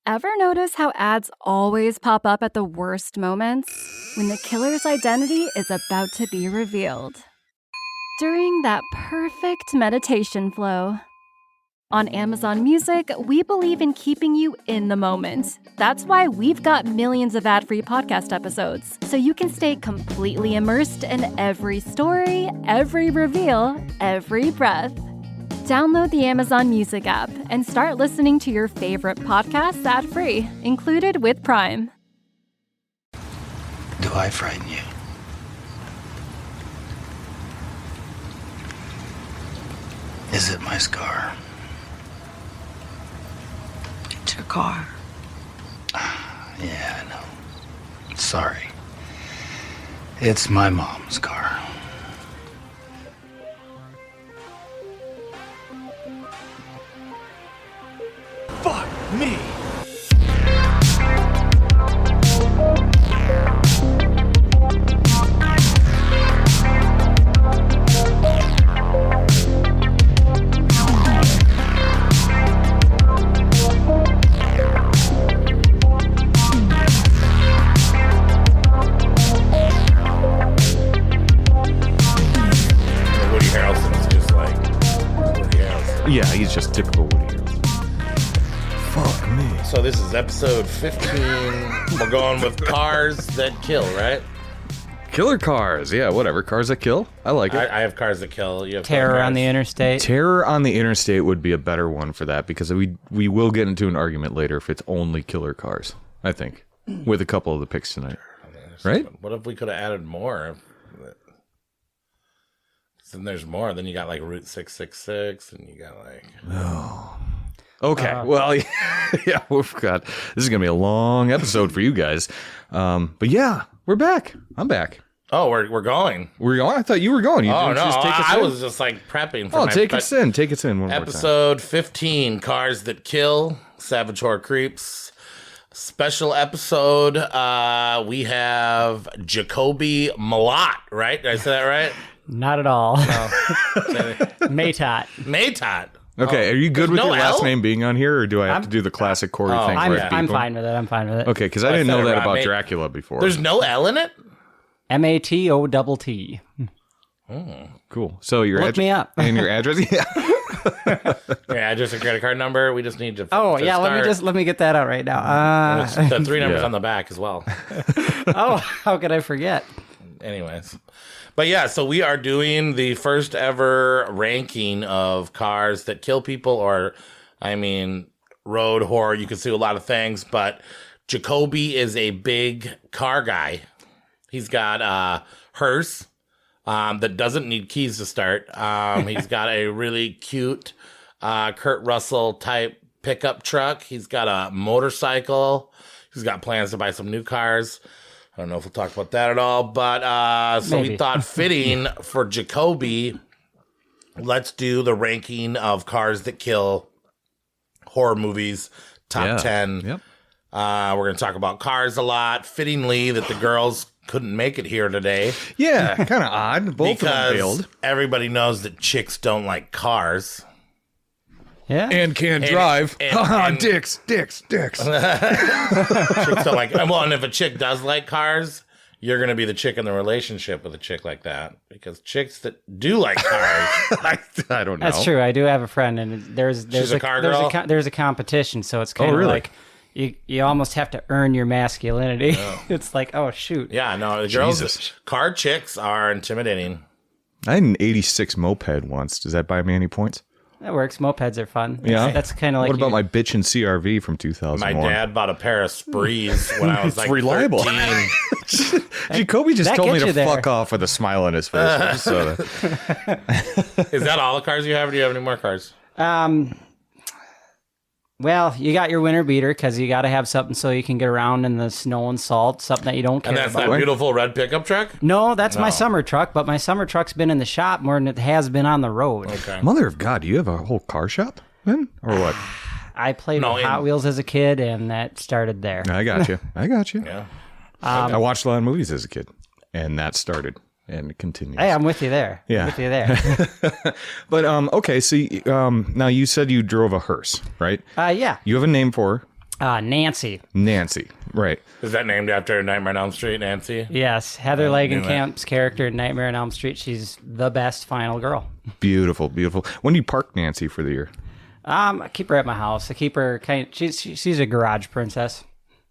Ever notice how ads always pop up at the worst moments? When the killer's identity is about to be revealed. During that perfect meditation flow. On Amazon Music, we believe in keeping you in the moment. That's why we've got millions of ad-free podcast episodes, so you can stay completely immersed in every story, every reveal, every breath. Download the Amazon Music app and start listening to your favorite podcasts ad-free, included with Prime. Do I frighten you? Is it my scar? It's your car. Yeah, I know. Sorry. It's my mom's car. Fuck me! Woody Harrelson's just like Woody Harrelson. Yeah, he's just typical Woody Harrelson. Fuck me. So this is episode 15. We're going with cars that kill, right? Killer cars. Yeah, whatever. Cars that kill. I like it. I have cars that kill. You have Terror cars. on the Interstate. Terror on the Interstate would be a better one for that because we will get into an argument later if it's only killer cars, I think, with a couple of the picks tonight. Right? What if we could have added more? Then there's more. Then you got like Route 666, and you got like. Okay. Well, yeah, we've got. This is going to be a long episode for you guys. But yeah, we're back. I'm back. Oh, we're going. We're going? I thought you were going. You Oh didn't no, just take us I in? was just like prepping for Oh, my take us in. Take us in one more time. episode 15, Cars That Kill, Savage Horror Creeps. Special episode. We have Jacoby Malott, right? Did I say that right? Not at all. No. Matot. Matot. Okay, are you good There's with no your last L? name being on here, or do I have to do the classic Corey thing? I'm, where I beep I'm him? fine with it. I'm fine with it. Okay, because I I didn't said know it that right, about mate. Dracula before. There's no L in it? MATOTT. Cool. So your Look me up. and your address. Yeah. Yeah, just a credit card number. We just need to. Oh to yeah, start. let me get that out right now. It's the 3 numbers Yeah. on the back as well. Oh, how could I forget? Anyways. But yeah, so we are doing the first ever ranking of cars that kill people, or, I mean, road horror. You can see a lot of things, but Jacoby is a big car guy. He's got hearse that doesn't need keys to start. He's got a really cute Kurt Russell type pickup truck. He's got a motorcycle. He's got plans to buy some new cars. I don't know if we'll talk about that at all, but so Maybe. we thought fitting for Jacoby, let's do the ranking of cars that kill, horror movies, top Yeah. 10. Yep. We're going to talk about cars a lot. Fittingly that the girls couldn't make it here today Yeah, kind of odd. Both of them because failed. everybody knows that chicks don't like cars. Yeah. And can't And- drive. and- Haha, and- dicks. Chicks don't like. Well, and if a chick does like cars, you're going to be the chick in the relationship with a chick like that, because chicks that do like cars. I don't know. That's true. I do have a friend, and there's She's a car girl? there's a competition, so it's kind of really? like you almost have to earn your masculinity. It's like, oh shoot. Yeah, no, the girls, Jesus. car chicks are intimidating. I had an 86 moped once. Does that buy me any points? That works. Mopeds are fun. Yeah. That's kind of like What about my bitchin' CRV from 2001? My dad bought a pair of Sprees when I was like reliable. 13. Jacoby just that told me gets to you there. fuck off with a smile on his face. I just saw that. Is that all the cars you have, or do you have any more cars? Well, you got your winter beater because you got to have something so you can get around in the snow and salt, something that you don't care And that's about. that beautiful red pickup truck? No, that's my No. summer truck, but my summer truck's been in the shop more than it has been on the road. Okay. Mother of God, do you have a whole car shop then? Or what? I played No, with Hot in- Wheels as a kid, and that started there. I got you. I got you. Yeah. I watched a lot of movies as a kid, and that started, and it continues. Hey, I'm with you there. Yeah. I'm with you there. But, okay, so now you said you drove a hearse, right? Yeah. You have a name for her. Nancy. Nancy, right. Is that named after Nightmare on Elm Street, Nancy? Yes, Heather Langenkamp's character in Nightmare on Elm Street. She's the best final girl. Beautiful, beautiful. When do you park Nancy for the year? I keep her at my house. I keep her she's a garage princess.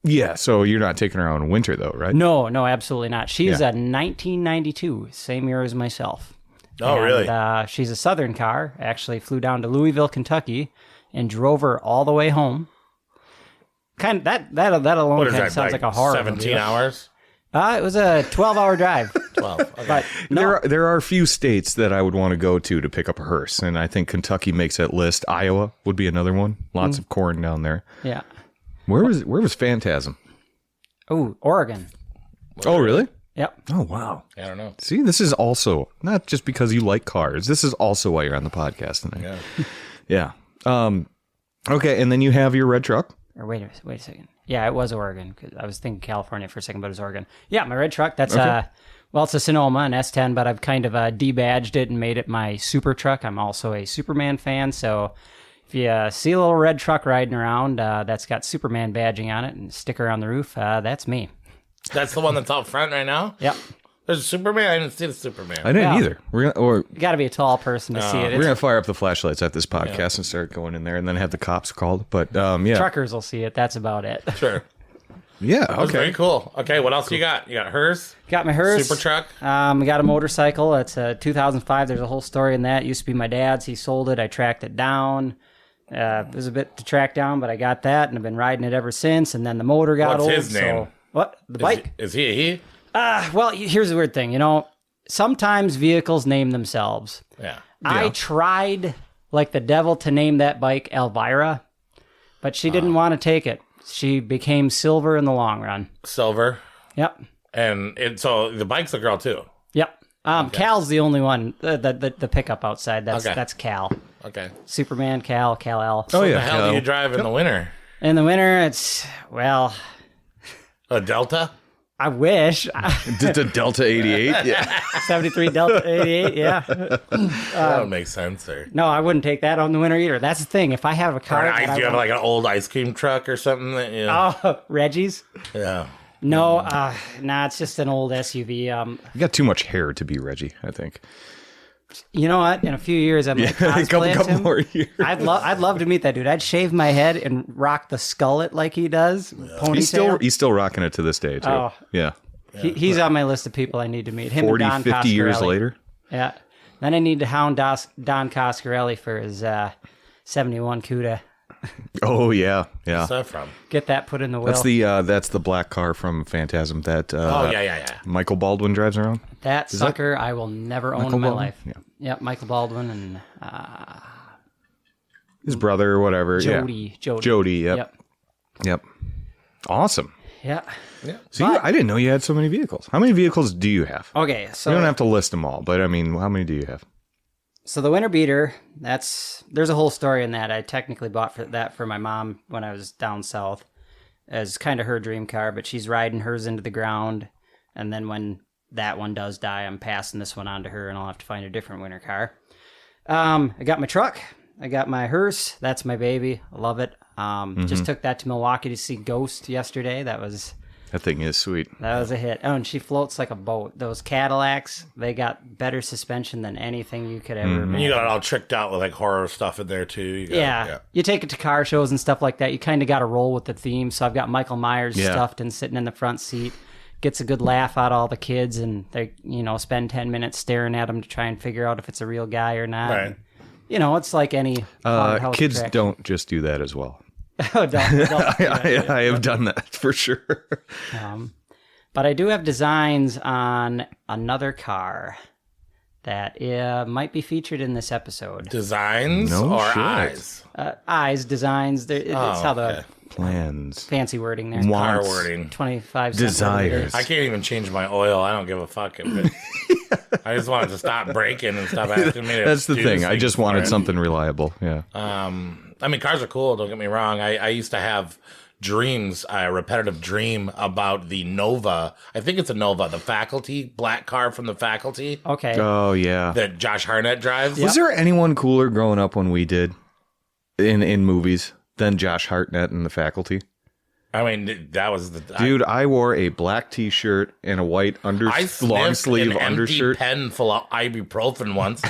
Yeah, so you're not taking her out in winter, though, right? No, absolutely not. She is a 1992, same year as myself. Oh, really? She's a Southern car. Actually flew down to Louisville, Kentucky, and drove her all the way home. Kind of that alone What is kind that, of sounds like a horror 17 movie. hours? It was a 12-hour drive. 12. Okay. But no, There are a few states that I would want to go to pick up a hearse, and I think Kentucky makes that list. Iowa would be another one. Lots of corn down there. yeah. Where was Phantasm? Oh, Oregon. Oh, really? Yep. Oh, wow. I don't know. See, this is also not just because you like cars. This is also why you're on the podcast tonight. Yeah. Yeah. Okay, and then you have your red truck. Or wait a second. Yeah, it was Oregon. 'Cause I was thinking California for a second, but it was Oregon. Yeah, my red truck. That's it's a Sonoma, an S10, but I've kind of debadged it and made it my super truck. I'm also a Superman fan, so if you see a little red truck riding around that's got Superman badging on it and a sticker on the roof, that's me. That's the one that's out front right now? Yep. There's a Superman? I didn't see the Superman. I didn't Yeah. either. You You got to be a tall person to see it. we're gonna fire up the flashlights at this podcast and start going in there, and then have the cops called. But yeah, Truckers will see it. That's about it. Sure. yeah, That was very cool. Okay, what else you got? You got hers? Got my hearse. Super truck? We got a motorcycle. It's a 2005. There's a whole story in that. It used to be my dad's. He sold it. I tracked it down. It was a bit to track down, but I got that, and I've been riding it ever since. And then the motor got What's old. his name? So, what? The bike? Is he a he? Well, here's the weird thing. Sometimes vehicles name themselves. Yeah. I tried like the devil to name that bike Elvira, but she didn't want to take it. She became Silver in the long run. Silver. Yep. So the bike's a girl too. Yep. Cal's the only one. The pickup outside. That's Cal. Okay. Superman, Cal L. Oh What yeah. the hell do you drive in the winter? In the winter, it's A Delta? I wish. The Delta 88. Yeah. 73 Delta 88. Yeah. That would make sense there. No, I wouldn't take that on the winter either. That's the thing. If I have a Or car, do you have like an old ice cream truck or something? That, Reggie's. yeah. No, nah, it's just an old SUV. You got too much hair to be Reggie, I think. You know what? In a few years, I'm like a couple him. more years. I'd love to meet that dude. I'd shave my head and rock the skullet like he does. Ponytail. He's still rocking it to this day too. Oh. Yeah. He's on my list of people I need to meet. Him 40, and Don 50 years Coscarelli. later. Yeah. Then I need to hound Don Coscarelli for his 71 CUDA. Oh yeah, yeah. What's that from? Get that put in the will. That's the black car from Phantasm that Yeah. Michael Baldwin drives around. That sucker I will never own in my Baldwin? life. Yeah. Yep, Michael Baldwin and His brother or whatever. Jody. Yeah. Jody. Yep. Awesome. Yeah. So I didn't know you had so many vehicles. How many vehicles do you have? Okay, so You don't have to list them all, but I mean, how many do you have? So the Winter Beater, there's a whole story in that. I technically bought that for my mom when I was down south as kind of her dream car, but she's riding hers into the ground. And then when that one does die, I'm passing this one on to her and I'll have to find a different winter car. I got my truck. I got my hearse. That's my baby. I love it. Just took that to Milwaukee to see Ghost yesterday. That thing is sweet. That was a hit. Oh, and she floats like a boat. Those Cadillacs, they got better suspension than anything you could ever And imagine. you got it all tricked out with like horror stuff in there too. You take it to car shows and stuff like that. You kind of got to roll with the theme. So I've got Michael Myers stuffed and sitting in the front seat. Gets a good laugh out of all the kids, and they, spend 10 minutes staring at him to try and figure out if it's a real guy or not. Right. And, it's like any haunted house Kids attraction. don't just do that as well. Oh, don't do that. I have done that for sure. But I do have designs on another car that might be featured in this episode. Designs No or shit. eyes? Eyes, designs. It's how the okay. Plans. fancy wording there. Car Wants. wording. 25 Desires. I can't even change my oil. I don't give a fuck. I just wanted to stop breaking and stop asking me to That's the do thing. I things just for wanted it. something reliable. Yeah. I mean, cars are cool. Don't get me wrong. I used to have dreams, a repetitive dream about the Nova. I think it's a Nova, the faculty, black car from the faculty Okay. Oh yeah. that Josh Hartnett drives. Was there anyone cooler growing up when we did in movies than Josh Hartnett and the faculty? I mean, that was the Dude, I wore a black T-shirt and a white I long sniffed sleeve an undershirt. empty pen full of ibuprofen once,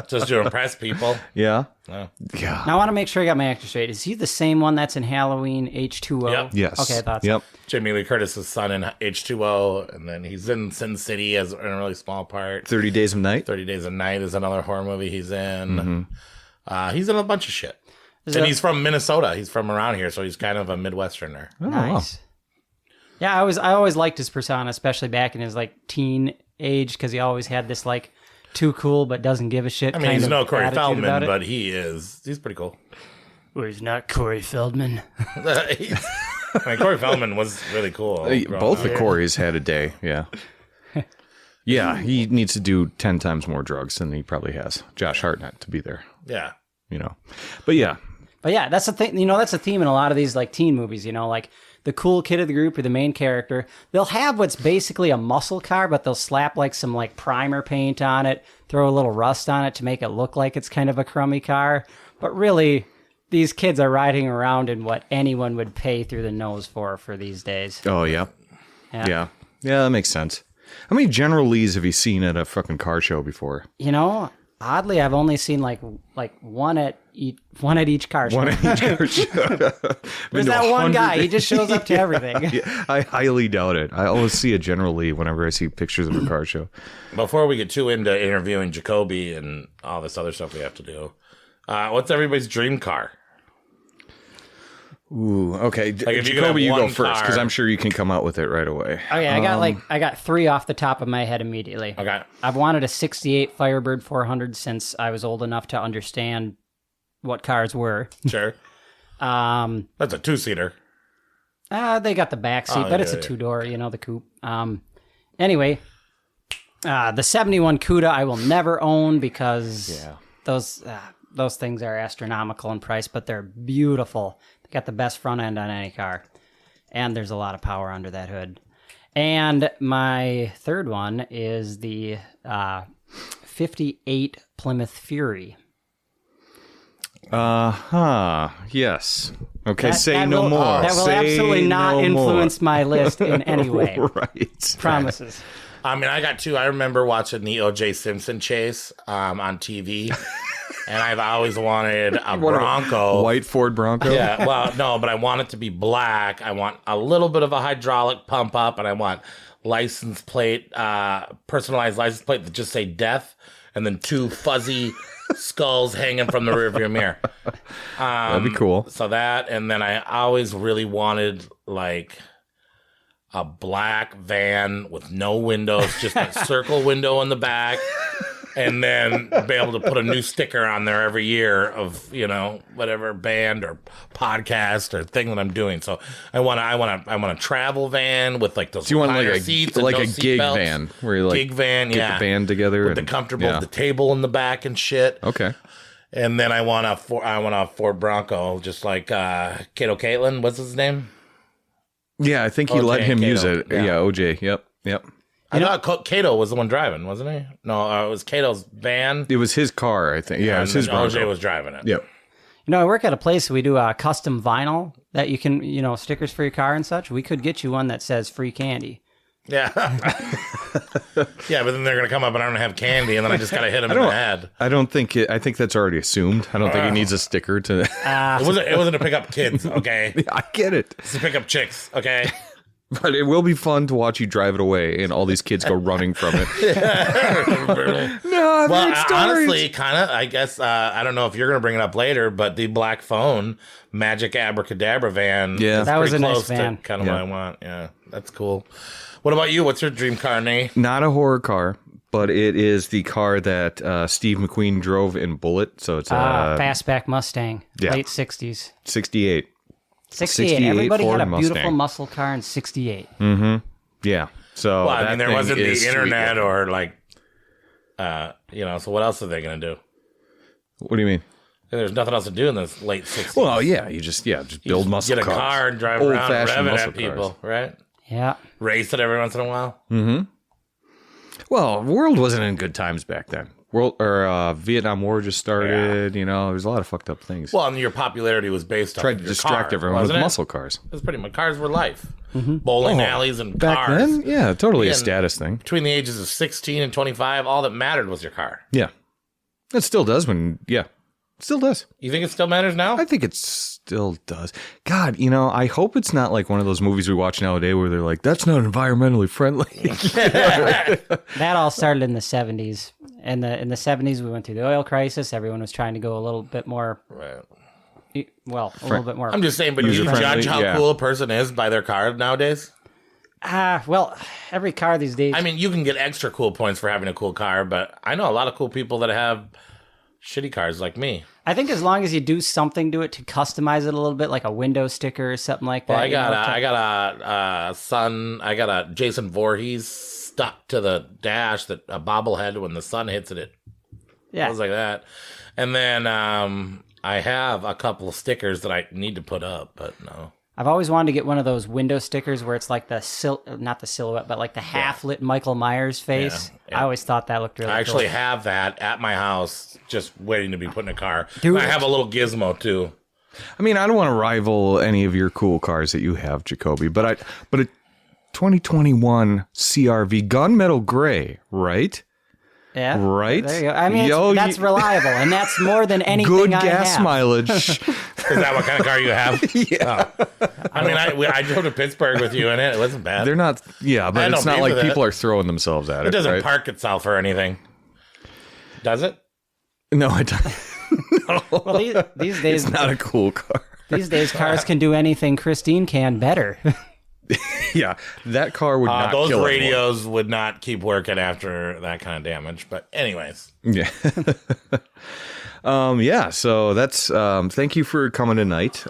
just to impress people. Yeah. Yeah. Yeah. Now I want to make sure I got my actor straight. Is he the same one that's in Halloween H2O? Yep. Yes. Okay, I thought so. Yep. Jamie Lee Curtis's son in H2O, and then he's in Sin City as in a really small part. 30 Days of Night. 30 Days a Night is another horror movie he's in. Mm-hmm. He's in a bunch of shit. And he's from Minnesota. He's from around here, so he's kind of a Midwesterner. Oh, Nice. Yeah, I always liked his persona, especially back in his like teen age, because he always had this like too cool but doesn't give a shit. I mean, kind he's of no Corey attitude Feldman, about it. but he's pretty cool. Well, he's not Corey Feldman. I mean, Corey Feldman was really cool. Both the Coreys had a day. Yeah. Yeah, he needs to do 10 times more drugs than he probably has. Josh Hartnett to be there, Yeah. But yeah. But yeah, that's the thing. That's a theme in a lot of these like teen movies. Like the cool kid of the group or the main character, they'll have what's basically a muscle car, but they'll slap like some like primer paint on it, throw a little rust on it to make it look like it's kind of a crummy car. But really, these kids are riding around in what anyone would pay through the nose for these days. Oh, yeah. Yeah. Yeah. Yeah, that makes sense. How many General Lees have you seen at a fucking car show before? Oddly, I've only seen like one at each car show. One at each car show. There's that one guy. He just shows up to everything. Yeah, I highly doubt it. I always see a General Lee whenever I see pictures of a car show. Before we get too into interviewing Jacoby and all this other stuff we have to do, what's everybody's dream car? Ooh, okay. Like if you could Jacoby, you have go one first, because car- I'm sure you can come out with it right away. Okay, I got three off the top of my head immediately. Okay. I've wanted a 68 Firebird 400 since I was old enough to understand what cars were. Sure. That's a two-seater. They got the back seat, but it's a two-door, the coupe. Anyway, the 71 Cuda I will never own because those things are astronomical in price, but they're beautiful. They got the best front end on any car, and there's a lot of power under that hood. And my third one is the 58 Plymouth Fury. Yes. Okay, That no will- more. That will Say absolutely not no influence my list in any way. Right. Promises. I mean, I got two. I remember watching the O.J. Simpson chase on TV, and I've always wanted a Bronco. White Ford Bronco? Yeah, well, no, but I want it to be black. I want a little bit of a hydraulic pump up, and I want license plate, personalized license plate that just say death, and then two fuzzy skulls hanging from the rearview mirror. That'd be cool. So that, and then I always really wanted like a black van with no windows, just a circle window in the back, and then be able to put a new sticker on there every year of whatever band or podcast or thing that I'm doing. So I want a travel van with like those. So you want higher like seats a and like no a seat gig belts. van where you like Gig van, get the band together with the comfortable, yeah. the table in the back and shit. Okay. And then I want a Ford Bronco, just like Kato Caitlin. What's his name? Yeah, I think he OJ let him and use Kato. it. Yeah. Yeah, OJ. Yep. I thought Kato was the one driving, wasn't he? No, it was Kato's van. It was his car, I think. Yeah, it was his Bronco. OJ was driving it. Yep. I work at a place we do custom vinyl that you can, stickers for your car and such. We could get you one that says free candy. Yeah. Yeah, but then they're going to come up and I'm going to have candy, and then I just got to hit him in the head. I don't think I think that's already assumed. I don't think he needs a sticker to. It wasn't to pick up kids, okay? I get it. It's to pick up chicks, okay? But it will be fun to watch you drive it away and all these kids go running from it. No, Well, honestly, kind of, I guess, I don't know if you're going to bring it up later, but the Black Phone Magic Abracadabra van. Yeah. is That was pretty a nice close to van. kind of Yeah. what I want. Yeah, that's cool. What about you? What's your dream car, Nate? Not a horror car, but it is the car that Steve McQueen drove in Bullet. So it's Fastback Mustang, yeah. late 60s. 68. 68. Everybody Ford had a beautiful Mustang. muscle car in 68. Yeah. So Well, I that mean, there thing wasn't the is sweet internet looking. or like, so what else are they going to do? What do you mean? There's nothing else to do in this late 60s. Well, yeah, you just build muscle Get a cars. car and drive around and Old-fashioned rev it muscle at people, cars. right? Yeah. Race it every once in a while. Well, the world wasn't in good times back then. Vietnam War just started. You know, there's a lot of fucked up things. Well, and your popularity was based on Tried to distract everyone with muscle cars. It was pretty much cars were life. Bowling alleys and Back cars. then, yeah, totally a And status thing. Between the ages of 16 and 25, all that mattered was your car. Yeah, it still does. Still does. You think it still matters now? I think it still does. God, you know, I hope it's not like one of those movies we watch nowadays where they're like, that's not environmentally friendly. That all started in the 70s. And in the 70s, we went through the oil crisis. Everyone was trying to go a little bit more, Right. little bit more. I'm just saying, but do you User-friendly, judge how yeah. cool a person is by their car nowadays? Every car these days. I mean, you can get extra cool points for having a cool car, but I know a lot of cool people that have shitty cars like me. I think as long as you do something to it to customize it a little bit, like a window sticker or something like that. Well, I got a Jason Voorhees stuck to the dash that a bobblehead when the sun hits it. Yeah. It was like that. And then I have a couple of stickers that I need to put up, but no. I've always wanted to get one of those window stickers where it's like not the silhouette, but like the half-lit Michael Myers face. Yeah. I always thought that looked really cool. I actually have that at my house, just waiting to be put in a car. Dude. I have a little gizmo too. I mean, I don't want to rival any of your cool cars that you have, Jacoby, but a 2021 CRV gunmetal gray, right? Yeah. Right? There you go. I mean, that's reliable, and that's more than anything Good I gas have. mileage. Is that what kind of car you have? Yeah. Oh. I mean, I drove to Pittsburgh with you in it. It wasn't bad. They're not, yeah, but I it's don't not pay like for that. people are throwing themselves at it. It doesn't right? park itself or anything. Does it? No, it doesn't. Well, these days, It's not a cool car. these days, cars can do anything Christine can better. Yeah, that car would not Those kill radios would not keep working after that kind of damage. But anyways. anyone. Yeah. Yeah, so that's thank you for coming tonight.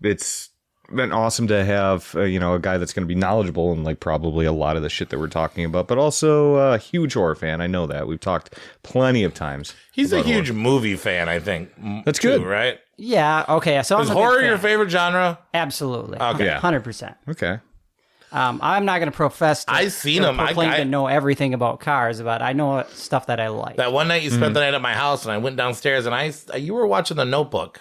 It's been awesome to have a guy that's going to be knowledgeable and like probably a lot of the shit that we're talking about, but also a huge horror fan. I know that. We've talked plenty of times. He's a about huge horror. movie fan, I think. That's too, good. right? Yeah. Okay. So Is I'm a big horror fan. your favorite genre? Absolutely. Okay. Yeah. 100%. Okay. I'm not going to profess. I've seen them. I claim to know everything about cars, but I know stuff that I like. That one night you spent the night at my house, and I went downstairs, and you were watching The Notebook.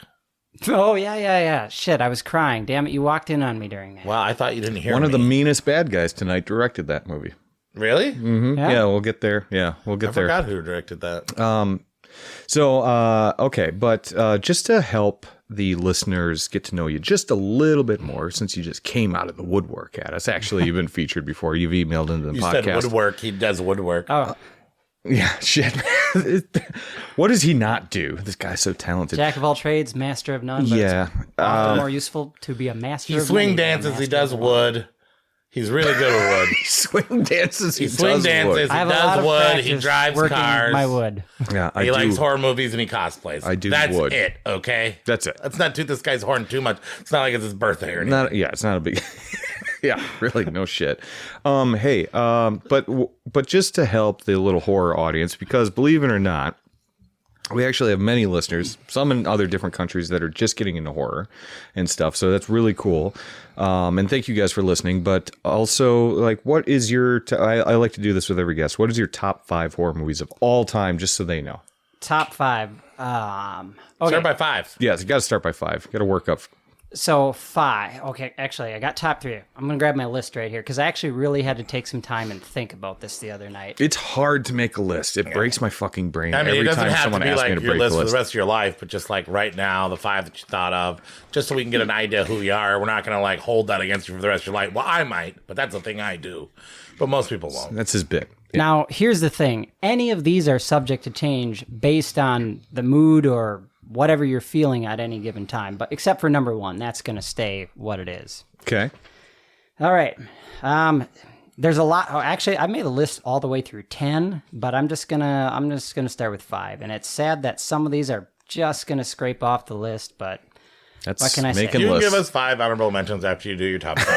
Oh yeah. Shit, I was crying. Damn it, you walked in on me during that. Well, I thought you didn't hear One me. of the meanest bad guys tonight directed that movie. Really? Yeah, we'll get there. Yeah, we'll get I there. forgot who directed that. Okay, but just to help the listeners get to know you just a little bit more, since you just came out of the woodwork at us. Actually, you've been featured before. You've emailed into the You podcast. said woodwork. He does woodwork. Oh, Yeah, shit. What does he not do? This guy's so talented. jack of all trades, master of none. But Yeah. it's often more useful to be a master. He of swing many than a dances. He master does of one. wood. He's really good at wood. Swing dances. He swing dances. wood. I have He a lot does of wood. He practice drives working cars. my wood. Yeah, I He do. likes horror movies and he cosplays. I do That's wood. it. Okay. That's it. Let's not toot this guy's horn too much. It's not like it's his birthday or anything. It's not a big. Yeah, really, no shit. But just to help the little horror audience, because believe it or not, we actually have many listeners, some in other different countries that are just getting into horror and stuff. So that's really cool. And thank you guys for listening. But also, like, what is your? I like to do this with every guest. What is your top 5 horror movies of all time, just so they know? Top 5. Okay. Start by 5. Yes, you got to start by 5. Got to work up. So 5. Okay, actually, I got top 3. I'm going to grab my list right here because I actually really had to take some time and think about this the other night. It's hard to make a list. It breaks my fucking brain I mean, every it doesn't time have someone to be asks me like to your break list the for list. the rest of your life, but just like right now, the 5 that you thought of, just so we can get an idea who you are. We're not going to like hold that against you for the rest of your life. Well, I might, but that's a thing I do. But most people won't. That's his bit. Now, here's the thing. Any of these are subject to change based on the mood or whatever you're feeling at any given time. But except for number 1, that's going to stay what it is. Okay. All right. There's a lot. Oh, actually, I made a list all the way through 10, but I'm just gonna start with 5. And it's sad that some of these are just gonna scrape off the list, but That's what can I say? making You can lists. give us 5 honorable mentions after you do your top 5.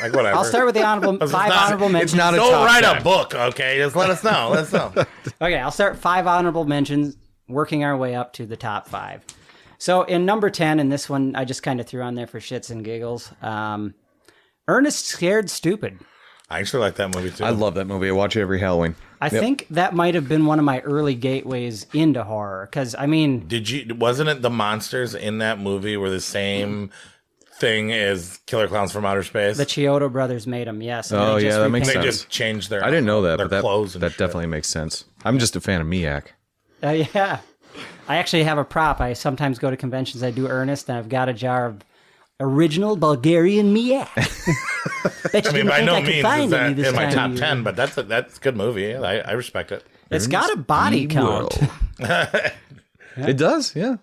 like whatever. I'll start with the honorable It's 5 not- honorable mentions. not a Don't top write 10. a book, okay? Just let us know. Let us know. Okay, I'll start 5 honorable mentions, working our way up to the top 5. So in number 10, and this one I just kind of threw on there for shits and giggles, Ernest Scared Stupid. I actually like that movie too. I love that movie. I watch it every Halloween. I think that might have been one of my early gateways into horror. Because, I mean... Wasn't it the monsters in that movie were the same thing as Killer Clowns from Outer Space? The Chiodo brothers made them, yes. and Oh, they just yeah, that makes repainted- They sense. just changed their I didn't know that, their but clothes and that shit. definitely makes sense. I'm just a fan of Miak. Yeah. I actually have a prop. I sometimes go to conventions. I do Ernest, and I've got a jar of original Bulgarian Miak. I mean, by no means is that in my top 10, but that's a good movie. I respect it. It's got a body count. It does, yeah.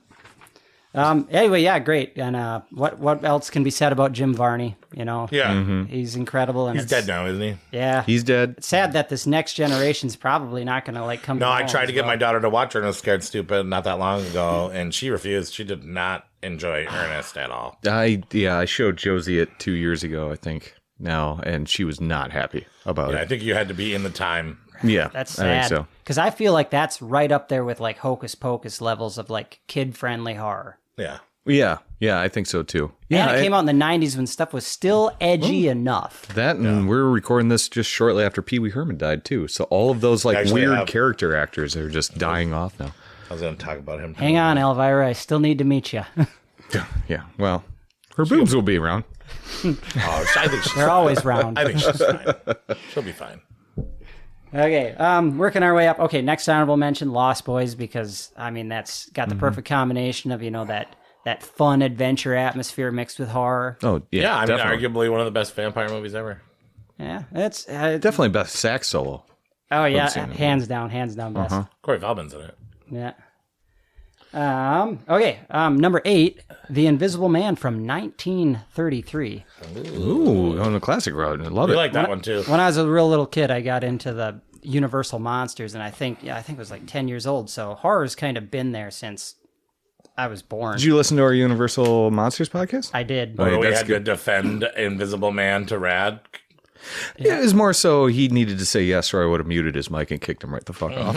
Anyway, yeah, great. And what else can be said about Jim Varney? You know, Yeah. he's incredible. And He's dead now, isn't he? Yeah, He's dead. It's sad that this next generation's probably not going to like come. No, to I home tried as to get well. my daughter to watch Ernest Scared Stupid not that long ago, and she refused. She did not enjoy Ernest at all. I showed Josie it 2 years ago, I think, now, and she was not happy about Yeah, I it. think you had to be in the time. Yeah, That's I think sad so. because I feel like that's right up there with like Hocus Pocus levels of like kid-friendly horror. Yeah. Yeah, I think so too. Yeah, And it came out in the '90s when stuff was still edgy enough. that, and we're recording this just shortly after Pee Wee Herman died too. So all of those like Actually, weird I've- character actors are just dying off now. I was going to talk about him. Hang on, Elvira, I still need to meet you. Yeah, well, her boobs will be around. Oh, I think she's They're always round. I think she's fine. She'll be fine. Okay, working our way up. Okay, next honorable mention, Lost Boys, because I mean that's got the perfect combination of that fun adventure atmosphere mixed with horror. Oh yeah, Yeah, I mean, definitely. arguably one of the best vampire movies ever. Yeah, it's Definitely best sax solo. oh yeah, seen it. hands down best. Corey Feldman's in it. Yeah. Okay. Number 8, The Invisible Man from 1933. Ooh, on the classic road. I love We it. like that one too. When I was a real little kid, I got into the Universal monsters, and I think it was like 10 years old. So horror's kind of been there since I was born. Did you listen to our Universal Monsters podcast? I did. Oh, yeah, Where we that's had to defend Invisible Man to Rad. Yeah, it was more so he needed to say yes, or I would have muted his mic and kicked him right the fuck off.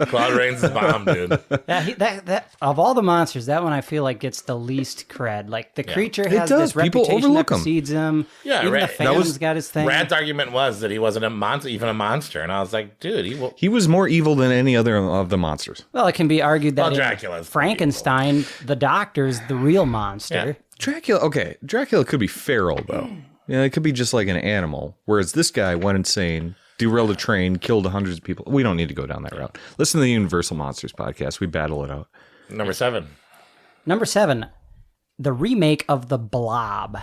Claude Rains' bomb, dude. Yeah, that of all the monsters, that one I feel like gets the least cred. Like the creature has does. this People reputation overlook that him. precedes him. Yeah, even right. the That Phantom's got his thing. Rad's argument was that he wasn't even a monster, and I was like, dude, He was more evil than any other of the monsters. Well, it can be argued that Well, in Dracula's Frankenstein, the doctor's the real monster. Yeah. Dracula could be feral, though. Yeah, it could be just like an animal, whereas this guy went insane, derailed a train, killed hundreds of people. We don't need to go down that route. Listen to the Universal Monsters podcast. We battle it out. Number 7. Number 7, the remake of The Blob.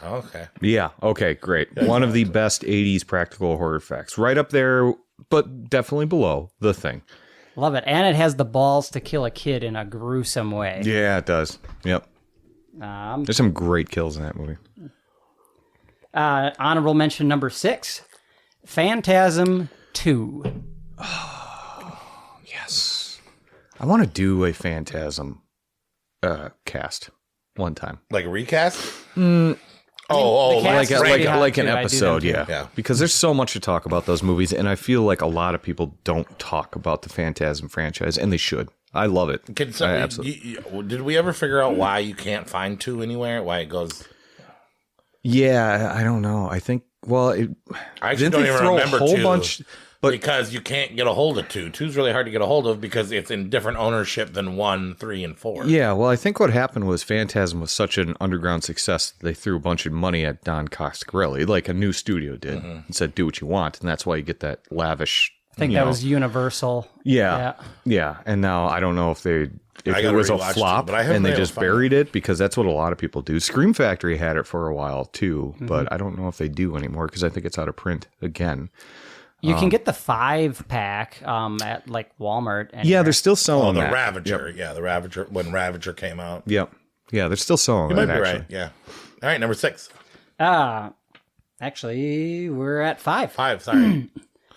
Okay. Yeah, okay, great. One of the best 80s practical horror effects. Right up there, but definitely below The Thing. Love it. And it has the balls to kill a kid in a gruesome way. Yeah, it does. Yep. There's some great kills in that movie. Honorable mention number 6, Phantasm 2. Yes. I want to do a Phantasm cast one time. Like a recast? the cast is pretty hot, Like an too. I do episode, them, too. yeah. Because there's so much to talk about those movies, and I feel like a lot of people don't talk about the Phantasm franchise, and they should. I love it. Absolutely. Did we ever figure out why you can't find 2 anywhere? Why it goes... Yeah, I don't know. I think, well, I actually didn't don't they even throw remember a whole 2, bunch, but because you can't get a hold of 2. 2's really hard to get a hold of because it's in different ownership than 1, 3, and 4. yeah, well, I think what happened was Phantasm was such an underground success that they threw a bunch of money at Don Coscarelli, like a new studio did, and said, do what you want. And that's why you get that lavish. I think that was Universal. Yeah. And now I don't know if it gotta was a rewatch flop it, but I haven't and they been able just to find buried it because that's what a lot of people do. Scream Factory had it for a while too, but I don't know if they do anymore because I think it's out of print again. You can get the 5-pack at like Walmart. And Yeah, they're still selling the that. Ravager. Yeah, the Ravager, when Ravager came out. Yep. Yeah, they're still selling You that, might be actually. right, yeah. All right, number 6. Actually, we're at 5. 5, sorry.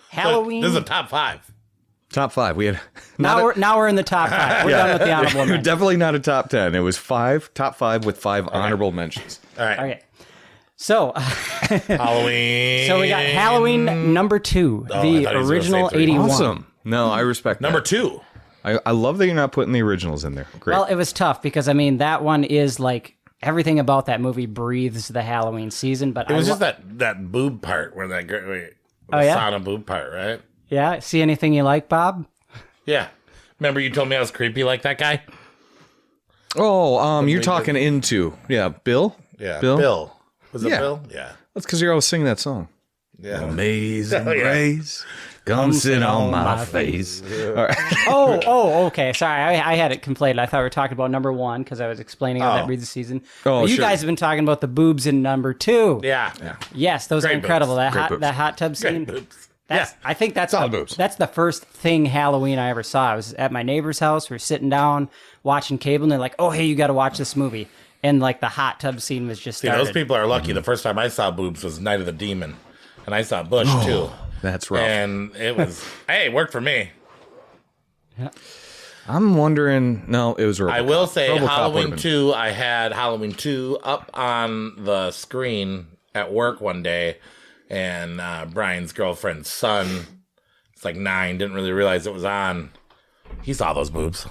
Halloween. This is a top 5. Top 5. We had now we're in the top 5. We're done with the honorable mention. definitely not a top 10. It was top 5 with 5 honorable mentions. All right. Okay. So, Halloween. so we got Halloween number 2, I the thought he was gonna say original 3. 81. Awesome. No, I respect Number that. 2. I love that you're not putting the originals in there. Great. Well, it was tough because I mean that one is like everything about that movie breathes the Halloween season. But It was just that boob part where the sauna boob part, right? Yeah. See anything you like, Bob? Yeah. Remember you told me I was creepy like that guy? Oh, you're talking into Bill. Yeah, Bill. Was it Yeah. Bill? Yeah. That's because you're always singing that song. Yeah. Amazing Oh, yeah. Grace, come sit on my face. All right. Okay. Sorry, I had it conflated. I thought we were talking about number 1 because I was explaining how that breathes the season. Oh, But you sure. guys have been talking about the boobs in number 2. Yeah. Yes, those Great are incredible. boobs. That hot tub scene. Great boobs. I think that's Solid boobs. That's the first thing Halloween I ever saw. I was at my neighbor's house. We were sitting down watching cable, and they're like, "Oh, hey, you got to watch this movie." And like the hot tub scene was just See, started. those people are lucky. The first time I saw boobs was Night of the Demon. And I saw Bush, too. That's rough. And it was, hey, it worked for me. I'm wondering. No, it was RoboCop. I will say RoboCop Halloween would've 2, I had Halloween 2 up on the screen at work one day. And Brian's girlfriend's son, it's like 9, didn't really realize it was on. He saw those boobs.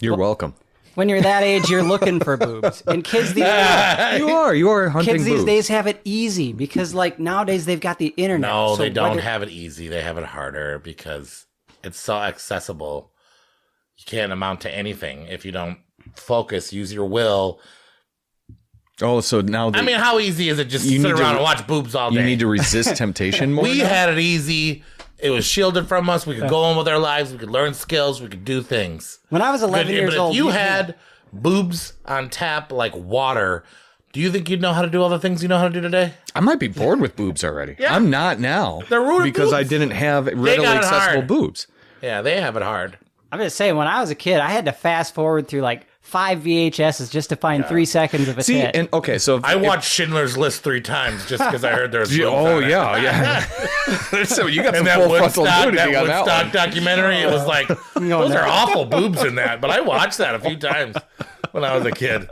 You're welcome. When you're that age, you're looking for boobs. And kids these You are hunting kids these boobs. days have it easy because like nowadays they've got the internet. No, So they don't whether- have it easy. They have it harder because it's so accessible. You can't amount to anything if you don't focus, use your will. Oh, so now I mean, how easy is it just to You sit need to around re- and watch boobs all day? you need to resist temptation more. We now? had it easy. It was shielded from us. We could go on with our lives. We could learn skills. We could do things. When I was 11 But years if old, you had boobs on tap like water, do you think you'd know how to do all the things you know how to do today? I might be bored with boobs already. Yeah. I'm not now. They're rude because I boobs. didn't have readily got it accessible hard. boobs. Yeah, they have it hard. I'm just saying, when I was a kid, I had to fast forward through like 5 VHSs just to find 3 seconds of a See, tit. and okay, so I watched Schindler's List 3 times just because I heard there was boobs Oh on it. yeah. So you got some And that full frontal Woodstock, nudity on that Woodstock one. documentary, it was like, those are awful boobs in that. But I watched that a few times when I was a kid.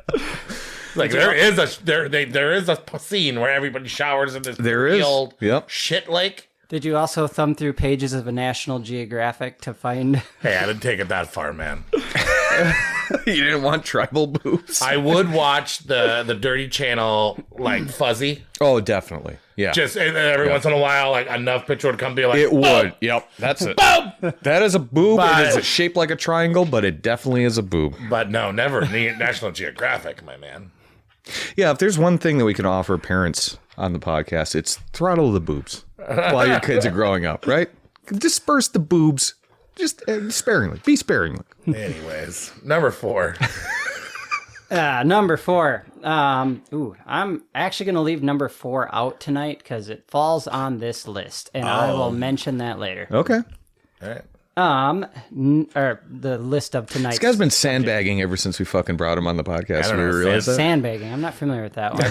Like there is a scene where everybody showers in this There is. old Yep. shit lake. Did you also thumb through pages of a National Geographic to find? Hey, I didn't take it that far, man. You didn't want tribal boobs? I would watch the Dirty Channel like fuzzy. Oh, definitely. Yeah. Just and every once in a while, like enough picture would come be like It "Boom!" would. Yep. That's it. Boom! That is a boob. But- It is shaped like a triangle, but it definitely is a boob. But no, never National Geographic, my man. Yeah, if there's one thing that we can offer parents on the podcast, it's throttle the boobs while your kids are growing up, right? Disperse the boobs. Just sparingly. Be sparingly. Anyways, number 4. Number 4. I'm actually going to leave number 4 out tonight because it falls on this list, and I will mention that later. Okay. All right. Or the list of tonight's This guy's been sandbagging ever since we fucking brought him on the podcast. I don't We know, realized that. sandbagging. I'm not familiar with that one.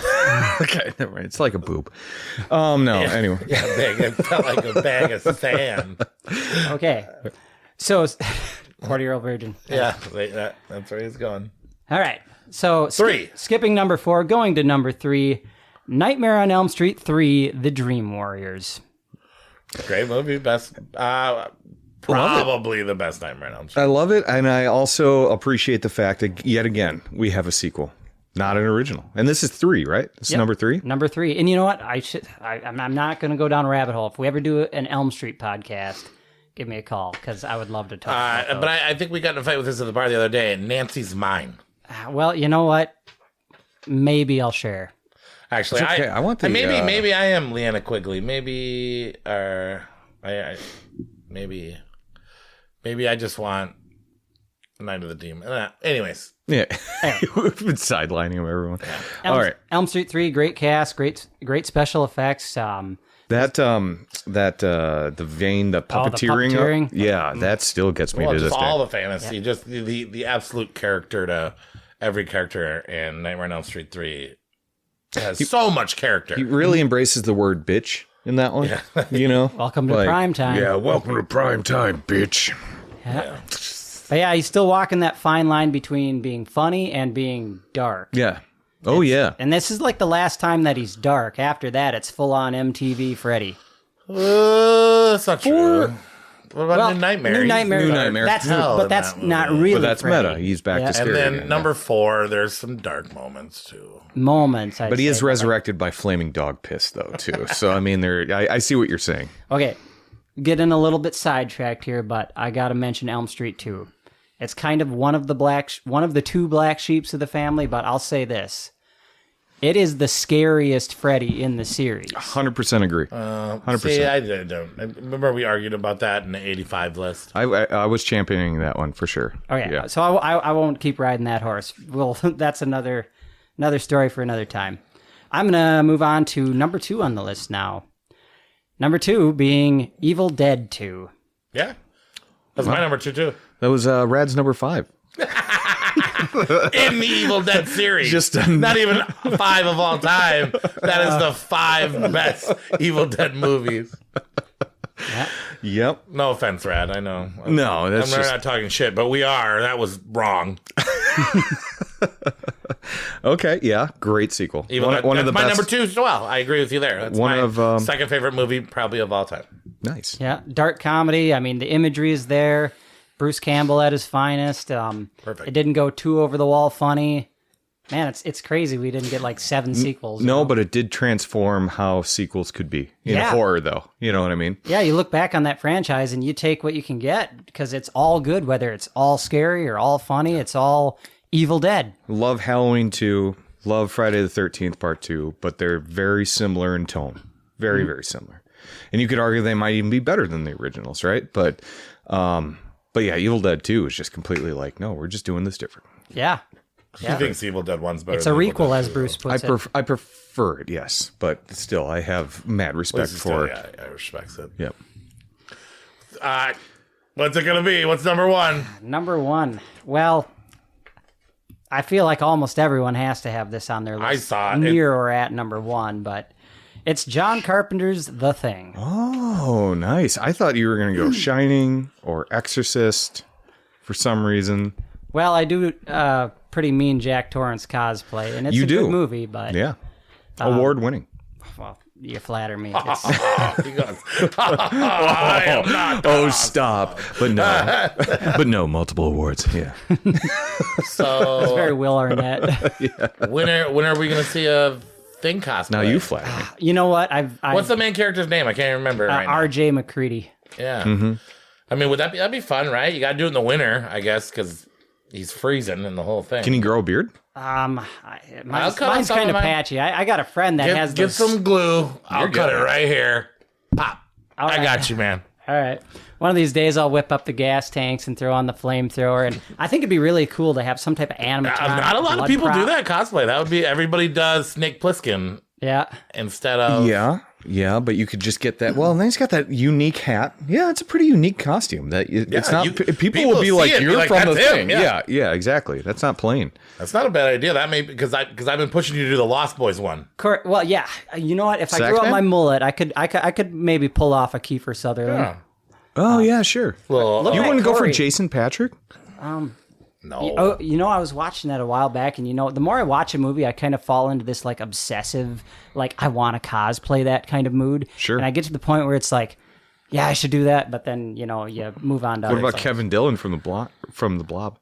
Okay, never mind. It's like a boob. No, anyway. Yeah, it felt like a bag of sand. Okay. So, 40-year-old virgin. Yeah, that's where he's going. All right. So, 3. Skipping number 4, going to number 3, Nightmare on Elm Street 3, The Dream Warriors. Great movie, best, probably the best Nightmare on Elm Street. I love it, and I also appreciate the fact that, yet again, we have a sequel, not an original. And this is 3, right? This is number 3? Number 3. And you know what? I'm not going to go down a rabbit hole. If we ever do an Elm Street podcast, give me a call because I would love to talk about those. But I think we got in a fight with this at the bar the other day, and Nancy's mine. Well, you know what? Maybe I'll share. Actually, It's okay. I want the, maybe I am Leanna Quigley. Maybe I just want Night of the Demon. Anyways, Yeah. We've been sidelining him, everyone. All right. Elm Street 3, great cast, great special effects. The vein, the puppeteering. puppeteering. Yeah, that still gets me to just this all day. the fantasy, just the absolute character to every character in Nightmare on Elm Street 3 has so much character. He really embraces the word bitch in that one. You know? Welcome to prime time. Yeah, welcome to prime time, bitch. But yeah, he's still walking that fine line between being funny and being dark. Yeah. Oh, yeah. And this is like the last time that he's dark. After that, it's full on MTV Freddy. That's not true. What about New Nightmare? New Nightmare. New Nightmare. That's Hell but in that's that not movie. really. But that's Freddy. meta. He's back to And scary then again. number 4, there's some dark moments too. Moments. But he is resurrected by flaming dog piss, though, too. So, I mean, I see what you're saying. Okay, getting a little bit sidetracked here, but I got to mention Elm Street 2. It's kind of one of the two black sheeps of the family, but I'll say this. It is the scariest Freddy in the series. 100% agree. 100%. See, I don't. I remember we argued about that in the 85 list. I was championing that one for sure. Okay, Yeah. so I won't keep riding that horse. Well, that's another story for another time. I'm going to move on to number 2 on the list now. Number 2 being Evil Dead 2. Yeah. That's my number 2 too. That was Rad's number 5. In the Evil Dead series. Just not even 5 of all time. That is the 5 best Evil Dead movies. Yep. No offense, Rad. I know. No, that's I'm just... not talking shit, but we are. That was wrong. Okay, yeah. Great sequel. Evil Dead, one of the my best. number 2 as well. I agree with you there. That's One my of, second favorite movie probably of all time. Nice. Yeah, dark comedy. I mean, the imagery is there. Bruce Campbell at his finest. Perfect. It didn't go too over the wall funny. Man, it's crazy we didn't get like 7 sequels. No, but it did transform how sequels could be. In Yeah. horror, though. You know what I mean? Yeah, you look back on that franchise and you take what you can get because it's all good, whether it's all scary or all funny. It's all Evil Dead. Love Halloween 2. Love Friday the 13th Part 2. But they're very similar in tone. Very, very similar. And you could argue they might even be better than the originals, right? But yeah, Evil Dead 2 is just completely like, no, we're just doing this different. Yeah. He thinks Evil Dead 1's better It's a than Evil requel, Dead as 2, Bruce though. puts it. I prefer it, yes. But still, I have mad respect for it. Yeah, I respect it. Yep. What's it going to be? What's number 1? Number 1. Well, I feel like almost everyone has to have this on their list. I saw it. Near or at number 1, but it's John Carpenter's The Thing. Oh, nice. I thought you were going to go Shining or Exorcist for some reason. Well, I do pretty mean Jack Torrance cosplay, and it's You a do. good movie, but Yeah. Award winning. well, you flatter me. It's, He goes, I am not. Oh, stop. But no. But no, multiple awards. Yeah. So, very Will Arnett. when are we going to see a Thing cosplay? Now you flatter me. You know what? What's the main character's name? I can't remember right now. R.J. McCready. Yeah. I mean, that'd be fun, right? You got to do it in the winter, I guess, because he's freezing in the whole thing. Can he grow a beard? Mine's cut off some kind of of mine. patchy. I got a friend that has Get those. some glue. I'll You're cut good. it right here. Pop. All I right. got you, man. All right. One of these days, I'll whip up the gas tanks and throw on the flamethrower. And I think it'd be really cool to have some type of animatronic. Not a lot of blood people do prop. that cosplay. That would be everybody does Snake Plissken Yeah. instead of Yeah, but you could just get that. Well, and then he's got that unique hat. Yeah, it's a pretty unique costume. It's not. People will be see like, it and be "You're like, from the "That's him," thing." yeah. Yeah, exactly. That's not plain. That's not a bad idea. That may because I've been pushing you to do the Lost Boys one. Well, yeah. You know what? If I grew out Saxman? my mullet, I could maybe pull off a Kiefer Sutherland. Yeah. Oh yeah, sure. Well, Look You at wouldn't go for Corey. Jason Patrick? no. Oh, you know, I was watching that a while back, and the more I watch a movie, I kind of fall into this like obsessive, like I want to cosplay that kind of mood. Sure. And I get to the point where it's like, yeah, I should do that, but then you move on to. What other about things. Kevin Dillon from the Blob?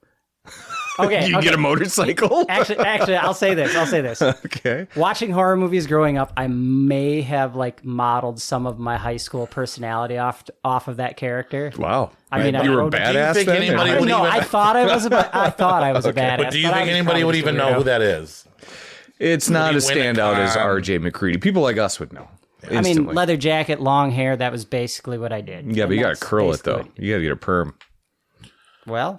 Okay, You okay. get a motorcycle? Actually, I'll say this. Okay. Watching horror movies growing up, I may have like modeled some of my high school personality off of that character. Wow. I mean, you were a do you badass think then? anybody or- would No, even- I thought I was a badass. But do you I think was anybody would probably even just a know who weirdo. that is? It's not as Would he win a standout as con? R.J. McCready. People like us would know. I mean, Instantly. leather jacket, long hair. That was basically what I did. Yeah, but you got to that's curl it though. basically You got to get a perm. Well,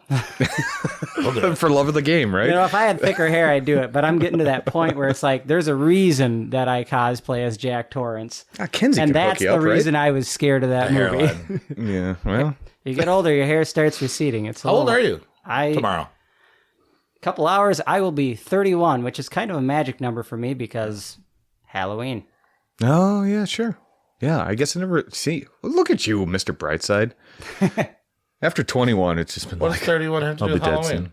For love of the game, right? if I had thicker hair, I'd do it. But I'm getting to that point where it's like, there's a reason that I cosplay as Jack Torrance. Kenzie And could hook that's you the up, reason I was scared of that movie. Hairline. right? Yeah. Well, You get older, your hair starts receding. It's a How old little- are you? Tomorrow. Couple hours, I will be 31, which is kind of a magic number for me because Halloween. oh yeah, sure. Yeah, I guess I never see. Look at you, Mr. Brightside. After 21, it's just been What like does 31 have to I'll do with be dead Halloween?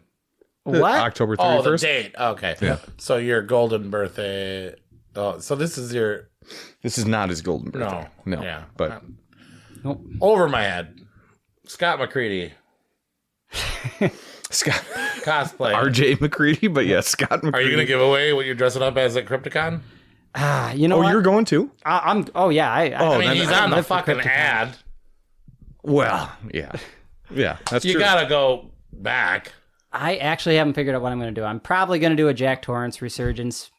soon. What? October Oh, the 31st. date. Okay. Yeah. So your golden birthday. Oh, so this is your This is not his golden birthday. No. No. Yeah. But over my head. Scott McCready. Scott Cosplay. RJ McCready, but yeah, Scott McCready. Are you going to give away what you're dressing up as at Crypticon? You know Oh, what? you're going to? I'm. Oh yeah. I mean, then he's I on the live for fucking Crypticon. ad. Well, yeah. Yeah, that's You true. got to go back. I actually haven't figured out what I'm going to do. I'm probably going to do a Jack Torrance resurgence.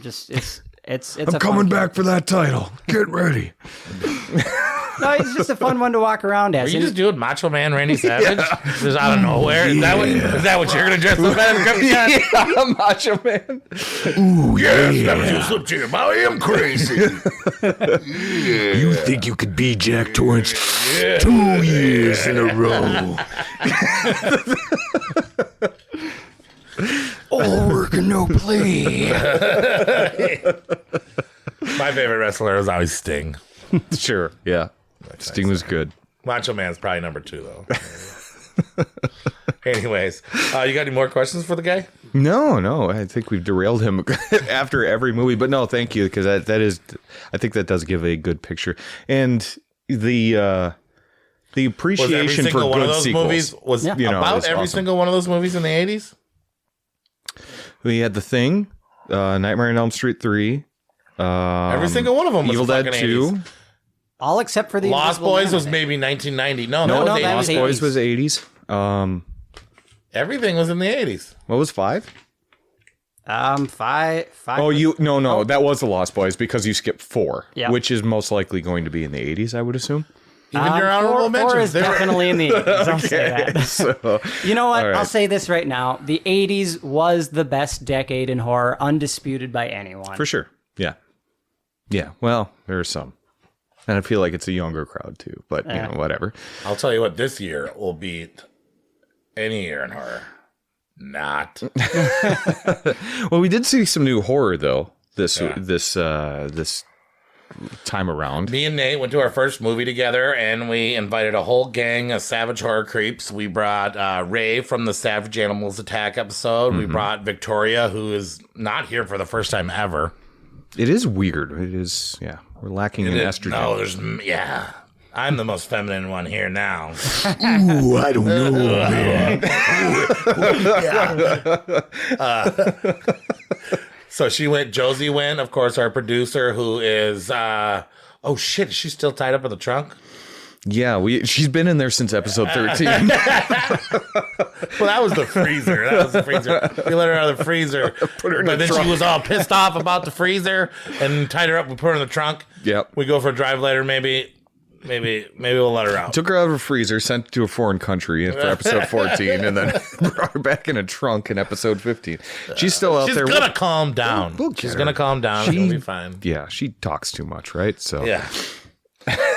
Just it's. I'm coming back for that title. Get ready. No, it's just a fun one to walk around Are as. you just doing Macho Man Randy Savage? Just out of nowhere? Is that what you're going to dress up as at Crypticon? Yeah, Macho Man. Ooh, Yes, never too slip jam. I am crazy. You think you could be Jack Torrance 2 years in a row? All work and no play. My favorite wrestler is always Sting. Sure, yeah. Sting was good. Macho Man's probably number 2, though. Anyways, you got any more questions for the guy? No, I think we've derailed him after every movie. But no, thank you, because that is, I think that does give a good picture. And the appreciation for good sequels. Movies was You know, about it's every awesome. single one of those movies in the 80s? We had The Thing, Nightmare on Elm Street 3. Every single one of them was Evil the Dead fucking 2. 80s. all except for the Lost Invisible Boys Man, was I think. maybe 1990. No, No, that was that 80s. was Lost Boys 80s. was 80s. Everything was in the 80s. What was 5? Five. Oh, no, that was The Lost Boys because you skipped 4, Yeah. which is most likely going to be in the 80s, I would assume. Even your honorable Four mentions. is They were- definitely in the 80s. I'll say that. So, You know what? All right. I'll say this right now. The 80s was the best decade in horror, undisputed by anyone. for sure. Yeah. Yeah. Well, there are some. And I feel like it's a younger crowd too, but you know, whatever. I'll tell you what, this year will beat any year in horror. Not. Well, we did see some new horror though this time around. Me and Nate went to our first movie together, and we invited a whole gang of savage horror creeps. We brought Ray from the Savage Animals Attack episode. We brought Victoria, who is not here for the first time ever. It is weird. It is, yeah. We're lacking in estrogen. No, yeah. I'm the most feminine one here now. Ooh, I don't know, man. So Josie went, of course, our producer, who is, oh shit, is she still tied up in the trunk? Yeah, she's been in there since episode 13. Well, that was the freezer. We let her out of the freezer. Put her in but the then trunk. she was all pissed off about the freezer and tied her up. We put her in the trunk. Yep. We go for a drive later, maybe we'll let her out. Took her out of a freezer, sent her to a foreign country for episode 14, and then brought her back in a trunk in episode 15. She's still out She's there. gonna calm down. We'll get She's her. gonna calm down. She'll be fine. Yeah, she talks too much, right? So Yeah.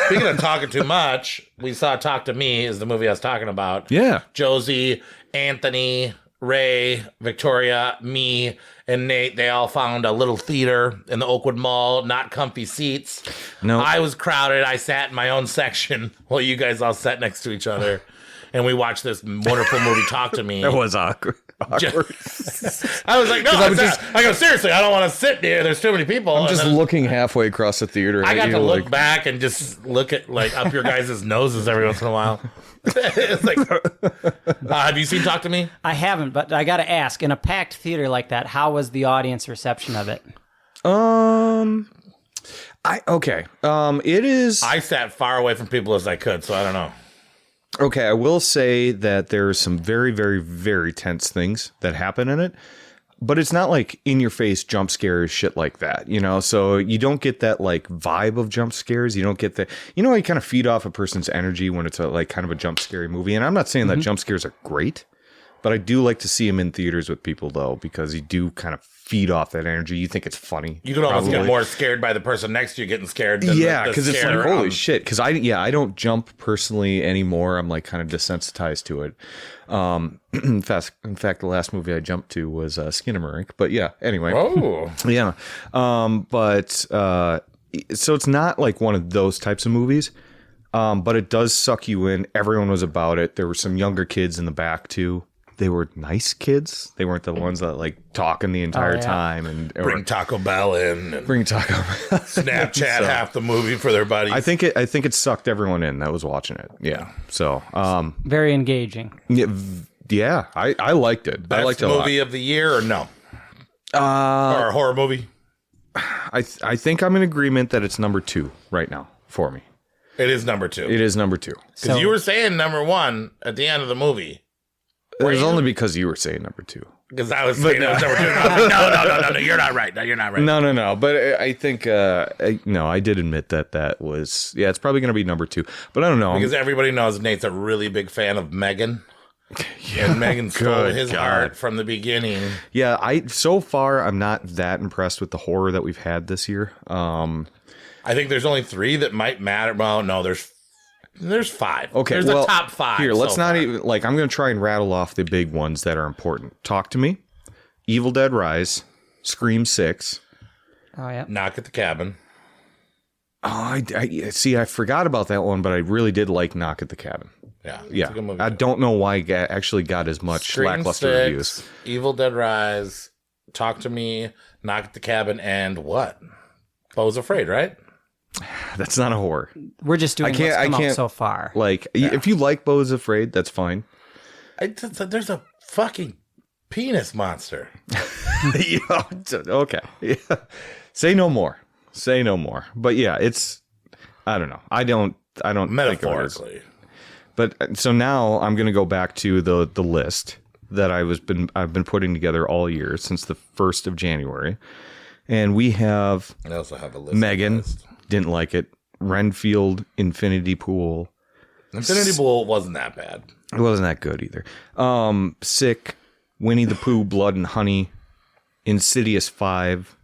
Speaking of talking too much, we saw Talk to Me is the movie I was talking about. Yeah. Josie, Anthony, Ray, Victoria, me, and Nate, they all found a little theater in the Oakwood Mall, not comfy seats. No. I was crowded. I sat in my own section while you guys all sat next to each other. And we watched this wonderful movie, Talk to Me. That was awkward. I was like, no, I go, seriously, I don't want to sit there. There's too many people. I'm And just then looking halfway across the theater. I got at to you, look like, back and just look at, like, up your guys' noses every once in a while. It's like, have you seen Talk to Me? I haven't, but I got to ask, in a packed theater like that, how was the audience reception of it? It is I sat far away from people as I could, so I don't know. okay. I will say that there are some very, very, very tense things that happen in it, but it's not like in your face jump scares, shit like that, you know? So you don't get that like vibe of jump scares. You don't get that, you know, you kind of feed off a person's energy when it's a, like kind of a jump scary movie. And I'm not saying that jump scares are great, but I do like to see them in theaters with people though, because you do kind of feed off that energy. You think it's funny. You can almost get probably. more scared by the person next to you getting scared than Yeah, the because it's scare like, holy on- shit. Because I don't jump personally anymore. I'm like kind of desensitized to it. In fact, the last movie I jumped to was Skinamarink. But yeah, anyway. Oh. Yeah. So it's not like one of those types of movies. But it does suck you in. Everyone was about it. There were some younger kids in the back too they were nice kids. They weren't the ones that like talking the entire time and Bring Taco Bell in. And bring Taco Bell. Snapchat half the movie for their buddies. I think it sucked everyone in that was watching it. Yeah. So Very engaging. yeah, I liked it. I liked it a lot. movie of the year or no? Or a horror movie? I think I'm in agreement that it's number 2 right now for me. It is number 2. It is number 2. Because you were saying number 1 at the end of the movie. It was only because you were saying number 2. Because I was saying it was number 2. No, you're not right. No, you're not right. No. But I think, I did admit that was, it's probably going to be number 2. But I don't know. Because everybody knows Nate's a really big fan of Megan. And Megan stole his heart from the beginning. Yeah, so far, I'm not that impressed with the horror that we've had this year. I think there's only 3 that might matter. Well, no, there's 5. Okay, there's a top 5. Here, let's not even I'm going to try and rattle off the big ones that are important. Talk to Me, Evil Dead Rise, Scream 6. Oh yeah. Knock at the Cabin. Oh, I see. I forgot about that one, but I really did like Knock at the Cabin. Yeah. A good movie I don't know why it actually got as much Scream lackluster 6, reviews. Evil Dead Rise, Talk to Me, Knock at the Cabin, and what? Bo's Afraid, right? That's not a horror. We're just doing what's come out so far. Like, if you like Bo's Afraid, that's fine. There's a fucking penis monster. Okay. Yeah. Say no more. But yeah, it's, I don't know. I don't Metaphorically. think it is. But so now I'm going to go back to the list that I've been putting together all year since the 1st of January. And we have I also have a list. Megan, didn't like it. Renfield, Infinity Pool. Infinity Pool wasn't that bad. It wasn't that good either. Sick, Winnie the Pooh, Blood and Honey, Insidious 5.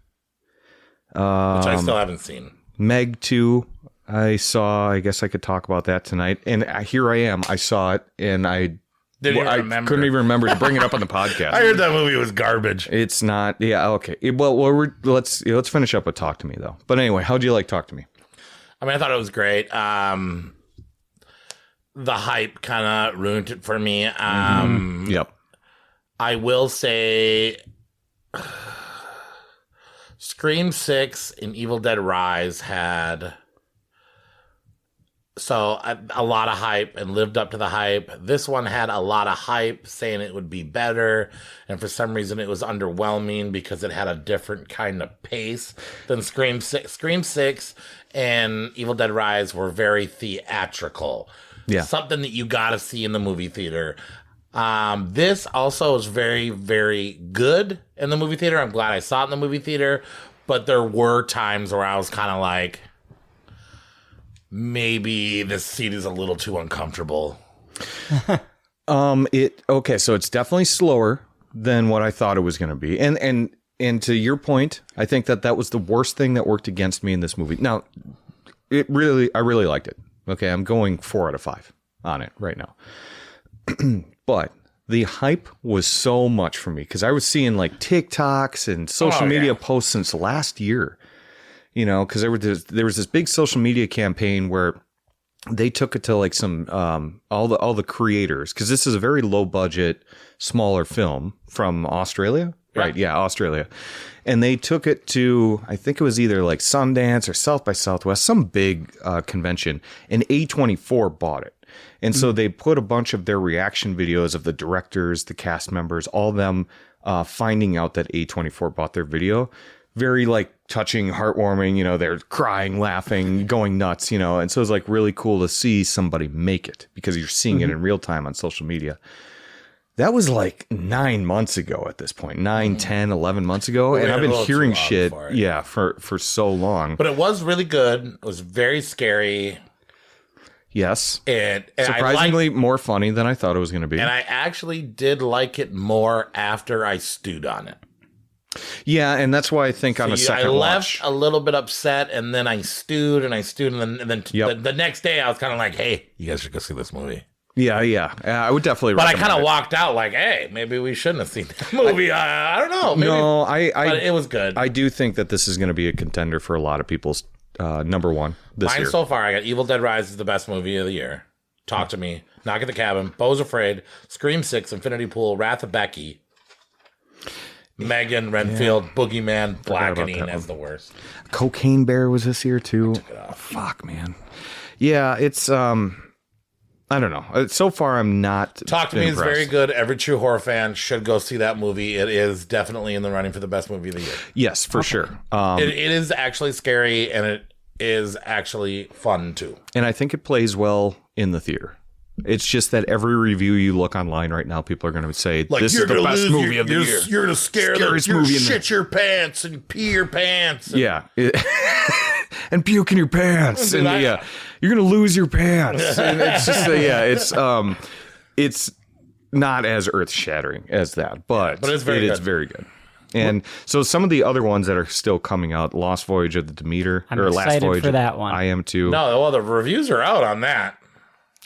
Which I still haven't seen. Meg 2. I saw. I guess I could talk about that tonight. And here I am. I saw it, and I couldn't even remember to bring it up on the podcast. I heard that movie was garbage. It's not. Yeah. Okay. Well, let's finish up with Talk to Me though. But anyway, how'd you like Talk to Me? I mean, I thought it was great. The hype kind of ruined it for me. Yep. I will say Scream 6 and Evil Dead Rise had a lot of hype and lived up to the hype. This one had a lot of hype saying it would be better, and for some reason it was underwhelming because it had a different kind of pace than Scream 6. Scream 6 and Evil Dead Rise were very theatrical. Yeah. Something that you got to see in the movie theater. This also is very, very good in the movie theater. I'm glad I saw it in the movie theater, but there were times where I was kind of like, maybe this seat is a little too uncomfortable. Okay, so it's definitely slower than what I thought it was going to be. And to your point, I think that was the worst thing that worked against me in this movie. Now, I really liked it. Okay, I'm going 4 out of 5 on it right now. But the hype was so much for me because I was seeing like TikToks and social media posts since last year. You know, because there was this big social media campaign where they took it to like some all the creators, because this is a very low budget, smaller film from Australia, right? Yeah, Australia, and they took it to, I think it was either like Sundance or South by Southwest, some big convention, and A24 bought it, and so they put a bunch of their reaction videos of the directors, the cast members, all of them finding out that A24 bought their video. Very like touching, heartwarming, you know, they're crying, laughing, going nuts, you know, and so it's like really cool to see somebody make it because you're seeing it in real time on social media. That was like 9 months ago at this point, 9, 10, 11 months ago. And I've been hearing shit, for so long. But it was really good. It was very scary. Yes. And surprisingly more funny than I thought it was going to be. And I actually did like it more after I stewed on it. Yeah, and that's why I think on a second watch, I left a little bit upset, and then I stewed, and then the next day I was kind of like, "Hey, you guys should go see this movie." Yeah, I would definitely. But I kind of walked out like, "Hey, maybe we shouldn't have seen that movie." I don't know. Maybe, no, but it was good. I do think that this is going to be a contender for a lot of people's number one this year. Mine so far, I got Evil Dead Rise is the best movie of the year. Talk to Me, Knock at the Cabin, Beau's Afraid, Scream 6, Infinity Pool, Wrath of Becky, Megan, Renfield, Boogeyman, Blackening as the worst. Cocaine Bear was this year too. Fuck, man. Yeah, it's I don't know. So far, I'm not. Talk to Me impressed. is very good. Every true horror fan should go see that movie. It is definitely in the running for the best movie of the year. Yes, for sure. It is actually scary, and it is actually fun too. And I think it plays well in the theater. It's just that every review you look online right now, people are going to say, this is the best movie of the year. You're going to scare them. You're shit your pants and pee your pants. Yeah. And puke in your pants. And yeah, you're going to lose your pants. And it's just, it's not as earth shattering as that, but it's very good. It's very good. And so some of the other ones that are still coming out, Lost Voyage of the Demeter, I'm or Last excited Voyage for that one. I am too. No, well, the reviews are out on that.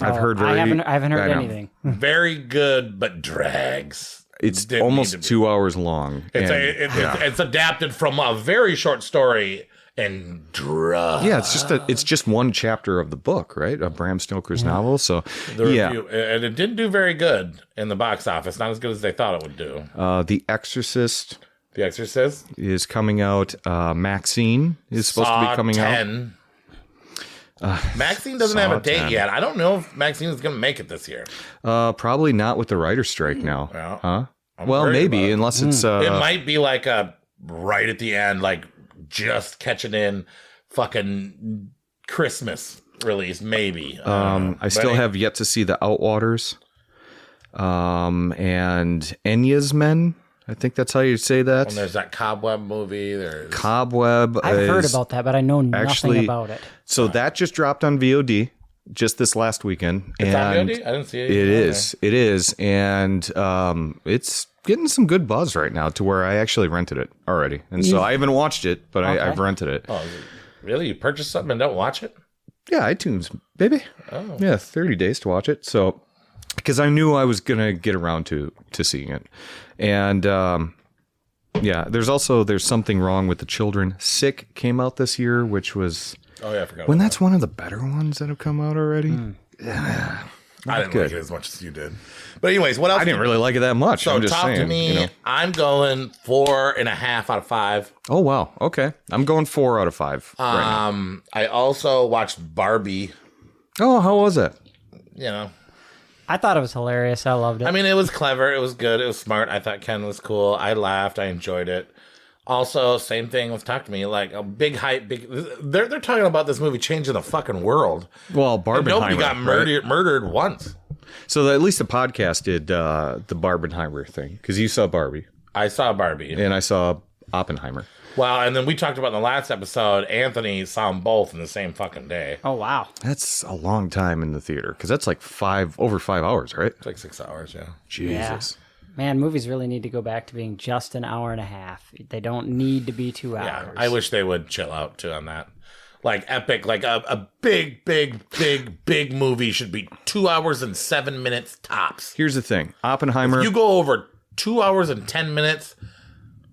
I've heard I haven't heard anything. Very good, but drags. It's Didn't almost need to be. 2 hours long. It's adapted from a very short story and drugs. Yeah, it's just one chapter of the book, right? Of Bram Stoker's novel. So Review, and it didn't do very good in the box office. Not as good as they thought it would do. The Exorcist The Exorcist is coming out. Maxine is supposed to be coming out. Maxine doesn't have a date 10. yet. I don't know if Maxine is going to make it this year. Probably not with the writer's strike now. Well, Huh? I'm Well, worried maybe, about it. unless it's... It might be like a right at the end, like just catching in fucking Christmas release, maybe. I still have yet to see The Outwaters. And Enya's Men. I think that's how you say that. And there's that Cobweb movie. There's Cobweb. I've heard about that, but I know nothing actually- about it. So that just dropped on VOD just this last weekend. It's on and VOD? I didn't see it. It is. It is. And it's getting some good buzz right now to where I actually rented it already. And so I haven't watched it, but I've rented it. Oh, really? You purchased something and don't watch it? Yeah, iTunes, baby. Oh. Yeah, 30 days to watch it. So, because I knew I was going to get around to seeing it. And yeah, there's something wrong with the children. Sick came out this year, which was... Oh, yeah, I forgot. When that's one of the better ones that have come out already. I didn't good. like it as much as you did. But anyways, what else? I didn't really like it that much. So I'm just talk saying, to me. you know. I'm going 4.5 out of 5. Oh wow, okay. I'm going 4 out of 5 right now. I also watched Barbie. Oh, how was it? You know, I thought it was hilarious. I loved it. I mean, it was clever. It was good. It was smart. I thought Ken was cool. I laughed. I enjoyed it. Also, same thing with Talk to Me. Like a big hype. They're talking about this movie changing the fucking world. Well, And Barbenheimer. nobody got right? murdered once. So at least the podcast did the Barbenheimer thing because you saw Barbie I saw Barbie. and I saw Oppenheimer. Well, and then we talked about in the last episode, Anthony saw them both in the same fucking day. oh wow. That's a long time in the theater because that's like over 5 hours, right? It's like 6 hours, yeah. Jesus. Man, movies really need to go back to being just an hour and a half. They don't need to be 2 hours. Yeah, I wish they would chill out too on that. Like epic, like a big movie should be 2 hours and 7 minutes tops. Here's the thing, Oppenheimer. You go over 2 hours and 10 minutes,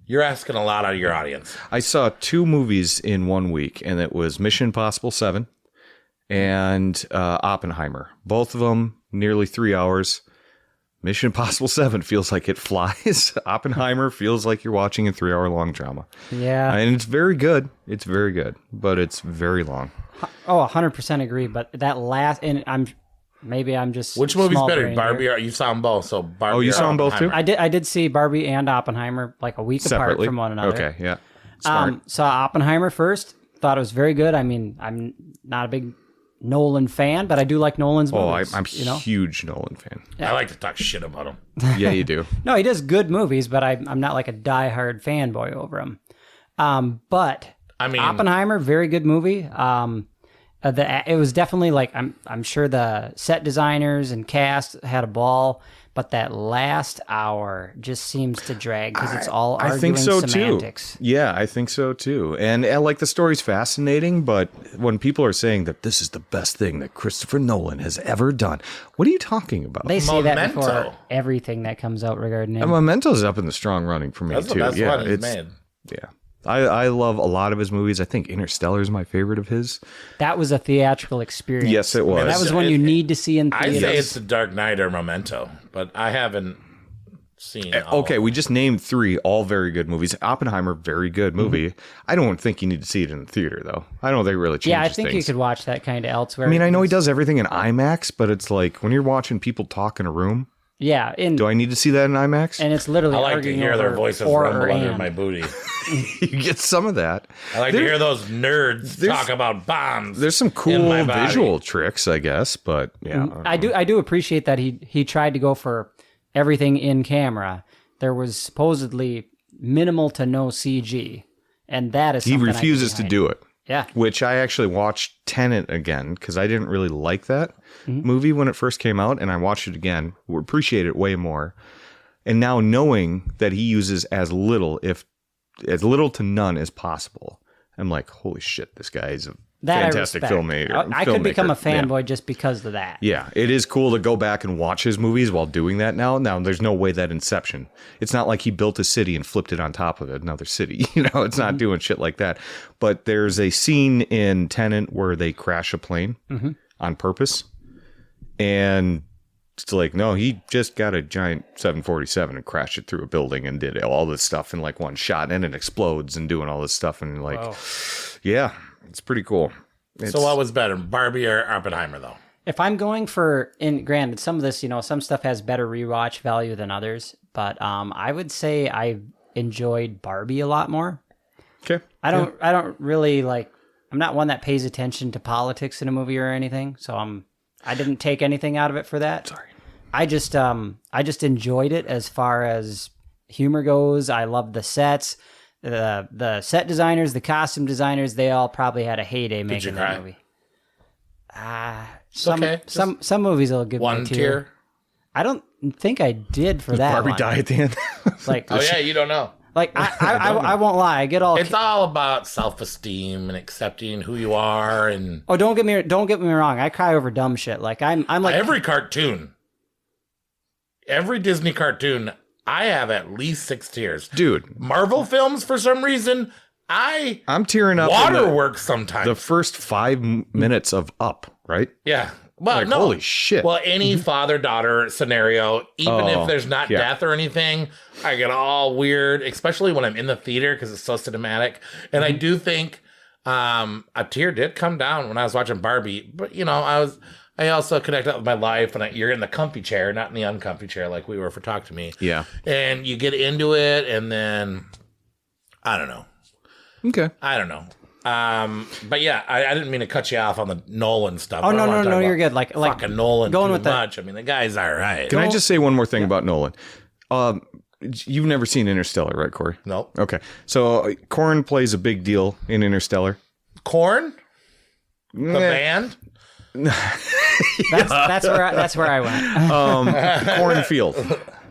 you're asking a lot out of your audience. I saw 2 movies in 1 week, and it was Mission Impossible 7 and Oppenheimer. Both of them nearly 3 hours. Mission Impossible 7 feels like it flies. Oppenheimer feels like you're watching a 3-hour-long drama. Yeah. And it's very good. It's very good, but it's very long. Oh, 100% agree. But that last, and I'm just Which movie's better, small-brained Barbie here. or you saw them both? So Barbie. Oh, you or saw them both too? Oppenheimer? I did see Barbie and Oppenheimer like a week apart Separately? from one another. Okay, yeah. Smart. Saw Oppenheimer first. Thought it was very good. I mean, I'm not a big Nolan fan, but I do like Nolan's Oh, movies. I'm you know? huge Nolan fan. I like to talk shit about him. Yeah, you do. No, he does good movies, but I'm not like a diehard fanboy over him. But I mean, Oppenheimer, very good movie. It was definitely like I'm sure the set designers and cast had a ball, but that last hour just seems to drag because it's all arguing I think so semantics. too. Yeah, I think so too. And like the story's fascinating, but when people are saying that this is the best thing that Christopher Nolan has ever done, what are you talking about? They say that Memento. before everything that comes out regarding him. And Memento's up in the strong running for me that's too. the best Yeah, one he's made. Yeah. I love a lot of his movies. I think Interstellar is my favorite of his. That was a theatrical experience. Yes, it was. That was one you need to see in I theaters. say it's The Dark Knight or Memento, but I haven't seen all. Okay, we just named 3 all very good movies. Oppenheimer, very good movie. I don't think you need to see it in the theater, though. I don't think it really changes Yeah, I think you things. could watch that kind of elsewhere. I mean, I know he does everything in IMAX, but it's like when you're watching people talk in a room, Yeah, do I need to see that in IMAX? and it's literally I like to arguing hear their over voices or rumble under and. my booty. You get some of that. I like to hear those nerds talk about bombs. There's some in cool my body. visual tricks, I guess, but yeah. I do appreciate that he tried to go for everything in camera. There was supposedly minimal to no CG, and that is He something refuses to do it. Yeah. Which I actually watched Tenet again because I didn't really like that movie when it first came out, and I watched it again. Appreciate it way more. And now knowing that he uses as little to none as possible, I'm like, holy shit, this guy is a fantastic filmmaker. I could become a Yeah. fanboy just because of that. Yeah, it is cool to go back and watch his movies while doing that now. Now, there's no way that Inception. It's not like he built a city and flipped it on top of another city. It's not doing shit like that. But there's a scene in Tenet where they crash a plane on purpose. And it's like, no, he just got a giant 747 and crashed it through a building and did all this stuff in like one shot. And it explodes and doing all this stuff. And like, yeah, it's pretty cool. So what was better, Barbie or Oppenheimer, though? If I'm going granted, some of this, some stuff has better rewatch value than others, but I would say I enjoyed Barbie a lot more. Okay. I don't really I'm not one that pays attention to politics in a movie or anything, so I didn't take anything out of it for that. Sorry. I just enjoyed it as far as humor goes. I loved the sets. The set designers, the costume designers, they all probably had a heyday making that movie. Some movies will give One me a tier. I don't think I did for that Barbie one. die at the end. Oh yeah, you don't know. I won't lie. I get all. It's all about self-esteem and accepting who you are, and Oh, don't get me wrong. I cry over dumb shit. I'm like every cartoon, every Disney cartoon. I have at least 6 tiers. Dude. Marvel films, for some reason, I'm tearing up. waterworks sometimes. The first 5 minutes of Up, right? Yeah. Well, Like, no. holy shit. Well, any father-daughter scenario, even if there's not yeah. death or anything, I get all weird, especially when I'm in the theater because it's so cinematic. And I do think a tear did come down when I was watching Barbie. But, I also connect up with my life, and you're in the comfy chair, not in the uncomfy chair like we were for Talk to Me. Yeah. And you get into it, and then, I don't know. Okay. I don't know. But yeah, I didn't mean to cut you off on the Nolan stuff. Oh, I don't no, wanna talk no, about you're good. Like fucking Nolan going too with that. much. I mean, the guy's all right. Can I just say one more thing about Nolan? You've never seen Interstellar, right, Corey? Nope. Okay. So Korn plays a big deal in Interstellar. Korn? The band? That's where I went.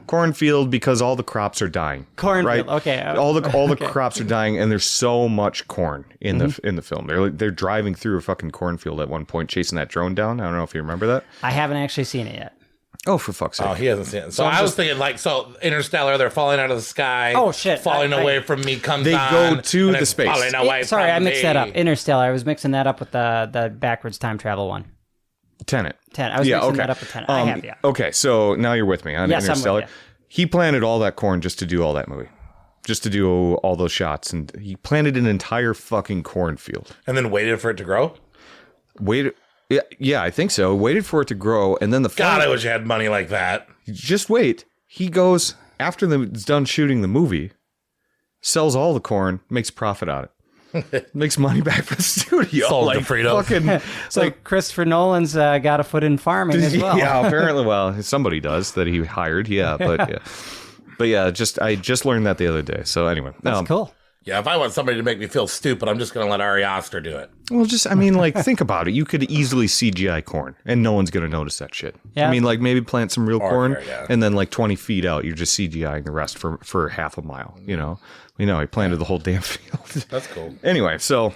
Cornfield, because all the crops are dying. Cornfield, right? okay. All the crops are dying, and there's so much corn in the film. They're driving through a fucking cornfield at one point, chasing that drone down. I don't know if you remember that. I haven't actually seen it yet. Oh, for fuck's sake! Oh, he hasn't seen it. So I was thinking, Interstellar, they're falling out of the sky. Oh, shit. Falling away from me comes They on. go to and the it's space. falling away Sorry, from I mixed that me. up. Interstellar. I was mixing that up with the backwards time travel one. Tenet. I was mixing that up with Tenet. I have, yeah. Okay, so now you're with me on Yes, I'm with Interstellar. you. He planted all that corn just to do all that movie, just to do all those shots, and he planted an entire fucking cornfield. And then waited for it to grow? Waited, yeah, I think so. Waited for it to grow, and then God, I wish I had money like that. Just wait. He goes after he's done shooting the movie, sells all the corn, makes profit on it. Makes money back for the studio. Sold to Frito. Fucking, So Christopher Nolan's got a foot in farming as well. Yeah, apparently. Well, somebody does that he hired. Yeah, but yeah, I just learned that the other day. So anyway, That's cool. Yeah, if I want somebody to make me feel stupid, I'm just going to let Ari Aster do it. Well, think about it. You could easily CGI corn, and no one's going to notice that shit. Yeah. I mean, maybe plant some real corn, yeah. and then 20 feet out, you're just CGIing the rest for half a mile. He planted the whole damn field. That's cool. Anyway, so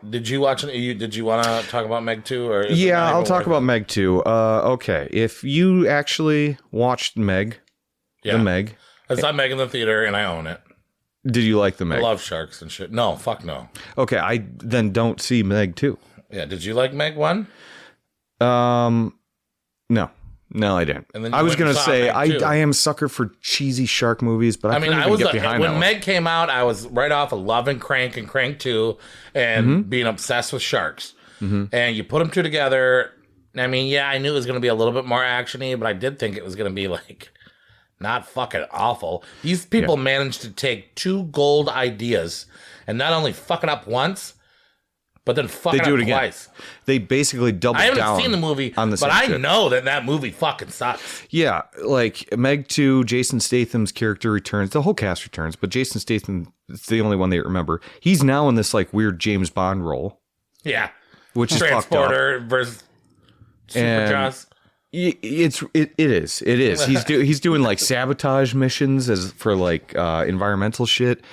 did you watch it? Did you want to talk about Meg 2? Or yeah, I'll talk about Meg 2. Okay, if you actually watched Meg, Yeah. the Meg, I saw Meg in the theater, and I own it. Did you like the Meg? I love sharks and shit. No, fuck no. Okay, I then don't see Meg 2. Yeah, did you like Meg 1? No, I didn't. And then I was going to say, Meg 2. I am a sucker for cheesy shark movies, but I couldn't even get behind when that Meg came out, I was right off of loving Crank and Crank 2 and being obsessed with sharks. And you put them two together. I mean, yeah, I knew it was going to be a little bit more action-y, but I did think it was going to be like not fucking awful. These people managed to take two gold ideas and not only fuck it up once, but then fuck it up twice. They basically doubled down. I haven't seen the movie, but I know that movie fucking sucks. Yeah, like Meg 2, Jason Statham's character returns. The whole cast returns, but Jason Statham is the only one they remember. He's now in this like weird James Bond role. Yeah. Which is Transporter versus Superjaws. It is. He's doing like sabotage missions for like environmental shit.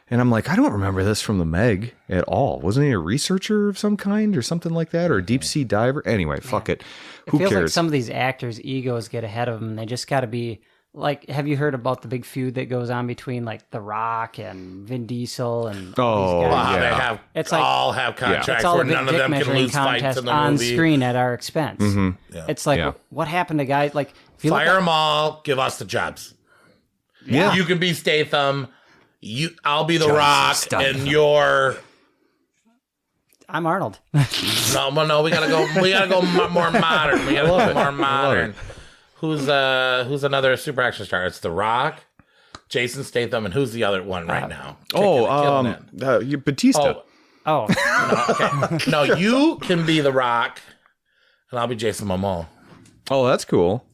And I'm like, I don't remember this from the Meg at all. Wasn't he a researcher of some kind or something like that? Or a deep sea diver? Anyway, fuck it. Who feels cares? like some of these actors' egos get ahead of them. They just got to be like, have you heard about the big feud that goes on between like The Rock and Vin Diesel and these guys? They have all have contracts it's all where a big none of dick them can measuring lose fights contest in the on movie. screen at our expense. It's like, what happened to guys like fire them all, give us the jobs. Yeah. You can be Statham. I'll be The Rock, and you're. I'm Arnold. No, we gotta go. We gotta go more modern. We gotta go more modern. Who's another super action star? It's The Rock, Jason Statham, and who's the other one right now? Batista. Okay. No, you can be The Rock, and I'll be Jason Momoa. Oh, that's cool.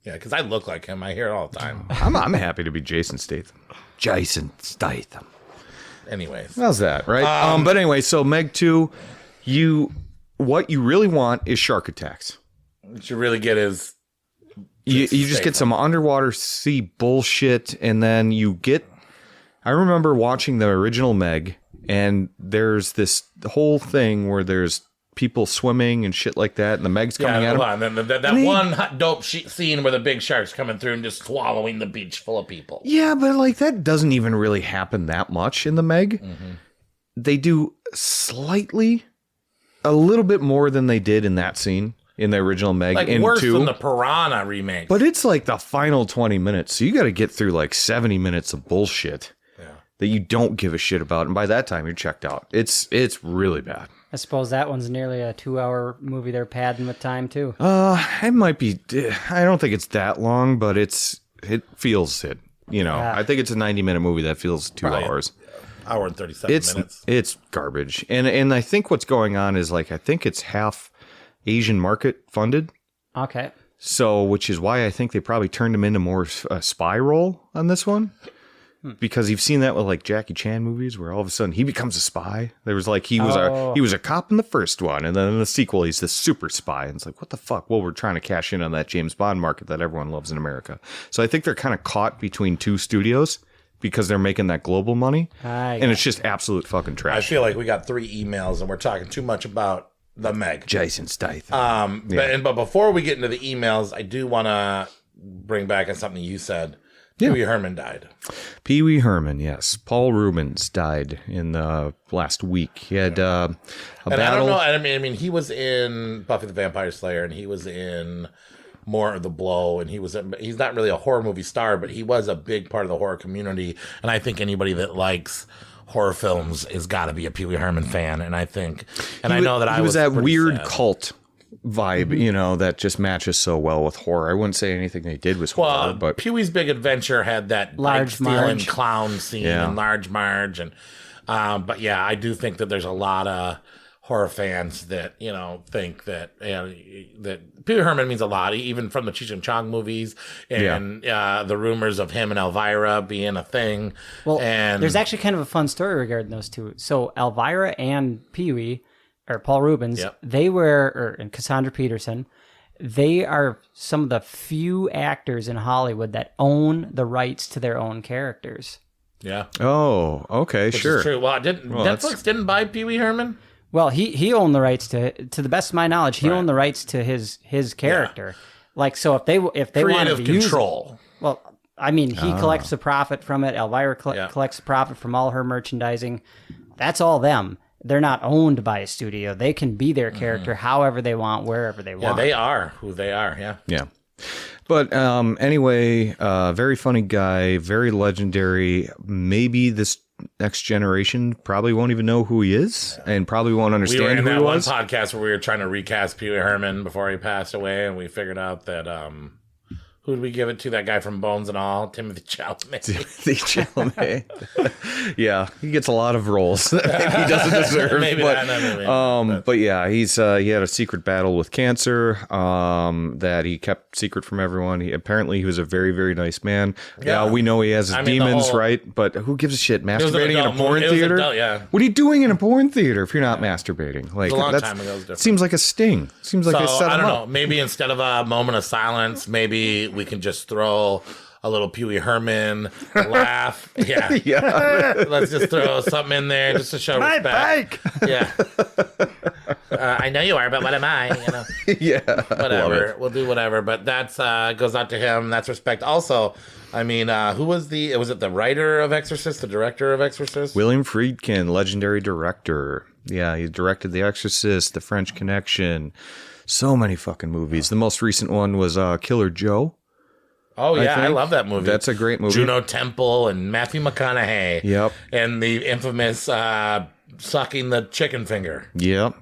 Yeah, because I look like him. I hear it all the time. I'm happy to be Jason Statham. Jason Statham. Anyways. How's that, right? But anyway, so Meg 2, what you really want is shark attacks. What you really get is... You just get some underwater sea bullshit, and then you get... I remember watching the original Meg, and there's this whole thing where there's people swimming and shit like that, and the Meg's coming at them. That one hot dope scene where the big shark's coming through and just swallowing the beach full of people. Yeah, but like that doesn't even really happen that much in the Meg. They do a little bit more than they did in that scene in the original Meg. Like worse than the Piranha remake. But it's like the final 20 minutes, so you got to get through like 70 minutes of bullshit that you don't give a shit about, and by that time you're checked out. It's really bad. I suppose that one's nearly a 2-hour movie they're padding with time too. It might be. I don't think it's that long, but it feels it. You know, I think it's a 90-minute movie that feels 2 hours. Hour and 37 minutes. It's garbage, and I think what's going on is like I think it's half Asian market funded. Okay. So, which is why I think they probably turned him into more a spy role on this one. Because you've seen that with like Jackie Chan movies where all of a sudden he becomes a spy. There was like he was a cop in the first one, and then in the sequel he's this super spy. And it's like, what the fuck? Well, we're trying to cash in on that James Bond market that everyone loves in America. So I think they're kind of caught between two studios because they're making that global money, and it's just absolute fucking trash. I feel like we got 3 emails and we're talking too much about the Meg. Jason Statham. But before we get into the emails, I do want to bring back on something you said. Pee Wee Herman died. Pee Wee Herman, yes. Paul Rubens died in the last week. He had a battle. I don't know. I mean, he was in Buffy the Vampire Slayer, and he was in More of the Blow, and he's not really a horror movie star, but he was a big part of the horror community. And I think anybody that likes horror films has got to be a Pee Wee Herman fan. And I think, I know that he was that weird sad. Cult vibe, you know, that just matches so well with horror. I wouldn't say anything they did was horror, but Pee Wee's Big Adventure had that Large stealing Marge clown scene and Large Marge, and but yeah, I do think that there's a lot of horror fans that think that that Pee Wee Herman means a lot, even from the Cheech and Chong movies and the rumors of him and Elvira being a thing. Well, and there's actually kind of a fun story regarding those two. So Elvira and Pee Wee, or Paul Rubens, and Cassandra Peterson, they are some of the few actors in Hollywood that own the rights to their own characters. Yeah. Oh, okay, Which sure. is true. Well, Netflix didn't buy Pee Wee Herman? Well, he owned the rights to the best of my knowledge, he owned the rights to his character. Like, so if they wanted to creative control. well, I mean, he collects the profit from it. Elvira Yeah. collects the profit from all her merchandising. That's all them. They're not owned by a studio. They can be their character however they want, wherever they Yeah, want. they are who they are. Yeah. Yeah. But anyway, very funny guy, very legendary. Maybe this next generation probably won't even know who he is and probably won't We were understand in who he that one was. podcast where we were trying to recast Pee Wee Herman before he passed away, and we figured out that who did we give it to? That guy from Bones and All, Timothy Chalamet. The Chalamet. Yeah, he gets a lot of roles that maybe he doesn't deserve. But yeah, he had a secret battle with cancer that he kept secret from everyone. He was a very, very nice man. Yeah, we know he has his demons, right? But who gives a shit? Masturbating in a porn theater? What are you doing in a porn theater if you're not masturbating? Like, a long time ago, it was different. Seems like a sting. Seems like So, a set I him don't up. know. Maybe instead of a moment of silence, maybe we can just throw a little Pee Wee Herman laugh. Yeah. Yeah. Let's just throw something in there just to show respect. Yeah. I know you are, but what am I? You know. Yeah. Whatever. We'll do whatever. But that's goes out to him. That's respect. Also, I mean, who was was it the writer of Exorcist, the director of Exorcist? William Friedkin, legendary director. Yeah, he directed The Exorcist, The French Connection, so many fucking movies. The most recent one was Killer Joe. Oh yeah, I think. love that movie. That's a great movie. Juno Temple and Matthew McConaughey. Yep. And the infamous sucking the chicken finger. Yep.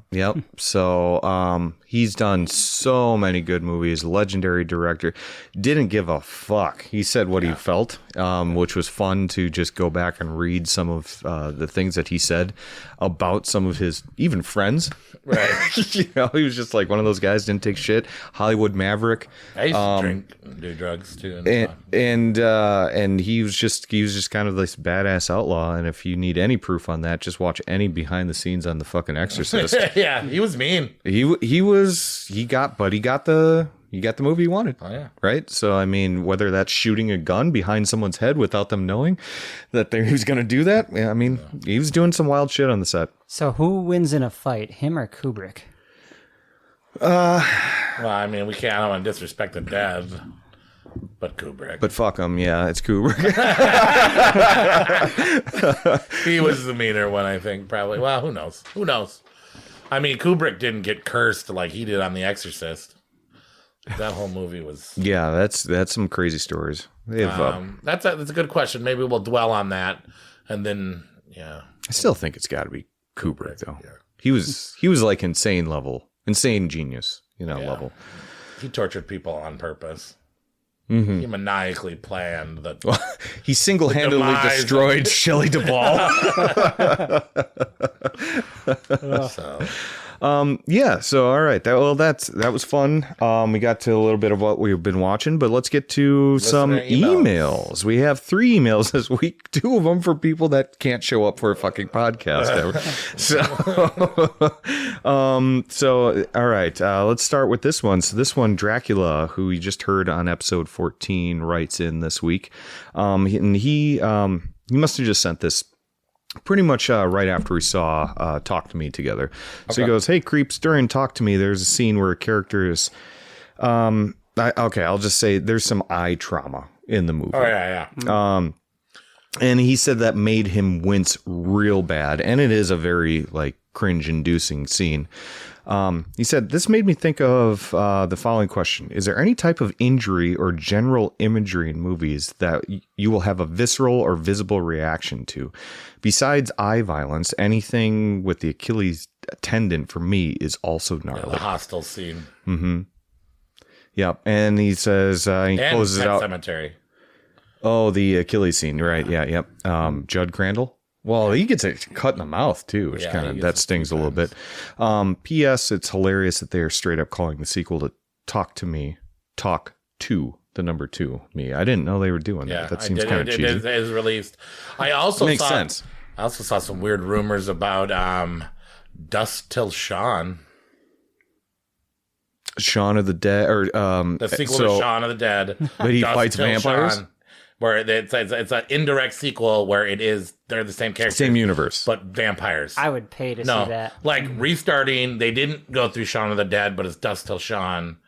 So he's done so many good movies. Legendary director. Didn't give a fuck. He said what he felt, which was fun to just go back and read some of the things that he said about some of his even friends. Right. You know, he was just like one of those guys, didn't take shit. Hollywood maverick. I used to drink and do drugs too. And he was just kind of this badass outlaw. And if you need any proof on that, just watch any behind the scenes on the fucking Exorcist. Yeah, he was mean. He got the movie he wanted. Oh yeah. Right? So I mean, whether that's shooting a gun behind someone's head without them knowing that he was going to do that, I mean, he was doing some wild shit on the set. So who wins in a fight, him or Kubrick? Well, I mean, we can't. I don't want to disrespect the dead, but Kubrick. But fuck him, yeah, it's Kubrick. He was the meaner one, I think. Probably. Well, who knows? Who knows? I mean, Kubrick didn't get cursed like he did on The Exorcist. That whole movie was. Yeah, that's some crazy stories. That's a good question. Maybe we'll dwell on that, and then yeah. I still think it's got to be Kubrick though. Yeah. He was like insane genius, level. He tortured people on purpose. Mm-hmm. He maniacally planned that. He single-handedly destroyed Shelley Duvall. So. So all right. That was fun. We got to a little bit of what we've been watching, but let's get to some emails. We have 3 emails this week, 2 of them for people that can't show up for a fucking podcast ever. So all right, let's start with this one. So this one, Dracula, who we just heard on episode 14, writes in this week. And he must have just sent this pretty much right after we saw Talk to Me together. So he goes, "Hey creeps, during Talk to Me, there's a scene where a character is I'll just say there's some eye trauma in the movie." Oh yeah. And he said that made him wince real bad, and it is a very like cringe-inducing scene. He said, "This made me think of the following question. Is there any type of injury or general imagery in movies that you will have a visceral or visible reaction to? Besides eye violence, anything with the Achilles tendon for me is also gnarly." Yeah, the hostile scene. Mm-hmm. Yep. And he says, he closes it out. Cemetery. Oh, the Achilles scene. Right. Yeah. Yep. Judd Crandall. Well, he gets a cut in the mouth too, which that stings a little bit. P.S. It's hilarious that they are straight up calling the sequel to Talk to the number 2 me. I didn't know they were doing that. That seems kind of cheesy. It is released. I also makes sense. I also saw some weird rumors about Dusk Till Shaun. Shaun of the Dead, or the sequel to Shaun of the Dead. But he fights vampires. Shaun, where it's an indirect sequel where they're the same characters, same universe, but vampires. I would pay to see that. Like restarting. They didn't go through Shaun of the Dead, but it's Dusk Till Shaun,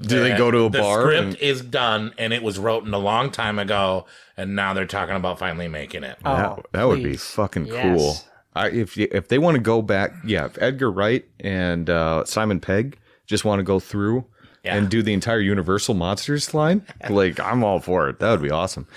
Do they go to a the bar? Script is done, and it was written a long time ago, and now they're talking about finally making it. That would be fucking cool. If they want to go back, if Edgar Wright and Simon Pegg just want to go through and do the entire Universal Monsters line, like I'm all for it. That would be awesome.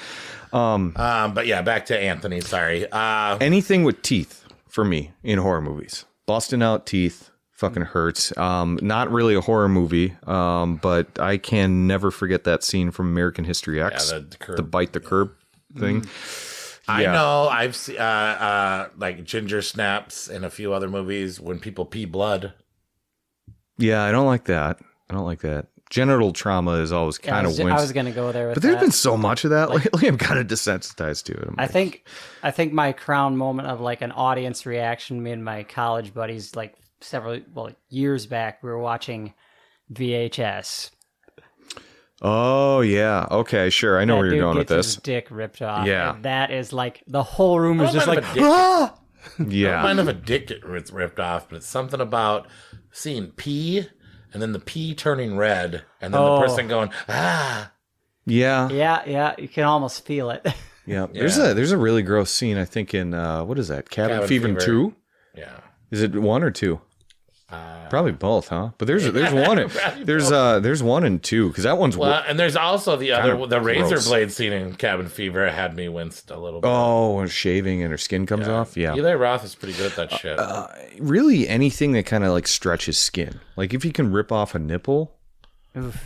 But yeah, back to Anthony. Sorry. Anything with teeth for me in horror movies, busting out teeth. Fucking hurts. Not really a horror movie, but I can never forget that scene from American History X, the bite the curb thing. I know. I've seen like Ginger Snaps and a few other movies when people pee blood. Yeah, I don't like that. Genital trauma is always kind of. I was going to go there, but there's been so much of that lately. I'm kind of desensitized to it. I think my crown moment of like an audience reaction. Me and my college buddies, like years back, we were watching VHS. Oh yeah, okay, sure. I know where you're going with this. His dick ripped off. Yeah, and that is like the whole room is just like, ah! Yeah. I don't mind if a dick gets ripped off, but it's something about seeing pee and then the pee turning red and then the person going ah. Yeah. You can almost feel it. Yeah. There's a really gross scene. I think in what is that? Cabin Fever 2. Yeah. Is it 1 or 2? Probably both, huh? But there's one. There's 1 and 2 because that one's and there's also the other the razor blade scene in Cabin Fever had me winced a little bit. Oh, when shaving and her skin comes off. Yeah, Eli Roth is pretty good at that shit. Really, anything that kind of like stretches skin, like if you can rip off a nipple,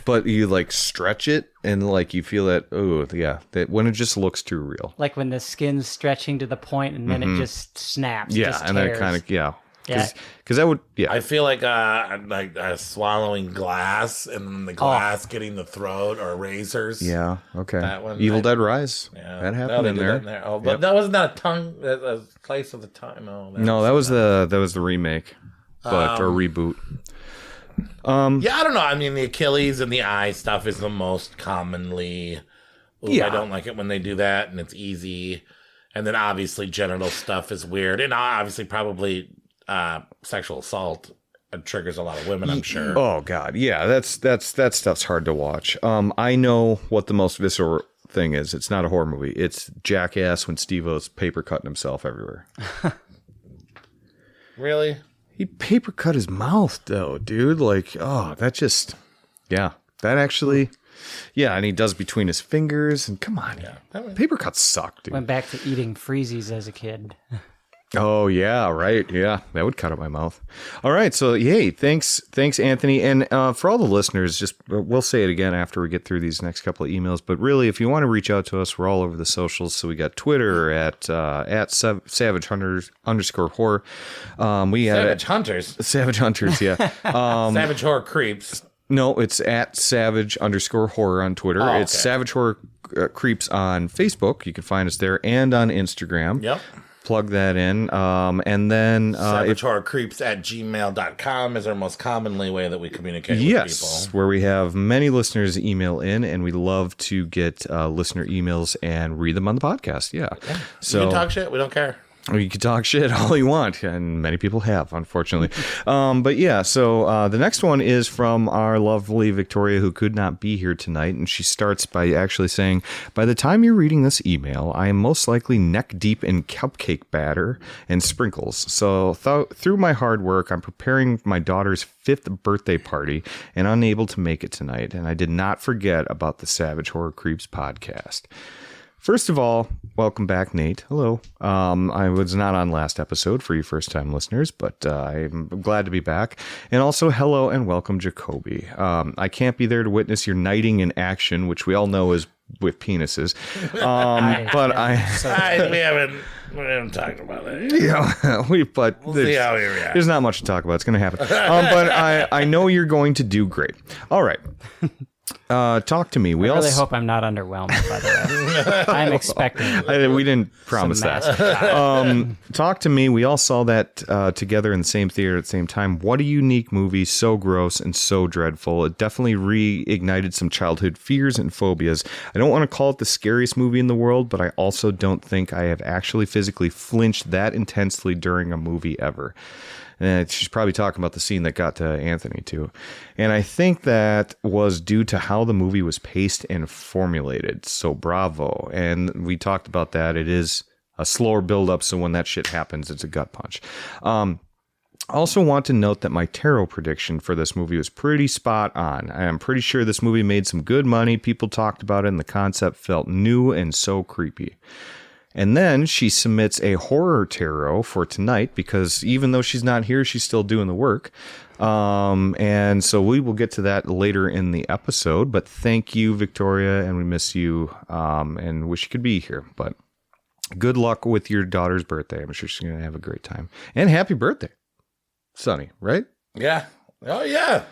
but you like stretch it and like you feel that that when it just looks too real, like when the skin's stretching to the point and then it just snaps. Yeah, just and then it kind of because that would I feel like swallowing glass and then the glass getting the throat or razors. Yeah, okay. That one, Evil Dead Rise. Yeah, that happened in there. Oh, but that wasn't a tongue. A place of the tongue. No, that was the remake, but or reboot. Yeah, I don't know. I mean, the Achilles and the eye stuff is the most commonly. I don't like it when they do that, and it's easy. And then obviously genital stuff is weird, and obviously probably sexual assault triggers a lot of women. I'm sure. Oh God, yeah, that stuff's hard to watch. I know what the most visceral thing is. It's not a horror movie. It's Jackass when Steve-O's paper cutting himself everywhere. Really? He paper cut his mouth though, dude. Like, that just, that actually, and he does between his fingers. And come on, paper cuts suck, dude. Went back to eating freezies as a kid. Oh yeah, right. Yeah, that would cut up my mouth. All right, so yay, thanks, Anthony, and for all the listeners, just we'll say it again after we get through these next couple of emails. But really, if you want to reach out to us, we're all over the socials. So we got Twitter at Savage Hunters _horror. We Savage Hunters. Savage Hunters, yeah. Savage Horror Creeps. No, it's at Savage _horror on Twitter. Okay. It's Savage Horror Creeps on Facebook. You can find us there and on Instagram. Yep. Plug that in. And then SavageHorrorCreeps at gmail.com is our most commonly way that we communicate with people. Where we have many listeners email in, and we love to get listener emails and read them on the podcast. Yeah. So you can talk shit. We don't care. You can talk shit all you want, and many people have, unfortunately. But yeah, so the next one is from our lovely Victoria, who could not be here tonight, and she starts by actually saying, by the time you're reading this email, I am most likely neck deep in cupcake batter and sprinkles. So through my hard work, I'm preparing my daughter's 5th birthday party and unable to make it tonight, and I did not forget about the Savage Horror Creeps podcast. First of all, welcome back, Nate. Hello. I was not on last episode for you first-time listeners, but I'm glad to be back. And also, hello and welcome, Jacoby. I can't be there to witness your knighting in action, which we all know is with penises. We haven't talked about that yet. Yeah, we'll see how we react. There's not much to talk about. It's going to happen. But I know you're going to do great. All right. Talk to me. I really hope I'm not underwhelmed, by the way. I'm expecting. We didn't promise that. Talk to me. We all saw that together in the same theater at the same time. What a unique movie. So gross and so dreadful. It definitely reignited some childhood fears and phobias. I don't want to call it the scariest movie in the world, but I also don't think I have actually physically flinched that intensely during a movie ever. And she's probably talking about the scene that got to Anthony too. And I think that was due to how the movie was paced and formulated. So bravo. And we talked about that. It is a slower build up. So when that shit happens, it's a gut punch. Also want to note that my tarot prediction for this movie was pretty spot on. I am pretty sure this movie made some good money. People talked about it and the concept felt new and so creepy. And then she submits a horror tarot for tonight because even though she's not here, she's still doing the work. And so we will get to that later in the episode. But thank you, Victoria, and we miss you and wish you could be here. But good luck with your daughter's birthday. I'm sure she's going to have a great time. And happy birthday, Sonny, right? Yeah. Oh, yeah.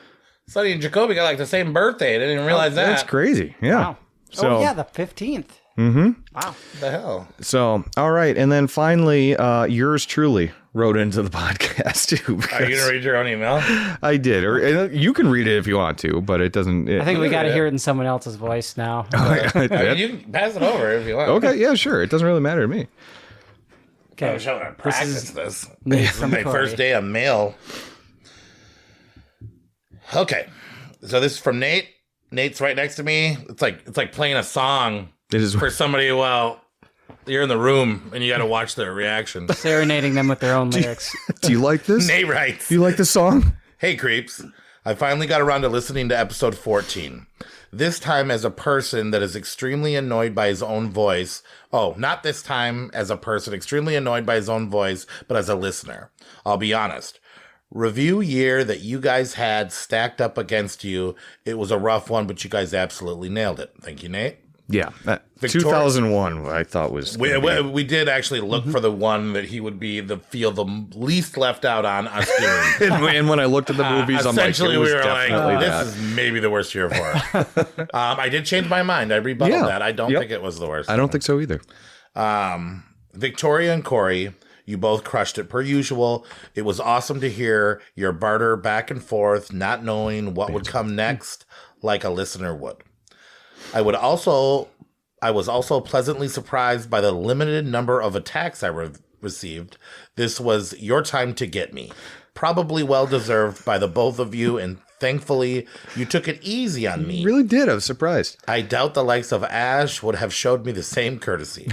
Sonny and Jacoby got like the same birthday. I didn't even realize that. That's crazy. Yeah. Wow. So, yeah, the 15th. Mm-hmm. Wow. What the hell? So, all right. And then finally, yours truly wrote into the podcast too. Are you going to read your own email? I did. Or you can read it if you want to, but it doesn't. I think we got to hear it in someone else's voice now. I mean, you can pass it over if you want. Okay. Yeah, sure. It doesn't really matter to me. Okay. I'm showing I practice this. Nate This is from my Corey. first day of mail. Okay. So this is from Nate. Nate's right next to me. It's like playing a song It is. for somebody. Well, you're in the room and you got to watch their reaction. Serenading them with their own lyrics. Do you like this? Nate writes, Do you like this song? "Hey creeps, I finally got around to listening to episode 14. This time as a person that is extremely annoyed by his own voice. Oh, not this time as a person extremely annoyed by his own voice, but as a listener. I'll be honest. Review year that you guys had stacked up against you. It was a rough one, but you guys absolutely nailed it. Thank you, Nate. Yeah. Victoria- 2001, I thought was. We did actually look for the one that he would be feel the least left out on us doing. And when I looked at the movies, I'm like, it Essentially, was we were like, definitely that. this is maybe the worst year of horror. I did change my mind. I rebutted Yeah. that. I don't Yep. think it was the worst. I don't think so either. Victoria and Corey, you both crushed it per usual. It was awesome to hear your barter back and forth, not knowing what would come next, like a listener would. I was also pleasantly surprised by the limited number of attacks I received. This was your time to get me. Probably well deserved by the both of you, and thankfully you took it easy on me. You really did. I was surprised. I doubt the likes of Ash would have showed me the same courtesy.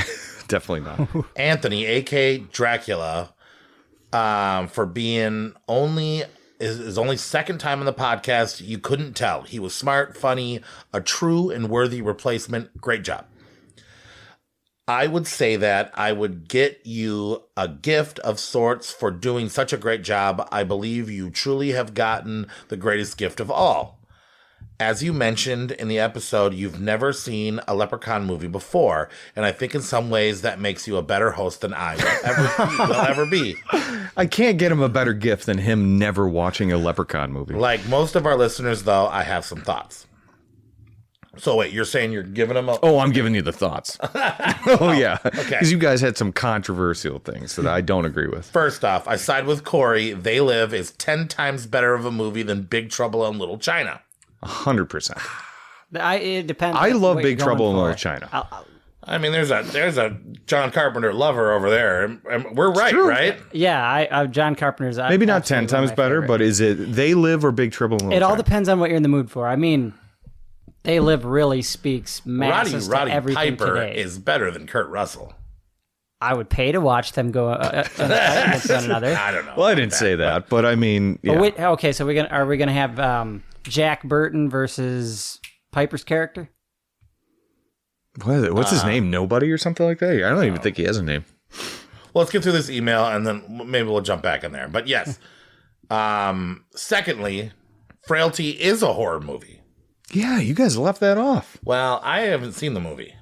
Definitely not. Anthony, a.k.a. Dracula, for being his only second time on the podcast. You couldn't tell. He was smart, funny, a true and worthy replacement. Great job. I would say that I would get you a gift of sorts for doing such a great job. I believe you truly have gotten the greatest gift of all. As you mentioned in the episode, you've never seen a Leprechaun movie before, and I think in some ways that makes you a better host than I will ever be. I can't get him a better gift than him never watching a Leprechaun movie. Like most of our listeners, though, I have some thoughts. So wait, you're saying you're giving him a... Oh, I'm giving you the thoughts. Oh, yeah. Okay. Because you guys had some controversial things that I don't agree with. First off, I side with Corey. They Live is 10 times better of a movie than Big Trouble in Little China. 100%. It depends. I love what Big you're Trouble in going Little for. China. I mean, there's a John Carpenter lover over there. And we're right, true. right? Yeah, John Carpenter's. Maybe not 10 absolutely times my better, favorite. but is it They Live or Big Trouble in Little It all China? depends on what you're in the mood for. I mean, They Live really speaks masses to Roddy everything Piper today. is better than Kurt Russell. I would pay to watch them go against one another. I don't know. Well, I didn't say that, but I mean, yeah. Oh, wait, okay, so are we gonna have Jack Burton versus Piper's character? What is it? What's his name? Nobody or something like that? I don't even think he has a name. Well, let's get through this email and then maybe we'll jump back in there. But yes. Secondly, Frailty is a horror movie. Yeah, you guys left that off. Well, I haven't seen the movie.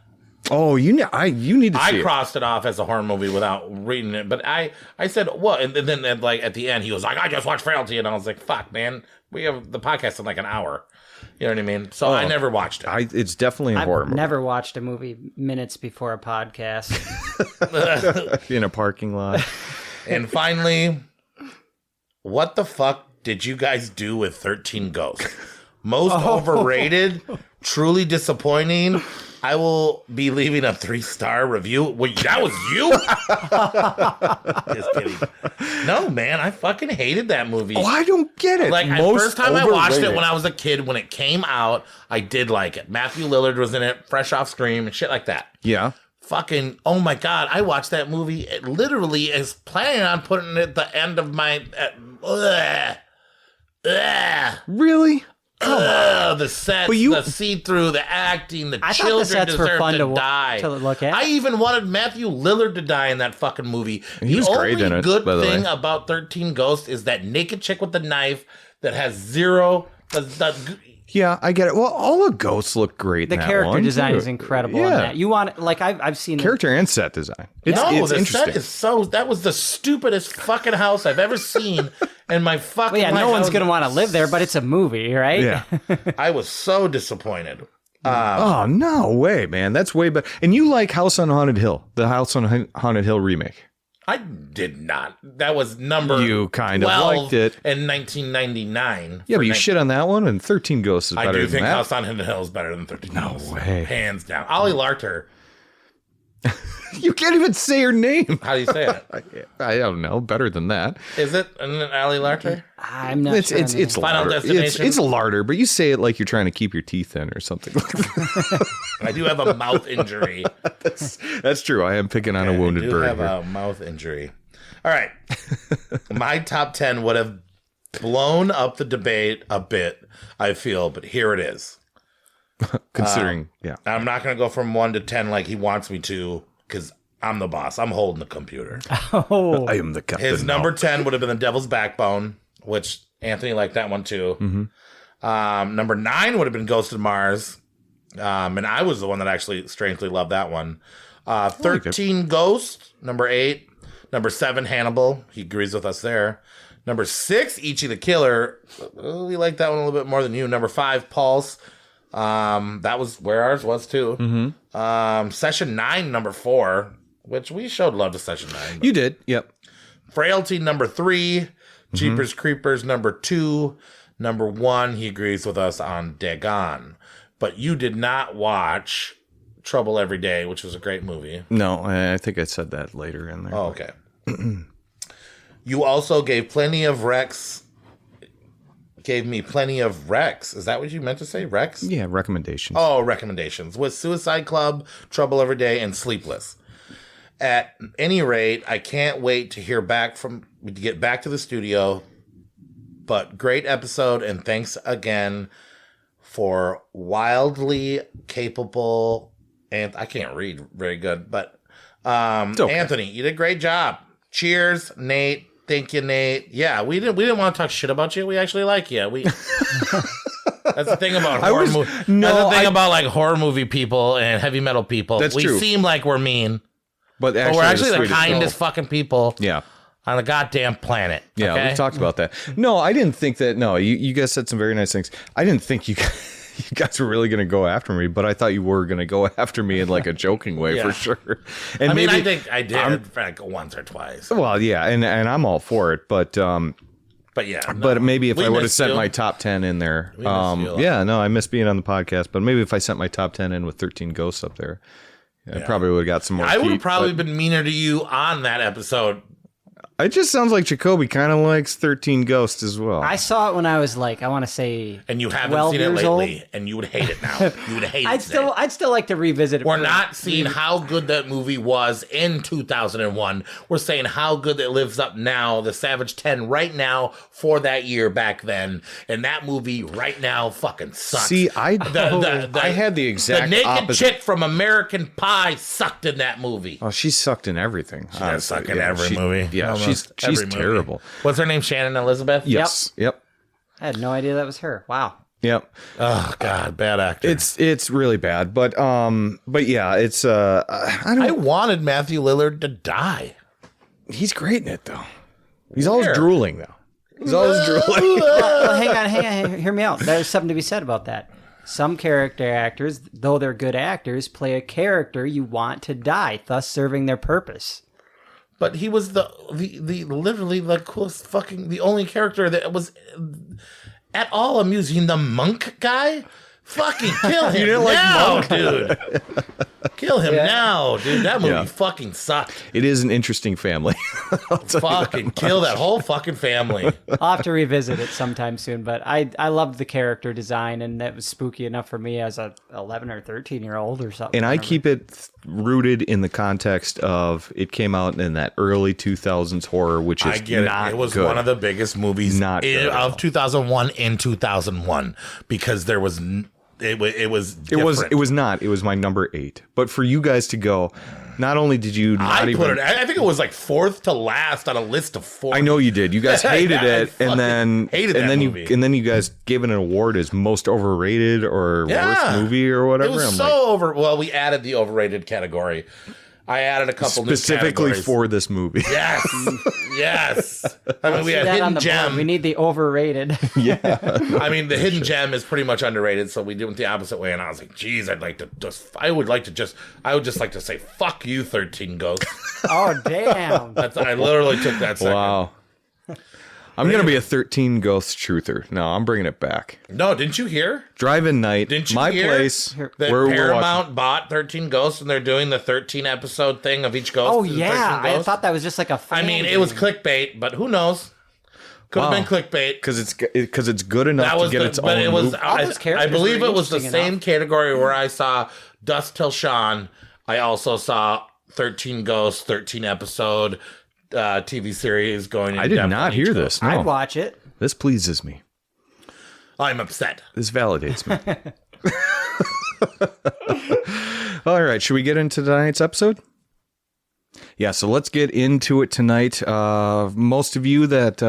Oh, you need to see I it. crossed it off as a horror movie without reading it, but I said, "What?" And then at the end, he was like, "I just watched Frailty," and I was like, "Fuck, man, we have the podcast in like an hour." You know what I mean? So I never watched it. It's definitely a horror I've movie. never watched a movie minutes before a podcast. In a parking lot. And finally, what the fuck did you guys do with 13 Ghosts? Most overrated, truly disappointing. I will be leaving a 3-star review. Wait, that was you? Just kidding. No, man, I fucking hated that movie. Oh, I don't get it. Like, Most first time I watched it overrated. when I was a kid, when it came out, I did like it. Matthew Lillard was in it, fresh off Scream and shit like that. Yeah. Fucking, oh my God, I watched that movie. It literally is planning on putting it at the end of my... Really? The sets, But you- the see-through, the acting, the I thought the children sets were deserve fun to to die. to look at. I even wanted Matthew Lillard to die in that fucking movie. He was great in it, good by the thing way. about 13 Ghosts is that naked chick with the knife that has zero... Yeah, I get it. Well, all the ghosts look great. The in that character one, design too. is incredible Yeah. in that. You want, like, I've seen Character and set design. It's the interesting. set is so... That was the stupidest fucking house I've ever seen in my fucking Well, yeah, life. no I one's was- going to want to live there, but it's a movie, right? Yeah. I was so disappointed. Oh, no way, man. That's way better. And you like House on Haunted Hill, the House on Haunted Hill remake. I did not. That was number You kind of 12 liked it. in 1999. Yeah, for but you 19 shit on that one, and 13 Ghosts is I better do than think that. House on Hidden Hill is better than 13 No Ghosts. way. Hands down. Ollie Larter. You can't even say her name. How do you say it? I don't know. Better than that. Is it Ollie Larter? I'm not It's sure. on it's the- Final larder. Destination? It's larder, but you say it like you're trying to keep your teeth in or something like that. I do have a mouth injury. That's true. I am picking on a I wounded do bird have here. a mouth injury. All right. My top 10 would have blown up the debate a bit, I feel, but here it is. Considering, yeah. I'm not going to go from 1 to 10 like he wants me to, because I'm the boss. I'm holding the computer. Oh, I am the captain. His now. number 10 would have been The Devil's Backbone, which Anthony liked that one too. Number 9 would have been Ghost of Mars. And I was the one that actually strangely loved that one. 13 Ghost, number 8. Number 7, Hannibal. He agrees with us there. Number 6, Ichi the Killer. We like that one a little bit more than you. Number 5, Pulse. That was where ours was too. Session 9, number 4, which we showed love to Session 9. You did. Yep. Frailty, number 3. Jeepers Creepers, number 2. Number 1, he agrees with us on Dagon. But you did not watch Trouble Every Day, which was a great movie. No, I think I said that later in there. Oh, okay. You also gave plenty of Rex. Gave me plenty of Rex. Is that what you meant to say? Rex? Yeah, recommendations. Oh, recommendations. With Suicide Club, Trouble Every Day, and Sleepless. At any rate, I can't wait to get back to the studio. But great episode, and thanks again for wildly capable, and I can't read very good, but okay. Anthony, you did a great job. Cheers, Nate. Thank you, Nate. Yeah, we didn't want to talk shit about you. We actually like you. That's the thing about horror movies. That's the thing about like horror movie people and heavy metal people. That's we true. seem like we're mean, but but we're actually the sweetest kindest people. fucking people Yeah. on the goddamn planet. Yeah, okay? we talked about that. No, I didn't think that. No, you guys said some very nice things. I didn't think you guys were really going to go after me, but I thought you were going to go after me in like a joking way Yeah. for sure. And I mean, maybe, I think I did like once or twice. well, yeah, and I'm all for it, but yeah, no, but maybe if we I would have missed sent you. my top 10 in there, missed you a lot. yeah, no, I miss being on the podcast, but maybe if I sent my top 10 in with 13 Ghosts up there, I probably would have got some more. I would have heat, probably but been meaner to you on that episode. It just sounds like Jacoby kind of likes 13 Ghosts as well. I saw it when I was like, I want to say, And you haven't 12 seen it years lately, old. and you would hate it now. You would hate it. today. I'd still like to revisit it. We're for- not seeing how good that movie was in 2001. We're saying how good it lives up now, the Savage 10 right now for that year back then. And that movie right now fucking sucks. See, I had the the exact naked opposite. chick from American Pie sucked in that movie. Oh, she's sucked in everything. She does honestly. suck in Yeah, every she- movie. Yeah, Almost she's every movie. terrible. What's her name? Shannon Elizabeth? Yes. Yep. I had no idea that was her. Wow. Yep. Oh God, bad actor. It's really bad, but yeah, it's I wanted Matthew Lillard to die. he's great in it though. He's always Where? drooling though. He's always drooling. Well, hang on. Hear me out. There's something to be said about that. Some character actors, though they're good actors, play a character you want to die, thus serving their purpose. But he was the literally the coolest fucking the only character that was at all amusing. The monk guy, Fucking kill him didn't like now, Monk? dude. Kill him now, dude. That movie Yeah. fucking sucked. It is an interesting family. Fucking kill that whole fucking family. I'll have to revisit it sometime soon, but I loved the character design, and that was spooky enough for me as a 11 or 13-year-old or something. And I keep it rooted in the context of it came out in that early 2000s horror, which is I get not it. It was good. one of the biggest movies Not good at all. of 2001 in 2001 because there was it was different. It was not. It was my number 8. But for you guys to go, not only did you not I even put it. I think it was like 4th to last on a list of 4. I know you did. You guys hated I it, fucking and then hated that movie. you guys gave it an award as most overrated or worst movie or whatever. It was I'm so Well, we added the overrated category. I added a couple specifically new categories. for this movie. Yes, yes. I mean, we had that on Hidden the Gem. board. We need the overrated. I mean, the Hidden Gem is pretty much underrated, so we went the opposite way. And I was like, geez, I would just like to say, fuck you, 13 Ghosts. Oh, damn. I literally took that second. Wow. I'm gonna be a 13 Ghosts truther. No, I'm bringing it back. No, didn't you hear? Drive-in night. Didn't you my hear place. that Where we're watching. Paramount bought 13 Ghosts and they're doing the 13 episode thing of each ghost? Oh, to the yeah. 13 I ghosts? thought that was just like a I mean, it was clickbait, but who knows? Could have been clickbait. because it's good enough to get its own. But it was. movie. All those I characters believe were it was the interesting same category where I saw Dust Till Shawn. I also saw 13 Ghosts, 13 episode TV series going. I did not hear this. No. I'd watch it. This pleases me. I'm upset. This validates me. All right, should we get into tonight's episode? Yeah, so let's get into it tonight. Most of you that,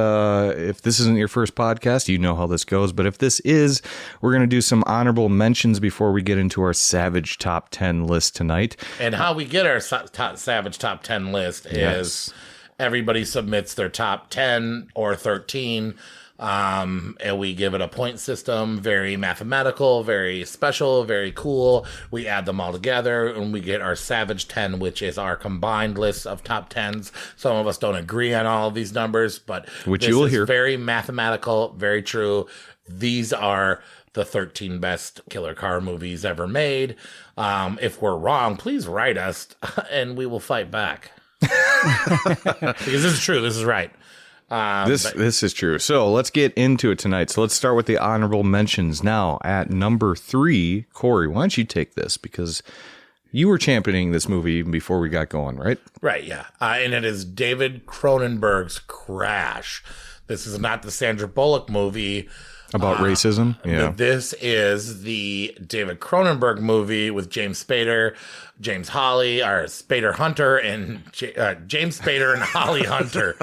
if this isn't your first podcast, you know how this goes. But if this is, we're going to do some honorable mentions before we get into our Savage Top 10 list tonight. And how we get our Savage Top 10 list is everybody submits their top 10 or 13. And we give it a point system, very mathematical, very special, very cool. We add them all together and we get our Savage 10, which is our combined list of top 10s. Some of us don't agree on all of these numbers, but which you will hear. Very mathematical, very true. These are the 13 best killer car movies ever made. If we're wrong, please write us and we will fight back. Because this is true. This is right. This is true. So let's get into it tonight. So let's start with the honorable mentions now. At number 3, Corey, why don't you take this? Because you were championing this movie even before we got going, right? Right, yeah. And it is David Cronenberg's Crash. This is not the Sandra Bullock movie. About racism? Yeah. This is the David Cronenberg movie with James Spader, James Holly, or Spader Hunter, and James Spader and Holly Hunter.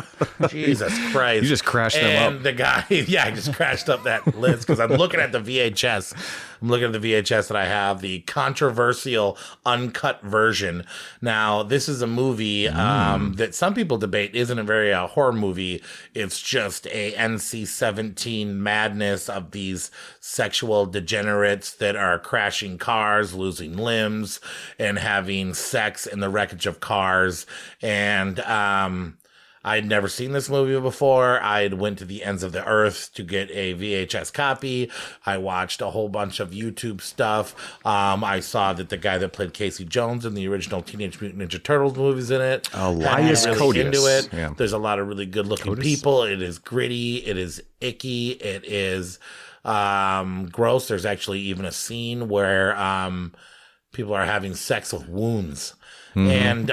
Jesus Christ. You just crashed them up. And the guy, I just crashed up that list because I'm looking at the VHS. I'm looking at the VHS that I have, the controversial uncut version. Now, this is a movie that some people debate isn't a very horror movie. It's just a NC-17 madness of these sexual degenerates that are crashing cars, losing limbs, and having sex in the wreckage of cars. And I'd never seen this movie before. I went to the ends of the earth to get a VHS copy. I watched a whole bunch of YouTube stuff. I saw that the guy that played Casey Jones in the original Teenage Mutant Ninja Turtles movies in it. Elias Really Koteas. into it. Yeah. There's a lot of really good looking people. It is gritty. It is icky. It is gross. There's actually even a scene where people are having sex with wounds. And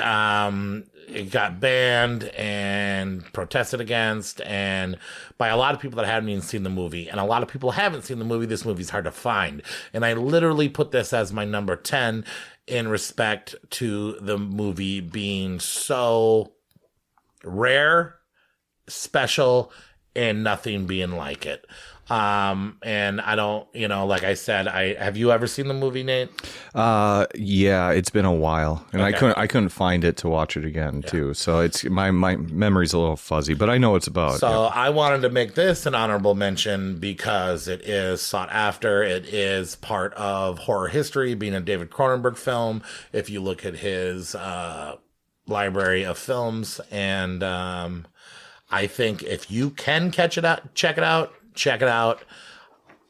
it got banned and protested against, and by a lot of people that haven't even seen the movie. And a lot of people haven't seen the movie. This movie's hard to find. And I literally put this as my number 10 in respect to the movie being so rare, special, and nothing being like it. And I don't, like I said, have you ever seen the movie, Nate? Yeah, it's been a while, and Okay. I couldn't find it to watch it again too. So it's my memory's a little fuzzy, but I know it's about. So I wanted to make this an honorable mention because it is sought after. It is part of horror history, being a David Cronenberg film. If you look at his library of films, and I think if you can check it out.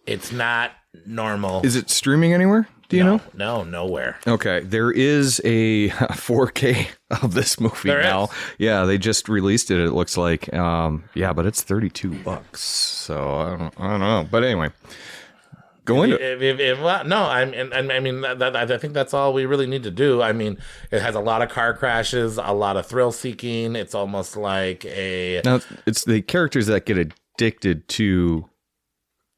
It's not normal. Is it streaming anywhere? Do you know? No, nowhere. Okay, there is a 4K of this movie now. Is? Yeah, they just released it. It looks like, yeah, but it's $32. So I don't know. But anyway, go into it. I think that's all we really need to do. I mean, it has a lot of car crashes, a lot of thrill seeking. It's almost like Now it's the characters that get addicted to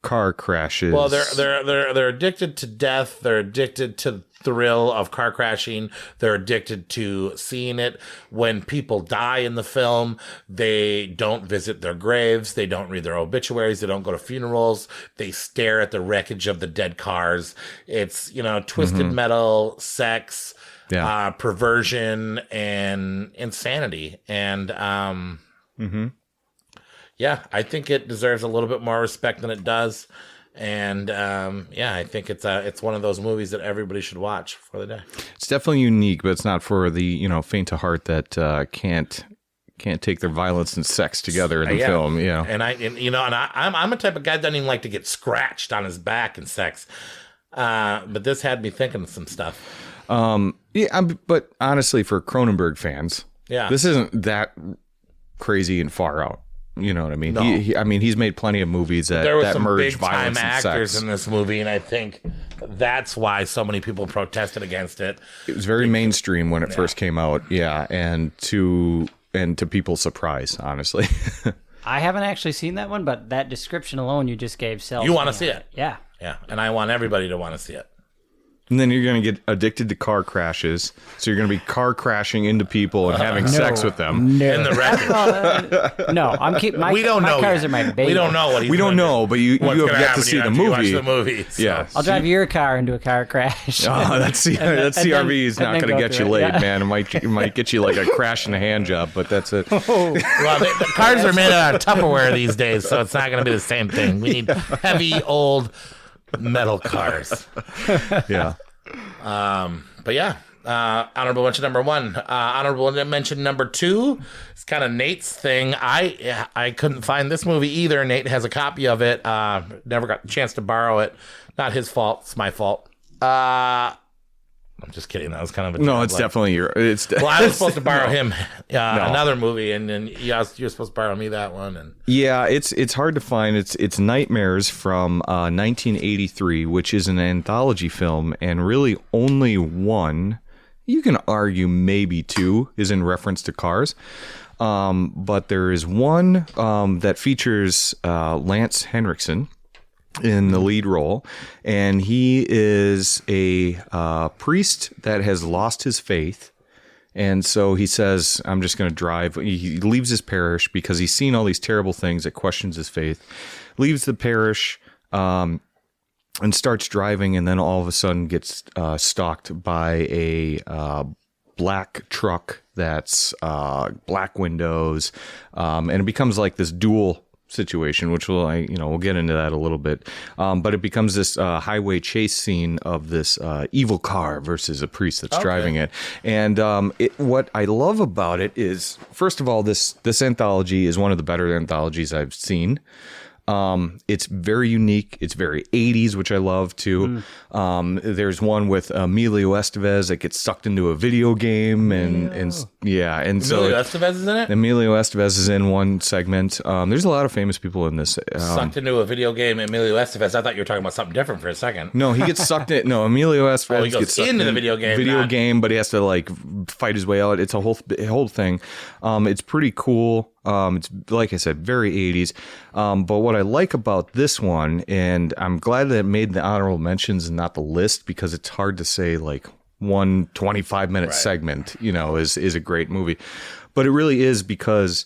car crashes. Well, they're addicted to death. They're addicted to the thrill of car crashing. They're addicted to seeing it. When people die in the film, they don't visit their graves. They don't read their obituaries. They don't go to funerals. They stare at the wreckage of the dead cars. It's, twisted metal, sex, perversion, and insanity. And, yeah, I think it deserves a little bit more respect than it does. And I think it's one of those movies that everybody should watch for the day. It's definitely unique, but it's not for the faint of heart that can't take their violence and sex together in the film. Yeah, and I'm a type of guy that doesn't even like to get scratched on his back in sex. But this had me thinking of some stuff. But honestly, for Cronenberg fans, this isn't that crazy and far out. You know what I mean? No. He's made plenty of movies that there was that some merge big violence time and actors sex. in this movie, and I think that's why so many people protested against it. It was very mainstream when it first came out, and to people's surprise, honestly. I haven't actually seen that one, but that description alone you just gave sells. You want to see it? Yeah. Yeah, and I want everybody to want to see it. And then you're going to get addicted to car crashes. So you're going to be car crashing into people and having sex with them. No. In the record. No, I'm keeping my, We don't my know cars yet. are my baby. We don't know what he's We don't gonna know, do. but you What's have gonna yet to happen see the after you watch movie. the movie. So. Yeah. I'll drive your car into a car crash. Oh, that CRV is not going to get you laid, man. It might get you like a crash and a hand job, but that's it. Well, the cars are made out of Tupperware these days, so it's not going to be the same thing. We need heavy, old metal cars. Yeah. But yeah, honorable mention number 1. Honorable mention number 2. It's kind of Nate's thing. I couldn't find this movie either. Nate has a copy of it. Never got the chance to borrow it. Not his fault. It's my fault. I'm just kidding. That was kind of a No, it's definitely your. Well, I was supposed to borrow him another movie, and then you're supposed to borrow me that one. And yeah, it's hard to find. It's Nightmares from 1983, which is an anthology film, and really only one. You can argue maybe two is in reference to cars, but there is one that features Lance Henriksen in the lead role, and he is a priest that has lost his faith, and so he says, I'm just going to drive. He leaves his parish because he's seen all these terrible things that questions his faith, leaves the parish and starts driving, and then all of a sudden gets stalked by a black truck that's black windows, and it becomes like this duel situation, which we'll get into that a little bit. But it becomes this highway chase scene of this evil car versus a priest that's driving it. And what I love about it is, first of all, this anthology is one of the better anthologies I've seen. It's very unique. It's very 80s, which I love too. There's one with Emilio Estevez that gets sucked into a video game, and so Emilio Estevez is in it. Emilio Estevez is in one segment. There's a lot of famous people in this. Sucked into a video game. Emilio Estevez. I thought you were talking about something different for a second. No, he gets sucked in. No, Emilio Estevez he goes gets sucked into the video game. But he has to like fight his way out. It's a whole thing. It's pretty cool. It's like I said, very 80s. But what I like about this one, and I'm glad that it made the honorable mentions and not the list, because it's hard to say like one 25-minute segment, is a great movie. But it really is, because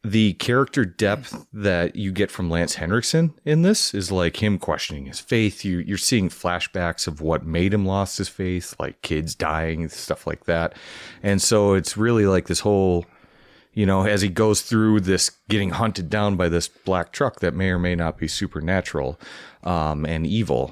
the character depth that you get from Lance Henriksen in this is like him questioning his faith. You're seeing flashbacks of what made him lost his faith, like kids dying, stuff like that. And so it's really like this whole, as he goes through this, getting hunted down by this black truck that may or may not be supernatural and evil.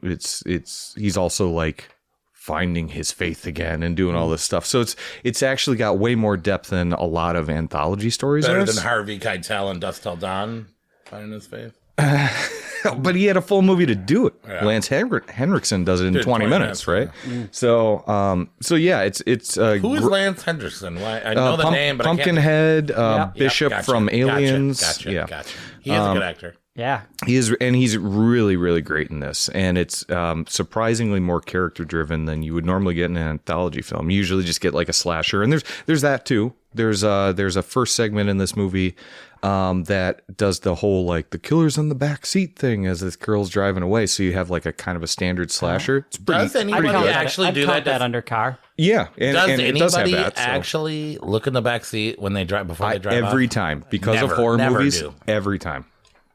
He's also like finding his faith again and doing all this stuff. So it's actually got way more depth than a lot of anthology stories. Better than Harvey Keitel and Dust Till Dawn finding his faith. But he had a full movie to do it. Yeah. Lance Henriksen does it in 20 minutes, right? So, yeah, it's Who is Lance Henderson? Why I know the name, but Pumpkinhead, Bishop gotcha. from Aliens. Gotcha. He is a good actor. Yeah. He's really, really great in this, and it's surprisingly more character driven than you would normally get in an anthology film. You usually just get like a slasher, and there's that too. There's a first segment in this movie that does the whole like the killer's in the back seat thing as this girl's driving away. So you have like a kind of a standard slasher. It's pretty. Does anybody actually do I'd count that under car? Yeah, and Does it does have anybody that. So. actually look in the back seat when they drive before they drive every off? time because Never, of horror never movies. do. Every time.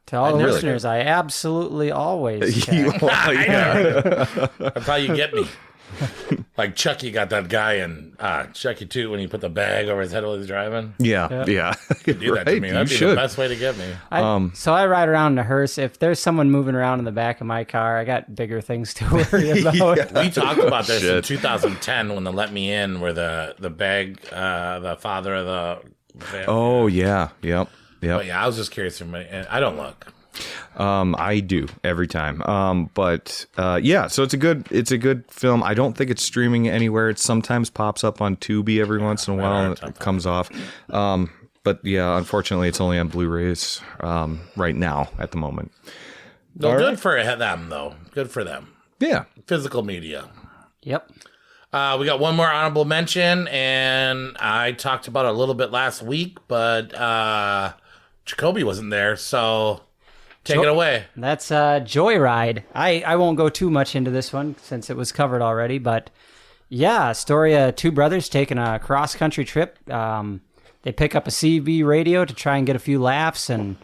To all the listeners, I absolutely always check. Well, yeah. That's how you get me. Like Chucky got that guy in Chucky 2 when he put the bag over his head while he's driving. Yeah. Do that to me. Right, That'd you be should. the best way to get me. So I ride around in a hearse. If there's someone moving around in the back of my car, I got bigger things to worry about. We talked about this in 2010 when the Let Me In, where the bag, the father of the. Oh yeah. Yep. But yeah, I was just curious. I don't look. I do every time. But yeah, so it's a good film. I don't think it's streaming anywhere. It sometimes pops up on Tubi every once in a while and it comes off. But yeah, unfortunately, it's only on Blu-rays right now at the moment. No, good for them though. Good for them. Yeah. Physical media. Yep. We got one more honorable mention, and I talked about it a little bit last week, but Jacoby wasn't there, so take it away. That's Joyride. I won't go too much into this one since it was covered already, but yeah, story of two brothers taking a cross-country trip. They pick up a CB radio to try and get a few laughs and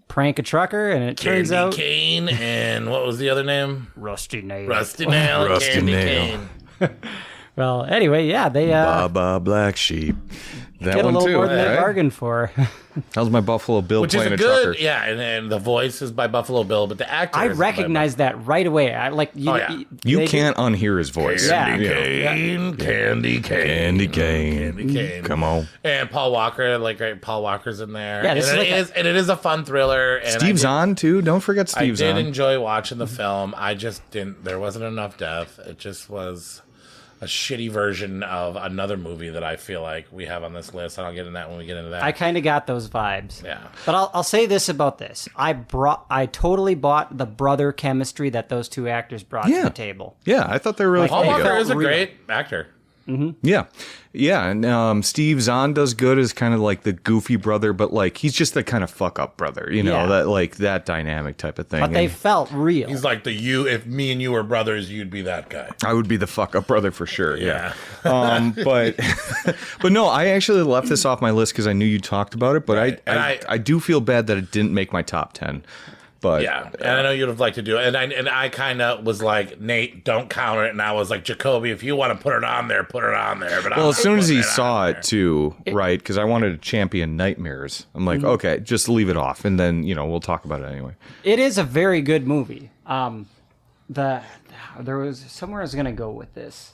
prank a trucker, and it turns out... Cane and what was the other name? Rusty Nail. Rusty Nail. Rusty Candy Nail. Cane. Well, anyway, yeah, they Baba Black Sheep. That get a one little too. more than they Right? bargained for. That was my Buffalo Bill Which is playing a a good, trucker. yeah, and the voice is by Buffalo Bill, but the actor I is recognized that right away. I like you. Oh, yeah. You they- can't unhear his voice. Yeah. Candy Cane. Candy cane. Come on. And Paul Walker, like right, Paul Walker's in there. Yeah, and this is like it is a fun thriller. And Steve Zahn too. Don't forget I Steve did Zahn. enjoy watching the film. I just didn't. There wasn't enough death. It just was a shitty version of another movie that I feel like we have on this list. And I'll get into that when we get into that. I kind of got those vibes. Yeah. But I'll say this about this. I totally bought the brother chemistry that those two actors brought to the table. Yeah, I thought they were really Paul funny. Walker is a real. great actor. Yeah. Yeah. And Steve Zahn does good as kind of like the goofy brother, but like he's just the kind of fuck up brother, you know, Yeah. that like that dynamic type of thing. But they And felt real. He's like if me and you were brothers, you'd be that guy. I would be the fuck up brother for sure. Yeah. Yeah. But but no, I actually left this off my list because I knew you talked about it, but Right. And I do feel bad that it didn't make my top 10. But Yeah, and I know you'd have liked to do it, and I kind of was like, Nate, don't count it, and I was like, Jacoby, if you want to put it on there, put it on there. But well, as soon as he saw saw it too, right? Because I wanted to champion Nightmares. I'm like, okay, just leave it off, and then we'll talk about it anyway. It is a very good movie. There was somewhere I was gonna go with this.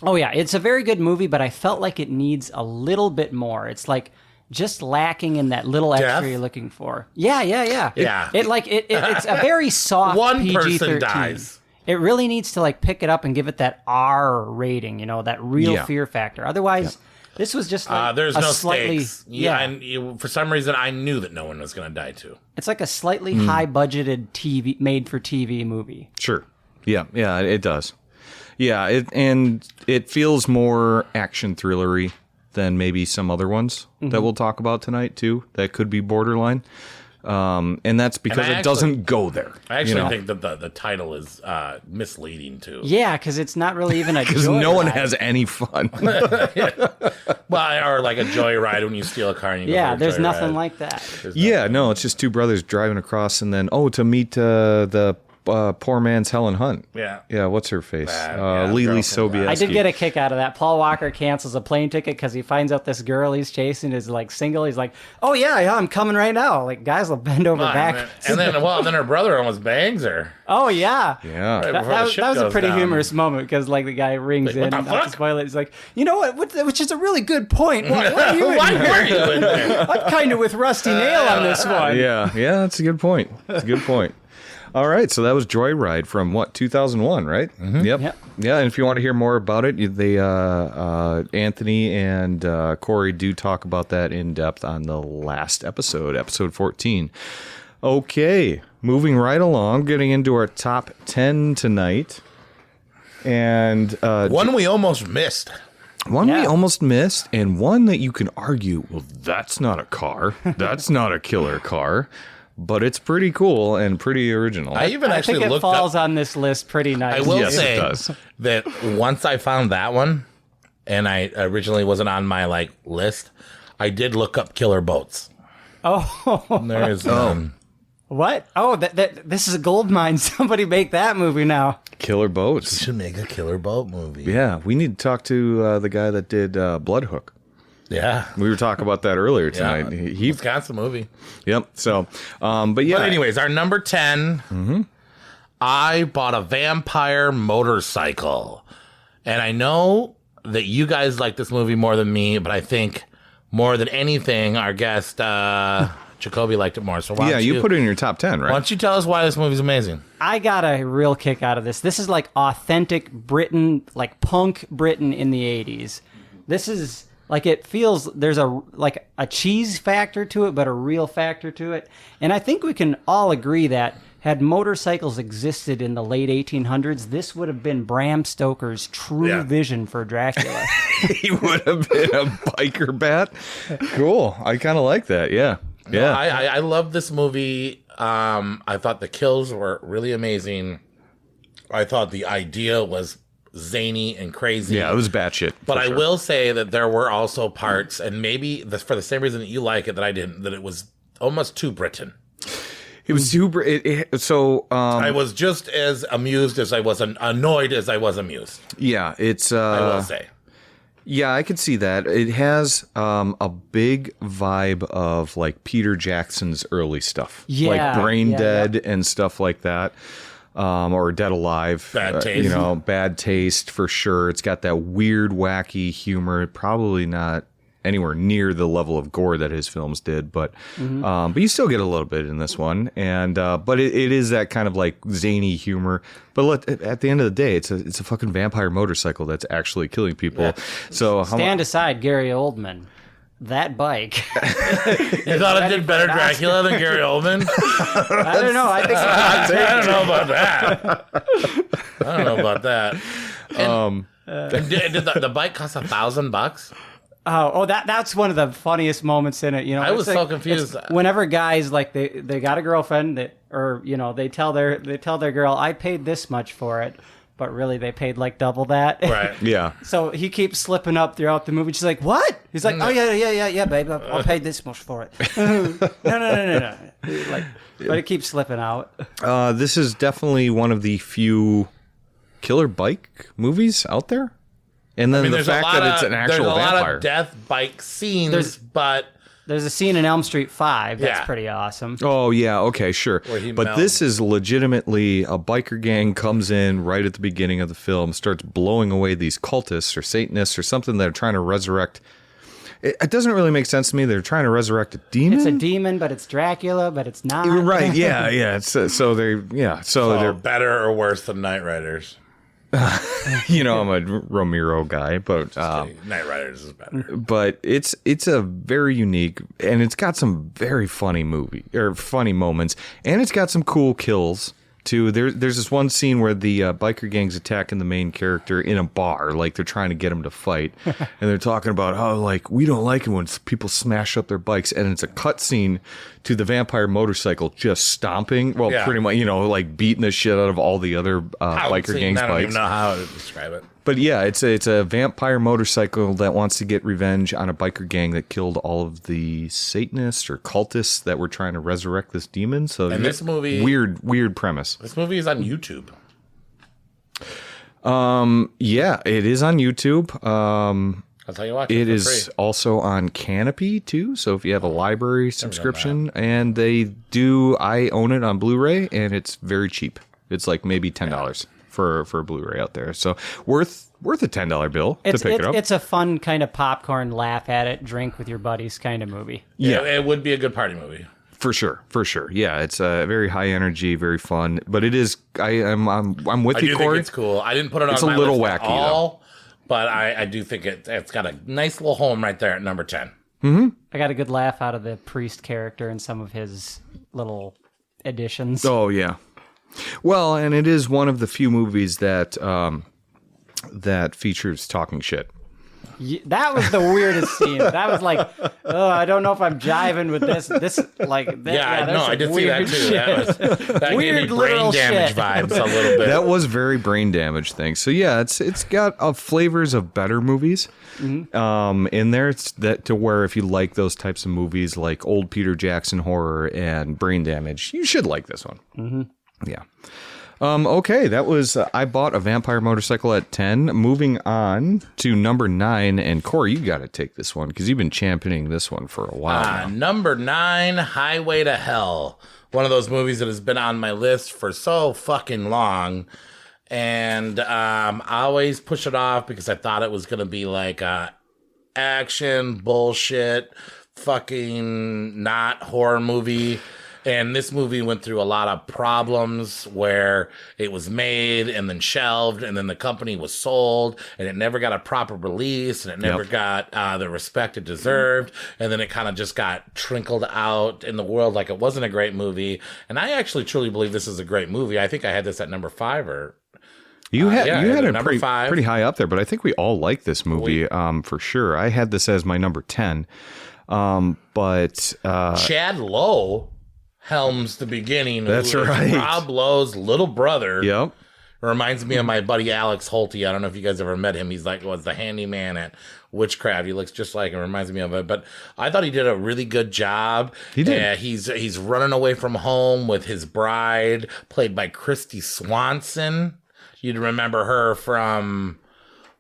Oh yeah, it's a very good movie, but I felt like it needs a little bit more. It's like just lacking in that little extra Death? you're looking for. Yeah. Yeah. It's a very soft One PG-13. person dies. It really needs to like pick it up and give it that R rating, that real Yeah. fear factor. Otherwise, this was just like there's a no slightly stakes. For some reason, I knew that no one was going to die too. it's like a slightly high budgeted TV made for TV movie. Sure. Yeah, it does. Yeah, it feels more action thrillery than maybe some other ones that we'll talk about tonight too. That could be borderline, and that's because it doesn't go there. I actually think that the title is misleading too. Yeah, because it's not really even a Because joyride. no one has any fun. Well, or like a joyride when you steal a car and you go Yeah, for a there's joyride. nothing like that. Yeah, no, it's just two brothers driving across, and then to meet the poor man's Helen Hunt. Yeah. What's her face? Yeah, Lily girl from Sobieski. I did get a kick out of that. Paul Walker cancels a plane ticket because he finds out this girl he's chasing is like single. He's like, "Oh yeah, I'm coming right now." Like guys will bend over back. And then her brother almost bangs her. Oh yeah. Yeah. Right That before the was ship a goes pretty down. humorous moment because like the guy rings What in the and not to fuck? spoil it. He's like, you know what? Which is a really good point. Why are you in Why here? were you in there? I'm kind of with Rusty Nail on this one. Yeah, that's a good point. That's a good point. All right, so that was Joyride from what, 2001, right? Mm-hmm. Yep. Yeah, and if you want to hear more about it, they Anthony and Corey do talk about that in depth on the last episode 14. Okay, moving right along, getting into our top 10 tonight. And one we almost missed. One we almost missed, and one that you can argue, well, that's not a car. That's not a killer car. But it's pretty cool and pretty original. I think it falls on this list pretty nice. I will say that once I found that one, and I originally wasn't on my list, I did look up killer boats. Oh, there's what? Oh, this is a gold mine. Somebody make that movie now. Killer boats. We should make a killer boat movie. Yeah, we need to talk to the guy that did Bloodhook. Yeah, we were talking about that earlier tonight. Yeah, he's got some movie. Yep. So, but yeah. But anyways, our number 10. Mm-hmm. I bought a vampire motorcycle, and I know that you guys like this movie more than me, but I think more than anything, our guest Jacoby liked it more. So why don't you put it in your top 10, right? Why don't you tell us why this movie's amazing? I got a real kick out of this. This is like authentic Britain, like punk Britain in the 80s. This is like, it feels, there's a cheese factor to it, but a real factor to it. And I think we can all agree that had motorcycles existed in the late 1800s, this would have been Bram Stoker's true vision for Dracula. He would have been a biker bat. Cool. I kind of like that. Yeah. Yeah. No, I love this movie. I thought the kills were really amazing. I thought the idea was zany and crazy. Yeah, it was batshit. But I will say that there were also parts, and maybe for the same reason that you like it that I didn't, that it was almost too Britain. It was super. I was just as amused as I was annoyed as I was amused. Yeah, it's. I will say. Yeah, I could see that. It has a big vibe of like Peter Jackson's early stuff, like Brain Dead and stuff like that. Or Dead Alive. Bad Taste. Bad Taste for sure. It's got that weird, wacky humor. Probably not anywhere near the level of gore that his films did, but you still get a little bit in this one. And but it is that kind of like zany humor. But at the end of the day, it's a fucking vampire motorcycle that's actually killing people. Yeah. So stand aside, Gary Oldman. That bike. You thought it did better Dracula than Gary Oldman? I don't know. I think I don't know about that. I don't know about that. And did the bike cost $1,000? Oh, that's one of the funniest moments in it. I was so confused. Whenever guys like they got a girlfriend they tell their girl, I paid this much for it. But really, they paid like double that. Right. Yeah. So he keeps slipping up throughout the movie. She's like, "What?" He's like, "Oh yeah, babe. I'll pay this much for it." No. But it keeps slipping out. This is definitely one of the few killer bike movies out there. And then the fact that it's an actual vampire. There's a lot of death bike scenes, but there's a scene in Elm Street 5 that's pretty awesome. Oh, yeah. Okay, sure. But this is legitimately a biker gang comes in right at the beginning of the film, starts blowing away these cultists or Satanists or something that are trying to resurrect. It doesn't really make sense to me. They're trying to resurrect a demon. It's a demon, but it's Dracula, but it's not. Right. Yeah. So they're better or worse than Knight Riders. I'm a Romero guy, but Knight Riders is better. But it's a very unique, and it's got some very funny moments, and it's got some cool kills too. There's this one scene where the biker gang's attacking the main character in a bar, like they're trying to get him to fight, and they're talking about how like we don't like it when people smash up their bikes, and it's a cut scene to the vampire motorcycle just stomping, pretty much, like beating the shit out of all the other biker gang's bikes. I don't even know how to describe it. But yeah, it's a vampire motorcycle that wants to get revenge on a biker gang that killed all of the Satanists or cultists that were trying to resurrect this demon. So and this movie, weird premise. This movie is on YouTube. Yeah, it is on YouTube. That's how you watch it. It is free. Also on Canopy too. So if you have a library subscription, and I own it on Blu-ray, and it's very cheap. It's like maybe $10 for a Blu-ray out there. So worth a $10 bill to pick it up. It's a fun kind of popcorn, laugh at it, drink with your buddies kind of movie. Yeah, it would be a good party movie. For sure. Yeah, it's very high energy, very fun, but it is. I'm with I you, do Corey. think it's cool. I didn't put it on It's a my little list at wacky, all, but I do think it's got a nice little home right there at number 10. I got a good laugh out of the priest character and some of his little additions. Oh yeah. Well, and it is one of the few movies that that features talking shit. That was the weirdest scene. That was like, oh, I don't know if I'm jiving with this. I did see that too. That gave me Weird brain literal damage shit. vibes a little bit. That was very brain damage thing. So yeah, it's got flavors of better movies in there. It's that to where if you like those types of movies like old Peter Jackson horror and brain damage, you should like this one. Mm-hmm. Yeah. Okay, that was I bought a vampire motorcycle at 10. Moving on to number 9, and Corey, you got to take this one because you've been championing this one for a while now. Number 9, Highway to Hell. One of those movies that has been on my list for so fucking long. And I always push it off because I thought it was going to be like action, bullshit, fucking not horror movie. And this movie went through a lot of problems where it was made and then shelved, and then the company was sold, and it never got a proper release, and it never got the respect it deserved. And then it kind of just got trickled out in the world like it wasn't a great movie. And I actually truly believe this is a great movie. I think I had this at number 5 or... You had it number 5. pretty high up there, but I think we all like this movie for sure. I had this as my number 10. But Chad Lowe helms the beginning. That's who is right. Rob Lowe's little brother. Yep. Reminds me of my buddy Alex Holte. I don't know if you guys ever met him. He's was the handyman at Witchcraft. He looks just like him. Reminds me of it. But I thought he did a really good job. He did. He's running away from home with his bride, played by Christy Swanson. You'd remember her from,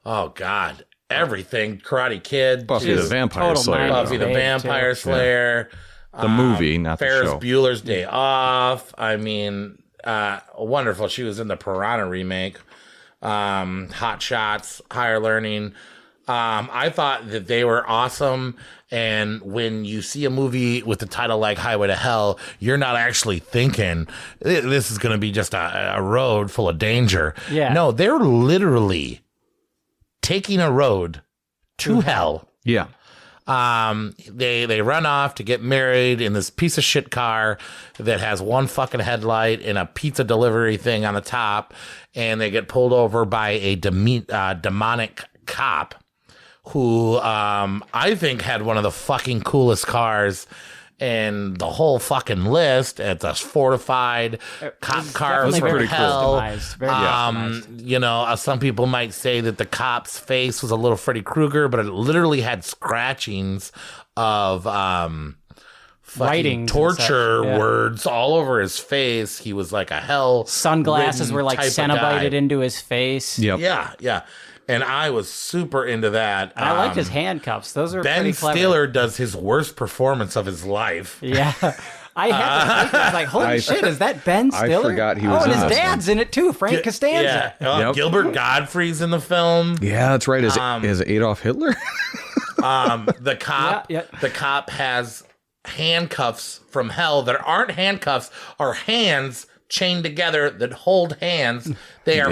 oh God, everything. Karate Kid. Buffy the Vampire Slayer. Buffy the Vampire Slayer. The movie, not the Ferris show. Bueller's Day Off. I mean, wonderful. She was in the Piranha remake. Hot Shots, Higher Learning. I thought that they were awesome. And when you see a movie with the title like Highway to Hell, you're not actually thinking this is going to be just a road full of danger. Yeah. No, they're literally taking a road to hell. Yeah. They run off to get married in this piece of shit car that has one fucking headlight and a pizza delivery thing on the top, and they get pulled over by a demonic cop who I think had one of the fucking coolest cars in the whole fucking list. It's a fortified cop car definitely from very hell. customized, very customized. You know, some people might say that the cop's face was a little Freddy Krueger, but it literally had scratchings of fucking Writings and torture such, yeah. words all over his face. He was like a hell. Sunglasses were like type of guy. Cenobited into his face. Yep. Yeah. And I was super into that. And I liked his handcuffs. Those are Ben pretty clever. Stiller does his worst performance of his life. Yeah. I was like, holy shit, is that Ben Stiller? forgot he was and in his this dad's in it too, Frank Costanza. Yeah. Yep. Gilbert Gottfried's in the film. Yeah, that's right. Is Adolf Hitler? The cop Yeah. the cop has handcuffs from hell that aren't handcuffs, are hands chained together that hold hands. They are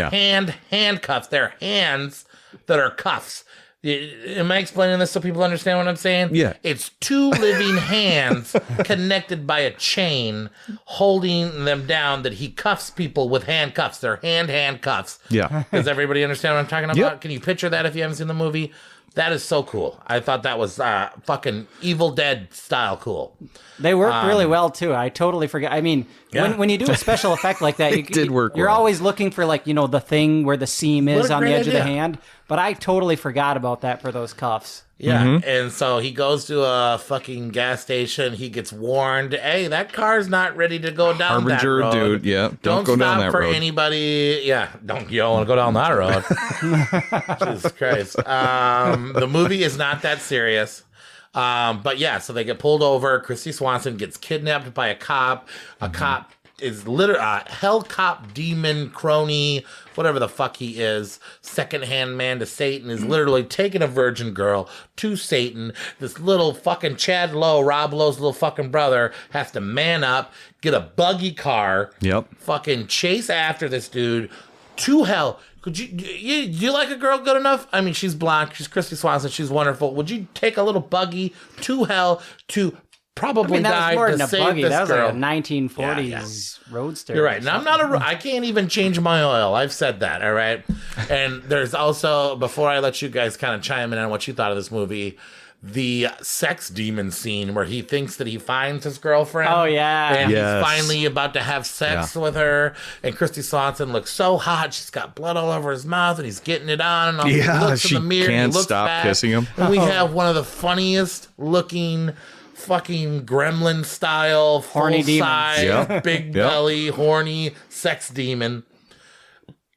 handcuffs. They're hands that are cuffs. Am I explaining this so people understand what I'm saying? Yeah. It's two living hands connected by a chain holding them down that he cuffs people with handcuffs. They're handcuffs. Yeah. Does everybody understand what I'm talking about? Yep. Can you picture that if you haven't seen the movie? That is so cool. I thought that was fucking Evil Dead style cool. They work really well too. I totally forget. I mean, when you do a special effect like that, you're well. always looking for like, you know, the thing where the seam is What a on the great edge of the idea. hand. But I totally forgot about that for those cuffs. Yeah, and so he goes to a fucking gas station. He gets warned, hey, that car's not ready to go down Harbinger, that road. dude. Yeah, don't go stop down that for road. anybody. Yeah, you don't want to go down that road. Jesus Christ. The movie is not that serious. But yeah, so they get pulled over. Christy Swanson gets kidnapped by a cop. A cop is literally hell cop demon crony, whatever the fuck he is, secondhand man to Satan, is literally taking a virgin girl to Satan. This little fucking Chad Lowe, Rob Lowe's little fucking brother, has to man up, get a buggy car, fucking chase after this dude to hell. Could do you like a girl good enough? I mean, she's blonde, she's Christy Swanson, she's wonderful. Would you take a little buggy to hell to probably that was more die than to a save buggy. this That was girl? like a 1940s roadster. You're right. Now I can't even change my oil. I've said that. All right. And there's also, before I let you guys kind of chime in on what you thought of this movie, the sex demon scene where he thinks that he finds his girlfriend. Oh, yeah. And he's finally about to have sex with her. And Christy Swanson looks so hot. She's got blood all over his mouth and he's getting it on. And he looks in the mirror can't and he looks stop back. kissing him. And we have one of the funniest looking fucking gremlin style, Horny full size, big belly, horny sex demon.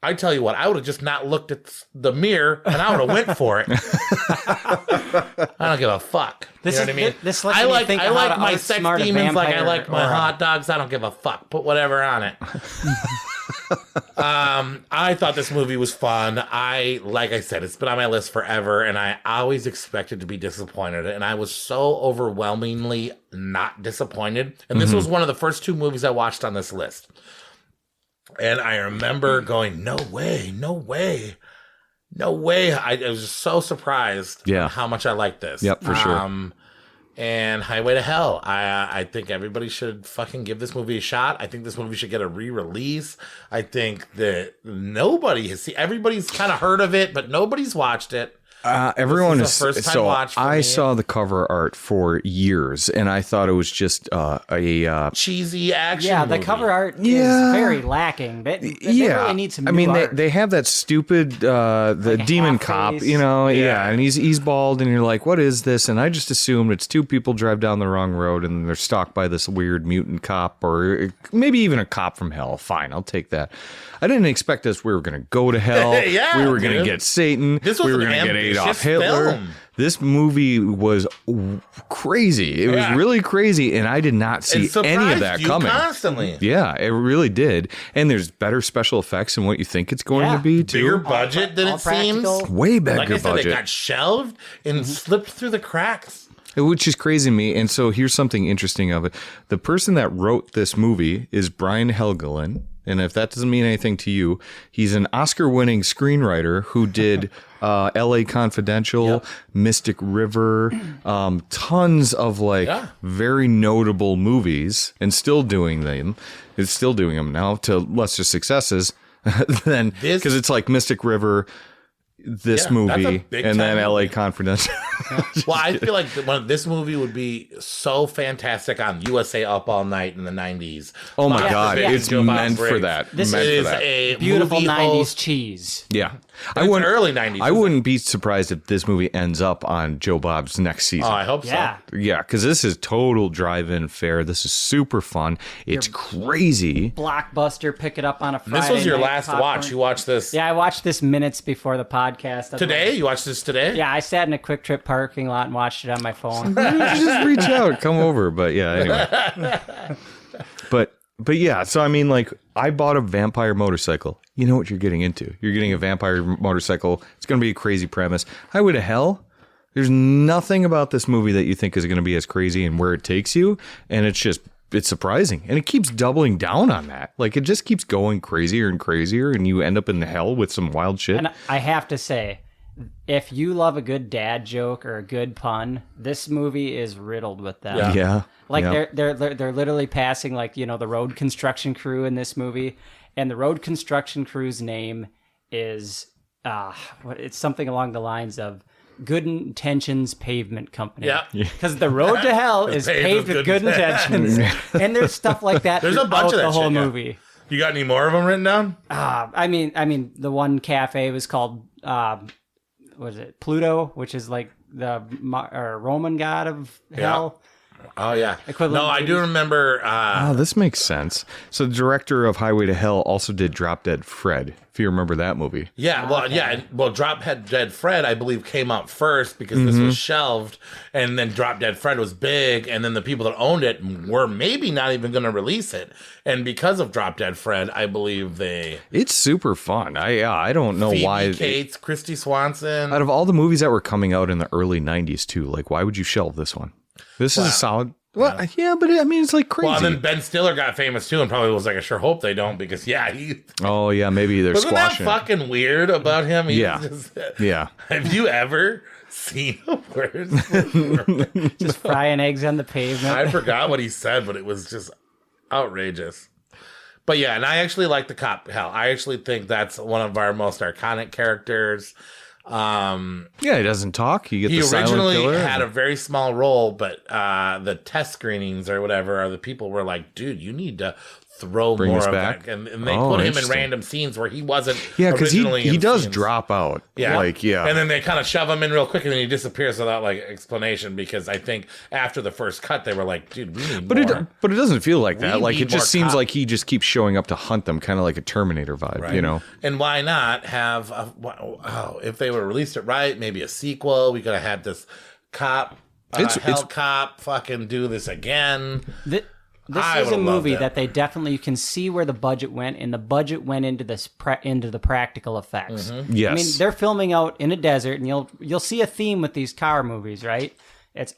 I tell you what, I would have just not looked at the mirror and I would have went for it. I don't give a fuck. You know what I mean? I like my sex demons like I like my hot dogs. I don't give a fuck. Put whatever on it. I thought this movie was fun. Like I said, it's been on my list forever, and I always expected to be disappointed, and I was so overwhelmingly not disappointed. And this was one of the first two movies I watched on this list. And I remember going, no way. I was just so surprised how much I liked this. Yep, for sure. And Highway to Hell. I think everybody should fucking give this movie a shot. I think this movie should get a re-release. I think that nobody has seen. Everybody's kind of heard of it, but nobody's watched it. Everyone is first time watch for I me. saw the cover art for years, and I thought it was just a cheesy action the movie. cover art is very lacking. They really need some new art. They have that stupid the demon cop, face. and he's bald, and you're like, what is this? And I just assumed it's two people drive down the wrong road, and they're stalked by this weird mutant cop, or maybe even a cop from hell. Fine, I'll take that. I didn't expect this. We were going to go to hell. We were going to get Satan. This was we were an going to get ambitious Adolf Hitler. film. This movie was crazy. It was really crazy, and I did not see any of that coming. Constantly. Yeah, it really did. And there's better special effects than what you think it's going to be, too. Bigger budget than it seems. Way bigger like I said, budget. it got shelved and slipped through the cracks. Which is crazy to me. And so here's something interesting of it. The person that wrote this movie is Brian Helgeland. And if that doesn't mean anything to you, he's an Oscar-winning screenwriter who did L.A. Confidential, Mystic River, tons of very notable movies, and still doing them. Is still doing them now to lesser successes than because it's like Mystic River, this movie, and then L.A. Confidential. Well, I feel like this movie would be so fantastic on USA Up All Night in the 90s. Oh my God, it's meant for that. This is a beautiful movie 90s host. cheese. Yeah. Early 90s. I wouldn't be surprised if this movie ends up on Joe Bob's next season. Oh, I hope so. Yeah, because this is total drive-in fare. This is super fun. It's crazy. Blockbuster, pick it up on a Friday This was your night, last popcorn. watch. You watched this Yeah, I watched this minutes before the podcast. today? You watched this today? Yeah, I sat in a Quick Trip parking lot and watched it on my phone. Just reach out, come over. But yeah, anyway. But yeah, so I mean, like, I bought a vampire motorcycle. You know what you're getting into. You're getting a vampire motorcycle. It's going to be a crazy premise. Highway to Hell. There's nothing about this movie that you think is going to be as crazy and where it takes you. And it's surprising. And it keeps doubling down on that. Like, it just keeps going crazier and crazier. And you end up in the hell with some wild shit. And I have to say, if you love a good dad joke or a good pun, this movie is riddled with them. Yeah. Like they're literally passing the road construction crew in this movie, and the road construction crew's name is it's something along the lines of Good Intentions Pavement Company. Yeah. Because the road to hell is paved with good intentions. And there's stuff like that. There's a bunch of that the whole shit, yeah. movie. You got any more of them written down? I mean, the one cafe was called what is it? Pluto, which is like the Roman god of hell. Oh, yeah. Equivalent No, I do remember. Oh, this makes sense. So the director of Highway to Hell also did Drop Dead Fred, if you remember that movie. Yeah, well, yeah. Well, Drop Dead Fred, I believe, came out first because this was shelved. And then Drop Dead Fred was big. And then the people that owned it were maybe not even going to release it. And because of Drop Dead Fred, I believe they... It's super fun. I don't know Phoebe why. Cates, Christy Swanson. Out of all the movies that were coming out in the early 90s, too, like, why would you shelve this one? This is a solid... Well, yeah, but it's like crazy. Well, then Ben Stiller got famous too, and probably was like, I sure hope they don't, because he. Oh yeah, maybe they're Wasn't squashing. that fucking weird about him? Yeah. Have you ever seen him? Just frying eggs on the pavement. I forgot what he said, but it was just outrageous. But yeah, and I actually like the cop. Hell, I actually think that's one of our most iconic characters. Yeah, he doesn't talk. You get He the silent originally killer. had a very small role, but the test screenings or whatever, or the people were like, dude, you need to throw Bring more this of back? that. And they Oh, put him in interesting. random scenes where he wasn't because originally he in does scenes. drop out. Yeah. Yeah. And then they kind of shove him in real quick and then he disappears without like explanation, because I think after the first cut, they were like, dude, we need But more. it doesn't feel like that. We Like need it just more seems cop. like he just keeps showing up to hunt them, kind of like a Terminator vibe, Right. you know? And why not have, if they would have released it right, maybe a sequel. We could have had this cop, cop fucking do this again. This I is a would've loved movie it. that they definitely, you can see where the budget went, and the budget went into this into the practical effects. Yes. I mean, they're filming out in a desert, and you'll see a theme with these car movies, right? It's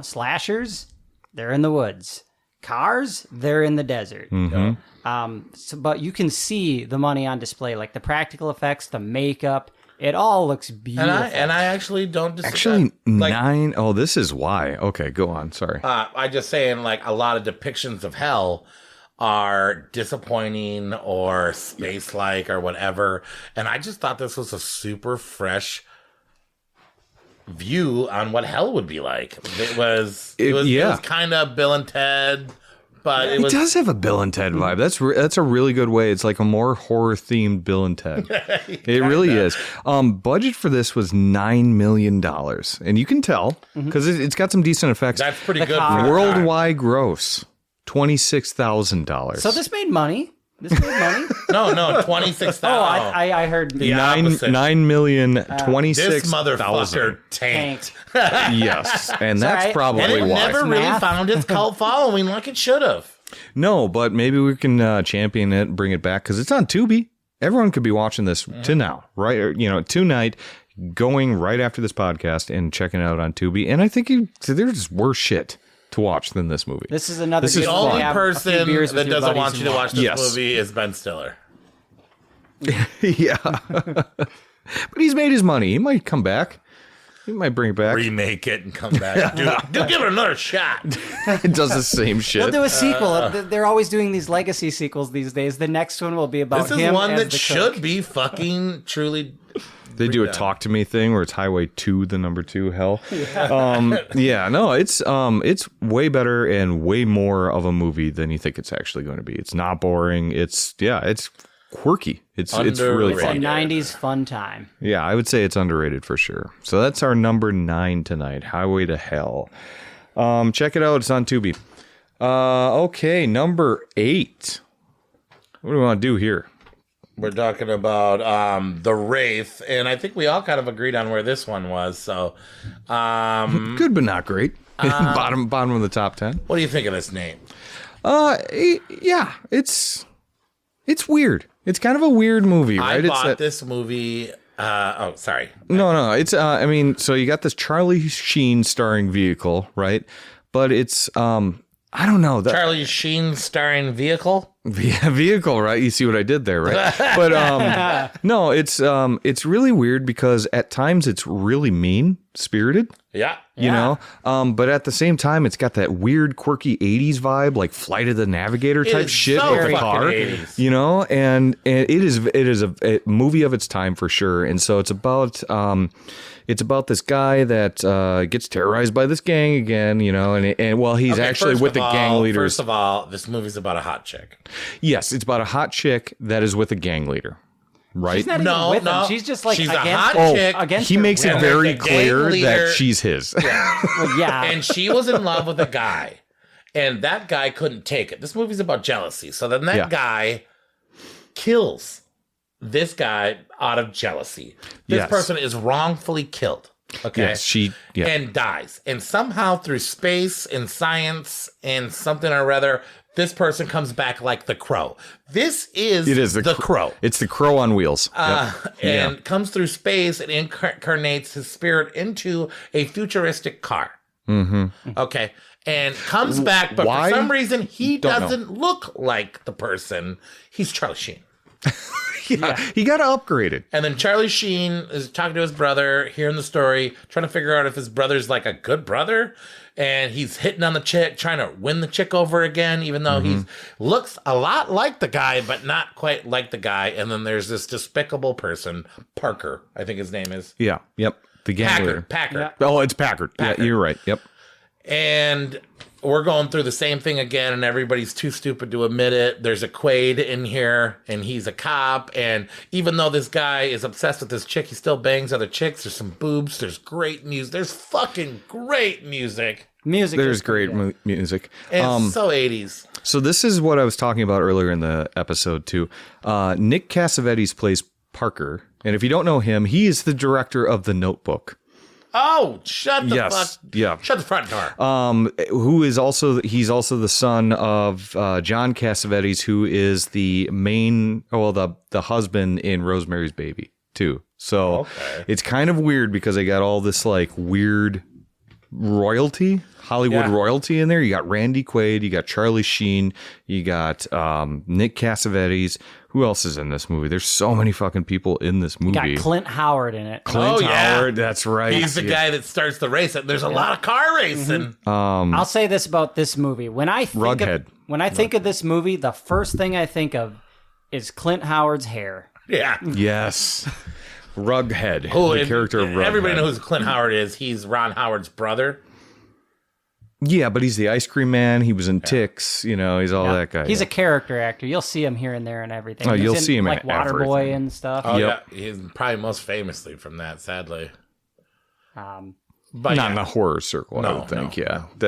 slashers, they're in the woods. Cars, they're in the desert. But you can see the money on display, like the practical effects, the makeup. It all looks beautiful. And I actually don't disagree. Actually, like, 9. Oh, this is why. Okay, go on. Sorry. I just saying, like, a lot of depictions of hell are disappointing or space-like or whatever. And I just thought this was a super fresh view on what hell would be like. It was kind of Bill and Ted, but It does have a Bill and Ted vibe. That's a really good way. It's like a more horror themed Bill and Ted. It really is. Budget for this was $9 million, and you can tell because it's got some decent effects. That's pretty good. car- For Worldwide gross $26,000. So this made money. No, 26,000. Oh, I heard The opposite. 9,026,000. This motherfucker tanked. Yes, and that's Sorry, probably And it why. never really Math. found its cult following like it should have. No, but maybe we can champion it, and bring it back because it's on Tubi. Everyone could be watching this to now, right? Or, tonight, going right after this podcast and checking it out on Tubi. And I think there's worse shit to watch than this movie. This is another. This is good The one to only have a few person beers with that your doesn't buddies want you and to watch this Yes. movie is Ben Stiller. Yeah. But he's made his money. He might come back. He might bring it back. Remake it and come back. Dude, give it another shot. It does the same shit. They'll do a sequel. They're always doing these legacy sequels these days. The next one will be about This him is one as that the should cook. be fucking truly. They do a talk to me thing where it's Highway 2, the number 2 hell. It's way better and way more of a movie than you think it's actually going to be. It's not boring. It's quirky. It's really Underrated. It's a fun. 90s fun time. Yeah, I would say it's underrated for sure. So that's our number 9 tonight, Highway to Hell. Check it out. It's on Tubi. Okay, number 8. What do we want to do here? We're talking about the Wraith, and I think we all kind of agreed on where this one was. So, Good, but not great. Bottom of the top 10. what do you think of this name? Yeah, it's weird. It's kind of a weird movie, right? I bought this movie. Sorry. No. It's so you got this Charlie Sheen starring vehicle, right? But it's I don't know. Charlie Sheen starring vehicle. Vehicle, right? You see what I did there, right? But no, it's really weird because at times it's really mean spirited. Yeah. You know, but at the same time, it's got that weird, quirky '80s vibe, like Flight of the Navigator type is shit so with a fucking car. 80s. You know, and it is a movie of its time for sure. And so it's about this guy that gets terrorized by this gang again. You know, and well, he's Okay, actually first with of the gang all- leaders. First of all, this movie's about a hot chick. Yes, it's about a hot chick that is with a gang leader. right? She's not even with him. She's just like she's against, a hot chick. against he her makes it will. very the gang clear leader- that she's his. Well, yeah. And she was in love with a guy, and that guy couldn't take it. This movie's about jealousy. So then that guy kills this guy out of jealousy. This person is wrongfully killed. Okay. Yes, and dies. And somehow through space and science and something or other, this person comes back like the Crow. This is, the Crow. It's the Crow on wheels. And comes through space and incarnates his spirit into a futuristic car. Mm-hmm. Okay. And comes back, but Why? for some reason, he Don't doesn't look like the person. He's Charlie Sheen. He got upgraded. And then Charlie Sheen is talking to his brother, hearing the story, trying to figure out if his brother's like a good brother. And he's hitting on the chick, trying to win the chick over again, even though he looks a lot like the guy, but not quite like the guy. And then there's this despicable person, Parker, I think his name is. Yeah. Yep. The gang leader. Packard. Oh, it's Packard. Yeah, you're right. Yep. And we're going through the same thing again, and everybody's too stupid to admit it. There's a Quaid in here, and he's a cop. And even though this guy is obsessed with this chick, he still bangs other chicks. There's some boobs. There's great music. There's fucking great music. There's great music. And it's so 80s. So this is what I was talking about earlier in the episode, too. Nick Cassavetes plays Parker. And if you don't know him, he is the director of The Notebook. Oh, shut the fuck. Yeah. Shut the front door. He's also the son of John Cassavetes, who is the the husband in Rosemary's Baby, too. So it's kind of weird because they got all this like weird royalty, Hollywood royalty in there. You got Randy Quaid, you got Charlie Sheen, you got Nick Cassavetes. Who else is in this movie? There's so many fucking people in this movie. Got Clint Howard in it. Clint Howard, that's right. He's the guy that starts the race. There's a lot of car racing. I'll say this about this movie. When I think of this movie, the first thing I think of is Clint Howard's hair. Yeah. Yes. Rughead. Oh, the character of Rughead. Everybody knows who Clint Howard is. He's Ron Howard's brother. Yeah, but he's the ice cream man. He was in Ticks. You know, he's all that guy. He's a character actor. You'll see him here and there and everything. Oh, He's you'll in, see him like in Waterboy everything. and stuff. Oh, yeah. He's probably most famously from that, sadly. But not in the horror circle, I would think.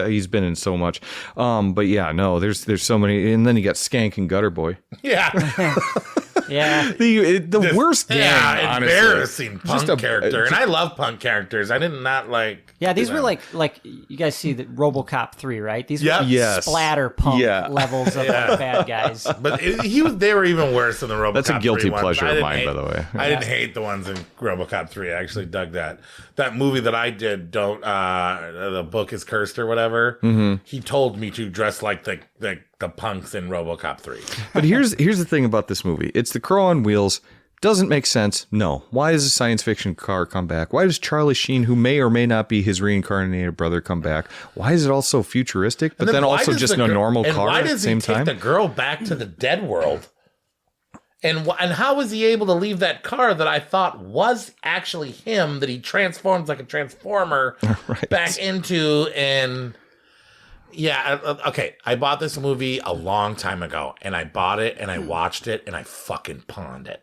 He's been in so much. But yeah, no, there's so many. And then you got Skank and Gutter Boy. Yeah. Yeah. The worst gang, yeah, honestly. embarrassing punk character. And I love punk characters. I did not like... Yeah, these were like you guys see the RoboCop 3, right? These were Yes. splatter punk levels of like, bad guys. But they were even worse than the RoboCop 3 That's a guilty 3 pleasure ones. of mine, by the way. I didn't hate the ones in RoboCop 3. I actually dug that. That movie that I did, the book is cursed or whatever. Mm-hmm. He told me to dress like the punks in RoboCop 3. But here's the thing about this movie. It's the Crow on wheels. Doesn't make sense. No. Why does a science fiction car come back? Why does Charlie Sheen, who may or may not be his reincarnated brother, come back? Why is it all so futuristic, but then also just a normal car at the same time? Why does he take the girl back to the dead world? And how was he able to leave that car that I thought was actually him, that he transforms like a transformer back into? And yeah, okay, I bought this movie a long time ago, and I bought it, and I watched it, and I fucking pawned it.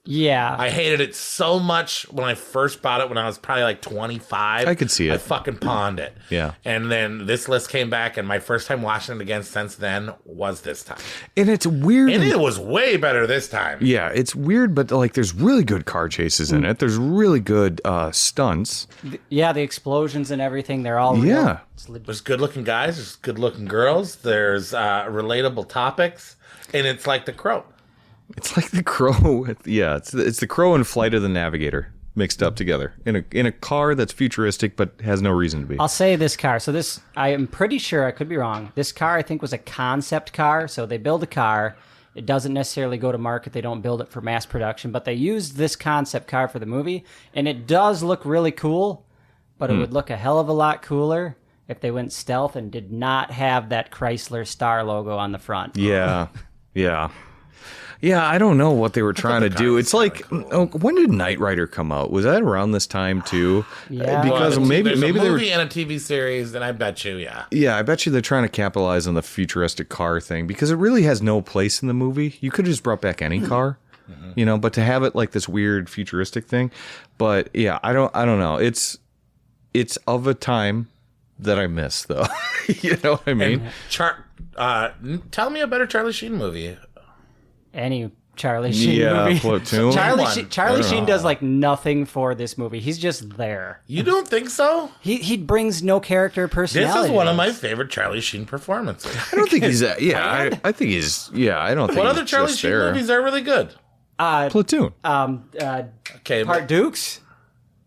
Yeah. I hated it so much when I first bought it when I was probably like 25. I could see it. I fucking pawned it. Yeah. And then this list came back, and my first time watching it again since then was this time. And it's weird. And it was way better this time. Yeah, it's weird, but like there's really good car chases in it. There's really good stunts. Yeah, the explosions and everything, they're all Yeah. real. There's good looking guys, there's good looking girls, there's relatable topics, and it's like The Crow. It's like the Crow. Yeah, it's the Crow and Flight of the Navigator mixed up together in a car that's futuristic but has no reason to be. I'll say this car. So this, I am pretty sure, I could be wrong. This car, I think, was a concept car. So they build a car. It doesn't necessarily go to market. They don't build it for mass production. But they used this concept car for the movie. And it does look really cool. But it would look a hell of a lot cooler if they went stealth and did not have that Chrysler Star logo on the front. Yeah. Yeah, I don't know what they were trying to do. It's like, when did Knight Rider come out? Was that around this time too? Yeah. Because maybe a they were. movie and a TV series, then I bet you, yeah. Yeah, I bet you they're trying to capitalize on the futuristic car thing because it really has no place in the movie. You could have just brought back any car. you know, but to have it like this weird futuristic thing. But yeah, I don't know. It's of a time that I miss, though. You know what I mean? Tell me a better Charlie Sheen movie. Any Charlie Sheen movie. Platoon. Charlie Sheen does like nothing for this movie. He's just there. You don't think so? He brings no character personality. This is one of my favorite Charlie Sheen performances. I don't think he's that. Yeah, I think he's. Yeah, I don't think. What he's other Charlie just Sheen there. movies are really good? Platoon. Okay, Part Dukes.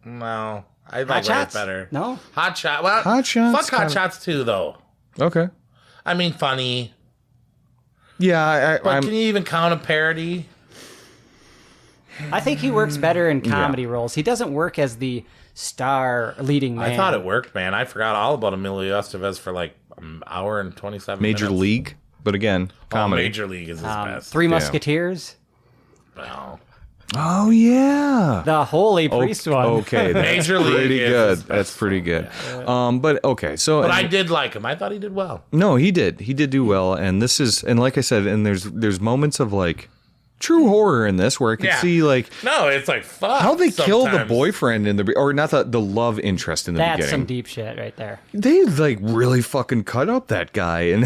no, I like Hot Wraith Shots? better. No. Hot Shot. Well, Hot Shots Fuck Hot kinda- Shots too, though. Okay. I mean, funny. Yeah, But can you even count a parody? I think he works better in comedy roles. He doesn't work as the star leading man. I thought it worked, man. I forgot all about Emilio Estevez for like an hour and 27 Major minutes. League, but again, comedy. Major League is his best. Three Musketeers. Well, Oh yeah. The Holy Priest one. Okay, that's Major League pretty is good. his best That's pretty good. But okay, so but I did like him. I thought he did well. no, he did do well, and this is, and like I said, and there's moments of like true horror in this where I could see like No, it's like fuck. how they kill the sometimes. boyfriend in the, or not the love interest in the That's beginning. some deep shit right there. They like really fucking cut up that guy, and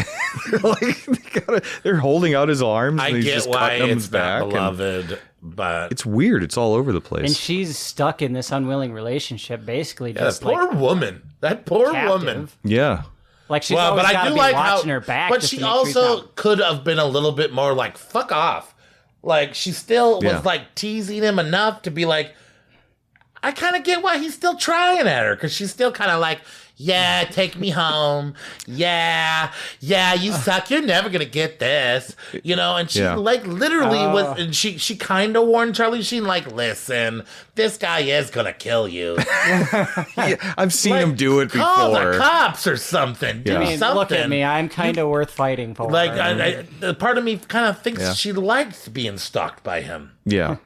they're like they're holding out his arms, I and he's get just why cutting him it's his back. not and beloved, but it's weird. It's all over the place. And she's stuck in this unwilling relationship, basically that just poor like woman. That poor captive. woman. yeah, Like she's Well, always but I got to do be like watching how. her back. But just she to make sure also he's could have been a little bit more like fuck off. Like she still Yeah. was like teasing him enough to be like, I kind of get why he's still trying at her because she's still kind of like, yeah, take me home. Yeah, you suck. You're never gonna get this, you know. And she like literally was, and she kind of warned Charlie Sheen like, listen, this guy is gonna kill you. yeah, I've seen him do it Call the before. cops or something. Do Yeah. I mean, something. look at me. I'm kind of worth fighting for. Like, I part of me kind of thinks Yeah. she liked being stalked by him. Yeah.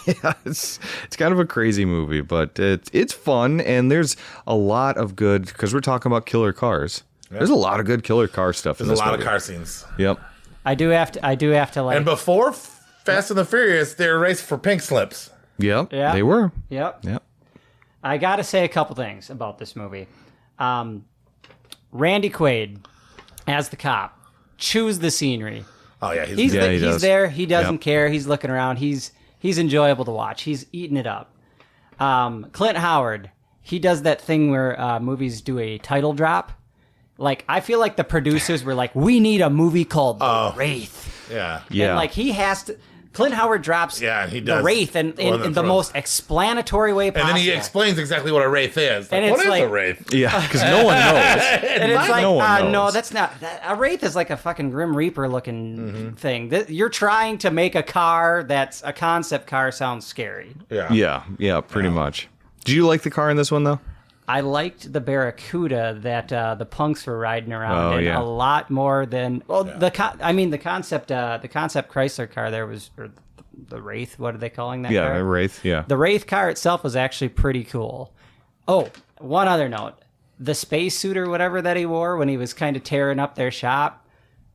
Yeah, it's kind of a crazy movie, but it's fun, and there's a lot of good, because we're talking about killer cars. There's a lot of good killer car stuff. There's in this a lot movie. of car scenes. Yep. I do have to like. And before Fast and the Furious, they were racing for pink slips. Yep. Yeah. They were. Yep. Yep. I got to say a couple things about this movie. Randy Quaid as the cop chews the scenery. Oh yeah, He's Yeah, he he's does. there. He doesn't Yep. care. He's looking around. He's enjoyable to watch. He's eating it up. Clint Howard, he does that thing where movies do a title drop. Like, I feel like the producers were like, we need a movie called The Wraith. yeah. Yeah. And like he has to. Clint Howard drops Yeah, he The does. Wraith in the throat. most explanatory way And possible. then he explains exactly what a wraith is. Like, And what it's is like- a wraith? Yeah, because no one knows. And it's like, no one no, knows. that's not. A Wraith is like a fucking Grim Reaper looking thing. You're trying to make a car that's a concept car sound scary. Yeah. Yeah, pretty much. Do you like the car in this one, though? I liked the Barracuda that the punks were riding around Oh, in yeah. a lot more than the concept Chrysler car there was, or the Wraith. What are they calling that? Yeah, car? Wraith, yeah. The Wraith car itself was actually pretty cool. Oh, one other note. The spacesuit or whatever that he wore when he was kind of tearing up their shop,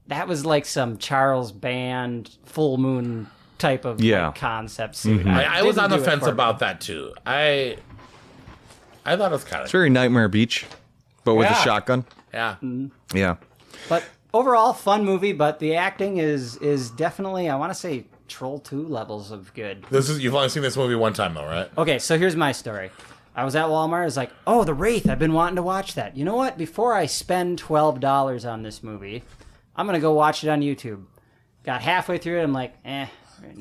that was like some Charles Band full moon type of like, concept suit. Mm-hmm. I was Didn't on the do it fence for me. about that too. I thought it was kind It's of very Nightmare Beach, but with a Yeah. shotgun. yeah. Yeah. But overall, fun movie, but the acting is definitely, I want to say, Troll 2 levels of good. You've only seen this movie one time though, right? Okay, so here's my story. I was at Walmart. I was like, oh, The Wraith. I've been wanting to watch that. You know what? Before I spend $12 on this movie, I'm going to go watch it on YouTube. Got halfway through it. I'm like, not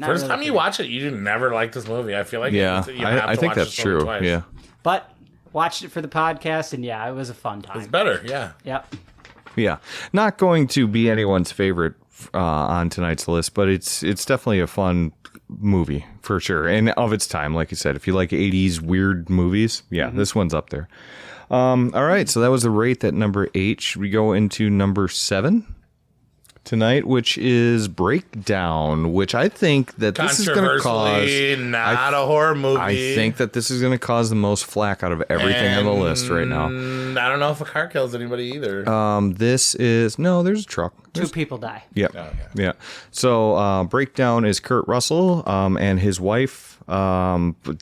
First really time you for me. watch it, you never liked this movie. I feel like Yeah, you have I to think watch that's this movie true. twice. Yeah. But watched it for the podcast, and yeah, it was a fun It's time. better. Yeah. Yep. Yeah. Not going to be anyone's favorite on tonight's list, but it's definitely a fun movie for sure. And of its time, like you said, if you like 80s weird movies, yeah, this one's up there. All right. So that was the Wraith at number 8. Should we go into number 7 tonight, which is Breakdown, which I think that this is going to cause... Controversially, not a horror movie. I think that this is going to cause the most flack out of everything on the list right now. And I don't know if a car kills anybody either. There's a truck. Two people die. Yeah. Yeah. So breakdown is Kurt Russell and his wife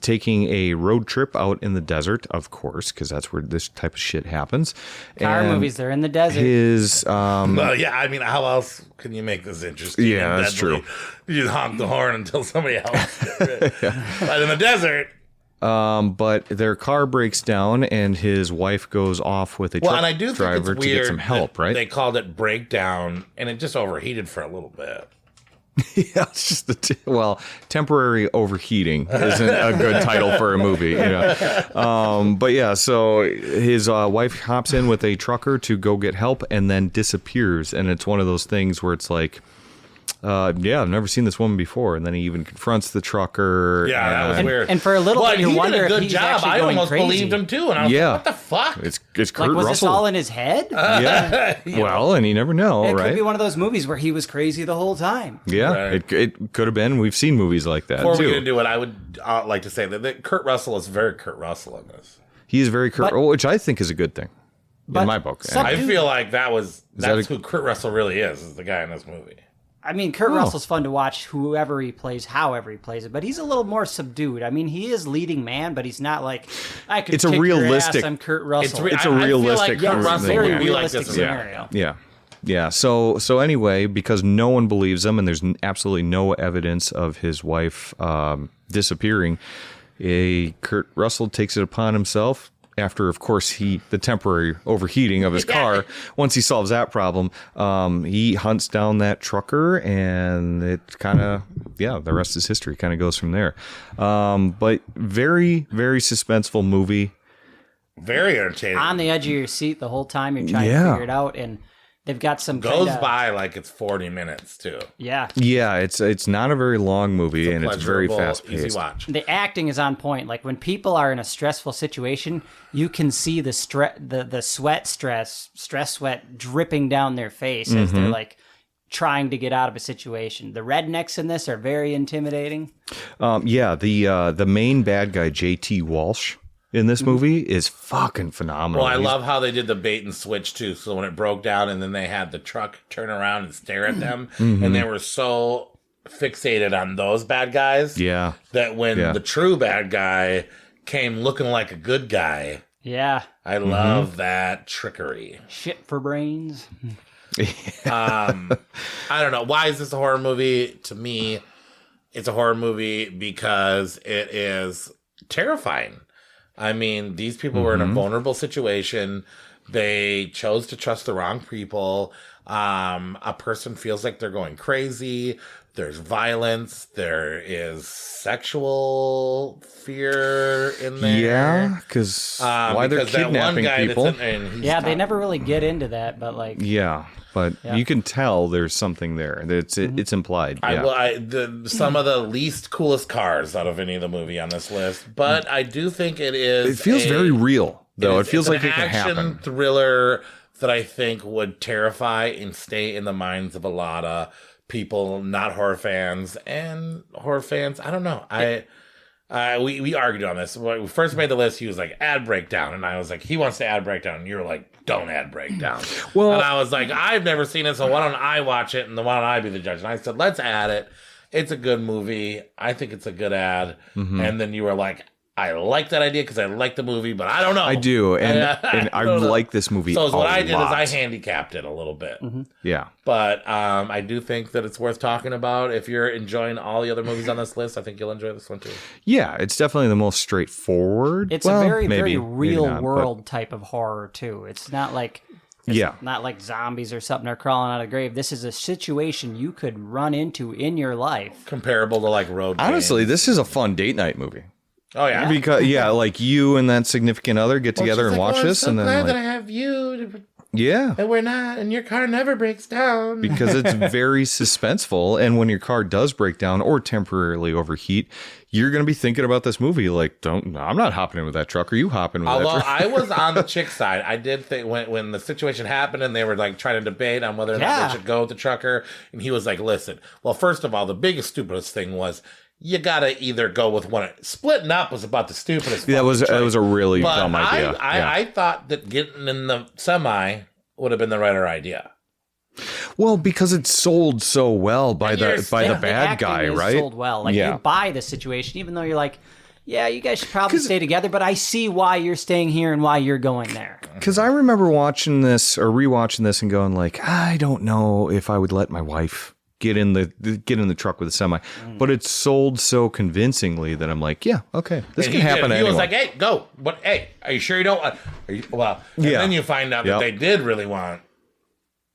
taking a road trip out in the desert, of course, because that's where this type of shit happens. Car movies, they're in the desert. His well, yeah, I mean, how else can you make this interesting? Yeah, and that's deadly? true. You just honk the horn until somebody else. But in the desert. But their car breaks down and his wife goes off with a truck And I do think driver it's to weird get some help, right? They called it breakdown, and it just overheated for a little bit. Yeah, it's just temporary overheating isn't a good title for a movie, but yeah, so his wife hops in with a trucker to go get help and then disappears, and it's one of those things where it's like, I've never seen this woman before, and then he even confronts the trucker. Yeah, that was weird. And for a little bit, you he wonder did a good if he's job. actually I going almost crazy. believed him too, and I was like, what the fuck? It's Kurt Like, was Russell. this all in his head? Yeah. Well, and you never know, It right? could be one of those movies where he was crazy the whole time. Yeah, Right. it could have been. We've seen movies like that Before we too. get into it, I would like to say that Kurt Russell is very Kurt Russell in this. He is very Kurt, which I think is a good thing in But my book. some- I Dude. feel like that's that who Kurt Russell really is the guy in this movie. I mean, Kurt Russell's fun to watch whoever he plays, however he plays it, but he's a little more subdued. I mean, he is leading man, but he's not like, I could It's a kick your realistic- ass, I'm Kurt Russell. It's a I feel realistic like Kurt thing. Russell very would be like realistic this. scenario. Yeah. So anyway, because no one believes him and there's absolutely no evidence of his wife disappearing, Kurt Russell takes it upon himself. After, of course, the temporary overheating of his car, once he solves that problem, he hunts down that trucker, and it kind of, the rest is history. Kind of goes from there. But very, very suspenseful movie. Very entertaining. On the edge of your seat the whole time, you're trying to figure it out, and they've got some Goes kinda, by like it's 40 minutes too. Yeah. Yeah, it's not a very long movie, and it's very Pleasurable, fast easy paced. watch. The acting is on point. Like when people are in a stressful situation, you can see the sweat dripping down their face as they're like trying to get out of a situation. The rednecks in this are very intimidating. The main bad guy, J.T. Walsh, in this movie is fucking phenomenal. Well, I love how they did the bait and switch too. So when it broke down, and then they had the truck turn around and stare at them, and they were so fixated on those bad guys, that when the true bad guy came looking like a good guy, Yeah. I love that trickery. Shit for brains. I don't know. Why is this a horror movie? To me, it's a horror movie because it is terrifying. I mean, these people were in a vulnerable situation. They chose to trust the wrong people. A person feels like they're going crazy. There's violence. There is sexual fear in there. Yeah, because why they're because that one kidnapping guy people. that's in there, and he's Yeah, they never really get into that, but like, Yeah, but you can tell there's something there. It's implied. Yeah. Some of the least coolest cars out of any of the movie on this list, but I do think it is. It feels very real, though. It feels like it can an action happen. thriller that I think would terrify and stay in the minds of a lot of people, not horror fans, and horror fans. I don't know. We argued on this. When we first made the list, he was like, add breakdown. And I was like, he wants to add breakdown. And you were like, don't add breakdown. Well, and I was like, I've never seen it, so why don't I watch it? And why don't I be the judge? And I said, let's add it. It's a good movie. I think it's a good ad. And then you were like, I like that idea because I like the movie, but I don't know. I do, and I like this movie. So what a I did lot. is I handicapped it a little bit. Yeah. But I do think that it's worth talking about. If you're enjoying all the other movies on this list, I think you'll enjoy this one too. Yeah, it's definitely the most straightforward. it's Well, a very, maybe, very maybe real not, but- world type of horror too. It's not like not like zombies or something are crawling out of the grave. This is a situation you could run into in your life. Comparable to like Road. Honestly, Games. this is a fun date night movie. Oh yeah. Because like you and that significant other get together and watch this, and then glad like, that I have you. yeah, And we're not, and your car never breaks down. because it's very suspenseful, and when your car does break down or temporarily overheat, you're going to be thinking about this movie like, I'm not hopping in with that truck. Are you hopping with Although that truck? I was on the chick side, I did think when the situation happened and they were like trying to debate on whether or not they should go with the trucker, and he was like, "Listen, well, first of all, the biggest stupidest thing was you gotta either go with one. Splitting up was about the stupidest. That was a really but dumb idea. I thought that getting in the semi would have been the right idea. Well, because it sold so well by the bad guy, right? Sold well. Like you buy the situation, even though you're like, yeah, you guys should probably stay together, but I see why you're staying here and why you're going there. Because I remember watching this or rewatching this and going like, I don't know if I would let my wife get in the truck with a semi, but it sold so convincingly that I'm like, yeah, okay, this can happen to anyone. He was like, hey, go. But hey, are you sure you don't? And then you find out that they did really want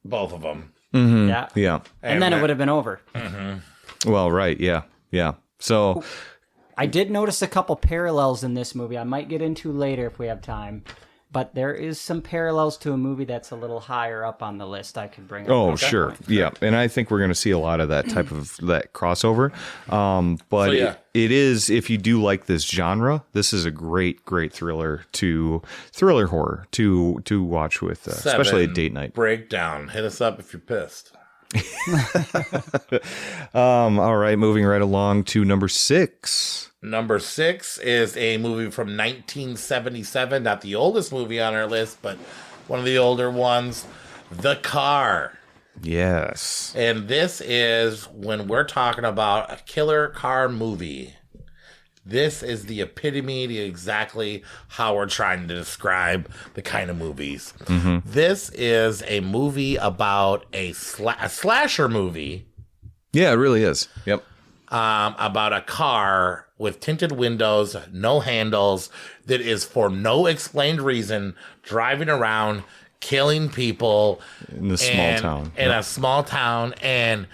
both of them. Mm-hmm. Yeah. And then it would have been over. Mm-hmm. Well, right. Yeah. So I did notice a couple parallels in this movie I might get into later if we have time. But there is some parallels to a movie that's a little higher up on the list I could bring up. Oh, sure. Yeah. And I think we're going to see a lot of that type of that crossover. But it is, if you do like this genre, this is a great thriller horror to watch with, especially at date night. Breakdown. Hit us up if you're pissed. All right. Moving right along to number 6. Number 6 is a movie from 1977. Not the oldest movie on our list, but one of the older ones. The Car. Yes. And this is when we're talking about a killer car movie. This is the epitome to exactly how we're trying to describe the kind of movies. Mm-hmm. This is a movie about a slasher movie. Yeah, it really is. Yep. About a car with tinted windows, no handles, that is for no explained reason driving around, killing people in a small town. A small town, and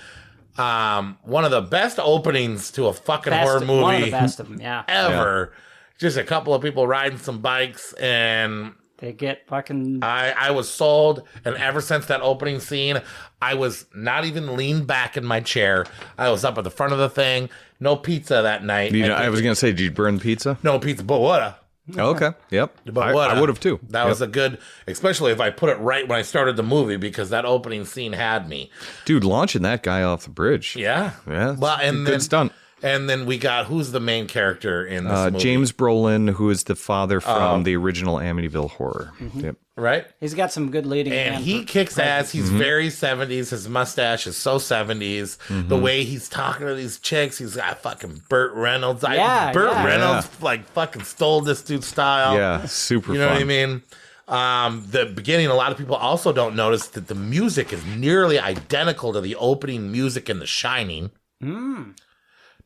one of the best openings to a fucking horror movie. One of the best of them, ever. Just a couple of people riding some bikes, and they get fucking... I was sold, and ever since that opening scene, I was not even leaned back in my chair. I was up at the front of the thing. No pizza that night. I was going to say, did you burn pizza? No pizza, but what? Okay, yep. But I would have too. That was a good, especially if I put it right when I started the movie, because that opening scene had me. Dude, launching that guy off the bridge. Yeah. Well, and good stunt. And then we got, who's the main character in this movie? James Brolin, who is the father from the original Amityville Horror. Mm-hmm. Yep. Right? He's got some good leading. And he kicks ass. He's very 70s. His mustache is so 70s. Mm-hmm. The way he's talking to these chicks, he's got fucking Burt Reynolds. Burt Reynolds like fucking stole this dude's style. Yeah, super You know what I mean? The beginning, a lot of people also don't notice that the music is nearly identical to the opening music in The Shining.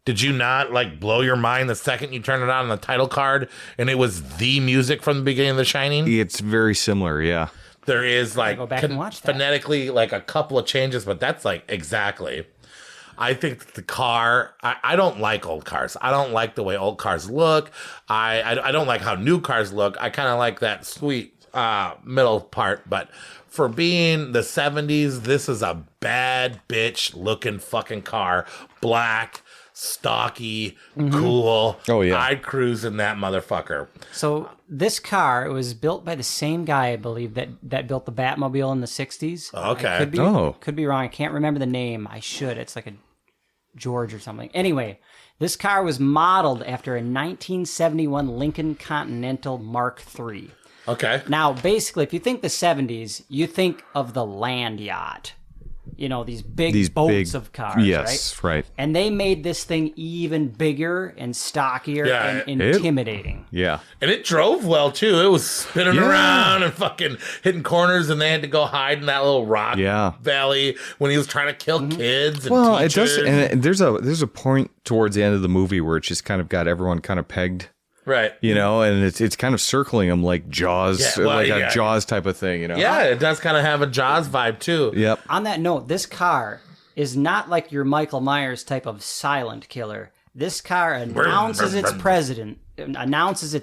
Did you not blow your mind the second you turned it on the title card and it was the music from the beginning of The Shining? It's very similar, yeah. There is go back and watch that. phonetically a couple of changes, but that's exactly. I think the car, I don't like old cars. I don't like the way old cars look. I don't like how new cars look. I kind of like that sweet middle part, but for being the 70s, this is a bad bitch looking fucking car. Black, stocky, cool. Oh, yeah. I'd cruise in that motherfucker. So this car, it was built by the same guy, I believe, that built the Batmobile in the 60s. Okay. Could be wrong. I can't remember the name. I should. It's like a George or something. Anyway, this car was modeled after a 1971 Lincoln Continental Mark III. Okay. Now, basically, if you think the 70s, you think of the land yacht. You know, these big boats of cars, yes, right? And they made this thing even bigger and stockier and intimidating. And it drove well, too. It was spinning around and fucking hitting corners, and they had to go hide in that little rock valley when he was trying to kill kids and teachers. It does, and there's a point towards the end of the movie where it just kind of got everyone kind of pegged. Right. You know, and it's kind of circling them like Jaws, a Jaws type of thing, you know? Yeah, it does kind of have a Jaws vibe, too. Yep. On that note, this car is not like your Michael Myers type of silent killer. This car announces its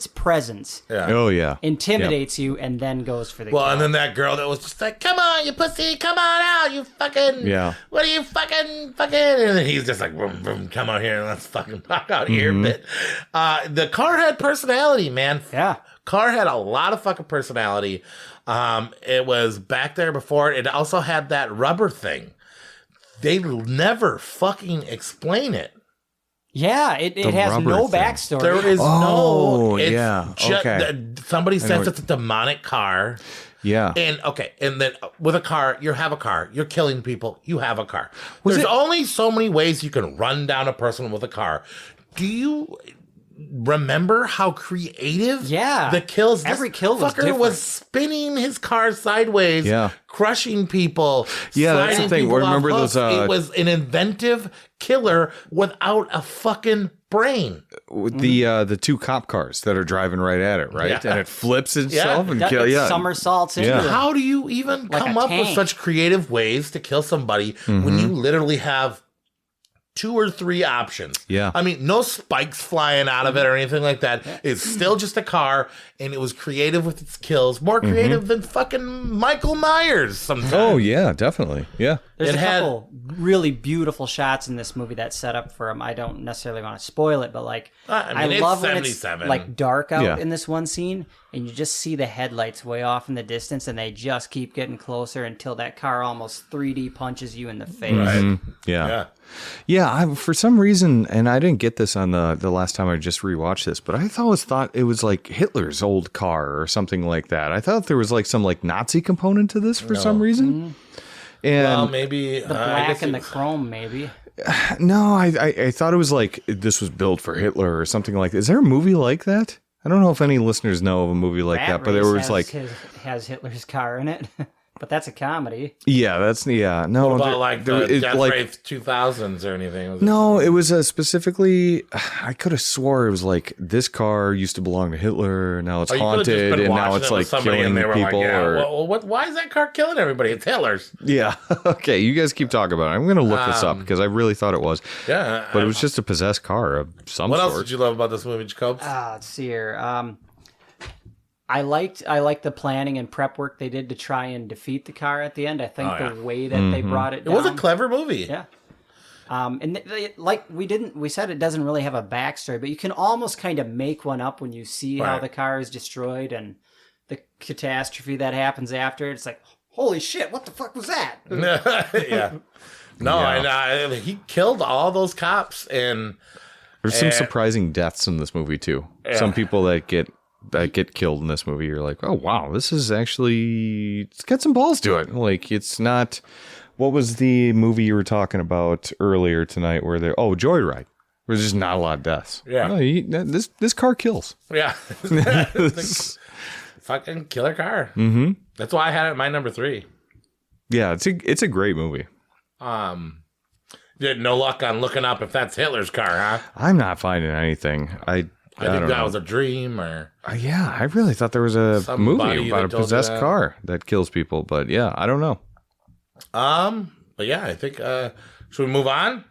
presence. Yeah. Oh, yeah. Intimidates you and then goes for the kill. And then that girl that was just like, come on, you pussy, come on out, you fucking, what are you fucking, and then he's just like, vroom, vroom, come out here and let's fucking knock out here, bit. The car had personality, man. Yeah. Car had a lot of fucking personality. It was back there before. It also had that rubber thing. They never fucking explain it. Yeah, it has rubber no thing. backstory. There is Oh, no. It's yeah, okay. Somebody says what- it's a demonic car. Yeah. And then with a car, you have a car. You're killing people. You have a car. Was There's it- only so many ways you can run down a person with a car. Do you remember how creative? Yeah. the kills. Every this kill was fucker different. was spinning his car sideways. Yeah. crushing people. Yeah, that's the sliding thing. people Remember off those, hooks. It was an inventive killer without a fucking brain. With the two cop cars that are driving right at it, right? Yeah. And it flips itself and It kill. Yeah, somersaults into Yeah. it. How do you even Like come a up with tank. such creative ways to kill somebody when you literally have 2 or 3 options? Yeah. I mean, no spikes flying out of it or anything like that. It's still just a car, and it was creative with its kills. More creative than fucking Michael Myers sometimes. Oh yeah, definitely. Yeah. There's It a had- couple really beautiful shots in this movie that set up for him. I don't necessarily want to spoil it, but like I mean, it's love when it's 77. like dark out Yeah. in this one scene, and you just see the headlights way off in the distance, and they just keep getting closer until that car almost 3D punches you in the face. Right. Yeah. Yeah. Yeah, for some reason, and I didn't get this on the last time I just rewatched this, but I always thought it was like Hitler's old car or something like that. I thought there was like some like Nazi component to this for some reason. And Well, maybe The black and the chrome, maybe. no, I thought it was like this was built for Hitler or something like that. Is there a movie like that? I don't know if any listeners know of a movie like that, but there was like, has Hitler's car in it, but that's a comedy. yeah, that's no. What about there- like there- the it- Death like- Wraith 2000s or anything? Was it No, it was specifically. I could have swore it was like this car used to belong to Hitler. Now it's Oh, you could've just haunted, been and now watching it's it with like somebody killing and they were people. Like, yeah, or well, why is that car killing everybody? It's Hitler's. yeah, okay, you guys keep talking about it. I'm gonna look this up because I really thought it was, Yeah, but it was just a possessed car of some What sort. else did you love about this movie, Jacobs? Let's see here. I liked the planning and prep work they did to try and defeat the car at the end. I think the way that they brought it It down. was a clever movie. Yeah. And like we said, it doesn't really have a backstory, but you can almost kind of make one up when you see how Right. the car is destroyed and the catastrophe that happens after. It's like, holy shit, what the fuck was that? Yeah. No, Yeah. and he killed all those cops, and There's some surprising deaths in this movie too. Some people that get killed in this movie, you're like, oh wow, this is actually, it's got some balls to it. Like it's not. What was the movie you were talking about earlier tonight? Where there, Joyride. There's just not a lot of deaths. Yeah. No, this car kills. yeah, fucking killer car. Mm-hmm. That's why I had it at my number 3. Yeah, it's a great movie. You had no luck on looking up if that's Hitler's car, huh? I'm not finding anything. I I think don't that know. was a dream, or Yeah, I really thought there was a Somebody movie about that a told you possessed that. car that kills people, but yeah, I don't know. But yeah, I think. Should we move on?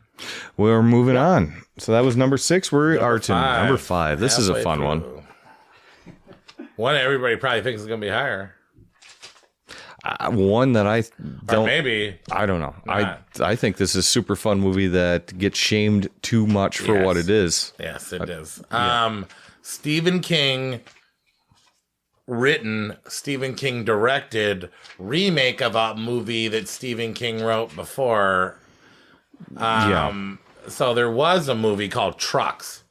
We're moving on. So that was number 6. We're to number 5. This is a Halfway fun one. through. One everybody probably thinks is going to be higher, One that I or don't. maybe. I don't know. Not. I think this is a super fun movie that gets shamed too much for what Yes. it is. Yes, it is. Stephen King written, Stephen King directed remake of a movie that Stephen King wrote before. So there was a movie called Trucks.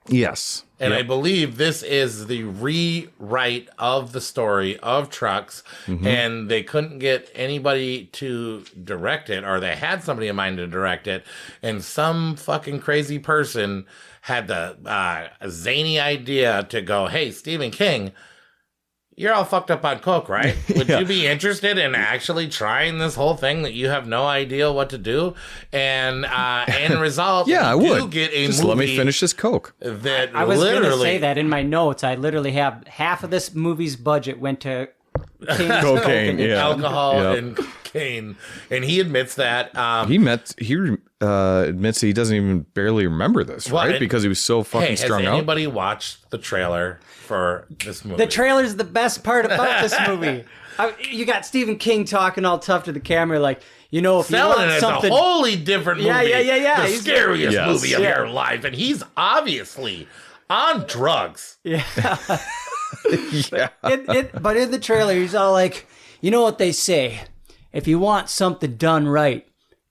Yes. And I believe this is the rewrite of the story of Trucks. And they couldn't get anybody to direct it, or they had somebody in mind to direct it. And some fucking crazy person had the zany idea to go, hey, Stephen King, you're all fucked up on coke, right? Would you be interested in actually trying this whole thing that you have no idea what to do? And end result, Yeah, I you do would. get a Just movie let me finish this Coke. that I was going to literally say that in my notes. I literally have half of this movie's budget went to King's Cocaine, coke. yeah. alcohol Yep. and cocaine, and he admits that. He admits that he doesn't even barely remember this, Well, right? and- Because he was so fucking Hey, has strung out. anybody watched the trailer for this movie? The trailer's the best part about this movie. You got Stephen King talking all tough to the camera, like, if you Selling want it as something, a wholly different movie. Yeah. The He's- scariest Yes. movie of Yeah. your life, and he's obviously on drugs. yeah. but in the trailer, he's all like, you know what they say? If you want something done right,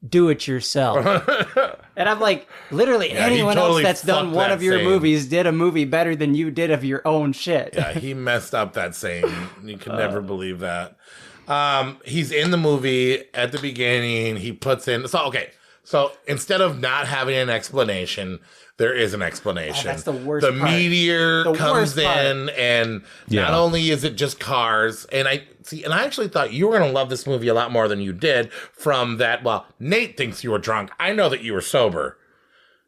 do it yourself. And I'm like, literally anyone totally else that's done fucked one that of your saying. movies did a movie better than you did of your own shit. Yeah, he messed up that saying. You can never believe that. He's in the movie at the beginning. He puts in So instead of not having an explanation, there is an explanation. that's the worst part. Meteor The comes worst part. in, and not only is it just cars, and I actually thought you were going to love this movie a lot more than you did from that. Well, Nate thinks you were drunk. I know that you were sober.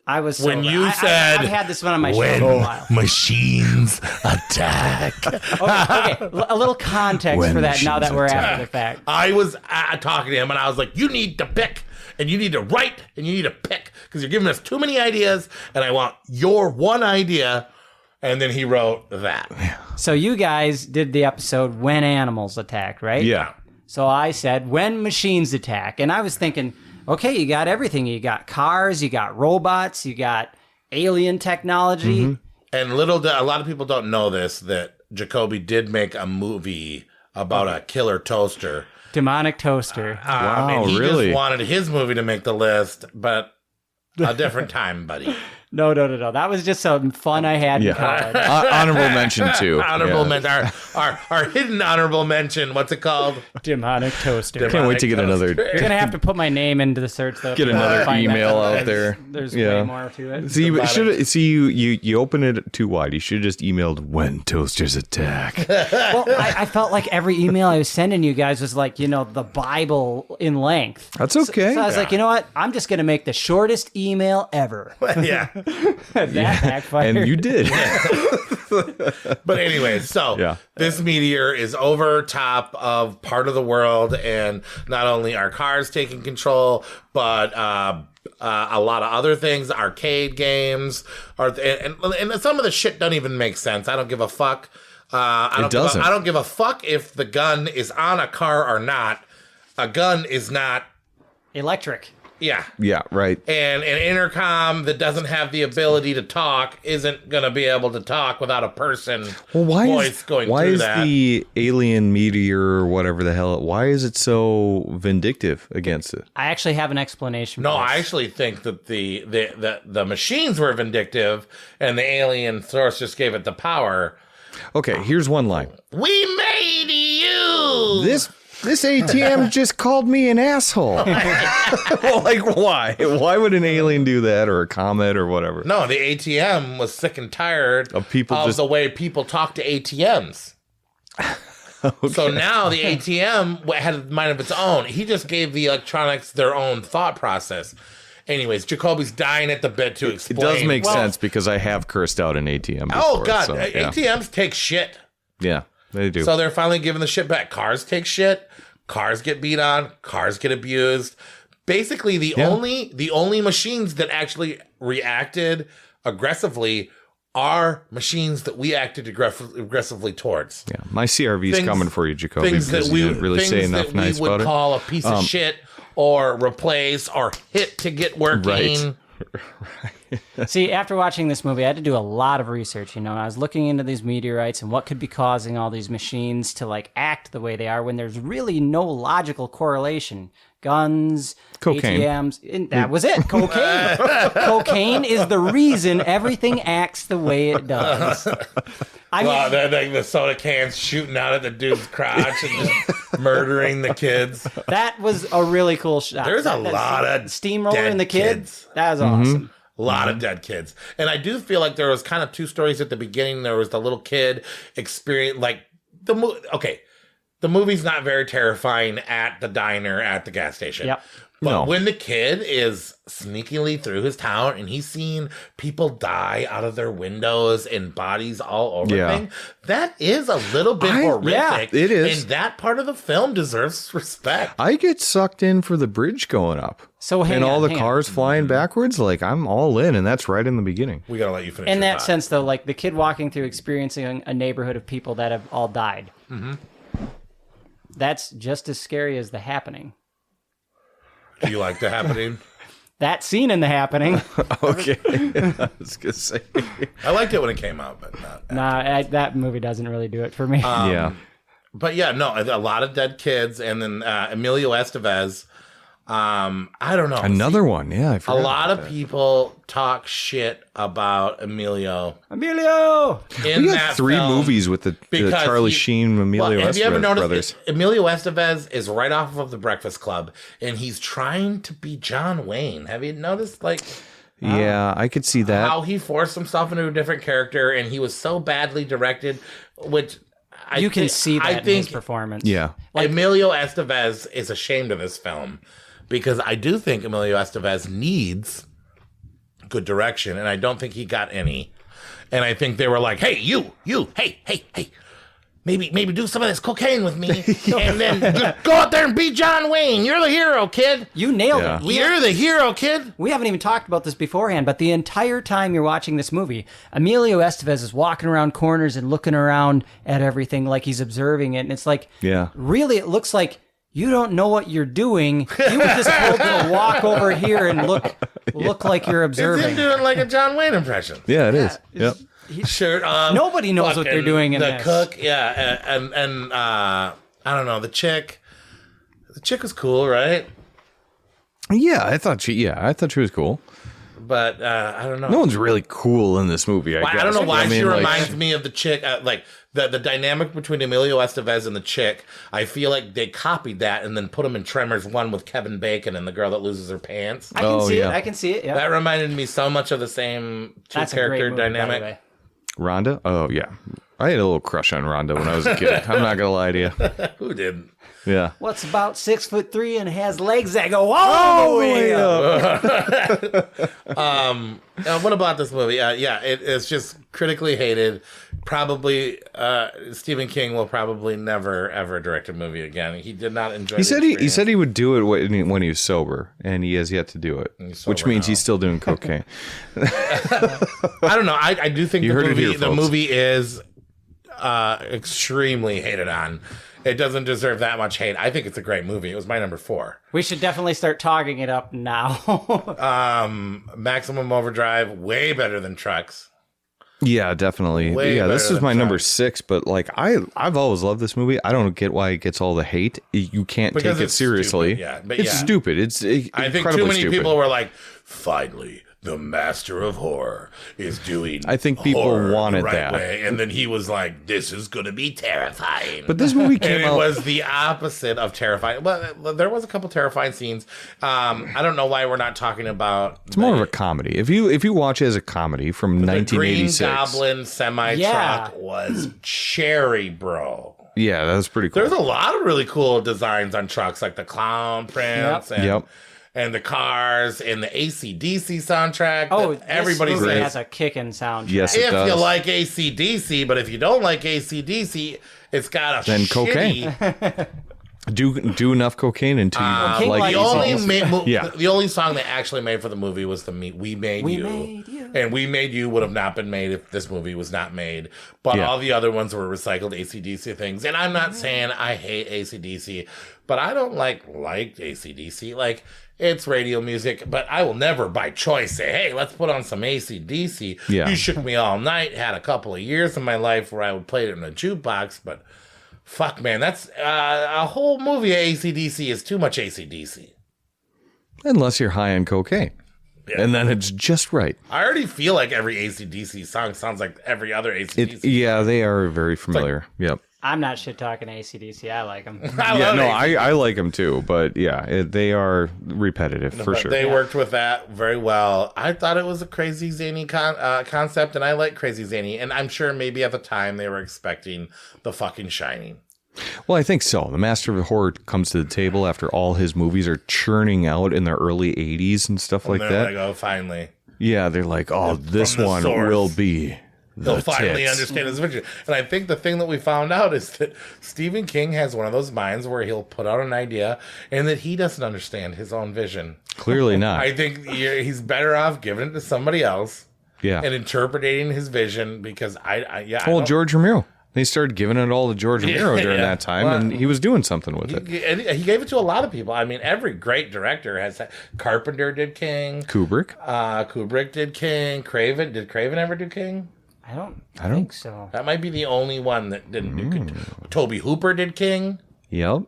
I was When sober. you said, I've had this one on my show for a while. machines attack. Okay, a little context When for that now that machines we're attack. after the fact. I was talking to him, and I was like, you need to pick, and you need to write, and you need to pick, because you're giving us too many ideas, and I want your one idea. And then he wrote that. So you guys did the episode When Animals Attack, right? Yeah. So I said When Machines Attack. And I was thinking, okay, you got everything. You got cars, you got robots, you got alien technology. And a lot of people don't know this, that Jacoby did make a movie about a killer toaster. Demonic toaster. Wow, And he really? just wanted his movie to make the list, but a different time, buddy. No. That was just some fun I had in college. Honorable mention too. Honorable Yeah. mention. Our hidden honorable mention. What's it called? Demonic toaster. Can't wait to get another You're going to have to put my name into the search, though. get if you wanna another find that. email out there. There's Yeah. way more to it. See, you open it too wide. You should have just emailed when toasters attack. Well, I felt like every email I was sending you guys was like, the Bible in length. That's okay. So I was like, you know what? I'm just going to make the shortest email ever. Yeah. That backfired. And you did. But anyway, so Yeah. this meteor is over top of part of the world, and not only are cars taking control, but a lot of other things, arcade games, and some of the shit don't even make sense. I don't give a fuck. I don't give a fuck if the gun is on a car or not. A gun is not. Electric. Yeah. Yeah, right. And an intercom that doesn't have the ability to talk isn't going to be able to talk without a person voice going through that. The alien meteor or whatever the hell, why is it so vindictive against it? I actually have an explanation. No, for this. I actually think that the machines were vindictive and the alien source just gave it the power. Okay, here's one line. We made you! This ATM just called me an asshole. Like, why? Why would an alien do that, or a comet, or whatever? No, the ATM was sick and tired Of people just- the way people talk to ATMs. Okay. So now the ATM had a mind of its own. He just gave the electronics their own thought process. Anyways, Jacoby's dying at the bit to It explain. does make sense because I have cursed out an ATM before. Oh, God. so, yeah. ATMs take shit. Yeah, they do. So they're finally giving the shit back. Cars take shit. Cars get beat on. Cars get abused. Basically, the only machines that actually reacted aggressively are machines that we acted aggressively towards. Yeah, my CRV's coming for you, Jacoby, Things because that we you didn't really say enough nice would about it. call a piece of shit or replace or hit to get working. Right. See, after watching this movie, I had to do a lot of research. I was looking into these meteorites and what could be causing all these machines to act the way they are when there's really no logical correlation. Guns, Cocaine. ATMs, and that was it. Cocaine. Cocaine is the reason everything acts the way it does. I mean, Wow, the soda cans shooting out at the dude's crotch and just murdering the kids. that was a really cool shot. There's a lot of steamroller dead and the kid. kids. That was awesome. A lot of dead kids. And I do feel like there was kind of two stories at the beginning. There was the little kid experience, the movie's not very terrifying at the diner at the gas station. Yep. But No. when the kid is sneakily through his town and he's seeing people die out of their windows and bodies all over things, that is a little bit horrific. yeah, it is. And that part of the film deserves respect. I get sucked in for the bridge going up. So hang and all on, the hang on. cars flying backwards, I'm all in, and that's right in the beginning. We gotta let you finish. In your that thought. sense, though, the kid walking through experiencing a neighborhood of people that have all died. Mm-hmm. That's just as scary as The Happening. Do you like The Happening? That scene in The Happening. Okay. I was going to say. I liked it when it came out, but not. That movie doesn't really do it for me. Yeah. But yeah, no, a lot of dead kids, and then Emilio Estevez I don't know. Another one. Yeah, I A forgot lot about of that. people talk shit about Emilio. Emilio! In We that got 3 film movies with the because Charlie Sheen, Emilio have you ever Estevez noticed brothers. Emilio Estevez is right off of The Breakfast Club, and he's trying to be John Wayne. Have you noticed, like, Yeah, I could see that. how he forced himself into a different character, and he was so badly directed, which You can see that I in think his performance. Yeah. Emilio Estevez is ashamed of this film because I do think Emilio Estevez needs good direction, and I don't think he got any. And I think they were like, "Hey, you, hey, maybe do some of this cocaine with me, and then go out there and be John Wayne. You're the hero, kid. You nailed Yeah. it. You're the hero, kid." We haven't even talked about this beforehand, but the entire time you're watching this movie, Emilio Estevez is walking around corners and looking around at everything like he's observing it. And it's like, Yeah. really, it looks like you don't know what you're doing. You were just told to walk over here and look like you're It's him observing. doing like a John Wayne impression. Yeah, it is. Yep. Shirt on. Nobody knows what they're fucking doing in the this. cook, yeah, and I don't know, the chick. The chick was cool, right? Yeah, I thought she was cool. But I don't know. No one's really cool in this movie, I Why- guess. I don't know why I she mean, like, reminds me of the chick. Like the dynamic between Emilio Estevez and the chick. I feel like they copied that and then put them in Tremors 1 with Kevin Bacon and the girl that loses her pants. I can Oh, see yeah. it. I can see it. Yeah. That reminded me so much of the same That's a great two-character movie, by the dynamic. way. Rhonda? Oh, yeah. I had a little crush on Rhonda when I was a kid. I'm not going to lie to you. Who didn't? Yeah. What's about 6'3" and has legs that go all the way up? What about this movie? It's just critically hated. Probably Stephen King will probably never ever direct a movie again. He did not enjoy. He said he would do it when he was sober, and he has yet to do it, which sober means now. he's still doing cocaine. I don't know. I do think You heard it here, the folks. movie is extremely hated on. It doesn't deserve that much hate. I think it's a great movie. It was my number 4. We should definitely start talking it up now. Maximum Overdrive, way better than Trucks. Yeah, definitely. Way Yeah, this better is than my number Trucks. 6, but like I've always loved this movie. I don't get why it gets all the hate. You can't Because take it it's seriously. stupid, yeah, but it's yeah. stupid. It's I think incredibly too many stupid. people were like, finally, the master of horror is doing I think people horror wanted the right that. way. And then he was like, this is going to be terrifying. But this movie and came it out. was the opposite of terrifying. Well, there was a couple terrifying scenes. I don't know why we're not talking about. It's more of a comedy. If you watch it as a comedy from the Green 1986, Goblin semi truck was cherry, bro. yeah, that was pretty cool. There's a lot of really cool designs on trucks, like the clown prince and the cars and the AC/DC soundtrack. Everybody's everybody has says a kicking soundtrack. Yes, it if does. you like AC/DC, but if you don't like AC/DC, it's got a Then shitty. cocaine. Do enough cocaine until you King like like The only AC/DC. the only song they actually made for the movie was We Made We You. Made You. And We Made You would have not been made if this movie was not made. But Yeah. all the other ones were recycled AC/DC things. And I'm not saying I hate AC/DC, but I don't like AC/DC. Like, it's radio music, but I will never by choice say, hey, let's put on some AC/DC. Yeah. You Shook Me All Night had a couple of years in my life where I would play it in a jukebox, but fuck, man, that's a whole movie of AC/DC is too much AC/DC. Unless you're high on cocaine. Yeah. And then it's just right. I already feel like every AC/DC song sounds like every other AC/DC. Yeah, they are very familiar. Yep. I'm not shit talking AC/DC. I like them. Yeah, no, I like them too, but yeah, they are repetitive for But sure. they worked with that very well. I thought it was a crazy zany concept, and I like crazy zany. And I'm sure maybe at the time they were expecting The fucking Shining. Well, I think so. The master of horror comes to the table after all his movies are churning out in the early 80s and stuff like And they're that. like, oh, finally. Yeah, they're like, oh, this the one source. will be They'll the finally tits. understand his vision. And I think the thing that we found out is that Stephen King has one of those minds where he'll put out an idea and that he doesn't understand his own vision. Clearly not. I think he's better off giving it to somebody else Yeah. and interpreting his vision because I Well, don't- George Romero. They started giving it all to George Romero during that time, Well, and he was doing something with it. He gave it to a lot of people. I mean, every great director has that. Carpenter did King. Kubrick? Kubrick did King. Craven. Did Craven ever do King? I don't don't- think so. That might be the only one that didn't do King. Toby Hooper did King. Yep.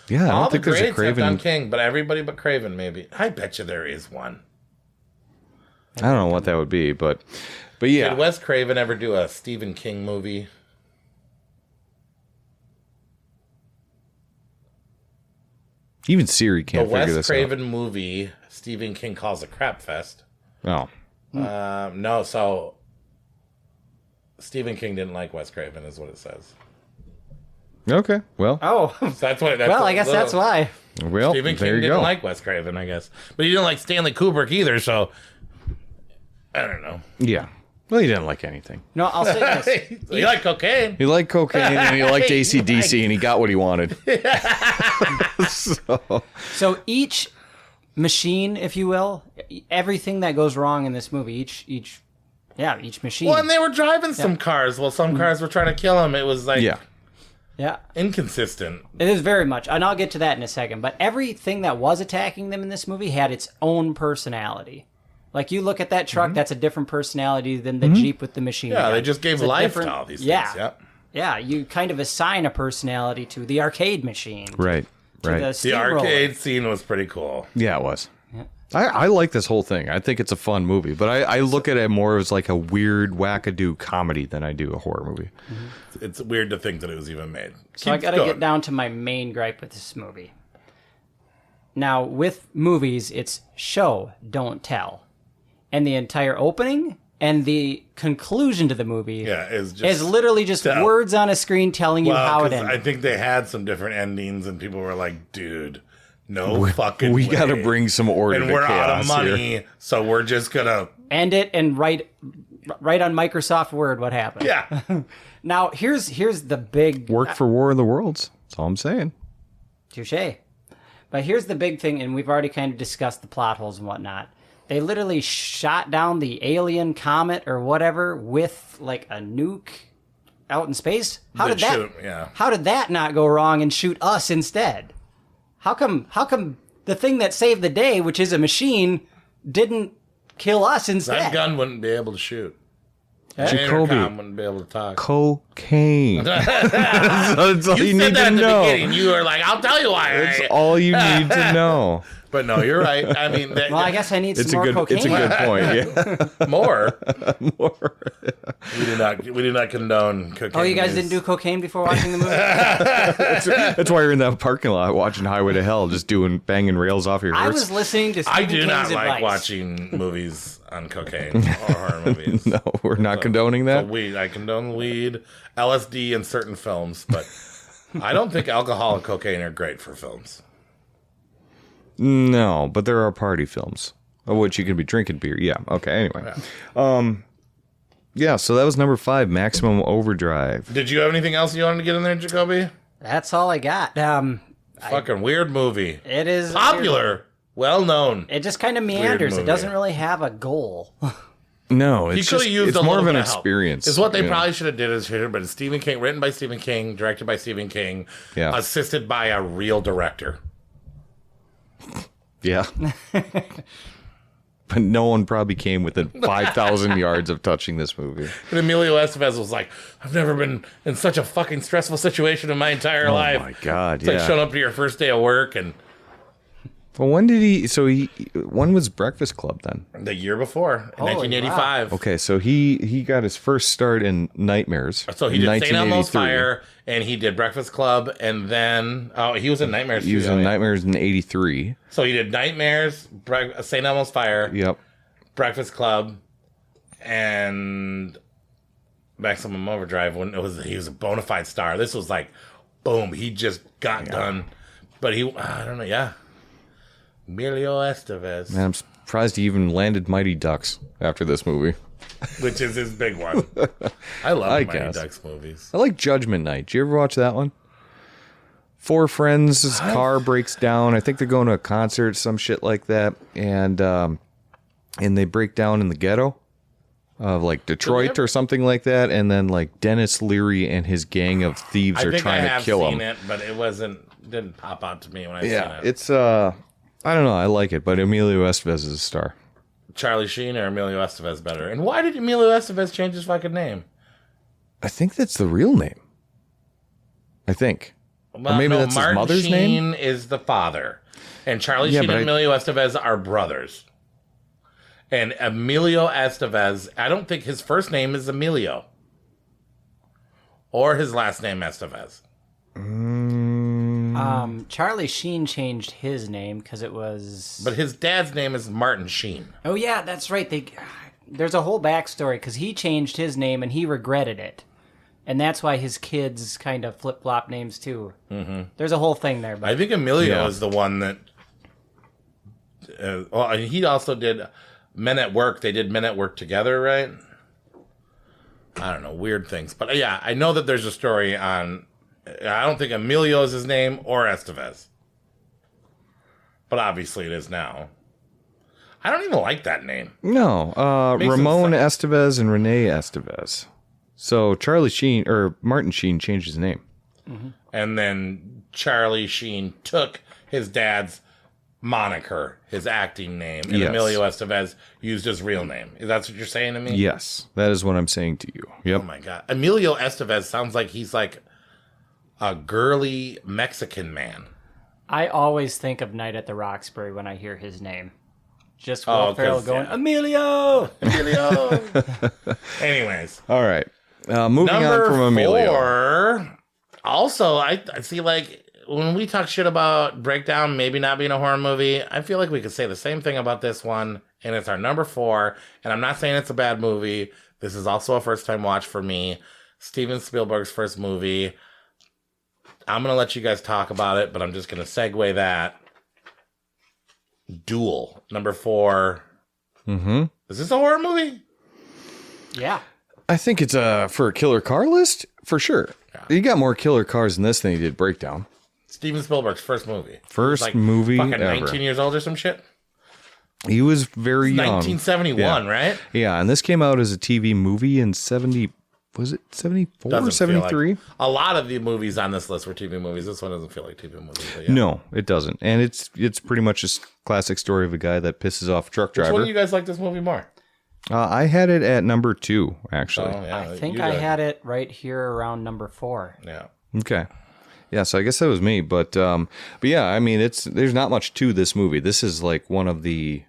Yeah, I All don't the think there's a greats have done Craven. King, but everybody but Craven, maybe. I bet you there is one. I don't know what that would be, but yeah. Did Wes Craven ever do a Stephen King movie? Even Siri can't The figure Wes this Craven movie, Stephen King calls a crap fest. out. No, so Stephen King didn't like Wes Craven, is what it says. Oh, okay. Well, Oh, So that's what. That's well, what I guess that's why. Stephen King there you didn't go. like Wes Craven, I guess, but he didn't like Stanley Kubrick either. So I don't know. Yeah. Well, he didn't like anything. No, I'll say this. He liked cocaine. He liked cocaine and he liked AC/DC and he got what he wanted. So each machine, if you will, everything that goes wrong in this movie, each machine. Well, and they were driving some cars. Well, some cars were trying to kill him. It was like Yeah. inconsistent. It is very much, and I'll get to that in a second, but everything that was attacking them in this movie had its own personality. Like, you look at that truck, that's a different personality than the Jeep with the machine Yeah, gun. they just gave It's a life different- to all these yeah. things. Yep. Yeah, you kind of assign a personality to the arcade machine. Right. To Right. the The steamroller. arcade scene was pretty cool. Yeah, it was. I like this whole thing. I think it's a fun movie, but I look at it more as like a weird wackadoo comedy than I do a horror movie. It's weird to think that it was even made. So I got to get down to my main gripe with this movie. Now, with movies, it's show, don't tell. And the entire opening and the conclusion to the movie Yeah, is is literally just tell. words on a screen telling you how it 'cause ends. I think they had some different endings, and people were like, "Dude, no fucking We way. got to bring some order and to we're out of chaos money, here. so we're just gonna." End it and write on Microsoft Word what happened. Yeah, Now, here's the big... Work for War of the Worlds. That's all I'm saying. Touche. But here's the big thing, and we've already kind of discussed the plot holes and whatnot. They literally shot down the alien comet or whatever with like a nuke out in space. How did that? shoot 'em, yeah. How did that not go wrong and shoot us instead? How come the thing that saved the day, which is a machine, didn't kill us instead? that gun wouldn't be able to shoot. That Jacoby. intercom wouldn't be able to talk. Cocaine. That's all you, You need said that to at the know. beginning. You were like, "I'll tell you why." That's all you need to know. But no, you're right. I mean, Well, I guess I need It's some a more good. cocaine. It's a good point. Yeah. more. We do not condone cocaine. Oh, you guys use. didn't do cocaine before watching the movie? That's why you're in that parking lot watching Highway to Hell, just banging rails off your I horse. was listening to Stephen I do King's not like advice. watching movies on cocaine or horror movies. No, we're not condoning So that. weed. I condone weed, LSD in certain films, but I don't think alcohol and cocaine are great for films. No, but there are party films of which you can be drinking beer. Yeah. Okay. Anyway. Yeah. So that was number 5, Maximum Overdrive. Did you have anything else you wanted to get in there, Jacoby? That's all I got. Fucking weird movie. It is Popular, well known. It just kind of meanders. It movie. doesn't really have a goal. No, You it's could just have used it's a more little of an bit help. experience. Is what they you know. probably should have did is here, but it's Stephen King, written by Stephen King, directed by Stephen King, Yeah. assisted by a real director. Yeah. But no one probably came within 5,000 yards of touching this movie. And Emilio Estevez was like, "I've never been in such a fucking stressful situation in my entire life." Oh my God, It's like yeah. showing up to your first day of work and Well, when did he? So when was Breakfast Club then? the year before, in Holy 1985. Okay, so he got his first start in Nightmares. So he did St. Elmo's 1983. Fire, and he did Breakfast Club, and then he was in Nightmares. He was too, in right? Nightmares in '83. So he did Nightmares, St. Elmo's Fire, Yep. Breakfast Club, and Maximum Overdrive. When he was a bona fide star. This was like, boom, he just got done. But I don't know, yeah. Emilio Estevez, Man, I'm surprised he even landed Mighty Ducks after this movie. which is his big one. I love I Mighty guess. Ducks movies. I like Judgment Night. Did you ever watch that one? 4 friends, his car breaks down. I think they're going to a concert, some shit like that, and they break down in the ghetto of like Detroit or something like that, and then like Dennis Leary and his gang of thieves I are think I trying to have kill seen him. it, but it didn't pop out to me when I Yeah, seen it. it's I don't know, I like it, but Emilio Estevez is a star. Charlie Sheen or Emilio Estevez better? And why did Emilio Estevez change his fucking name? I think that's the real name. I think. Well, Or maybe no, that's his Martin mother's Sheen name? is the father. And Charlie Yeah, Sheen but and Emilio Estevez are brothers. And Emilio Estevez, I don't think his first name is Emilio. Or his last name Estevez. Charlie Sheen changed his name because it was. But his dad's name is Martin Sheen. Oh yeah, that's right. There's a whole backstory because he changed his name and he regretted it, and that's why his kids kind of flip flop names too. Mm-hmm. There's a whole thing there. But I think Emilio is the one that. Well, he also did Men at Work. They did Men at Work together, right? I don't know, weird things. But yeah, I know that there's a story on. I don't think Emilio is his name or Estevez. But obviously it is now. I don't even like that name. No, Makes Ramon them Estevez and Renee Estevez. So Charlie Sheen or Martin Sheen changed his name. Mm-hmm. And then Charlie Sheen took his dad's moniker, his acting name, and Yes. Emilio Estevez used his real name. Is that what you're saying to me? Yes, that is what I'm saying to you. Yep. Oh my God. Emilio Estevez sounds like he's like a girly Mexican man. I always think of Night at the Roxbury when I hear his name. Just Oh, Will Ferrell 'cause, going, yeah. Emilio! Emilio. Anyways. All right. Moving Number on from Emilio. 4. Also, I see like when we talk shit about Breakdown maybe not being a horror movie, I feel like we could say the same thing about this one, and it's our number 4. And I'm not saying it's a bad movie. This is also a first time watch for me. Steven Spielberg's first movie. I'm gonna let you guys talk about it, but I'm just gonna segue that. Duel, number 4. Mm-hmm. Is this a horror movie? Yeah. I think it's for a killer car list for sure. Yeah. You got more killer cars in this than you did Breakdown. Steven Spielberg's first movie. First Like movie fucking ever. 19 years old or some shit. He was very young. 1971, right? Yeah, and this came out as a TV movie in 70. Was it 74 or Doesn't feel 73? like- a lot of the movies on this list were TV movies. This one doesn't feel like TV movies. But yeah. No, it doesn't. And it's pretty much a classic story of a guy that pisses off a truck Which one driver. do you guys like this movie more? I had it at number 2, actually. Oh, yeah, I think you I did. had it right here around number 4. Yeah. Okay. Yeah, so I guess that was me. But yeah, I mean, there's not much to this movie. This is like one of the,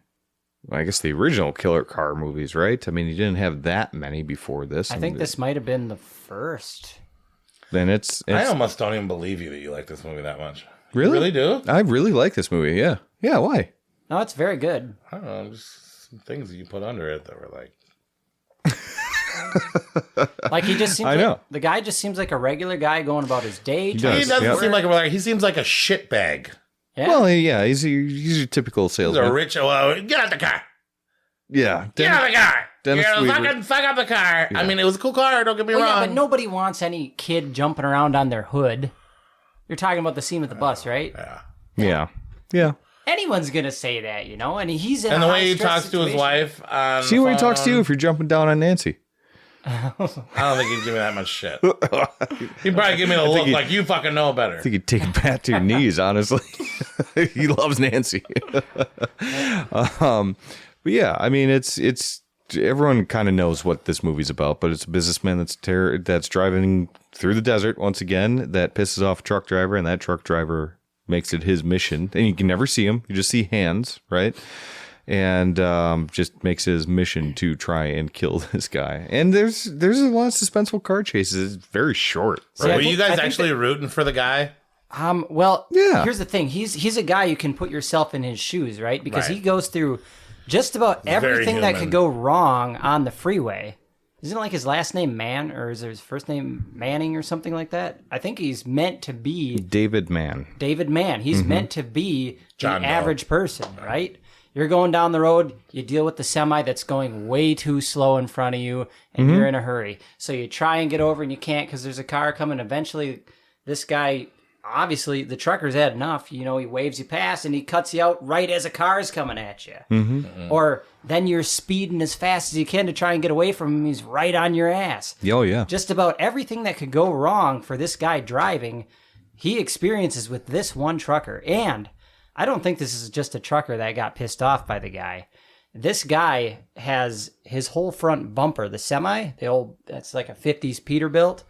I guess, the original killer car movies, right? I mean, you didn't have that many before this. I think this might have been the first. Then it's I almost don't even believe you that you like this movie that much. really, You really do? I really like this movie. Yeah, yeah. Why? No, it's very good. I don't know. Just some things that you put under it that were like, Like he just seems I like, know. the guy just seems like a regular guy going about his day. He he does. doesn't Yep. seem like he seems like a shitbag. Yeah. Well, yeah, he's your typical He's salesman. a rich. Well, get out the car. Yeah, Get out of the car. Dennis You're Weaver. fucking fuck up the car. I mean, it was a cool car. Don't get me Well, wrong. yeah, but nobody wants any kid jumping around on their hood. You're talking about the scene with the bus, right? yeah, yeah. Anyone's gonna say that, you know. And he's in And a the way he high-stress talks to his situation. wife. On See the what he talks to phone. you if you're jumping down on Nancy. I don't think he'd give me that much shit. He'd probably give me the look like you fucking know better. I think he'd take it back to your knees, honestly. He loves Nancy. But yeah, I mean, it's everyone kind of knows what this movie's about, but it's a businessman that's driving through the desert once again that pisses off a truck driver, and that truck driver makes it his mission. And you can never see him; you just see hands, right? And just makes it his mission to try and kill this guy. And there's a lot of suspenseful car chases. It's very short. See, I Were think- you guys I think actually rooting for the guy? Well, Yeah. here's the thing. He's a guy you can put yourself in his shoes, right? Because Right. he goes through just about Very everything that human. could go wrong on the freeway. Isn't it like his last name Man, or is his first name Manning or something like that? I think he's meant to be David Mann. David Mann. He's meant to be John the Doe. average person, right? You're going down the road, you deal with the semi that's going way too slow in front of you, and you're in a hurry. So you try and get over, and you can't because there's a car coming. Eventually, this guy, obviously, the trucker's had enough. You know, he waves you past, and he cuts you out right as a car's coming at you. Or then you're speeding as fast as you can to try and get away from him. He's right on your ass. Oh, yeah. Just about everything that could go wrong for this guy driving, he experiences with this one trucker. And I don't think this is just a trucker that got pissed off by the guy. This guy has his whole front bumper, the semi, that's like a 50s Peterbilt.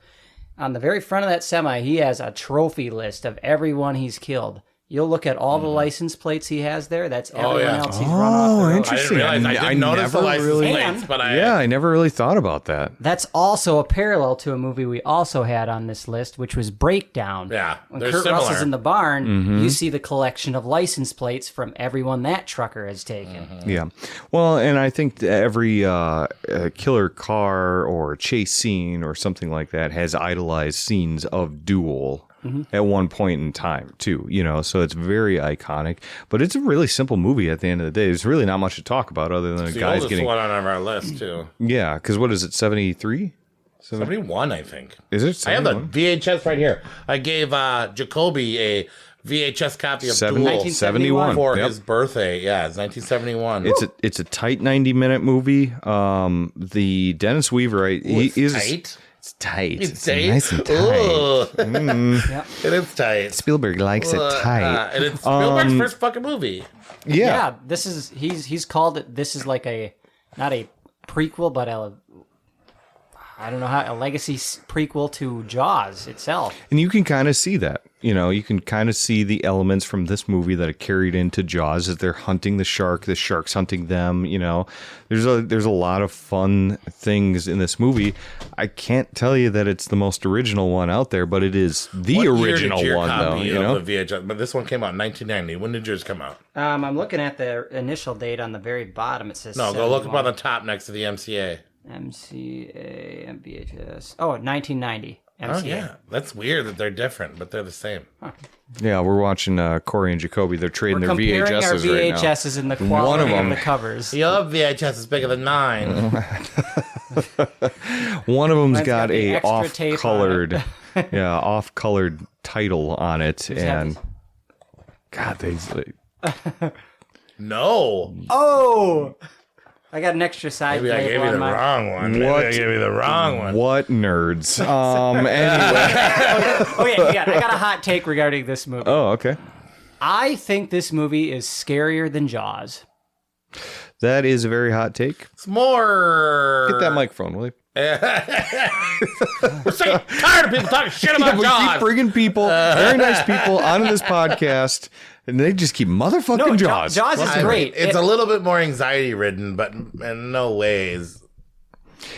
On the very front of that semi, he has a trophy list of everyone he's killed. You'll look at all the license plates he has there. That's everyone else he's run off the road. Interesting. I didn't notice the license plates, but I never really thought about that. That's also a parallel to a movie we also had on this list, which was Breakdown. Yeah, when they're Kurt similar. Russell's in the barn, you see the collection of license plates from everyone that trucker has taken. Yeah. Well, and I think every killer car or chase scene or something like that has idolized scenes of Duel. At one point in time, too, so it's very iconic. But it's a really simple movie at the end of the day. There's really not much to talk about other than It's the the guys oldest getting. one on our list too. Yeah, because what is it, 73? 71, I think. Is it? I have the 71? VHS right here. I gave Jacoby a VHS copy of Duel 1971 for Yep. his birthday. Yeah, it's 1971. It's a tight 90-minute movie. The Dennis Weaver, he is tight. It's tight. It's tight. Nice and tight. Ugh. It is tight. Spielberg likes it tight. And it's Spielberg's first fucking movie. Yeah, this is he's called it. This is like not a prequel, but a legacy prequel to Jaws itself. And you can kind of see that. You can kind of see the elements from this movie that are carried into Jaws as they're hunting the shark's hunting them. There's a lot of fun things in this movie. I can't tell you that it's the most original one out there, but it is the What year original did your one, copy though. of the VHS? But this one came out in 1990. When did yours come out? I'm looking at the initial date on the very bottom. It says No, go look up 71. on the top next to the MCA. MCA MVHS. Oh, 1990. MCA. Oh, yeah. That's weird that they're different, but they're the same. Yeah, we're watching Corey and Jacoby. They're trading We're their comparing VHSs our right now. VHSs and the quality of the covers. Your VHS is bigger than mine. One of them's Mine's got got the a extra tape off-colored, off-colored title on it, have and these? God, they. No. Oh! I got an extra side Maybe I label gave you on the my... wrong one. Maybe I gave you the wrong one. What nerds? Anyway. Okay, yeah, I got a hot take regarding this movie. Oh, okay. I think this movie is scarier than Jaws. That is a very hot take. It's more. Get that microphone, will you? We're sick, tired of people talking shit about We Jaws. keep bringing people, very nice people, onto this podcast, and they just keep motherfucking Jaws. Jaws is great. It's a little bit more anxiety ridden, but in no ways.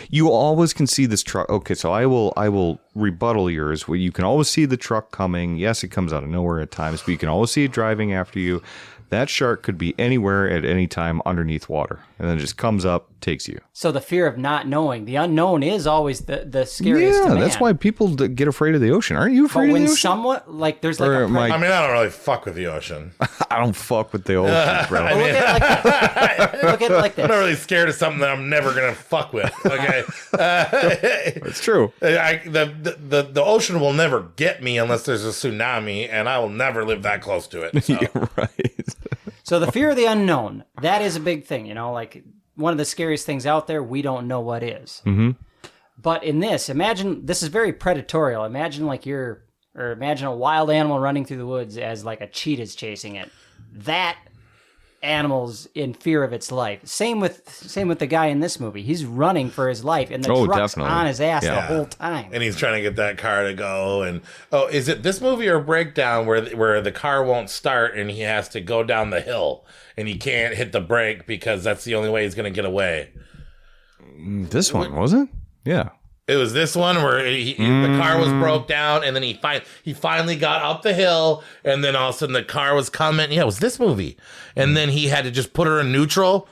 You always can see this truck. Okay, so I will rebuttal yours. Where you can always see the truck coming. Yes, it comes out of nowhere at times, but you can always see it driving after you. That shark could be anywhere at any time underneath water, and then it just comes up, takes you. So the fear of not knowing, the unknown is always the scariest. Yeah, to man. that's why people get afraid of the ocean. Aren't you But afraid of when the ocean? someone there's like Or a am I- I mean, I don't really fuck with the ocean. I don't fuck with the ocean, bro. look at it like I'm not this. really scared of something that I'm never gonna fuck with. Okay, It's true. the ocean will never get me unless there's a tsunami, and I will never live that close to it. So. Yeah, right. So the fear of the unknown, that is a big thing. Like one of the scariest things out there, we don't know what is. Mm-hmm. But in this, imagine this is very predatorial. Imagine imagine a wild animal running through the woods as like a cheetah's chasing it. That animal's in fear of its life. Same with the guy in this movie. He's running for his life, and the truck's definitely. on his ass the Yeah. whole time. And he's trying to get that car to go. And is it this movie or Breakdown where the car won't start and he has to go down the hill and he can't hit the brake because that's the only way he's going to get away? This one, was it? Yeah. It was this one where the car was broke down, and then he finally got up the hill, and then all of a sudden the car was coming. Yeah, it was this movie, and then he had to just put her in neutral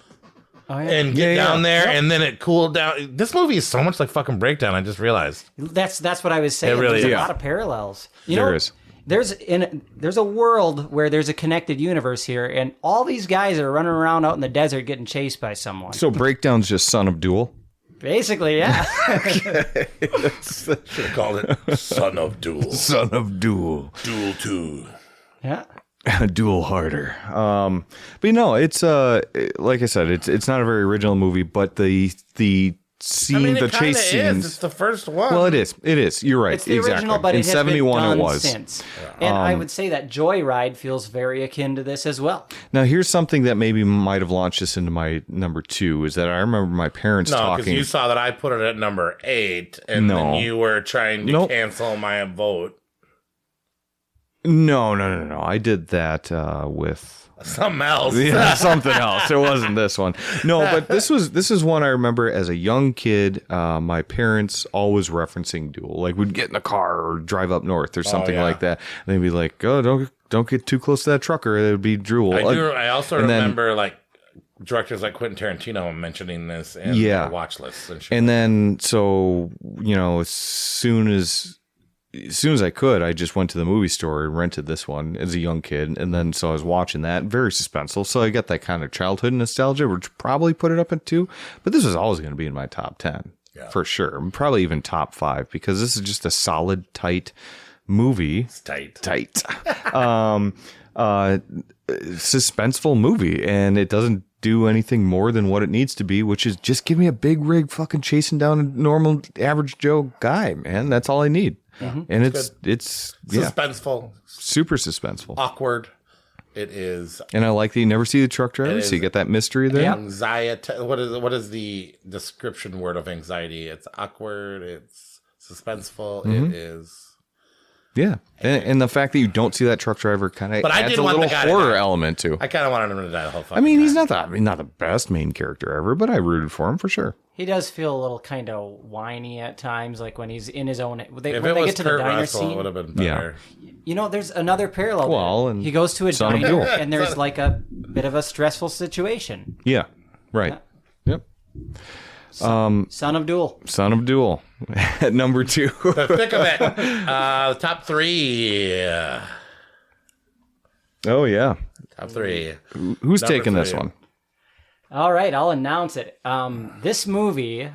and get down there, and then it cooled down. This movie is so much like fucking Breakdown. I just realized. That's what I was saying. It really There's is. a lot of parallels. There is. There's a world where there's a connected universe here, and all these guys are running around out in the desert getting chased by someone. So Breakdown's just son of Duel. Basically, yeah. Should have called it Son of Duel. Son of Duel. Duel 2. Yeah. Duel harder. But it's like I said, it's not a very original movie, but the seen the it kinda chase scenes. It's the first one. Well, it is. It is. You're right. It's the exactly. original, but in it has 71 been done it was. since. And I would say that Joyride feels very akin to this as well. Now, here's something that maybe might have launched this into my number 2 is that I remember my parents No, because talking. you saw that I put it at number 8, and then you were trying to cancel my vote. No. I did that with Something else. yeah, something else. It wasn't this one. No, but this is one I remember as a young kid. My parents always referencing Duel. Like we'd get in a car or drive up north or something like that. And they'd be like, "Oh, don't get too close to that trucker. It would be Duel." I also remember like directors like Quentin Tarantino mentioning this in their watch lists and shit. And then so as soon as I could, I just went to the movie store and rented this one as a young kid. And then so I was watching that, very suspenseful. So I got that kind of childhood nostalgia, which probably put it up at 2. But this was always going to be in my top 10 for sure. Probably even top 5 because this is just a solid, tight movie. It's tight. Suspenseful movie. And it doesn't do anything more than what it needs to be, which is just give me a big rig fucking chasing down a normal average Joe guy, man. That's all I need. Mm-hmm. And it's suspenseful, super suspenseful, awkward. It is, and I like that you never see the truck driver, so you get that mystery there. Anxiety. What is the description word of anxiety? It's awkward. It's suspenseful. Mm-hmm. It is. Yeah, and the fact that you don't see that truck driver kind of adds a little horror element too. I kind of wanted him to die the whole fucking I mean, he's time. not the best main character ever, but I rooted for him for sure. He does feel a little kind of whiny at times, like when he's in his own. If when it they was get to Kurt the diner Russell, scene, it would have been better. There's another parallel. Well, there. and He goes to a Son of diner, Duel. and there's like a bit of a stressful situation. Yeah, right. Yep. Son of Duel. Son of Duel at number 2. The thick of it. Top 3. Oh yeah. Top 3. Who's Number taking 3. this one? All right, I'll announce it. This movie,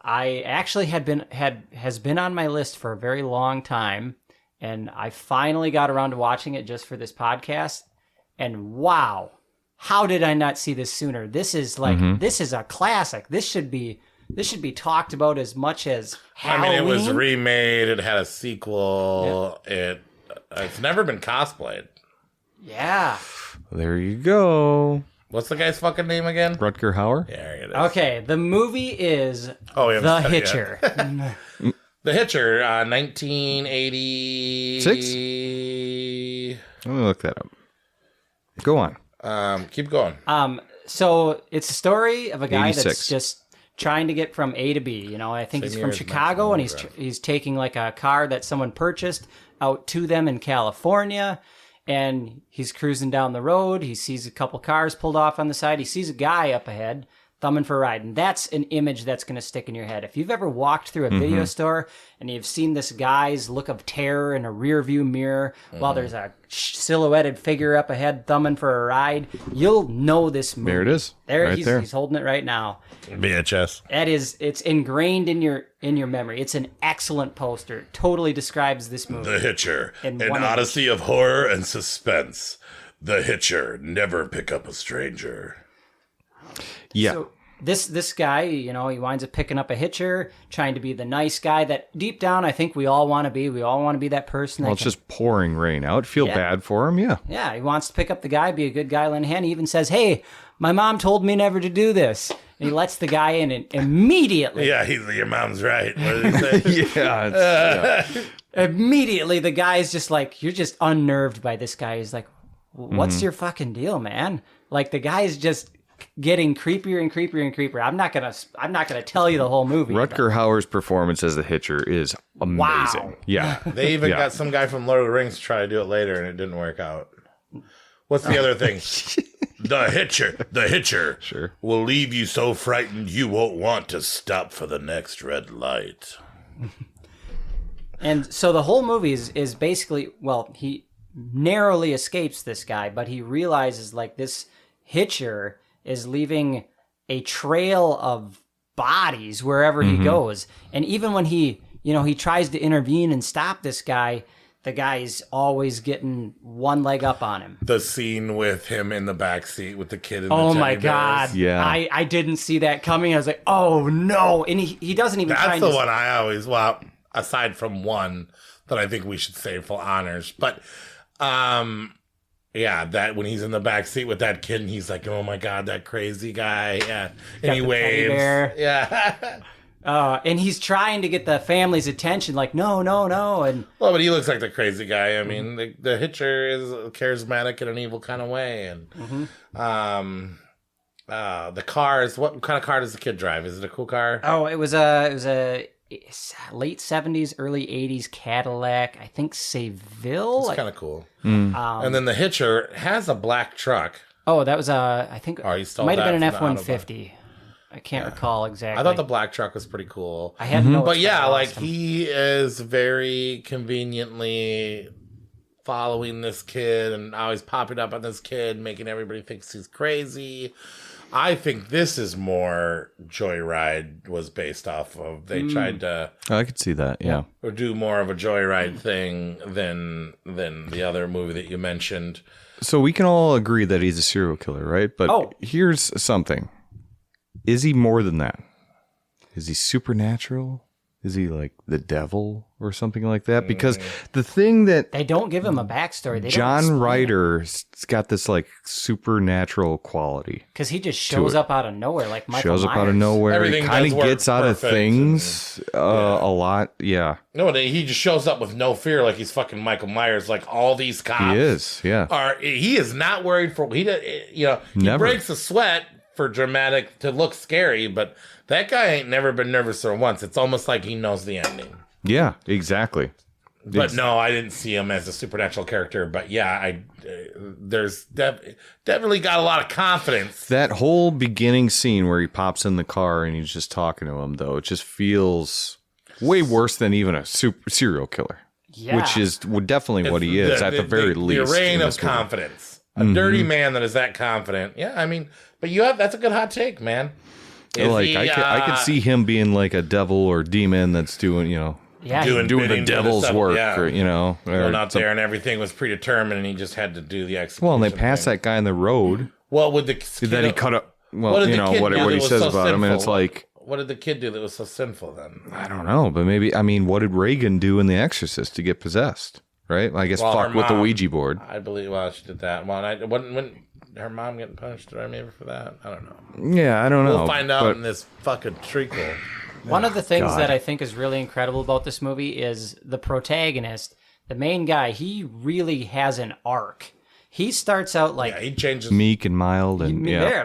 I actually has been on my list for a very long time, and I finally got around to watching it just for this podcast. And wow, how did I not see this sooner? This is this is a classic. This should be talked about as much as Halloween. I mean, it was remade. It had a sequel. Yeah. It's never been cosplayed. Yeah. There you go. What's the guy's fucking name again? Rutger Hauer. Yeah, it is. Okay, the movie is The Hitcher. The Hitcher, 1986. Let me look that up. Go on. Keep going. So it's a story of a guy 86. that's just trying to get from A to B. I think he's from Chicago, and he's taking like a car that someone purchased out to them in California. And he's cruising down the road. He sees a couple cars pulled off on the side. He sees a guy up ahead thumbing for a ride. And that's an image that's going to stick in your head. If you've ever walked through a video store and you've seen this guy's look of terror in a rear view mirror while there's a silhouetted figure up ahead thumbing for a ride, you'll know this movie. There it is. He's holding it right now. VHS. It's ingrained in your memory. It's an excellent poster. It totally describes this movie. The Hitcher, an odyssey of horror and suspense. The Hitcher, never pick up a stranger. Yeah. So this guy, he winds up picking up a hitcher, trying to be the nice guy that deep down I think we all want to be. We all want to be that person. Well, it's just pouring rain out. Feel bad for him, yeah. Yeah, he wants to pick up the guy, be a good guy, lend a hand. He even says, "Hey, my mom told me never to do this." And he lets the guy in, and immediately, Yeah, your mom's right. What did he say? Yeah. immediately the guy's just like, you're just unnerved by this guy. He's like, "What's your fucking deal, man?" Like the guy's just getting creepier and creepier and creepier. I'm not gonna tell you the whole movie. Rutger Hauer's performance as the Hitcher is amazing. Wow. Yeah. They even got some guy from Lord of the Rings to try to do it later, and it didn't work out. What's the other thing? The Hitcher Sure. will leave you so frightened you won't want to stop for the next red light. And so the whole movie is basically, he narrowly escapes this guy, but he realizes like this Hitcher is leaving a trail of bodies wherever he goes. And even when he tries to intervene and stop this guy, the guy's always getting one leg up on him. The scene with him in the back seat with the kid in the Oh teddy my bears. God. Yeah. I didn't see that coming. I was like, oh no. And he doesn't even try That's and the one I always, well, aside from one that I think we should save for honors. But, yeah, that when he's in the back seat with that kid and he's like, oh my God, that crazy guy. Yeah. And he the teddy waves. bear. Yeah. And he's trying to get the family's attention, like, no. And Well, but he looks like the crazy guy. I mean, the Hitcher is charismatic in an evil kind of way. And the cars, what kind of car does the kid drive? Is it a cool car? oh, it was a late 70s, early 80s Cadillac, I think Seville. It's kind of cool. And then the Hitcher has a black truck. Oh, that was I think Oh, he stole might have that been an from the F-150. I can't recall exactly. I thought the black truck was pretty cool. I had no. But yeah, like he is very conveniently following this kid and always popping up on this kid, making everybody think he's crazy. I think this is more Joyride was based off of. They tried to I could see that. Yeah. or do more of a Joyride thing than the other movie that you mentioned. So we can all agree that he's a serial killer, right? But Oh. here's something. Is he more than that? Is he supernatural? Is he like the devil or something like that? Because the thing that They don't give him a backstory. They John Ryder's got this like supernatural quality. because he just shows up out of nowhere, like Michael Shows up out of Myers. nowhere. Everything He kind does of work gets out of perfect things a lot. Yeah, No, he just shows up with no fear, like he's fucking Michael Myers. Like all these cops he is. Yeah. He is not worried for he Never. breaks a sweat for dramatic to look scary, but that guy ain't never been nervous for once. It's almost like he knows the ending. Yeah, exactly. But no, I didn't see him as a supernatural character. But yeah, there's definitely got a lot of confidence. That whole beginning scene where he pops in the car and he's just talking to him, though, it just feels way worse than even a serial killer. Yeah. Which is definitely what he is, at the very least. The reign in of this movie. confidence. A dirty man that is that confident. Yeah, I mean, but that's a good hot take, man. Is Like he, I could see him being like a devil or demon that's doing, Yeah, doing doing the bidding for devil's stuff, work, yeah. or, or going out there and everything was predetermined and he just had to do the execution. Well, and they passed thing. that guy on the road. Well, with the Then he cut up. Well, What did the kid what do that he was says so about him, and it's sinful? like, What did the kid do that was so sinful then? I don't know, but maybe, what did Reagan do in The Exorcist to get possessed? Right? I guess Well, fuck her with the mom- Ouija board. I believe, she did that. Well, when her mom getting punished, or maybe for that? I don't know. Yeah, I don't know. We'll find out but- in this fucking treacle. One of the things God. that I think is really incredible about this movie is the protagonist, the main guy, he really has an arc. He starts out like Yeah, he changes. meek and mild, and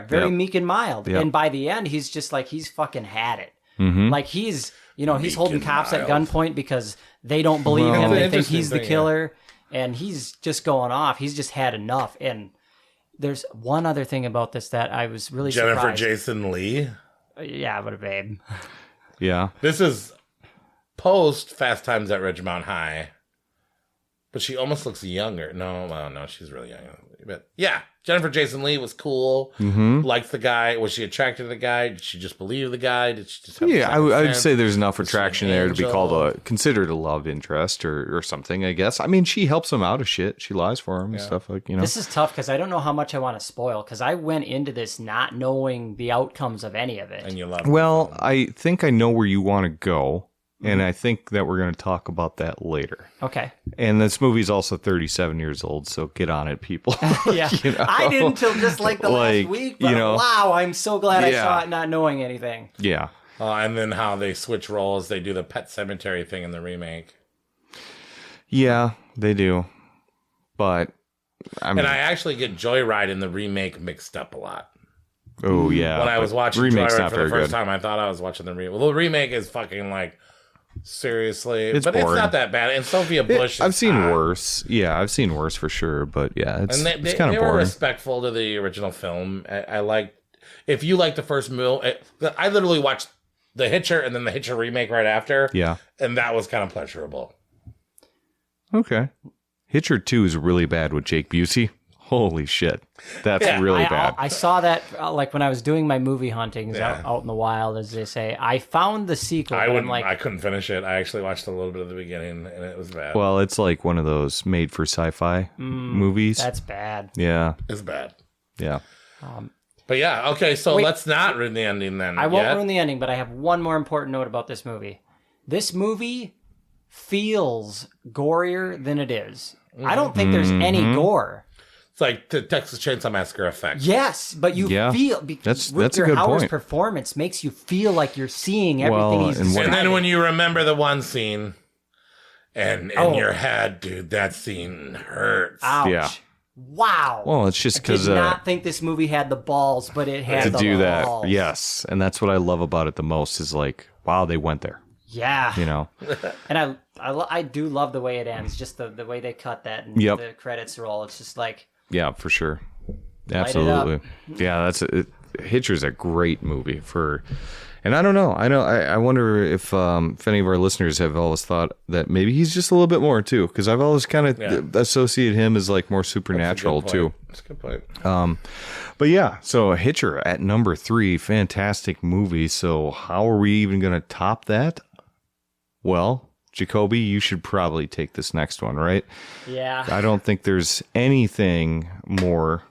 very meek and mild. Yep. And by the end, he's just like, he's fucking had it. Mm-hmm. Like he's Meek holding and cops at mild. gunpoint because they don't believe Well, him. They think interesting he's the thing, killer. And he's just going off. He's just had enough. And there's one other thing about this that I was really Jennifer surprised. Jason Leigh. Yeah, but a babe. Yeah. This is post Fast Times at Ridgemont High, but she almost looks younger. No, she's really young. But yeah, Jennifer Jason Leigh was cool. Mm-hmm. Liked the guy. Was she attracted to the guy? Did she just believe the guy? Did she just have Yeah, a I would sense? say there's enough she attraction an there to be angel? called considered a love interest or something, I guess. I mean, she helps him out of shit. She lies for him and stuff like, This is tough because I don't know how much I want to spoil because I went into this not knowing the outcomes of any of it. And you love Well, I think I know where you want to go, and I think that we're going to talk about that later. Okay. And this movie's also 37 years old, so get on it, people. Yeah. I didn't until just like the last week, but wow, I'm so glad I saw it not knowing anything. Yeah. and then how they switch roles. They do the Pet Cemetery thing in the remake. Yeah, they do. But, I mean, And I actually get Joyride in the remake mixed up a lot. oh, yeah. When I was but watching remake's Joyride not for the very first good. time, I thought I was watching the remake. Well, the remake is fucking like, seriously. It's but it's boring. not that bad. And Sophia Bush is I've seen hot. worse. Yeah, I've seen worse for sure. But yeah, it's, And it's kind they of were boring. respectful to the original film. I like, if you like the first movie, I literally watched the Hitcher and then the Hitcher remake right after. Yeah. And that was kind of pleasurable. Okay. Hitcher 2 is really bad with Jake Busey. Holy shit. That's Yeah, really bad. I saw that like when I was doing my movie huntings out in the wild, as they say. I found the sequel. I couldn't finish it. I actually watched a little bit of the beginning, and it was bad. Well, it's like one of those made for sci-fi movies. That's bad. Yeah. It's bad. Yeah. But yeah, okay, so Wait. let's not ruin the ending then. I won't yet. ruin the ending, but I have one more important note about this movie. This movie feels gorier than it is. I don't think there's any gore. It's like the Texas Chainsaw Massacre effect. Yes, but you feel That's a Rutger good Hauer's point. performance makes you feel like you're seeing everything Well, he's and what- describing. And then when you remember the one scene, and in your head, dude, that scene hurts. Ouch. Yeah. Wow. Well, it's just I because did not think this movie had the balls, but it had to the do that. balls. Yes. And that's what I love about it the most is like, wow, they went there, Yeah. you know? And I do love the way it ends, just the way they cut that and Yep. the credits roll. It's just like, Yeah, for sure. it up. Absolutely. Yeah, Hitcher's a great movie and I don't know. I wonder if any of our listeners have always thought that maybe he's just a little bit more too, because I've always kind of associated him as like more supernatural too. That's a good point. But yeah, so Hitcher at number 3, fantastic movie. So how are we even going to top that? Well, Jacoby, you should probably take this next one, right? yeah. I don't think there's anything more.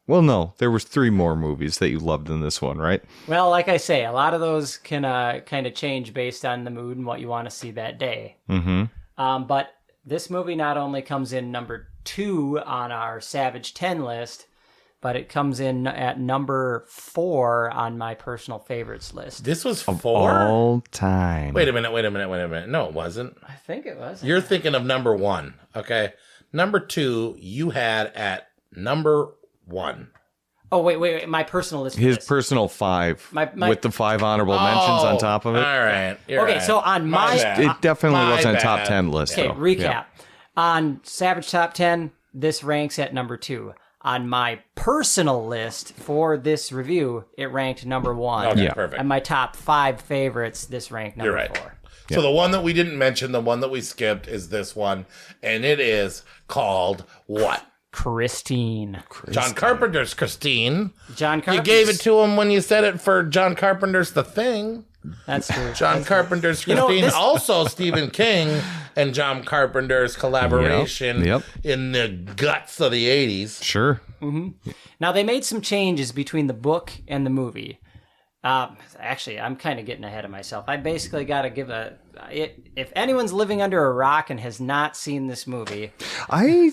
Well, no, there was 3 more movies that you loved in this one, right? Well, like I say, a lot of those can kind of change based on the mood and what you want to see that day. Mm-hmm. But this movie not only comes in number 2 on our Savage 10 list, but it comes in at number 4 on my personal favorites list. This was 4? All time. Wait a minute. No, it wasn't. I think it was. You're thinking of number 1, okay? Number 2, you had at number 1. Oh, wait. My personal list. His for this. personal 5 My- with the 5 honorable mentions on top of it. All right. You're Okay, right. so on my- bad. It definitely My wasn't a top bad. 10 list, Okay, though. recap. Yeah. On Savage Top 10, this ranks at number 2. On my personal list for this review, it ranked number 1. Okay, Yeah. perfect. And my top 5 favorites, this ranked number You're right. 4. So the one that we didn't mention, the one that we skipped, is this one, and it is called what? Christine. John Carpenter's Christine. John You Carpenter. gave it to him when you said it for John Carpenter's The Thing. That's true. John Carpenter's You know, Christine. this- Also Stephen King and John Carpenter's collaboration Yep. in the guts of the 80s. Sure. Now, they made some changes between the book and the movie. Actually, I'm kind of getting ahead of myself. I basically got to give if anyone's living under a rock and has not seen this movie, I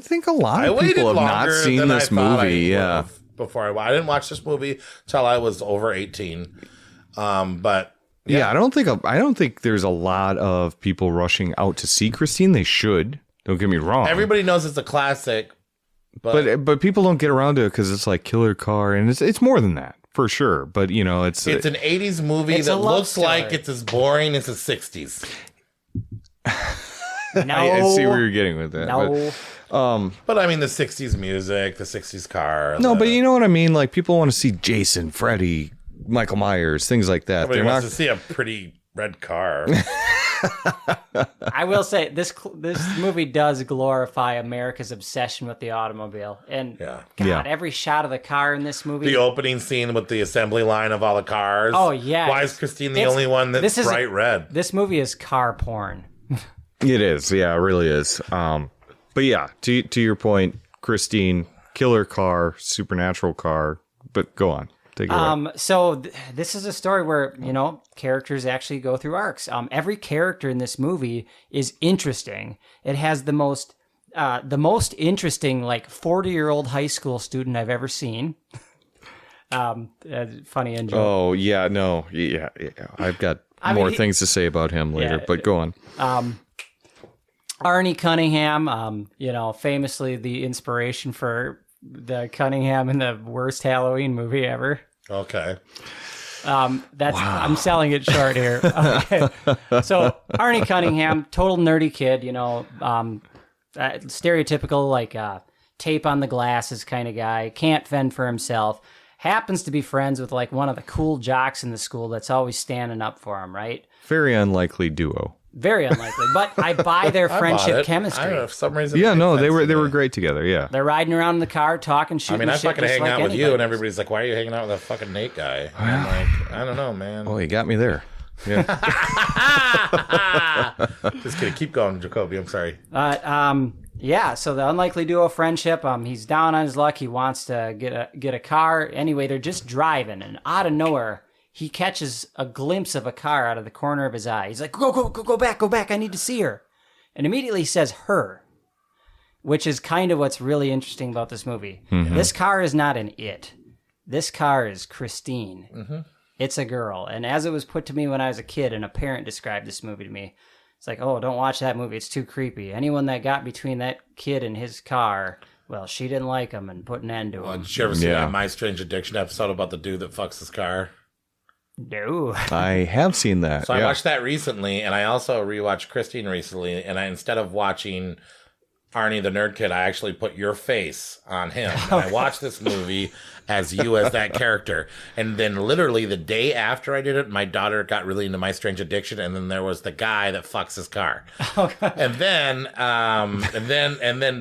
think a lot I of waited people have longer not seen than this I thought movie. I Yeah. would've before I didn't watch this movie till I was over 18. But Yeah, I don't think there's a lot of people rushing out to see Christine. They should. Don't get me wrong. everybody knows it's a classic. but people don't get around to it because it's like Killer Car, and it's more than that for sure. But you know, it's It's an 80s movie It's a that love looks story. like it's as boring as the 60s. no, I see where you're getting with that. no. But I mean, the 60s music, the 60s car. But you know what I mean. Like people want to see Jason, Freddy, Michael Myers, things like that. Everybody They're wants not. to see a pretty red car. I will say this movie does glorify America's obsession with the automobile, and Yeah. God, Yeah. every shot of the car in this movie. The opening scene with the assembly line of all the cars. Oh, yeah. Why is Christine the It's- only one that's this is- bright red? This movie is car porn. It is. Yeah, it really is. But yeah, to your point, Christine, Killer Car, Supernatural Car. But go on. Take it away. So this is a story where, characters actually go through arcs. Every character in this movie is interesting. It has the most interesting, 40-year-old high school student I've ever seen. Funny and joke. Oh yeah, no, yeah. I've got more things to say about him later, Yeah. but go on. Arnie Cunningham, famously the inspiration for the Cunningham in the worst Halloween movie ever. Okay. I'm selling it short here. Okay. So Arnie Cunningham, total nerdy kid, stereotypical tape on the glasses kind of guy, can't fend for himself, happens to be friends with one of the cool jocks in the school that's always standing up for him, right? Very unlikely duo. Very unlikely. But I buy their I bought friendship it. chemistry. I don't know, for some reason. Yeah, it no, makes they sense were to they me. were great together. Yeah. They're riding around in the car, talking, I shooting mean, I shit fucking just hang like out with you, anybody and does. everybody's like, "Why are you hanging out with that fucking Nate guy?" And I'm like, "I don't know, man." Oh, you got me there. Yeah. Just kidding. Keep going, Jacoby. I'm sorry. Yeah, so the unlikely duo friendship, he's down on his luck. He wants to get a car. Anyway, they're just driving, and out of nowhere, he catches a glimpse of a car out of the corner of his eye. He's like, go back. I need to see her. And immediately he says her, which is kind of what's really interesting about this movie. Mm-hmm. This car is not an it. This car is Christine. Mm-hmm. It's a girl. And as it was put to me when I was a kid, and a parent described this movie to me, it's like, oh, don't watch that movie. It's too creepy. Anyone that got between that kid and his car, well, she didn't like him and put an end to him. Did you ever see Yeah. that My Strange Addiction episode about the dude that fucks his car? No. I have seen that. So I yeah. watched that recently, and I also rewatched Christine recently. And instead of watching Arnie the Nerd Kid, I actually put your face on him. And I watched this movie as you as that character. And then literally the day after I did it, my daughter got really into My Strange Addiction, and then there was the guy that fucks his car. And then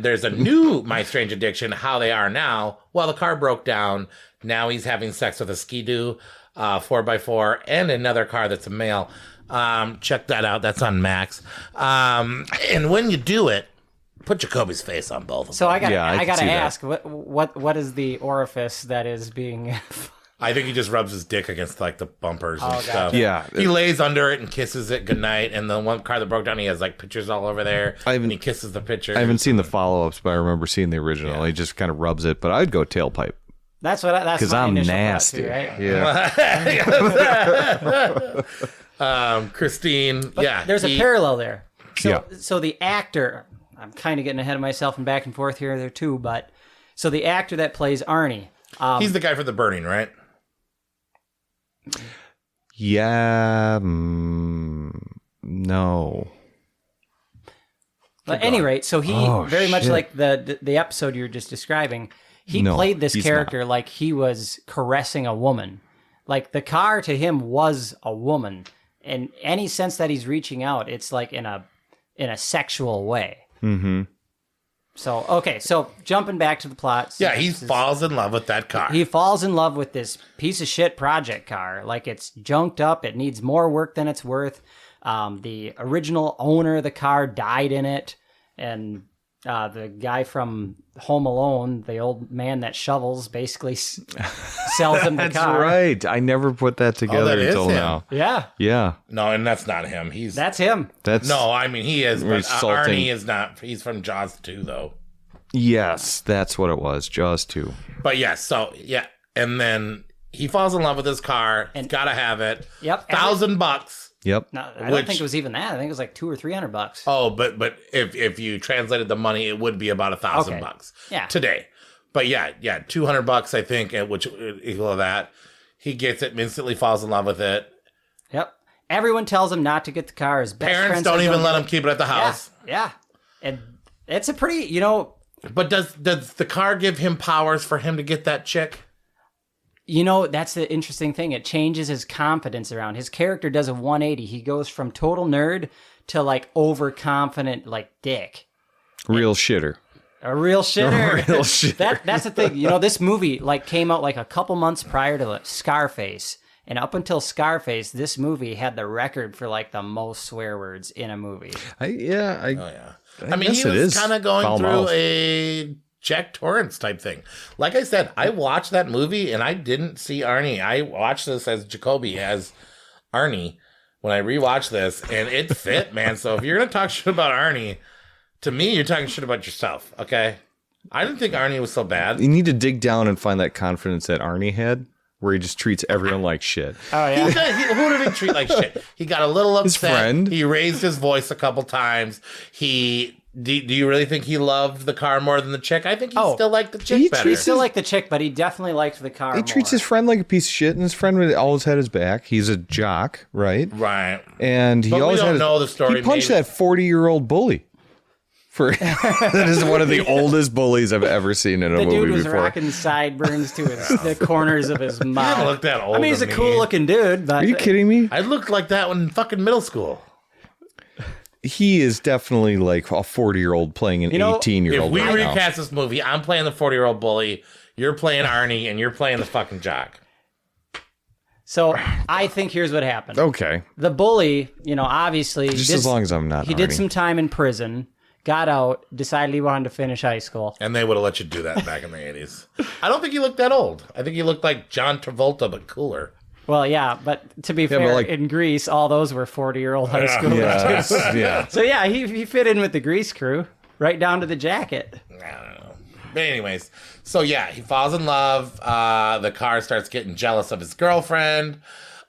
there's a new My Strange Addiction, How They Are Now. Well, the car broke down. Now he's having sex with a Ski-Doo 4x4 and another car that's a male. Check that out. That's on Max. And when you do it, put Jacoby's face on both of them. So I can gotta see that. ask, what is the orifice that is being? I think he just rubs his dick against like the bumpers and gotcha. stuff. Yeah. He lays under it and kisses it goodnight. And the one car that broke down, he has like pictures all over there. And he kisses the picture. I haven't seen the follow-ups, but I remember seeing the original. Yeah. He just kind of rubs it, but I'd go tailpipe. That's Because my I'm initial thought nasty. too, right? Yeah. Christine. Yeah. There's a parallel there. So, Yeah. so the actor, I'm kind of getting ahead of myself and back and forth here there too, but so the actor that plays Arnie, He's the guy for The Burning, right? Yeah. No. but at any rate, so he very much shit. like the episode you were just describing, he No, played this he's character like he was caressing a woman. Like the car to him was a woman. And any sense that he's reaching out, it's like in a sexual way. Mm-hmm. So, okay, so jumping back to the plot. Yeah, he falls in love with that car. He falls in love with this piece of shit project car. Like, it's junked up. It needs more work than it's worth. The original owner of the car died in it. And the guy from Home Alone, the old man that shovels, basically sells him the That's car. right. I never put that together that is until him. now. Yeah, Yeah. No, and that's not him. that's him. That's No, I mean, he is, but Insulting. Arnie is not. He's from Jaws 2, though. Yes, that's what it was. Jaws 2. But yes, so, yeah. And then he falls in love with his car. He's got to have it. Yep. $1,000. Yep. No, I don't think it was even that. I think it was like $200 or $300. Oh, but if you translated the money, it would be about $1,000 bucks. Yeah. Today. But yeah, $200 I think, which would equal that. He gets it, instantly falls in love with it. Yep. Everyone tells him not to get the car. His best Parents friend don't says even get let it. him keep it at the house. Yeah. And it's a pretty, But does the car give him powers for him to get that chick? that's the interesting thing. It changes his confidence around. His character does a 180. He goes from total nerd to like overconfident, like dick. Real shitter. A real shitter. Real shitter. That's the thing. This movie like came out like a couple months prior to Scarface. And up until Scarface, this movie had the record for like the most swear words in a movie. Oh, yeah. I mean, guess he it was is kind of going foul through mouth. a Jack Torrance type thing. Like I said, I watched that movie and I didn't see Arnie. I watched this as Jacoby, as Arnie, when I rewatched this, and it fit, man. So if you're going to talk shit about Arnie, to me, you're talking shit about yourself, okay? I didn't think Arnie was so bad. You need to dig down and find that confidence that Arnie had, where he just treats everyone like shit. Oh yeah. Who did he treat like shit? He got a little upset. His friend. He raised his voice a couple times. Do you really think he loved the car more than the chick? I think he still liked the chick He better. He still liked the chick, but he definitely liked the car He treats more. his friend like a piece of shit, and his friend always had his back. He's a jock, right? Right. And he But we always don't had his, know the story. He punched Maybe- that 40-year-old bully. That is one of the oldest bullies I've ever seen in a The movie dude was before. rocking sideburns to the corners of his mouth. didn't look that old I mean, he's to a me. cool looking dude, but Are you kidding me? I looked like that when in fucking middle school. he is definitely like a 40-year-old playing an 18-year-old. If we right now. recast this movie, I'm playing the 40-year-old bully, you're playing Arnie, and you're playing the fucking jock. So I think here's what happened. Okay. The bully, obviously... Just as long as I'm not He Arnie. did some time in prison, got out, decided he wanted to finish high school. And they would have let you do that back in the 80s. I don't think he looked that old. I think he looked like John Travolta, but cooler. Well, yeah, but to be fair, in Greece, all those were 40-year-old high schoolers. Yeah. So yeah, he fit in with the Grease crew, right down to the jacket. I don't know. But anyways, so yeah, he falls in love. The car starts getting jealous of his girlfriend.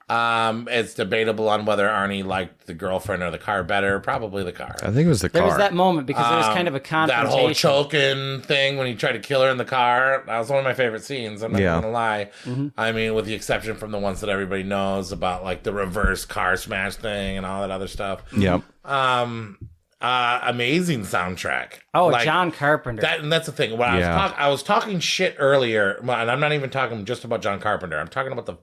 It's debatable on whether Arnie liked the girlfriend or the car better. Probably the car. I think it was the car. There was that moment because there was kind of a confrontation. That whole choking thing when he tried to kill her in the car. That was one of my favorite scenes. I'm not going to lie. Mm-hmm. I mean, with the exception from the ones that everybody knows about, like the reverse car smash thing and all that other stuff. Yep. Amazing soundtrack. Oh, like, John Carpenter. And that's the thing. When I was talking shit earlier, and I'm not even talking just about John Carpenter. I'm talking about the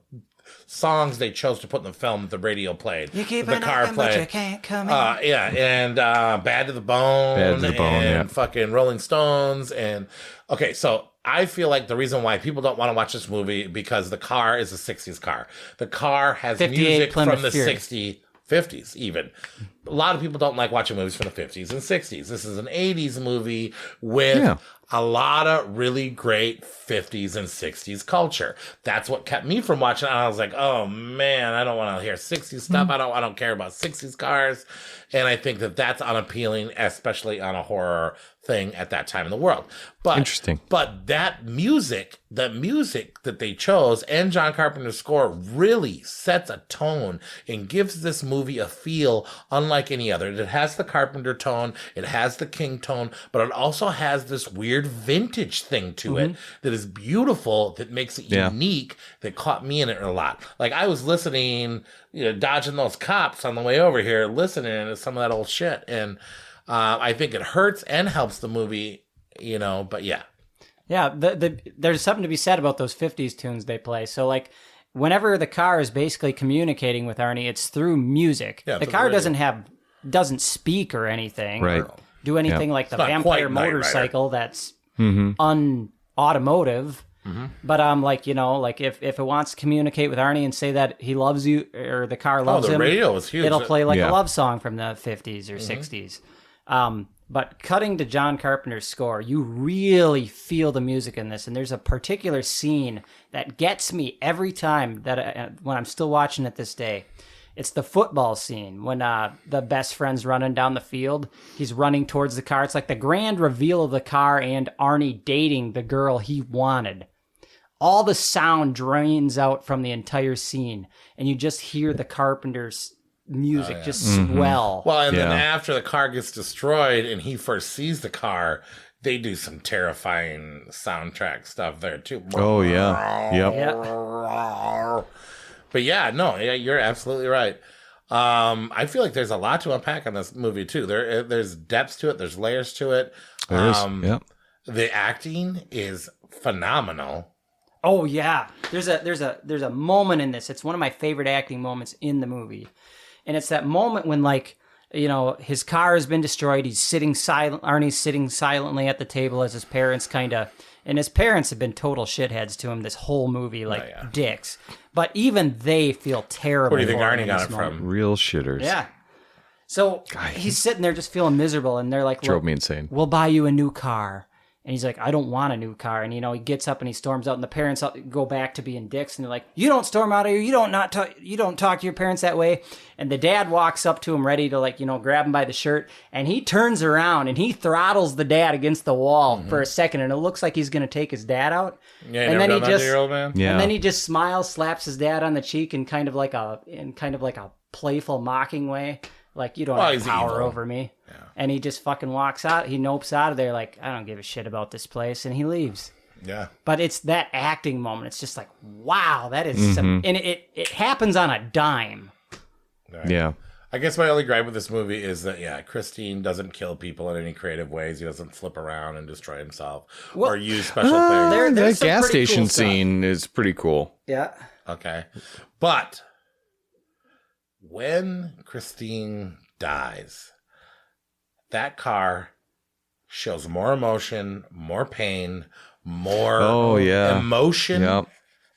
songs they chose to put in the film that the radio played. You keep the car played. But you can't come in. Yeah, and Bad to the Bone, and fucking Rolling Stones, and okay, so I feel like the reason why people don't want to watch this movie because the car is a 60s car. The car has music from the 50s even. A lot of people don't like watching movies from the 50s and 60s. This is an 80s movie with a lot of really great 50s and 60s culture. That's what kept me from watching it. I was like, oh man, I don't want to hear 60s stuff. I don't care about 60s cars. And I think that that's unappealing, especially on a horror thing at that time in the world. But interesting. But that music that they chose and John Carpenter's score really sets a tone and gives this movie a feel unlike any other. It has the Carpenter tone, it has the King tone, but it also has this weird vintage thing to it that is beautiful, that makes it unique, that caught me in it a lot. Like I was listening, dodging those cops on the way over here, listening to some of that old shit. And I think it hurts and helps the movie, but yeah. Yeah, there's something to be said about those 50s tunes they play. So, like, whenever the car is basically communicating with Arnie, it's through music. Yeah, the car doesn't speak or anything. Right. Or do anything like the vampire motorcycle that's unautomotive. Mm-hmm. But like if it wants to communicate with Arnie and say that he loves you or the car loves him, the radio is huge. It'll play like a love song from the 50s or 60s. But cutting to John Carpenter's score, you really feel the music in this. And there's a particular scene that gets me every time that when I'm still watching it this day. It's the football scene when the best friend's running down the field. He's running towards the car. It's like the grand reveal of the car and Arnie dating the girl he wanted. All the sound drains out from the entire scene, and you just hear the Carpenter's music just swell. Well, and then after the car gets destroyed and he first sees the car, they do some terrifying soundtrack stuff there too. Oh yeah, yep. But you're absolutely right. I feel like there's a lot to unpack on this movie too. There's depth to it. There's layers to it. The acting is phenomenal. Oh yeah, there's a moment in this. It's one of my favorite acting moments in the movie. And it's that moment when, his car has been destroyed. He's sitting silent. Arnie's sitting silently at the table as his parents and his parents have been total shitheads to him this whole movie, dicks. But even they feel terrible. Where do you think Arnie got it from? Real shitters. Yeah. So he's sitting there just feeling miserable, and they're like, drove me insane. We'll buy you a new car. And he's like, I don't want a new car. And, he gets up and he storms out, and the parents go back to being dicks. And they're like, you don't storm out of here. You don't talk to your parents that way. And the dad walks up to him ready to, grab him by the shirt. And he turns around and he throttles the dad against the wall for a second. And it looks like he's going to take his dad out. Yeah, and then and then he just smiles, slaps his dad on the cheek in kind of like a playful, mocking way. Like, you don't have power over me. Yeah. And he just fucking walks out. He nopes out of there like, I don't give a shit about this place. And he leaves. Yeah. But it's that acting moment. It's just like, wow, that is some... And it happens on a dime. Right. Yeah. I guess my only gripe with this movie is that, Christine doesn't kill people in any creative ways. He doesn't flip around and destroy himself or use special things. That gas station scene is pretty cool. Yeah. Okay. But when Christine dies, that car shows more emotion, more pain, more emotion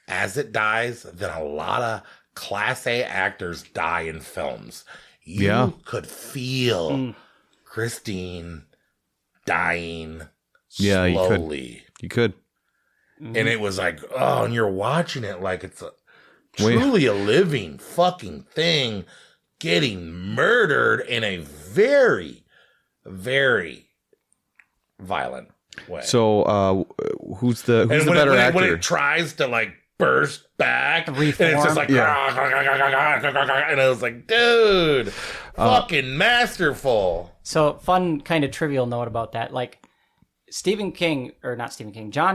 as it dies than a lot of Class A actors die in films. You could feel Christine dying slowly. You could. And it was like, oh, and you're watching it like it's truly a living fucking thing getting murdered in a very, very violent way. So, who's the better actor? When it tries to like burst back, and it's just like, and I was like, dude, fucking masterful. So, fun kind of trivial note about that, like, John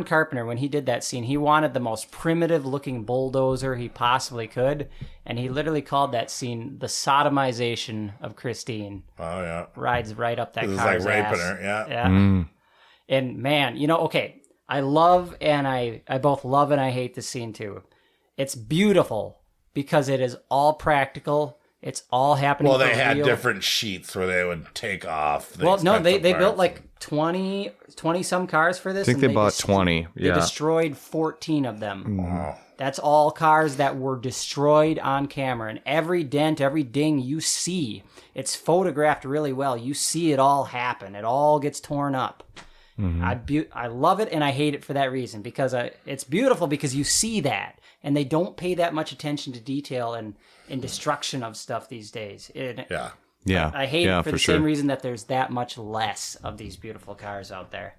Carpenter, when he did that scene, he wanted the most primitive looking bulldozer he possibly could. And he literally called that scene the sodomization of Christine. Oh, yeah. Rides right up that car's like raping ass. her, yeah. Yeah. And man, okay, I love and I both love and I hate this scene too. It's beautiful because it is all practical. It's all happening. Well, they for had real. different sheets where they would take off. Well, no, they built like 20 some cars for this. I think they bought 20. They destroyed 14 of them. Wow. That's all cars that were destroyed on camera. And every dent, every ding you see, it's photographed really well. You see it all happen. It all gets torn up. I love it and I hate it for that reason because it's beautiful because you see that. And they don't pay that much attention to detail and destruction of stuff these days. I hate it for the same reason that there's that much less of these beautiful cars out there.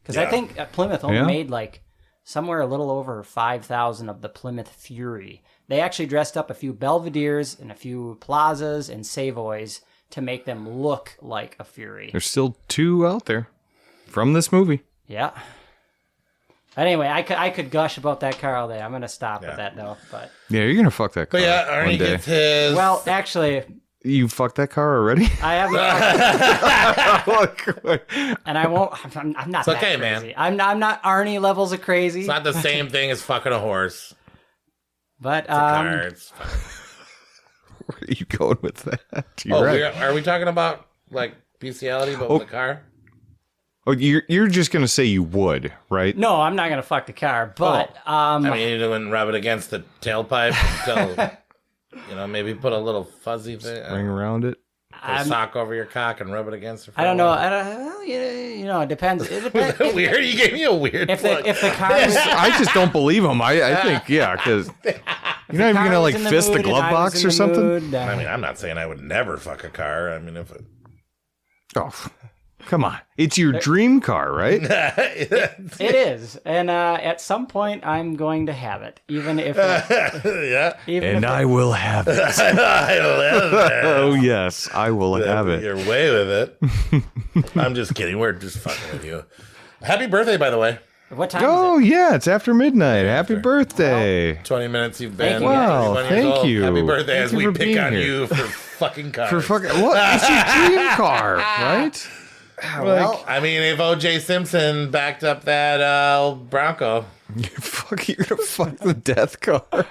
Because I think Plymouth only made like somewhere a little over 5,000 of the Plymouth Fury. They actually dressed up a few Belvederes and a few Plazas and Savoys to make them look like a Fury. There's still 2 out there from this movie. Yeah. Anyway, I could gush about that car all day. I'm going to stop with that, though. But yeah, you're going to fuck that car. But yeah, Arnie gets his... Well, actually... You fucked that car already? I haven't. And I won't... I'm not that crazy. Man. I'm not Arnie levels of crazy. It's not the same thing as fucking a horse. But, it's a car. It's fine. Where are you going with that? You're right. Are we talking about, like, bestiality, but with a car? Oh, you're just going to say you would, right? No, I'm not going to fuck the car, but... I mean, you wouldn't rub it against the tailpipe until, maybe put a little fuzzy thing. Ring around it. Put a sock over your cock and rub it against it. I don't know. It depends. It depends. Weird. You gave me a weird look. If the car was... I just don't believe him. I think, because... You're not even going to, like, fist the glove box or something? I mean, I'm not saying I would never fuck a car. I mean, if it... Oh... Come on. It's your dream car, right? It is. And at some point, I'm going to have it. Even if... I will have it. I love it. Oh, yes. I will have it. You're way with it. I'm just kidding. We're just fucking with you. Happy birthday, by the way. What time is it? Yeah. It's after midnight. Happy birthday. Well, 20 minutes you've been. Wow. Thank you. Happy birthday Thank as you we pick being on here. you for fucking cars. For fucking... What? It's your dream car, right? Well, I mean, if O.J. Simpson backed up that Bronco. You're gonna fuck the death car.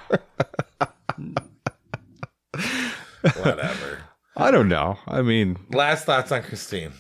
Whatever. I don't know. I mean... Last thoughts on Christine.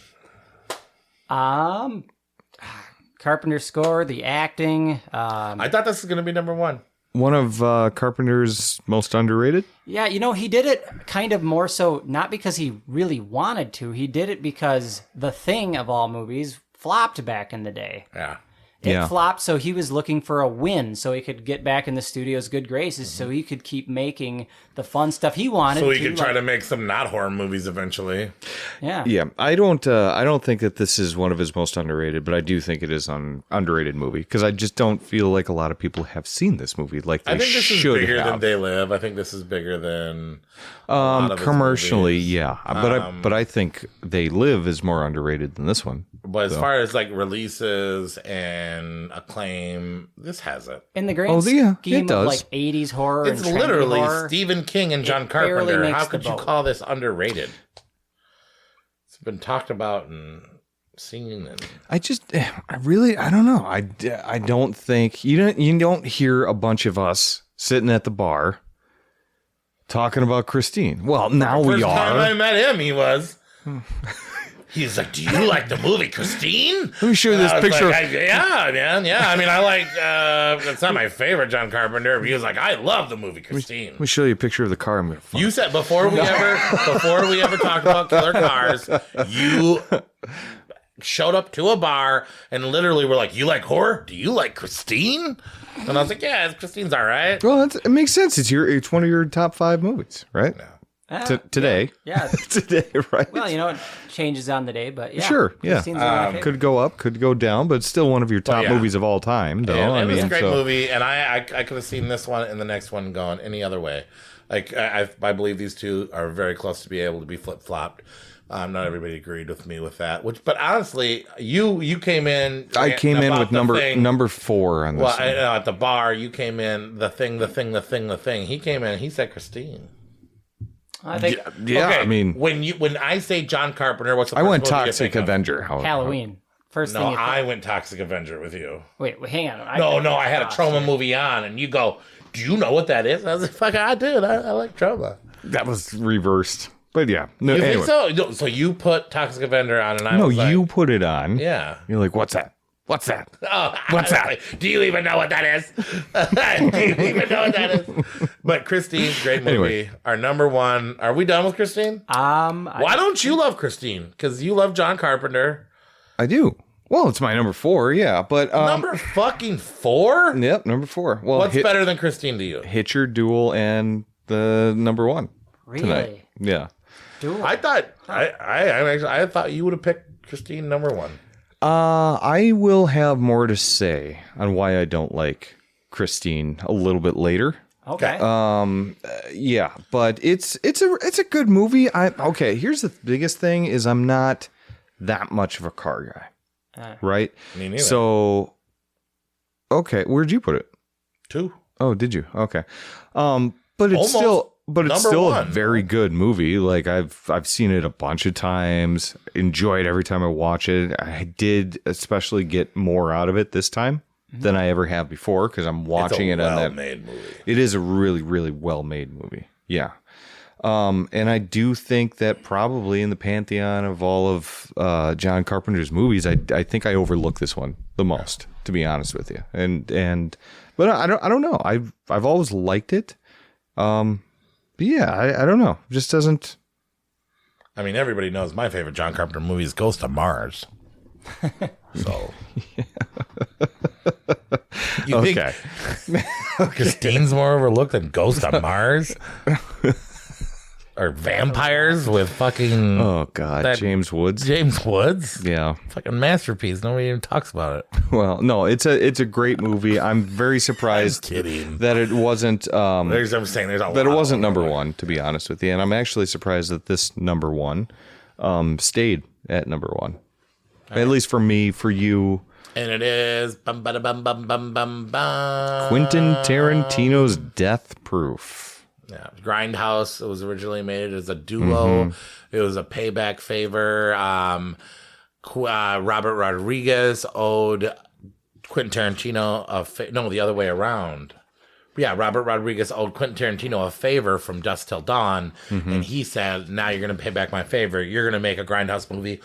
Carpenter's score, the acting. I thought this was going to be number 1. One of Carpenter's most underrated? Yeah, he did it kind of more so, not because he really wanted to. He did it because The Thing, of all movies, flopped back in the day. Yeah. It flopped, so he was looking for a win so he could get back in the studio's good graces so he could keep making the fun stuff he wanted. So he could try to make some not horror movies eventually. Yeah. Yeah, I don't think that this is one of his most underrated, but I do think it is an underrated movie because I just don't feel like a lot of people have seen this movie like they should have. I think this is bigger than They Live. I think this is bigger than a lot of his commercially, movies. yeah. But I think They Live is more underrated than this one. But as far as like releases and acclaim, this has it. In the grand scheme of like 80s horror, it's and literally horror, Stephen King and John Carpenter. How could you call this underrated? It's been talked about and seen. And I don't know. I don't think you don't hear a bunch of us sitting at the bar talking about Christine. Well, now we are. First time I met him, he was. He's like, do you like the movie Christine? Let me show you this picture. Yeah, man. Yeah. I mean, I like, it's not my favorite John Carpenter, but he was like, I love the movie Christine. Let me show you a picture of the car I'm going to fuck. You said before we ever talked about killer cars, you showed up to a bar and literally were like, you like horror? Do you like Christine? And I was like, yeah, Christine's all right. Well, it makes sense. It's one of your top 5 movies, right? Today. Yeah. Today, right? Well, it changes on the day, but yeah. Sure, yeah. Christine's one of my favorites. Could go up, could go down, but it's still one of your top movies of all time, though. Yeah, it was a great movie, and I could have seen this one and the next one going any other way. Like, I believe these two are very close to be able to be flip-flopped. Not everybody agreed with me with that. But honestly, you came in. I came in with number 4 on this. Well, I know at the bar you came in the thing. He came in. He said Christine. I think Yeah, okay, I mean, when I say John Carpenter, what's the I first went movie you Toxic think of? Avenger. Halloween. First No, thing you I went Toxic Avenger with you. Wait, hang on. No, I had a trauma movie on, and you go, do you know what that is? I was like, fuck, I did. I like trauma. That was reversed. But yeah. No, You anyway. think so? No, so you put Toxic Avenger on, and I was like, you put it on. yeah. You're like, what's that? What's that? Oh, What's that? like, do you even know what that is? Do you even know what that is? But Christine, great movie. Anyway. Our number 1. Are we done with Christine? Why don't you love Christine? Because you love John Carpenter. I do. Well, it's my number 4, yeah. But Number fucking 4? Yep, number 4. Well, What's better than Christine to you? Hitcher, Duel, and the number 1 Really? tonight. Yeah. Duel. I thought I thought you would have picked Christine number 1. I will have more to say on why I don't like Christine a little bit later. Okay. Yeah, but it's a good movie. Here's the biggest thing is I'm not that much of a car guy. Right? Me neither. So okay, where'd you put it? 2. Oh, did you? Okay. But it's Almost still number a 1. very good movie. Like I've seen it a bunch of times, enjoy it every time I watch it. I did especially get more out of it this time than I ever have before because I'm watching it on that. Well-made movie. It is a really, really well-made movie. Yeah. And I do think that probably in the pantheon of all of John Carpenter's movies, I think I overlook this one the most, to be honest with you. But I don't know. I've always liked it. But yeah, I don't know. Just doesn't. I mean, everybody knows my favorite John Carpenter movie is Ghost of Mars. So. You Okay. think Christine's more overlooked than Ghost of Mars? Or vampires with fucking Oh God, James Woods. James Woods? Yeah. Fucking masterpiece. Nobody even talks about it. Well, no, it's a great movie. I'm very surprised Kidding. that it wasn't There's I'm saying there's a lot that it wasn't of them. number 1, to be honest with you. And I'm actually surprised that this number 1 stayed at number 1. At least for me, for you. And it is bum, bada, bum, bum, bum, bum, bum. Quentin Tarantino's Death Proof. Yeah, Grindhouse. It was originally made as a duo. It was a payback favor. Robert Rodriguez owed Quentin Tarantino no, the other way around. Yeah, Robert Rodriguez owed Quentin Tarantino a favor from Dusk Till Dawn, and he said, "Now you're going to pay back my favor. You're going to make a Grindhouse movie."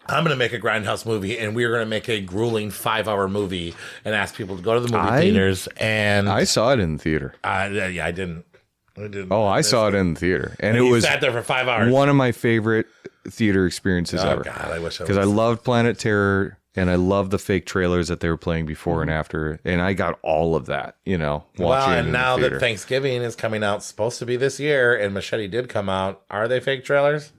I'm going to make a Grindhouse movie, and we're going to make a grueling 5-hour movie and ask people to go to the movie theaters. And I saw it in the theater. I didn't. Oh, I saw it in the theater, and it You was sat there for 5 hours. one of my favorite theater experiences Oh ever. God, I wish I Because I loved Planet Terror, and I loved the fake trailers that they were playing before and after, and I got all of that. Watching Well, it and in now the that theater. Thanksgiving is coming out, supposed to be this year, and Machete did come out. Are they fake trailers?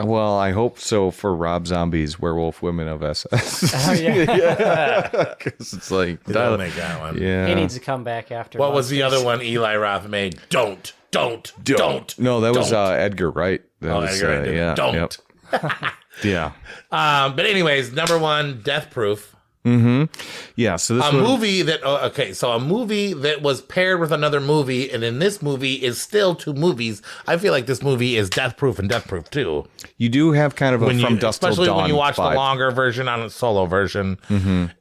Well, I hope so for Rob Zombie's Werewolf Women of SS. Oh, yeah. Because it's like, They'll make that one. yeah. He needs to come back after. What was the Monsters. other one Eli Roth made? Don't. No, that was Don't. Edgar Wright. That was, Edgar Wright did it. yeah. Don't. Yep. Yeah. But anyways, number 1, Death Proof. Yeah. So this A one, movie that a movie that was paired with another movie, and in this movie is still 2 movies. I feel like this movie is Death Proof and Death Proof 2. you do have kind of a From Dusk Till especially Dawn when you watch vibe. the longer version on a solo version,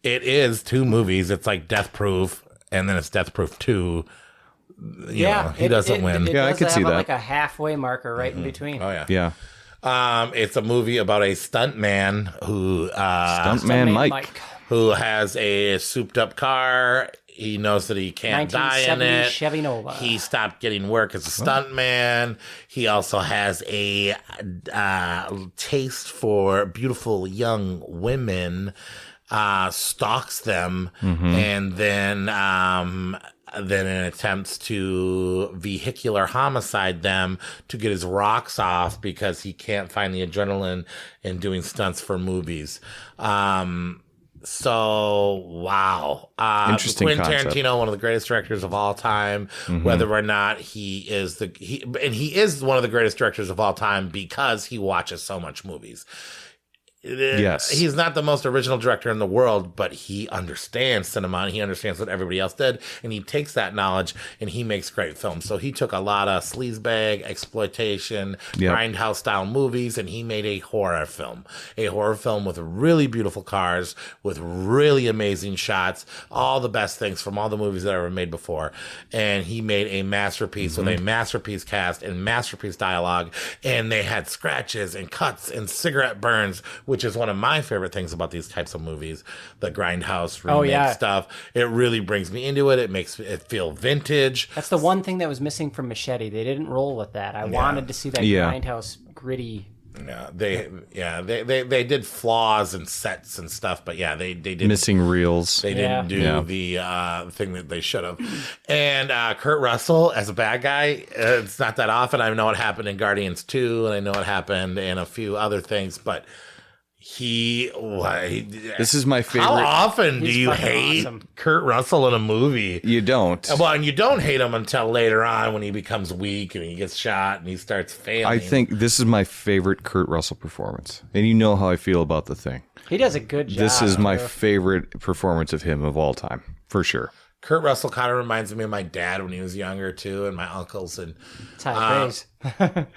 it is 2 movies. It's like Death Proof, and then it's Death Proof 2. You know, he doesn't win. Yeah, I does could see have that. Like a halfway marker right in between. Oh yeah. Yeah. It's a movie about a stuntman Stuntman Mike. who has a souped up car. He knows that he can't die in 1970 it. Chevy Nova. He stopped getting work as a stuntman. He also has a taste for beautiful young women, stalks them, and then attempts to vehicular homicide them to get his rocks off because he can't find the adrenaline in doing stunts for movies. So, wow. Interesting Quentin concept. Tarantino, one of the greatest directors of all time, whether or not he is he is one of the greatest directors of all time because he watches so much movies. Yes. He's not the most original director in the world, but he understands cinema and he understands what everybody else did. And he takes that knowledge and he makes great films. So he took a lot of sleazebag, exploitation, grindhouse style movies, and he made a horror film with really beautiful cars, with really amazing shots, all the best things from all the movies that ever made before. And he made a masterpiece with a masterpiece cast and masterpiece dialogue. And they had scratches and cuts and cigarette burns, which is one of my favorite things about these types of movies, the grindhouse remake stuff. It really brings me into it. It makes it feel vintage. That's the one thing that was missing from Machete. They didn't roll with that. I wanted to see that grindhouse gritty. Yeah, they did flaws and sets and stuff, but they did Missing reels. They didn't do the thing that they should have. And Kurt Russell as a bad guy, it's not that often. I know what happened in Guardians 2, and I know what happened in a few other things, but this is my favorite. How often do you fucking hate awesome. Kurt Russell in a movie? You don't. Well, and you don't hate him until later on when he becomes weak and he gets shot and he starts failing. I think this is my favorite Kurt Russell performance. And you know how I feel about The Thing. He does a good job. This is my favorite performance of him of all time, for sure. Kurt Russell kind of reminds me of my dad when he was younger too, and my uncles. And It's high praise. but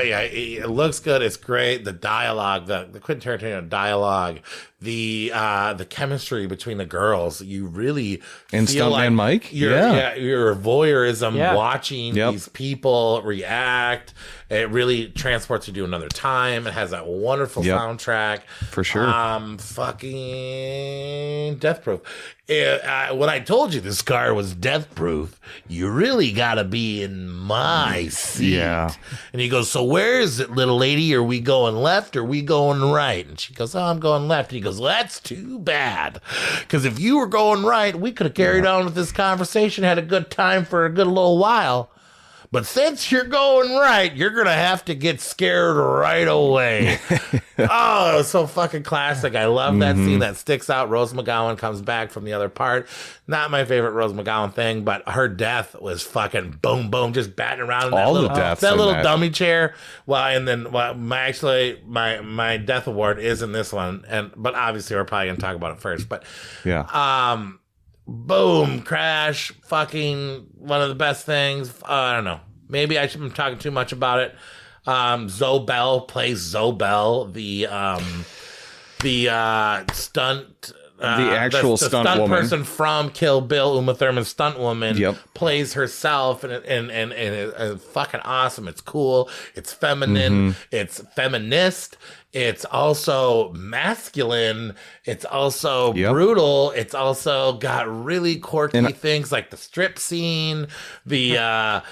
it looks good. It's great. The dialogue, the Quentin Tarantino dialogue, the chemistry between the girls, you really And feel Stuntman like Mike? your voyeurism watching Yep. these people react. It really transports you to another time. It has that wonderful soundtrack. For sure. Fucking Death Proof. When I told you this car was death proof, you really gotta be in my seat. Yeah. And he goes, so where is it, little lady? Are we going left or are we going right? And she goes, oh, I'm going left. And he goes, well, that's too bad. Because if you were going right, we could have carried on with this conversation, had a good time for a good little while. But since you're going right, you're going to have to get scared right away. Oh, it was so fucking classic. I love that scene that sticks out. Rose McGowan comes back from the other part. Not my favorite Rose McGowan thing, but her death was fucking boom, boom, just batting around in All the that deaths little, in that. dummy chair. Well, and then my death award is in this one. But obviously we're probably going to talk about it first. But boom, crash, fucking one of the best things. I don't know. Maybe I'm talking too much about it. Zoe Bell plays Zoe Bell, the stunt. The actual the stunt woman. person from Kill Bill, Uma Thurman's stunt woman, Yep. plays herself, and it's fucking awesome. It's cool. It's feminine. It's feminist. It's also masculine. It's also brutal. It's also got really quirky things like the strip scene, the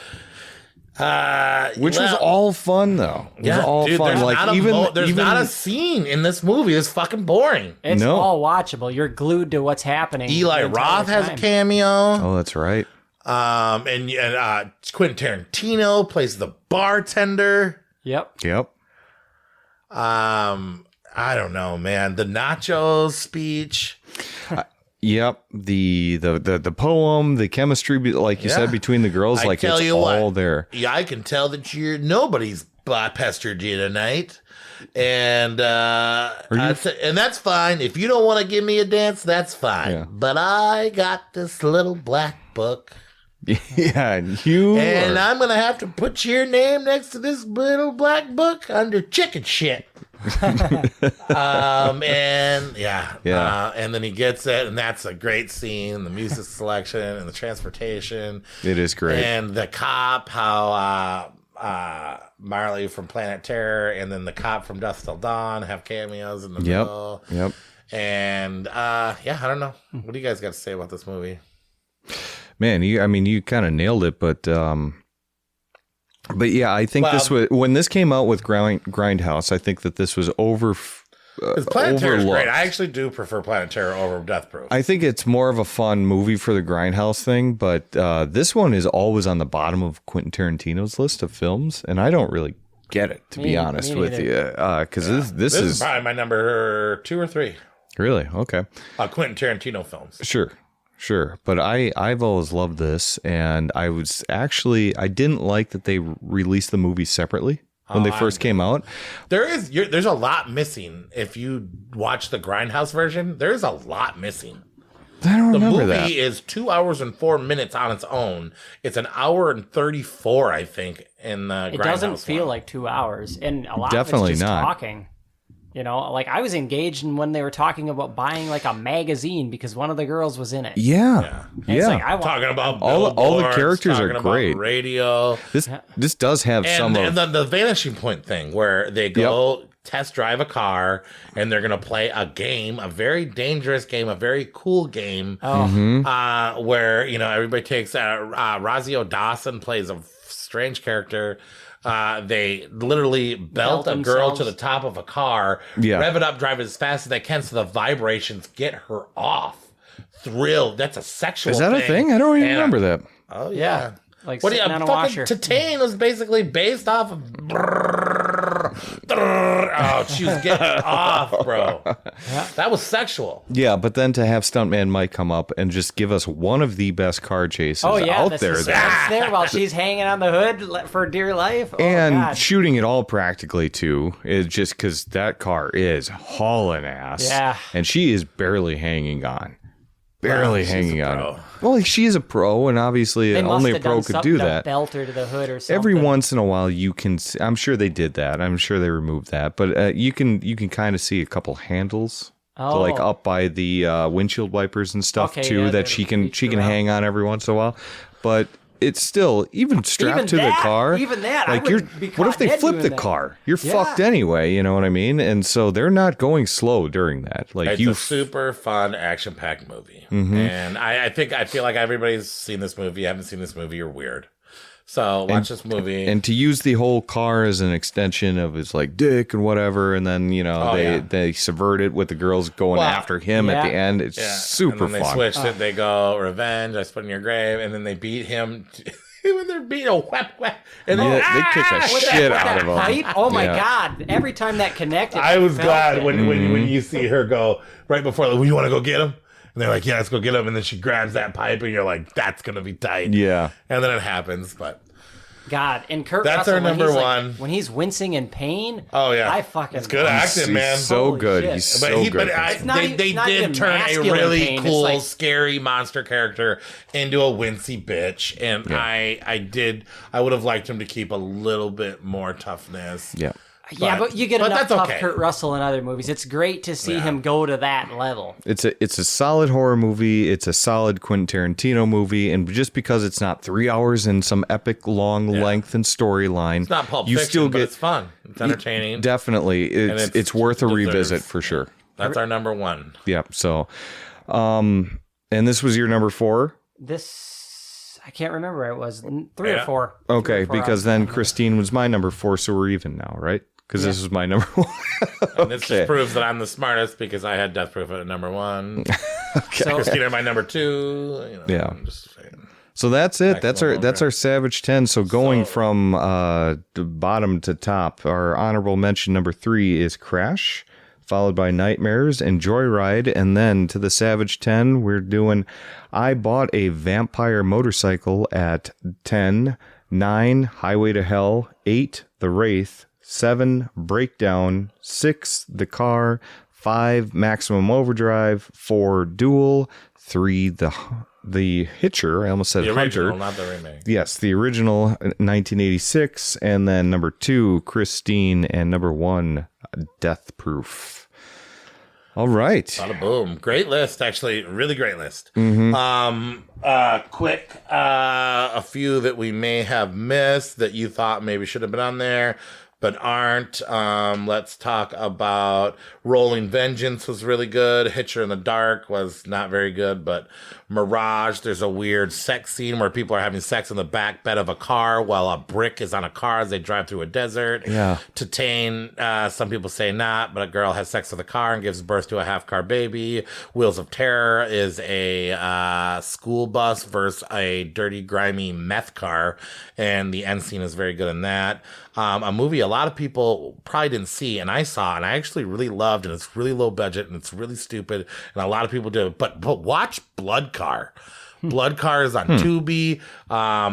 which was all fun though. It was all fun. There's Like there's not a scene in this movie that's fucking boring. It's all watchable. You're glued to what's happening. Eli the entire Roth has a time. cameo. Oh, that's right. And Quentin Tarantino plays the bartender. Yep. I don't know, man. The nachos speech. Yep. The poem, the chemistry, like you said, between the girls, like tell it's you all what, there. Yeah, I can tell that nobody's pestered you tonight. And and that's fine. If you don't want to give me a dance, that's fine. Yeah. But I got this little black book. Yeah, and I'm gonna have to put your name next to this little black book under chicken shit. And then he gets it, and that's a great scene. The music selection and the transportation. It is great. And the cop, how Marley from Planet Terror and then the cop from Dusk Till Dawn have cameos in the middle. Yep. And I don't know. What do you guys got to say about this movie? Man, you kind of nailed it, but yeah, I think this was when this came out with Grindhouse. I think that this was Because Planet Terror is overlooked. great. I actually do prefer Planet Terror over Death Proof. I think it's more of a fun movie for the Grindhouse thing, but this one is always on the bottom of Quentin Tarantino's list of films, and I don't really get it, to be honest with you, because this is probably my number 2 or 3. Really? Okay. Quentin Tarantino films. Sure. But I've always loved this, and I didn't like that they released the movie separately when they first came out. There's a lot missing. If you watch the Grindhouse version, there's a lot missing. I don't The remember movie that. is 2 hours and 4 minutes on its own. It's an hour and 34, I think, in the Grindhouse It doesn't feel one. like 2 hours, and a lot Definitely of it's just not. talking. You know, like I was engaged in when they were talking about buying like a magazine because one of the girls was in it. Yeah. And it's like, I want Talking about All the billboards, characters are talking about great. radio. This does have some And of then the vanishing point thing where they go test drive a car and they're going to play a game, a very dangerous game, a very cool game, where, everybody takes Razio Dawson plays a strange character. They literally belt a girl themselves. to the top of a car, rev it up, drive it as fast as they can so the vibrations get her off. Thrilled. That's a sexual Is that thing. a thing? I don't even remember that. Oh, Yeah. Like what do you, sitting on a fucking washer. Tatane was basically based off of. Oh, she was getting off, bro. That was sexual. Yeah, but then to have Stuntman Mike come up and just give us one of the best car chases yeah, out this there. is there while she's hanging on the hood for dear life. Oh, And God. shooting it all practically too is just because that car is hauling ass. Yeah. And she is barely hanging on. Barely she's hanging a on. pro. Well, she is a pro, and obviously They must only a have pro done could something do to that. belt her to the hood or something. Every once in a while, you can. I'm sure they did that. I'm sure they removed that, but you can kind of see a couple handles, like up by the windshield wipers and stuff Okay, too. yeah, That they're she can featured out. hang on every once in a while, but. It's still even strapped Even to the that, car. even that, I like you're. wouldn't be What if caught they dead flip doing the that. car? You're Yeah. fucked anyway. You know what I mean? And so they're not going slow during that. Like It's you. a super fun, action-packed movie. And I feel like everybody's seen this movie. Haven't seen this movie, you're weird. So watch this movie. And to use the whole car as an extension of his like dick and whatever, and then they subvert it with the girls going after him at the end. It's super and then they fun. switched it. They go revenge. I spit in your grave, and then they beat him. When they're beating a whap, and then They kick the With shit that out of him. pipe? Oh my Yeah. God! Every time that connected, I was felt glad it. when you see her go right before. Like, well, you want to go get him? And they're like, yeah, let's go get him. And then she grabs that pipe, and you're like, that's gonna be tight. Yeah. And then it happens, but. God, and Kurt That's Russell, our when number he's, like, one. when he's wincing in pain. Oh yeah, I fucking it's good love acting, He's man. so Holy good. shit. He's so good. It's not even- they not did even turn a masculine really pain. It's cool, like- scary monster character into a wincy bitch, and I would have liked him to keep a little bit more toughness. Yeah. But you get enough that's tough okay. Kurt Russell in other movies. It's great to see him go to that level. It's a solid horror movie. It's a solid Quentin Tarantino movie, and just because it's not 3 hours and some epic long length and storyline, It's not Pulp you Fiction, still but get it's fun. It's entertaining. Definitely, it's worth a deserved. revisit for sure. That's our number one. Yeah. So, and this was your number 4. This I can't remember. It was 3 or Yeah. 4. Okay, 3 or 4 because then Christine was my number 4, so we're even now, right? Because this was my number 1. And this just proves that I'm the smartest because I had Death Proof at number 1 So, Christina my number 2. Yeah. I'm just saying. So that's it. That's Excellent our Savage 10. So going from bottom to top, our honorable mention number 3 is Crash, followed by Nightmares and Joyride, and then to the Savage 10, we're doing I Bought a Vampire Motorcycle at 10, 9, Highway to Hell, 8, The Wraith, 7, Breakdown, 6, The Car, 5, Maximum Overdrive, 4, Duel, 3, the Hitcher. I almost said The Hunter. original, not the remake. Yes, the original 1986, and then number 2, Christine, and number 1, Death Proof. All right. Bada boom. Great list, actually. Really great list. Quick, a few that we may have missed that you thought maybe should have been on there, but aren't. Let's talk about Rolling Vengeance was really good. Hitcher in the Dark was not very good, but Mirage, there's a weird sex scene where people are having sex in the back bed of a car while a brick is on a car as they drive through a desert. Yeah. Tatane, some people say not, but a girl has sex with a car and gives birth to a half-car baby. Wheels of Terror is a school bus versus a dirty, grimy meth car, and the end scene is very good in that. A movie a lot of people probably didn't see, and I saw, and I actually really loved, and it's really low budget, and it's really stupid, and a lot of people do. But watch Blood Car. Blood Car is on Tubi.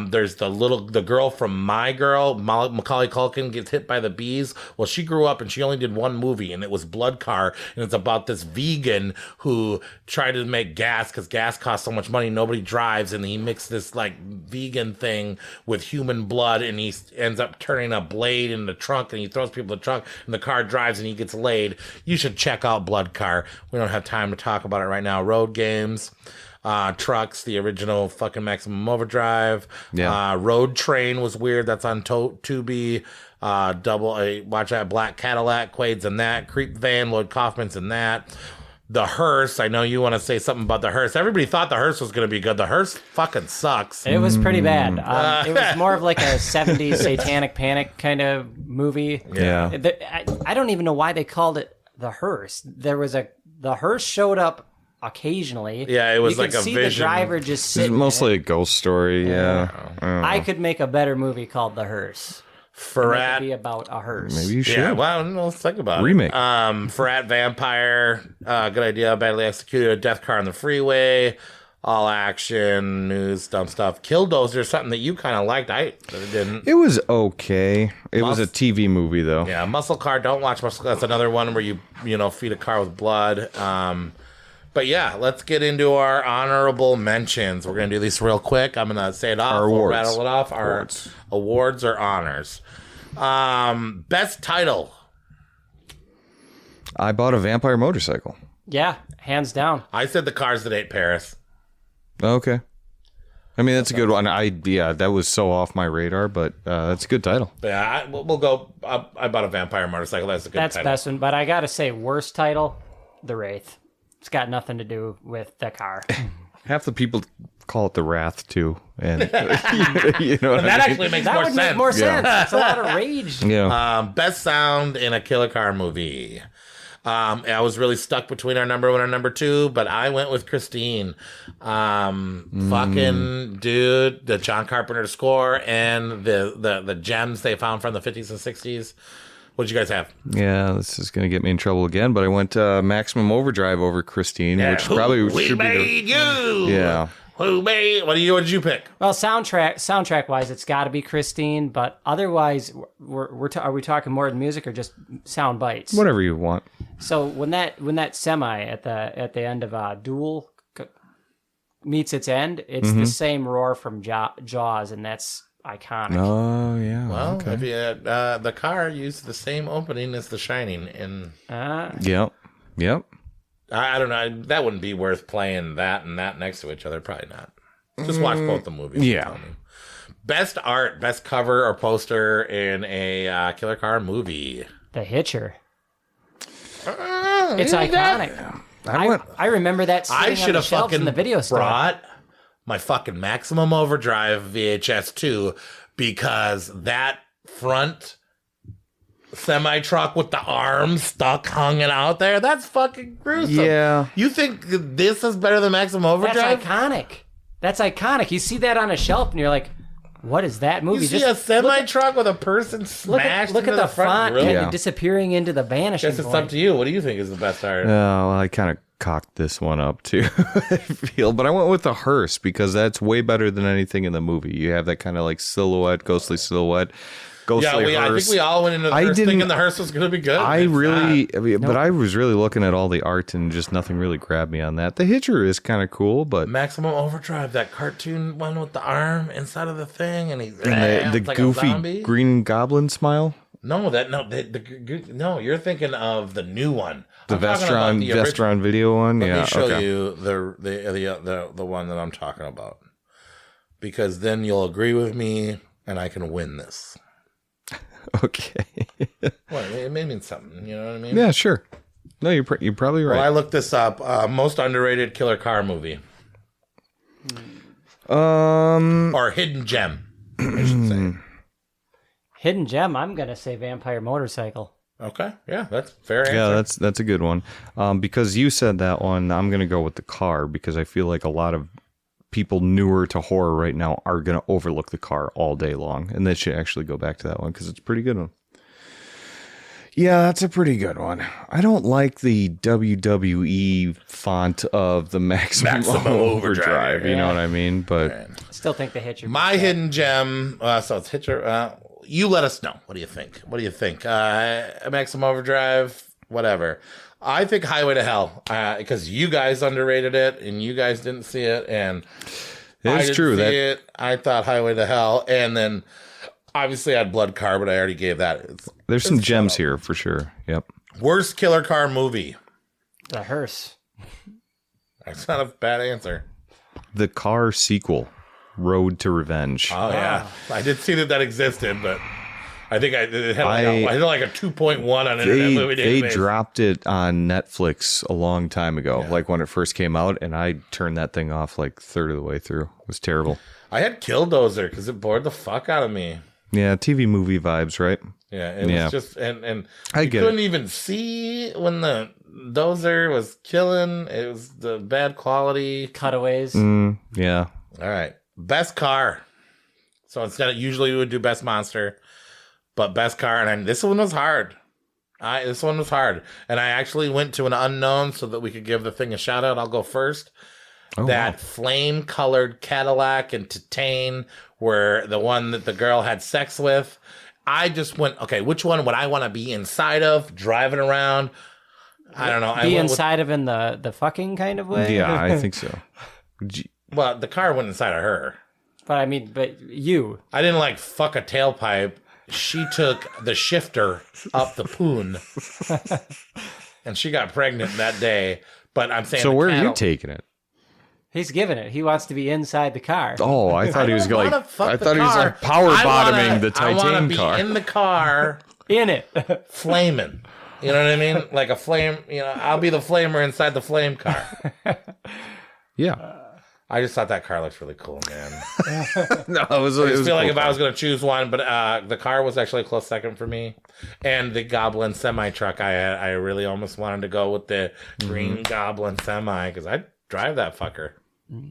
There's the girl from My Girl, Macaulay Culkin, gets hit by the bees. Well, she grew up and she only did one movie, and it was Blood Car, and it's about this vegan who tried to make gas because gas costs so much money, nobody drives, and he mixed this like vegan thing with human blood, and he ends up turning a blade in the trunk, and he throws people in the trunk, and the car drives, and he gets laid. You should check out Blood Car. We don't have time to talk about it right now. Road Games. Trucks, the original fucking Maximum Overdrive. Yeah. Road Train was weird. That's on Tubi. Watch that. Black Cadillac, Quaid's in that. Creep Van, Lloyd Kaufman's in that. The Hearse. I know you want to say something about The Hearse. Everybody thought The Hearse was going to be good. The Hearse fucking sucks. It was pretty bad. It was more of like a 70s satanic panic kind of movie. Yeah. I don't even know why they called it The Hearse. The Hearse showed up occasionally. Yeah, it was you like could a see vision. the driver just It's sitting mostly in a ghost story. Yeah. I could make a better movie called The Hearse. It could be about a hearse. Maybe you should. Yeah, well, let's think about Remake. it. Frat Vampire, good idea, badly executed. Death Car on the Freeway, all action, news, dumb stuff. Killdozer, something that you kind of liked. I didn't. It was okay. It was a TV movie, though. Yeah, Muscle Car, don't watch Muscle Car. That's another one where you feed a car with blood. But yeah, let's get into our honorable mentions. We're going to do these real quick. I'm going to say it off. Our awards. We'll rattle it off. Our awards or honors. Best title. I bought a vampire motorcycle. Yeah, hands down. I said The Cars That Ate Paris. Okay. I mean, that's a good one. That was so off my radar, but that's a good title. Yeah, we'll go. I bought a vampire motorcycle. That's a good title. That's best one. But I got to say, worst title, The Wraith. It's got nothing to do with the car. Half the people call it the Wrath too, and you know what That I mean? actually makes That more would sense. make more sense. It's a lot of rage. Yeah. Best sound in a killer car movie. I was really stuck between our number one and number two, but I went with Christine. Fucking dude, the John Carpenter score and the gems they found from the 50s and 60s. What'd you guys have? Yeah, this is gonna get me in trouble again. But I went Maximum Overdrive over Christine, which probably we should made be you. Yeah. Who made? What did you pick? Well, soundtrack wise, it's got to be Christine. But otherwise, are we talking more than music or just sound bites? Whatever you want. So when that semi at the end of Duel meets its end, it's the same roar from Jaws, and that's iconic. Oh yeah. Well, okay. if you the car used the same opening as The Shining, and Yep. I don't know. That wouldn't be worth playing that and that next to each other. Probably not. Just watch both the movies. Yeah. Tell me. Best art, best cover or poster in a killer car movie. The Hitcher. It's iconic. I remember that I sitting on should the have shelves fucking in the video store. brought my fucking Maximum Overdrive VHS 2 because that front semi truck with the arms stuck hanging out there, that's fucking gruesome. Yeah. You think this is better than Maximum Overdrive? That's iconic. You see that on a shelf and you're like, what is that movie? You see a semi truck with a person smashed Look at into the front font grill? kind of disappearing into the vanishing Guess it's point. up to you. What do you think is the best art? Well, I kind of cocked this one up too, I feel. But I went with the hearse because that's way better than anything in the movie. You have that kind of like silhouette, ghostly silhouette. Ghostly I hearse. think we all went into the hearse thinking the hearse was going to be good. But I was really looking at all the art and just nothing really grabbed me on that. The Hitcher is kind of cool, but Maximum Overdrive, that cartoon one with the arm inside of the thing, and he's the like goofy Green Goblin smile. No, no, you're thinking of the new one. The I'm talking about the original- Vestron video one. Let Yeah. me show Okay. you the one that I'm talking about, because then you'll agree with me and I can win this. Okay. Well, it may mean something. You know what I mean? Yeah. Sure. No, you're probably right. Well, I looked this up. Most underrated killer car movie or hidden gem, I should say. Hidden gem. I'm gonna say Vampire Motorcycle. Okay, yeah, that's fair answer. Yeah, that's a good one. Because you said that one, I'm going to go with the car because I feel like a lot of people newer to horror right now are going to overlook the car all day long, and they should actually go back to that one because it's a pretty good one. Yeah, that's a pretty good one. I don't like the WWE font of the Maximum Overdrive. You know what I mean? But I still think the Hitcher. My hidden gem. So it's Hitcher. You let us know. What do you think? Maximum Overdrive, whatever. I think Highway to Hell, because you guys underrated it and you guys didn't see it, and it's true that I thought Highway to Hell, and then obviously I had Blood Car, but I already gave that. There's some gems here for sure. Yep. Worst killer car movie. The hearse. That's not a bad answer. The Car sequel, Road to Revenge. Oh yeah, I did see that existed, but I think I had like a 2.1 on Internet Movie They Database. dropped it on Netflix a long time ago, like when it first came out, and I turned that thing off like third of the way through. It was terrible. I had Killdozer because it bored the fuck out of me. Yeah, TV movie vibes, right? Yeah, it was just and I you get couldn't it. even see when the dozer was killing. It was the bad quality. Cutaways. Yeah. All right, best car. So instead, usually we would do best monster, but best car, and this one was hard. This one was hard, and I actually went to an unknown so that we could give the thing a shout out. I'll go first. That flame-colored Cadillac and Titane were the one that the girl had sex with. I just went, okay, which one would I want to be inside of, driving around? I don't know. Be inside of in the fucking kind of way? Yeah, I think so. Well, the car went inside of her. But I mean, but you. I didn't like fuck a tailpipe. She took the shifter up the poon. And she got pregnant that day. But I'm saying, So where are you taking it? He's giving it. He wants to be inside the car. Oh, I thought he was going. like, I thought he was like power bottoming the I want to Titan be car. in the car, In it. flaming. You know what I mean? Like a flame. You know, I'll be the flamer inside the flame car. Yeah. I just thought that car looks really cool, man. No, it was. I just feel like if I was going to choose one, but the car was actually a close second for me, and the Goblin semi truck. I really almost wanted to go with the green Goblin semi because I'd drive that fucker.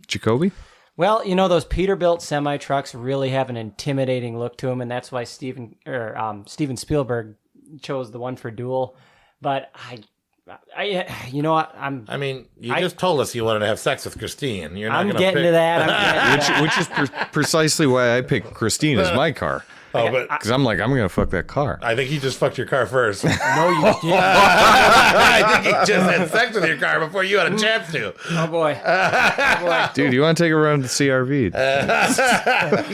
Jacoby. Well, you know, those Peterbilt semi trucks really have an intimidating look to them, and that's why Steven Spielberg chose the one for Duel. But you know what? I mean, you just told us you wanted to have sex with Christine. You're not I'm going to getting to that. Which is precisely why I picked Christine as my car. Oh, but Because I'm like, I'm going to fuck that car. I think you just fucked your car first. No, you didn't. I think you just had sex with your car before you had a chance to. Oh, boy. Dude, you want to take a run to the CRV?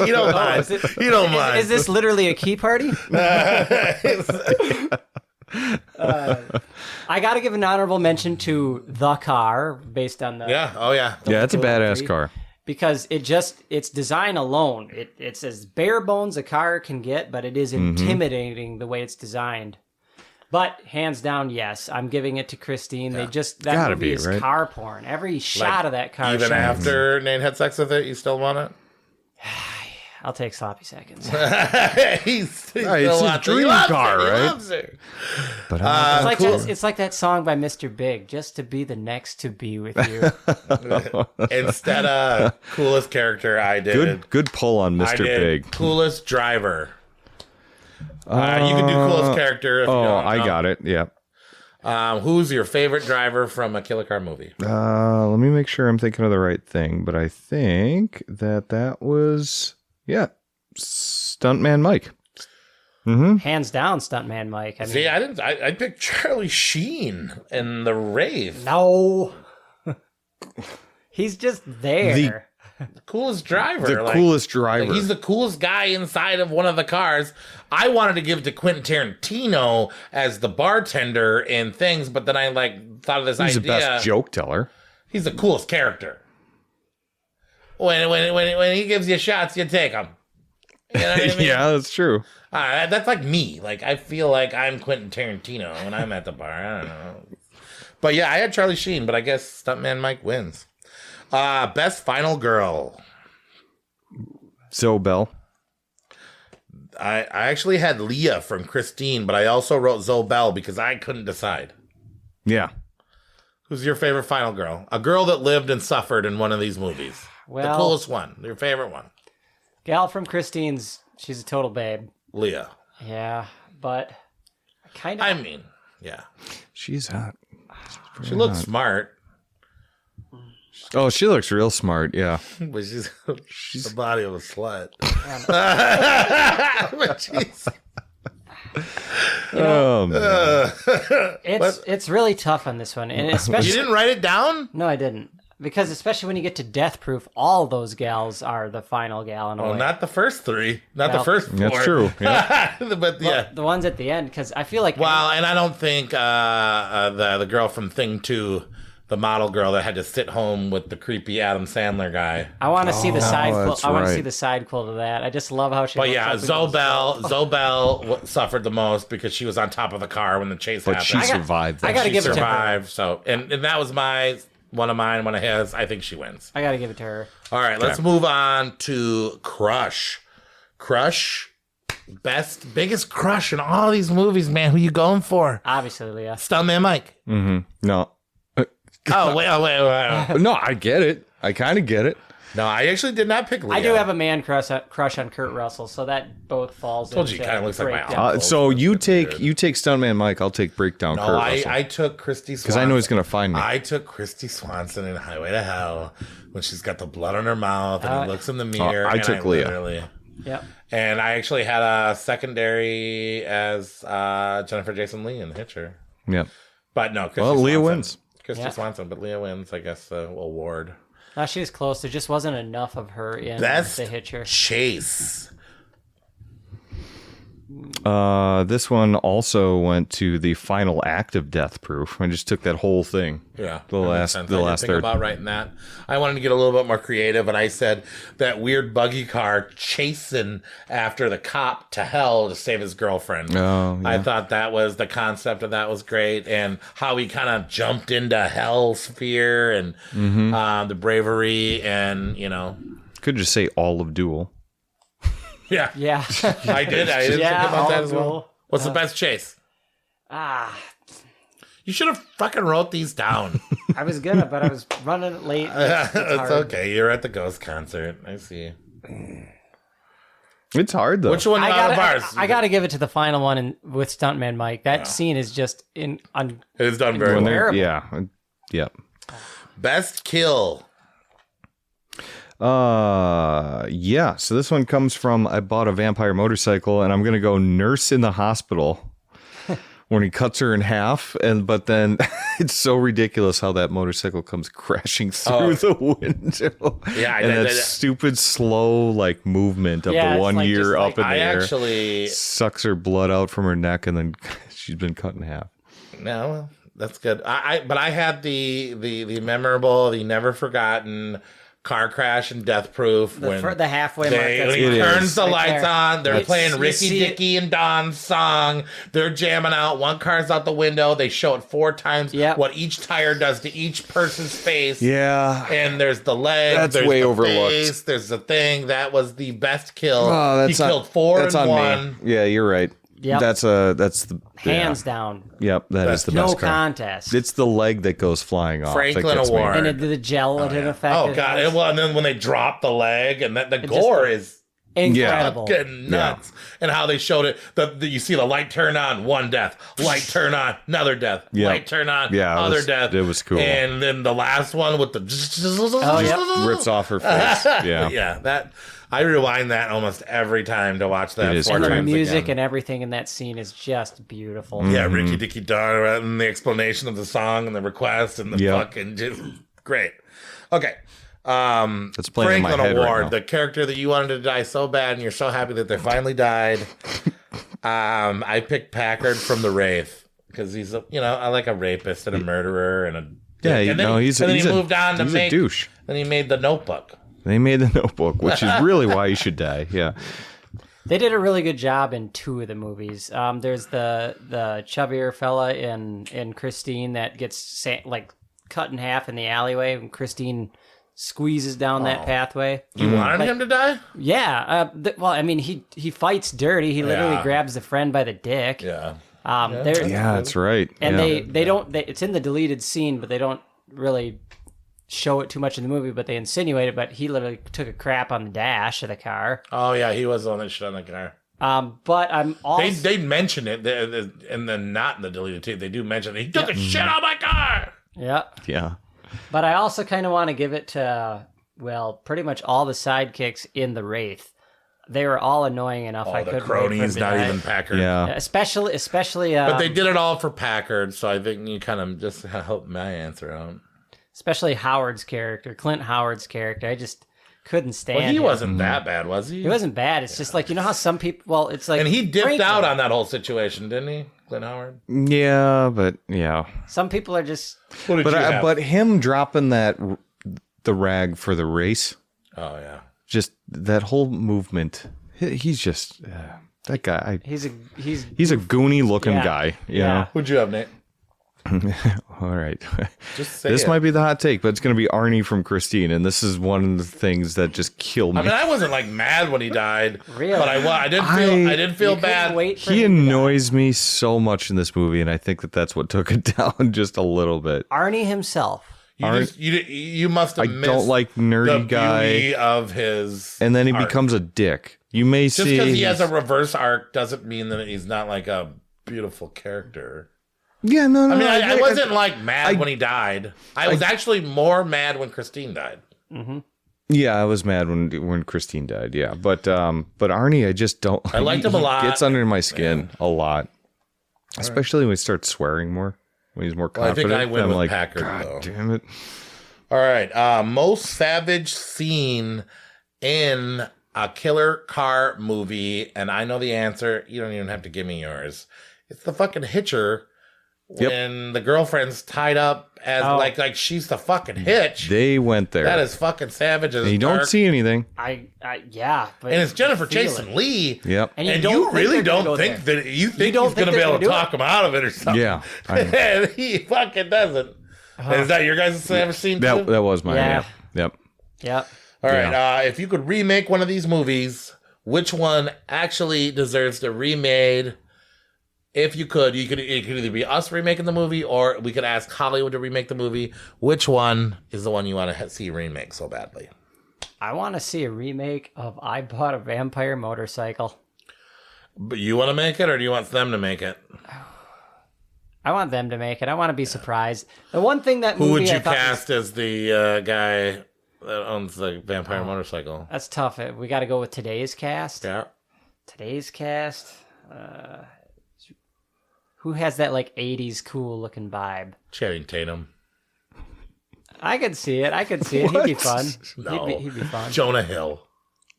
You don't mind. You don't mind. Is this literally a key party? I got to give an honorable mention to the car based on the Yeah. Oh, yeah. Yeah, it's a Duel badass 3. car. Because its design alone, it's as bare bones a car can get, but it is intimidating the way it's designed. But hands down, yes, I'm giving it to Christine. They just that Gotta movie be, is right? car porn. Every shot of that car. Even shines. after Nate had sex with it, you still want it? I'll take sloppy seconds. He's still It's his wants it. He dream loves car, it. He right? loves it. But It's like that song by Mr. Big, just to be the next to be with you. Instead of coolest character, I did. good pull on I Mr. did Big. coolest driver. You can do coolest character. If you don't I know. got it. Yeah. Who's your favorite driver from a killer car movie? Let me make sure I'm thinking of the right thing. But I think that was Stuntman Mike. Hands down, Stuntman Mike. I mean, See, I didn't. I picked Charlie Sheen and the Wraith. no. He's just there. Coolest driver. The coolest driver. Like, he's the coolest guy inside of one of the cars. I wanted to give it to Quentin Tarantino as the bartender and things, but then I thought of this He's idea. the best joke teller. He's the coolest character. When he gives you shots, you take them. You know what I mean? Yeah, that's true. That's like me. Like, I feel like I'm Quentin Tarantino when I'm at the bar. I don't know. But yeah, I had Charlie Sheen, but I guess Stuntman Mike wins. Best final girl. Zobel. I actually had Leah from Christine, but I also wrote Zobel because I couldn't decide. Yeah. Who's your favorite final girl? A girl that lived and suffered in one of these movies. Well, the coolest one. Your favorite one. gal from Christine's, she's a total babe. Leah. Yeah, but kind of. I mean, yeah. She's hot. She looks smart. Oh, she looks real smart. Yeah. But she's the body of a slut. But she's... It's really tough on this one, and especially You didn't write it down? No, I didn't, because especially when you get to Death Proof, all those gals are the final gal in a way. Well, not the first three, not Well, the first four. That's true. Yeah. But yeah. The ones at the end, because I feel like Well, and I don't think the girl from Thing 2, the model girl that had to sit home with the creepy Adam Sandler guy. I want to see the side. that's I want to right. see the side quote of that. I just love how she. But looks yeah, up and goes, Zobel suffered the most because she was on top of the car when the chase But happened. she survived. I that. gotta She give it to her. survived. So, and that was one of mine, one of his. I think she wins. I gotta give it to her. All right, let's move on to Crush. Crush, biggest crush in all these movies, man. Who you going for? Obviously, Leah. Stuntman Mike. No. Oh, wait. No, I get it. I kind of get it. No, I actually did not pick Leah. I do have a man crush on Kurt Russell, so that both falls. Told you, he into kinda looks like my breakdown. uncle. So you That's take weird. Stuntman Mike. I'll take Breakdown No, Kurt Russell. I took Christy Swanson. Because I know he's going to find me. I took Christy Swanson in Highway to Hell when she's got the blood on her mouth and he looks in the mirror. I and took Leah. literally- Yep. And I actually had a secondary as Jennifer Jason Leigh in Hitcher. Yep. But no, Christy Well, Leah Swanson. wins. Christy Yeah. Swanson, but Leah wins, I guess, the award. No, she was close. There just wasn't enough of her in Best the Hitcher. Chase. This one also went to the final act of Death Proof. I just took that whole thing. Yeah, The that makes last sense. the I did last think third. about writing that. I wanted to get a little bit more creative, and I said that weird buggy car chasing after the cop to hell to save his girlfriend. Oh, yeah. I thought that was the concept of that was great, and how he kind of jumped into hell sphere and the bravery, and Could just say all of Duel. yeah, Yeah. I did. I did Yeah, think about that all as well. Duel. What's the best chase? You should have fucking wrote these down. I was gonna, but I was running late. It's It's hard. okay. You're at the Ghost concert. I see. It's hard though. Which one out of bars? I gotta give it to the final one with Stuntman Mike. That scene is just It is done very When well. they're- terrible. yeah. Yep. Best kill. Yeah. So this one comes from I bought a vampire motorcycle, and I'm gonna go Nurse in the Hospital. When he cuts her in half, but then it's so ridiculous how that motorcycle comes crashing through the window. Yeah, and that stupid slow movement of Yeah, the it's one like ear just up in the I air, actually sucks her blood out from her neck, and then she's been cut in half. no, well, that's good. But I had the memorable, the never forgotten car crash and Death Proof The halfway mark. when that's he It turns is. the Right lights there. on, they're It's- playing you Ricky see it- Dickey and Don's song. They're jamming out. One car's out the window. They show it 4 times. Yep. What each tire does to each person's face. Yeah. And there's the leg. That's there's way the overlooked. Face, there's the thing. That was the best kill. Oh, he killed 4 That's and on 1. me. Yeah, you're right. Yep. That's the Hands down. Yep, that is the No best car. contest. It's the leg that goes flying off. that Franklin gets me. Award. And the gelatin effect. Oh it god! has. And then when they drop the leg, and the just- gore is Incredible. getting nuts, and how they showed it. You see the light turn on, 1 death. Light turn on, another death. Yeah. Light turn on, Yeah, other death. it was cool. And then the last one with the yep. Rips off her face. Yeah. yeah. That I rewind that almost every time to watch that It is 4 And the times music again. and everything in that scene is just beautiful. Yeah, Ricky Dicky Don, and the explanation of the song and the request and the Yep. fucking just great. Okay. That's playing in my Franklin head right Award, now. the character that you wanted to die so bad, and you're so happy that they finally died. I picked Packard from the Wraith because he's I like a rapist and a murderer and a he's he moved on to he's make a douche. Then he made The Notebook. They made The Notebook, which is really why he should die. Yeah. They did a really good job in 2 of the movies. There's the chubbier fella in Christine that gets cut in half in the alleyway when Christine squeezes down that pathway. You wanted him to die? Yeah. He fights dirty. He literally grabs the friend by the dick. Yeah. Yeah, that's right. And yeah. they don't. It's in the deleted scene, but they don't really show it too much in the movie. But they insinuate it. But he literally took a crap on the dash of the car. Oh yeah, he was the one that shit on the car. But I'm also They mention it, and then not in the deleted tape. They do mention it. He took a shit on my car. yeah. Yeah. But I also kind of want to give it to pretty much all the sidekicks in the Wraith. They were all annoying enough. I The couldn't cronies, wait for not them to even die. Packard. Yeah. Especially. But they did it all for Packard, so I think you kind of just helped my answer out. Especially Howard's character, Clint Howard's character. I just couldn't stand. Well, he him. wasn't that bad, was he? He wasn't bad. It's just like how some people. Well, it's like And he dipped Franklin. out on that whole situation, didn't he, Clint Howard? Yeah, but yeah. Some people are just. What did But him dropping the rag for the race, Oh yeah. just that whole movement. He's just that guy. He's He's a goony looking Yeah. guy. You Yeah. know. Who'd you have, Nate? All right. Just say This it. might be the hot take, but it's going to be Arnie from Christine, and this is one of the things that just killed me. I mean, I wasn't mad when he died. Really? But I did feel you bad. couldn't wait for He him to die. annoys me so much in this movie, and I think that's what took it down just a little bit. Arnie himself. You must have I missed don't like nerdy the guy, beauty of his and then he art. becomes a dick. You may Just see because he has a reverse arc doesn't mean that he's not like a beautiful character. yeah, no. I mean, I wasn't mad I- when he died. I was actually more mad when Christine died. Yeah, I was mad when Christine died. Yeah, but Arnie, I just don't. I liked him a lot. He gets under my skin a lot, especially when he starts swearing more. When he's more Well, I think confident. I win I'm with like, Packard, God though. damn it. All right. Most savage scene in a killer car movie, and I know the answer. You don't even have to give me yours. It's the fucking Hitcher when the girlfriend's tied up as like she's the fucking Hitch. They went there. That is fucking savage as And you don't dark. see anything. Yeah. But And it's Jennifer feel Jason it. Lee. Yep. And And don't you think really they're gonna don't go think there. that you think You don't he's think going to be they're able to gonna do talk him out of it or something. Yeah. And he fucking doesn't. Is that your guys' ever seen too? That was mine. Yeah. Yeah. Yep. Yep. All right. If you could remake one of these movies, which one actually deserves to be remade? If you could, it could either be us remaking the movie, or we could ask Hollywood to remake the movie. Which one is the one you want to see remake so badly? I want to see a remake of I Bought a Vampire Motorcycle. But you want to make it, or do you want them to make it? I want them to make it. I want to be surprised. The one thing that Who movie would you I thought was- cast as the guy that owns the vampire motorcycle? That's tough. We got to go with today's cast. Yeah. Today's cast. Who has that 80s cool looking vibe? Channing Tatum. I could see it. He'd be fun. No. He'd be fun. Jonah Hill.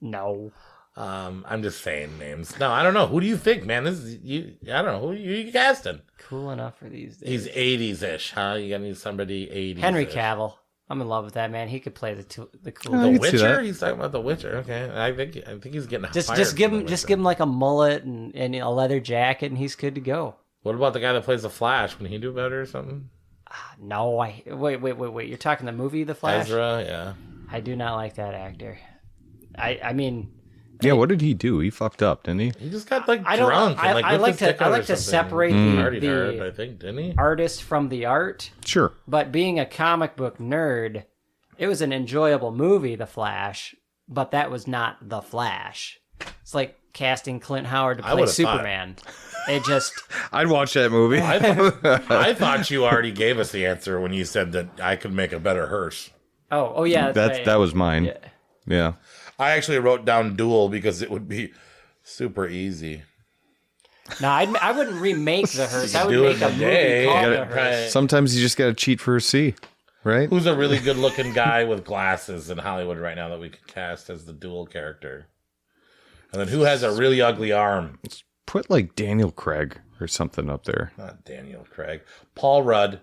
No. I'm just saying names. No, I don't know. Who do you think, man? This is you. I don't know. Who you casting? Cool enough for these days. He's 80s-ish, huh? You gotta need somebody 80s. Henry Cavill. I'm in love with that man. He could play the cool. I The can see Witcher? that. He's talking about The Witcher. Okay, I think he's getting Just fired give from him The just Witcher. give him a mullet and a leather jacket and he's good to go. What about the guy that plays the Flash? Can he do better or something? No, wait. You're talking the movie The Flash? Ezra, yeah. I do not like that actor. I mean, Yeah. What did he do? He fucked up, didn't he? He just got I don't. drunk. I and, like to separate Partied the hard, I think, didn't he? artist from the art. Sure. But being a comic book nerd, it was an enjoyable movie, The Flash. But that was not The Flash. It's like casting Clint Howard to I play would've thought- Superman. It just I'd watch that movie. I thought you already gave us the answer when you said that I could make a better hearse. oh yeah, That was mine. Yeah. Yeah. I actually wrote down Duel because it would be super easy. No, I wouldn't remake the hearse. I would do it make a in a day. movie called You The gotta- Hearse. right. Sometimes you just got to cheat for a C. right? Who's a really good looking guy with glasses in Hollywood right now that we could cast as the Duel character? And then who has a really ugly arm? Put like Daniel Craig or something up there. Not Daniel Craig. Paul Rudd.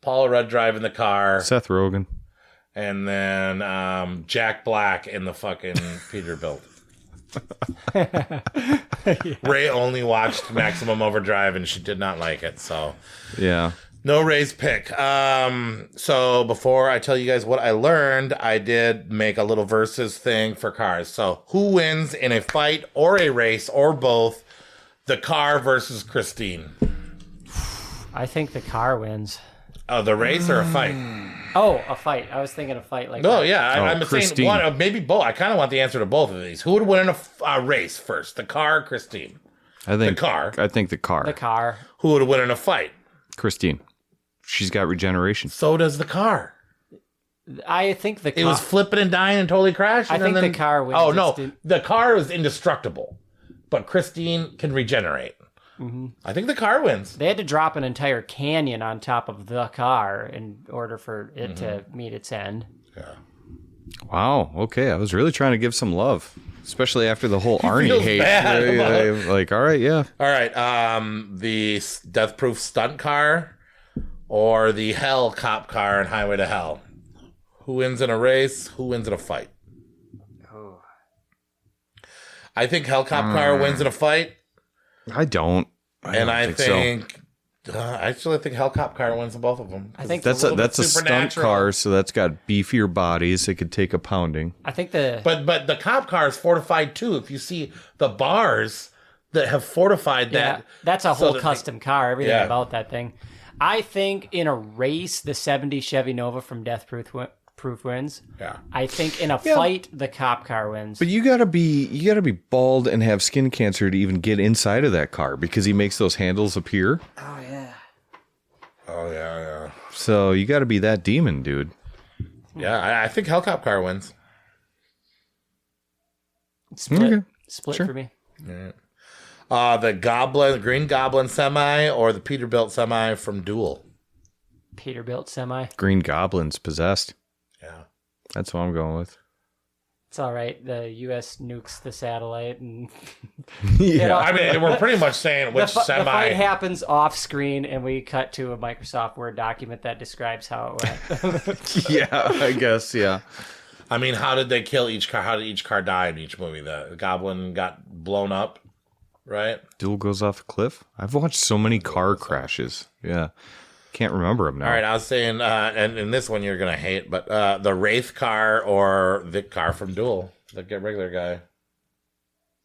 Paul Rudd driving the car. Seth Rogen. And then Jack Black in the fucking Peterbilt. Ray only watched Maximum Overdrive and she did not like it, so Yeah. no Ray's pick. So before I tell you guys what I learned, I did make a little versus thing for cars. So who wins in a fight or a race or both? The car versus Christine. I think the car wins. Oh, the race or a fight? Oh, a fight. I was thinking a fight like No, that. yeah, I'm saying Christine. one, maybe both. I kind of want the answer to both of these. Who would win in a race first? The car or Christine? I think The car. I think the car. The car. Who would win in a fight? Christine. She's got regeneration. So does the car. I think the car. It was flipping and dying and totally crashing. I think and then, the car wins. Oh, It's no. the- The car is indestructible, but Christine can regenerate. Mm-hmm. I think the car wins. They had to drop an entire canyon on top of the car in order for it to Mm-hmm. meet its end. Yeah. Wow. Okay. I was really trying to give some love, especially after the whole Arnie feels hate. bad about Like, all right, yeah. All right. The Death Proof stunt car or the Hell cop car in Highway to Hell? Who wins in a race? Who wins in a fight? Oh. I think Hell cop car wins in a fight. I don't. And I so. think, actually, I think Hell cop car wins in both of them. I think That's a stunt supernatural. car, so that's got beefier bodies. It could take a pounding. I think the But the cop car is fortified too. If you see the bars that have fortified yeah, that, that's a so whole that custom car. Everything Yeah. about that thing. I think in a race, the '70 Chevy Nova from Death Proof wins. yeah. I think in a fight, the cop car wins. But you gotta be bald and have skin cancer to even get inside of that car because he makes those handles appear. Oh yeah. Oh yeah. So you gotta be that demon, dude. Yeah, I think Hell cop car wins. Split. Okay. Split Sure. for me. The Green Goblin semi or the Peterbilt semi from Duel. Peterbilt semi. Green Goblin's possessed. Yeah. That's what I'm going with. It's all right. The U.S. nukes the satellite, and Yeah. I mean, we're pretty much saying which the semi. fight happens off screen, and we cut to a Microsoft Word document that describes how it went. Yeah, I guess, yeah. I mean, how did they kill each car? How did each car die in each movie? The Goblin got blown up, right? Duel goes off a cliff. I've watched so many car crashes. Yeah. Can't remember them now. All right, I was saying, and in this one you're gonna hate, but the Wraith car or the car from Duel, the regular guy,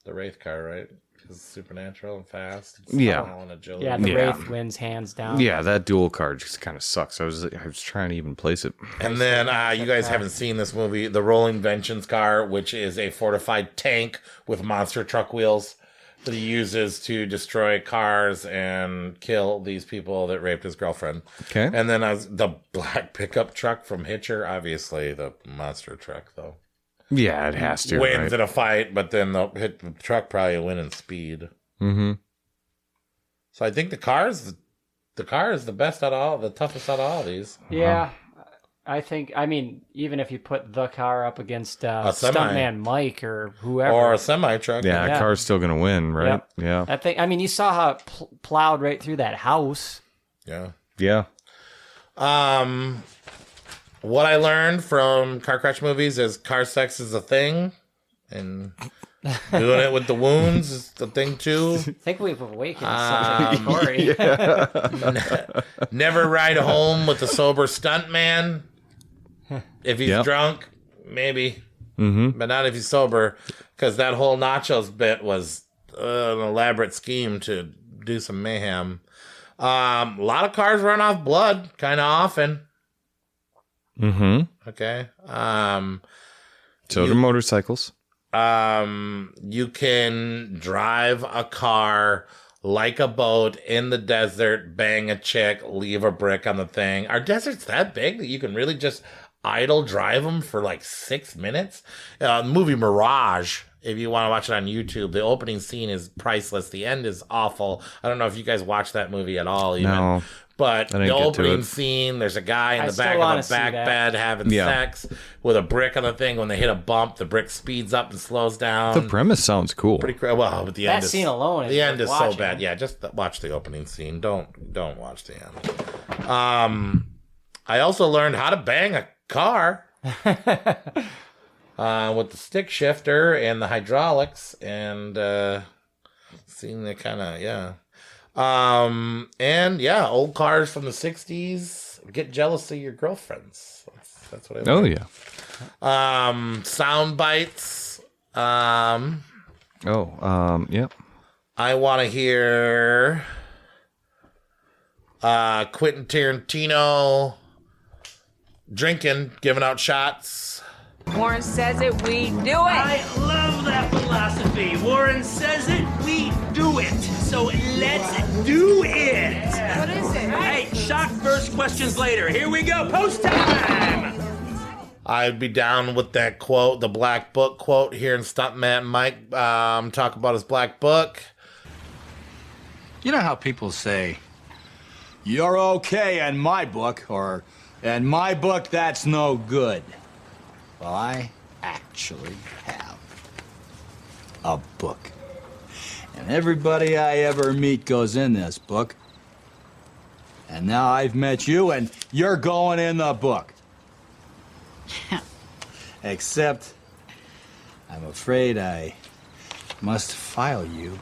the Wraith car, right? Because it's supernatural and fast. It's Yeah. Helen agility. Yeah, the Yeah. Wraith wins hands down. Yeah, that Duel card just kind of sucks. I was trying to even place it. And then you guys haven't seen this movie, the Rolling Vengeance car, which is a fortified tank with monster truck wheels that he uses to destroy cars and kill these people that raped his girlfriend. Okay. And then the black pickup truck from Hitcher, obviously the monster truck though, Yeah, it has to. wins Right? in a fight, but then the truck probably win in speed. Mm-hmm. So I think the car is the best out of all, the toughest out of all these. Yeah. I mean, even if you put the car up against semi. Stuntman Mike or whoever. Or a semi truck. Yeah, Yeah. a car's still going to win, right? Yep. Yeah. That thing, I mean, you saw how it plowed right through that house. Yeah. Yeah. What I learned from car crash movies is car sex is a thing, and doing it with the wounds is the thing too. I think we've awakened something in Corey. Never ride home with a sober stunt man. If he's Yep. drunk, maybe, Mm-hmm. but not if he's sober, because that whole nachos bit was an elaborate scheme to do some mayhem. A lot of cars run off blood kind of often. Mm-hmm. Okay. So do motorcycles. You can drive a car like a boat in the desert, bang a chick, leave a brick on the thing. Are deserts that big that you can really just idle drive them for like 6 minutes? The movie Mirage, if you want to watch it on YouTube, the opening scene is priceless. The end is awful. I don't know if you guys watched that movie at all even. No. But I the didn't get to opening it. scene, there's a guy in I the still back of wanna a see back that. bed having Yeah. sex with a brick on the thing. When they hit a bump, the brick speeds up and slows down. The premise sounds cool. Pretty well, but the That end is, scene alone is the end worth is so watching. bad. Yeah, just watch the opening scene. Don't watch the end. I also learned how to bang a car with the stick shifter and the hydraulics, and seeing the kind of and yeah, old cars from the '60s. Get jealous of your girlfriends. That's what I Oh learned. yeah. Sound bites. Yep. I want to hear Quentin Tarantino drinking, giving out shots. Warren says it, we do it. I love that philosophy. Warren says it, we do it. So let's do it. What is it? Hey, shock first, questions later. Here we go. Post time. I'd be down with that quote, the Black Book quote, hearing Stuntman Mike talk about his Black Book. You know how people say, you're okay in my book, or in my book, that's no good. Well, I actually have a book. And everybody I ever meet goes in this book. And now I've met you, and you're going in the book. Except, I'm afraid I must file you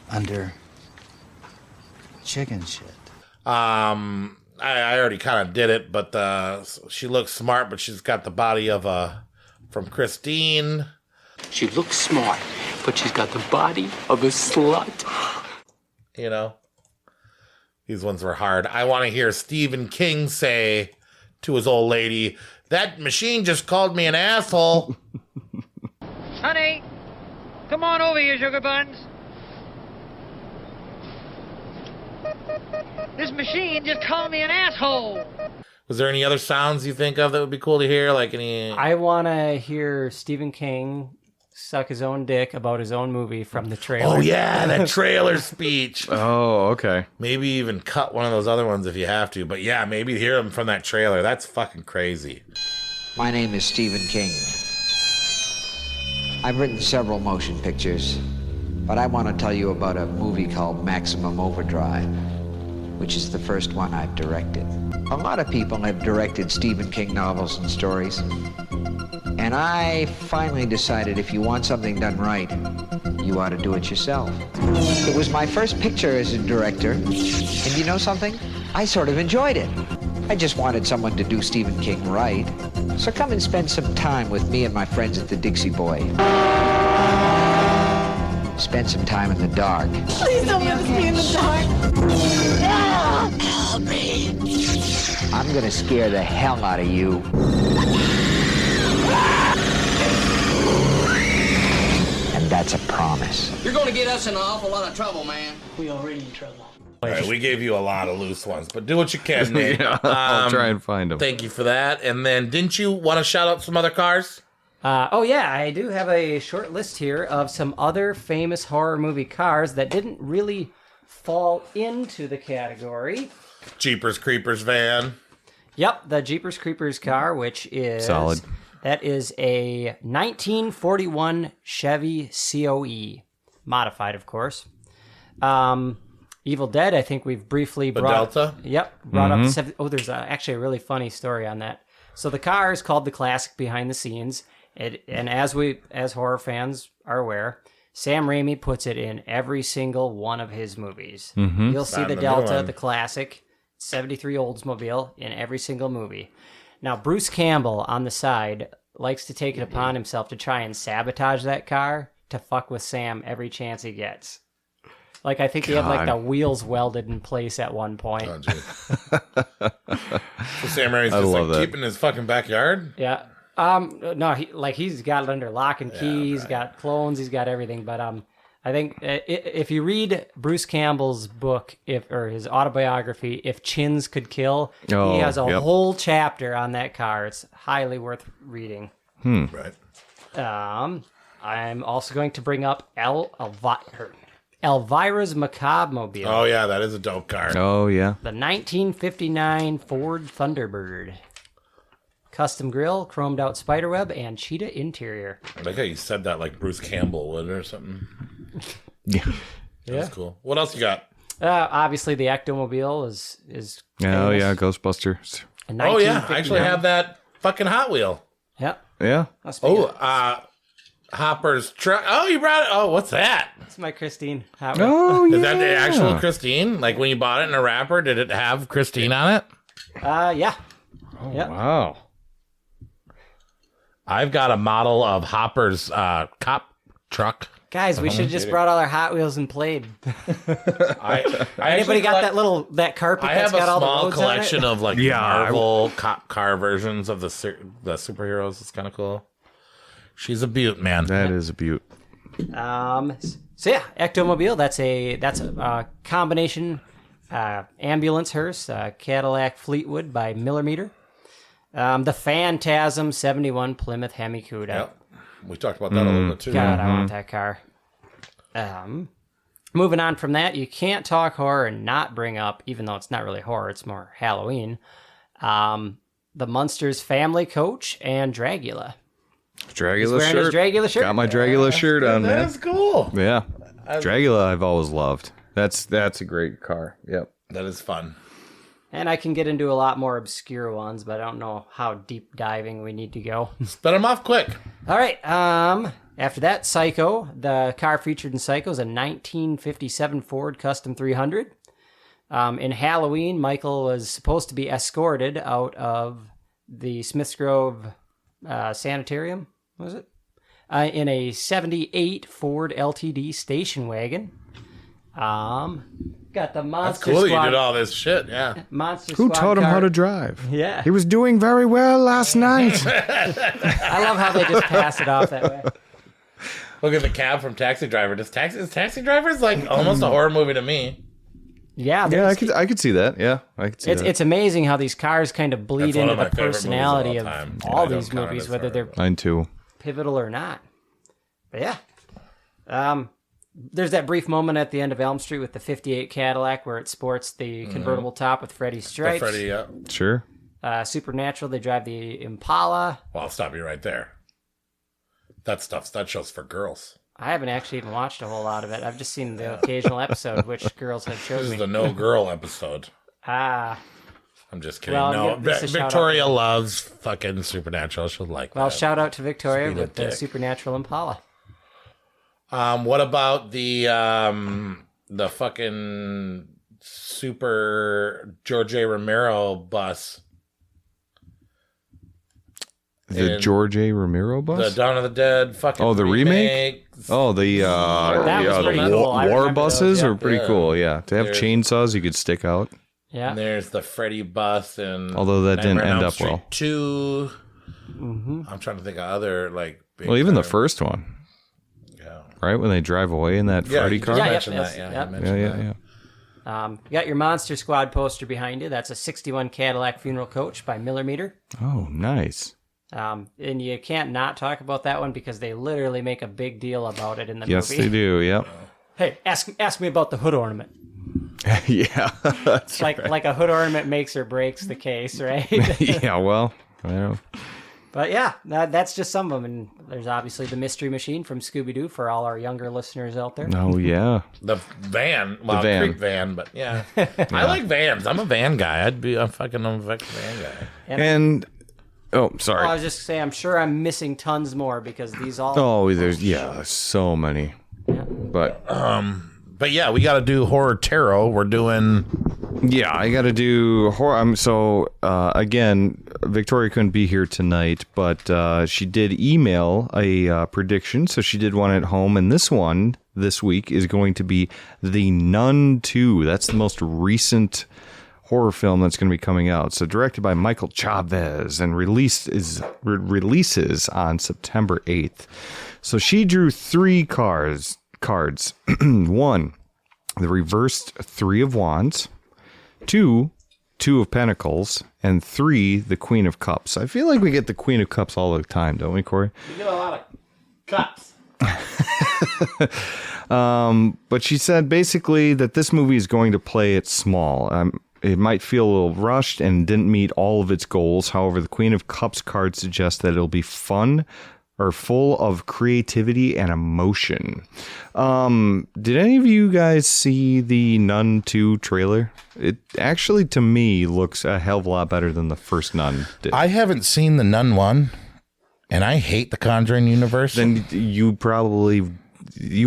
under chicken shit. I already kind of did it, but she looks smart, but she's got the body of from Christine. She looks smart, but she's got the body of a slut. You know, these ones were hard. I want to hear Stephen King say to his old lady, "That machine just called me an asshole." Honey, come on over here, sugar buns. This machine just called me an asshole. Was there any other sounds you think of that would be cool to hear? Like any? I want to hear Stephen King suck his own dick about his own movie from the trailer. Oh yeah, that trailer speech. Oh, okay. Maybe even cut one of those other ones if you have to. But yeah, maybe hear them from that trailer. That's fucking crazy. My name is Stephen King. I've written several motion pictures, but I want to tell you about a movie called Maximum Overdrive, which is the first one I've directed. A lot of people have directed Stephen King novels and stories, and I finally decided if you want something done right, you ought to do it yourself. It was my first picture as a director, and you know something? I sort of enjoyed it. I just wanted someone to do Stephen King right. So come and spend some time with me and my friends at the Dixie Boy. Spend some time in the dark. Please don't let us be in the dark. Help me. I'm gonna scare the hell out of you. And that's a promise. You're gonna get us in an awful lot of trouble, man. We already in trouble. All right, we gave you a lot of loose ones, but do what you can, Nate. Yeah, I'll try and find them. Thank you for that. And then, didn't you want to shout out some other cars? Oh yeah, I do have a short list here of some other famous horror movie cars that didn't really fall into the category. Jeepers Creepers van. Yep, the Jeepers Creepers car, which is Solid. That is a 1941 Chevy COE, modified, of course. Evil Dead, I think we've briefly brought Delta? Yep, brought up. There's actually a really funny story on that. So the car is called the Classic Behind the Scenes, and as horror fans are aware, Sam Raimi puts it in every single one of his movies. You'll see the Delta, the Classic 73 Oldsmobile in every single movie. Now, Bruce Campbell on the side likes to take it upon himself to try and sabotage that car to fuck with Sam every chance he gets. Like, I think he had like the wheels welded in place at one point. Oh, geez. So Sam Raimi's I just love like that. keeping his fucking backyard? Yeah. No, he's got it under lock and key. He's got clones. He's got everything. But I think if you read Bruce Campbell's book, or his autobiography, If Chins Could Kill, he has a whole chapter on that car. It's highly worth reading. Right. I'm also going to bring up Elvira's Macabre Mobile. Oh, yeah, that is a dope car. Oh, yeah. The 1959 Ford Thunderbird. Custom grille, chromed out spiderweb, and cheetah interior. I like how you said that like Bruce Campbell would or something. Yeah. That's cool. What else you got? Obviously, the Ectomobile is Oh, famous. yeah, Ghostbusters. Oh, yeah, I actually have that fucking Hot Wheel. Yep. Yeah. Hopper's truck. Oh, you brought it. Oh, what's that? It's my Christine Hot Wheel. Oh, yeah. Is that the actual Christine? Like when you bought it in a wrapper, did it have Christine on it? Yeah. Oh, Yep. wow. I've got a model of Hopper's cop truck. Guys, we should have just brought all our Hot Wheels and played. I Anybody got that carpet I that's have a got all the small roads collection on it? of like Marvel cop car versions of the superheroes. It's kind of cool. She's a beaut, man. That is a beaut. So yeah, Ectomobile. That's a combination ambulance hearse, Cadillac Fleetwood by Millimeter. The Phantasm 71 Plymouth Hemi Cuda. Yep. We talked about that a little bit too. God, I want that car. Moving on from that, you can't talk horror and not bring up, even though it's not really horror, it's more Halloween, the Munsters family coach and Dragula. Dragula wearing his Dragula shirt. Got my Dragula shirt on, man. That's cool. Yeah. Dragula I've always loved. That's a great car. Yep. That is fun. And I can get into a lot more obscure ones, but I don't know how deep diving we need to go. Spit them off quick. All right. After that, Psycho. The car featured in Psycho is a 1957 Ford Custom 300. In Halloween, Michael was supposed to be escorted out of the Smiths Grove Sanitarium, was it? In a 78 Ford LTD station wagon. Got the Monster That's cool Squad. you did all this shit, yeah. Monster Who Squad taught him car. how to drive? Yeah. He was doing very well last night. I love how they just pass it off that way. Look at the cab from Taxi Driver. Is Taxi Driver is like almost a horror movie to me. Yeah, Yeah, I could see that. Yeah, I could see that. It's amazing how these cars kind of bleed That's one into of my the favorite personality movies of of all time. all I don't these count it movies, as whether they're Mine too. pivotal or not. But yeah. There's that brief moment at the end of Elm Street with the 58 Cadillac where it sports the convertible top with Freddy's stripes. Freddy, yeah. Sure. Supernatural, they drive the Impala. Well, I'll stop you right there. That show's for girls. I haven't actually even watched a whole lot of it. I've just seen the occasional episode, which girls have This showed is me. the no girl episode. Ah. I'm just kidding. Well, no, give this a shout Victoria out. loves fucking Supernatural. She'll like Well, that. shout out to Victoria Speed of with the dick. Supernatural Impala. What about the fucking super George A. Romero bus? The And George A. Romero bus? The Dawn of the Dead fucking Oh, the remake? Oh, the was pretty the cool. I war remember buses those, yeah. are pretty Yeah. cool. Yeah, to have There's- chainsaws you could stick out. Yeah. And there's the Freddy bus and Although that didn't Nightmare on end Elm up Street well. 2. I'm trying to think of other like big Well, even the time- first one, Yeah. right when they drive away in that Freddy you car. just Yeah, mentioned yep, that. Yeah, yep. you Yeah, mentioned yeah, that. yeah. You got your Monster Squad poster behind you. That's a 61 Cadillac Funeral Coach by Millimeter. Oh, nice. And you can't not talk about that one because they literally make a big deal about it in the Yes, movie. they do. Yep. Hey, ask me about the hood ornament. Yeah. That's Like a hood ornament makes or breaks the case, right? yeah. Well, I know. But yeah, that's just some of them. And there's obviously the Mystery Machine from Scooby-Doo for all our younger listeners out there. Oh yeah. The van, well, van. Creek van, but yeah. I like vans. I'm a van guy. I'm a van guy. And oh, sorry. I was just saying, I'm sure I'm missing tons more because these all. Oh, there's so many. But yeah, we got to do horror tarot. We're doing. Yeah, I got to do horror. Again, Victoria couldn't be here tonight, but she did email a prediction, so she did one at home, and this one this week is going to be the Nun II. That's the most recent horror film that's going to be coming out. So directed by Michael Chavez and releases on September 8th. So she drew 3 cards. 1, the reversed 3 of Wands. 2, 2 of Pentacles. And 3, the Queen of Cups. I feel like we get the Queen of Cups all the time, don't we, Corey? We get a lot of cups. But she said basically that this movie is going to play it small. It might feel a little rushed and didn't meet all of its goals. However, the Queen of Cups card suggests that it'll be fun or full of creativity and emotion. Did any of you guys see the Nun II trailer? It actually, to me, looks a hell of a lot better than the first Nun did. I haven't seen the Nun 1, and I hate the Conjuring universe. Then you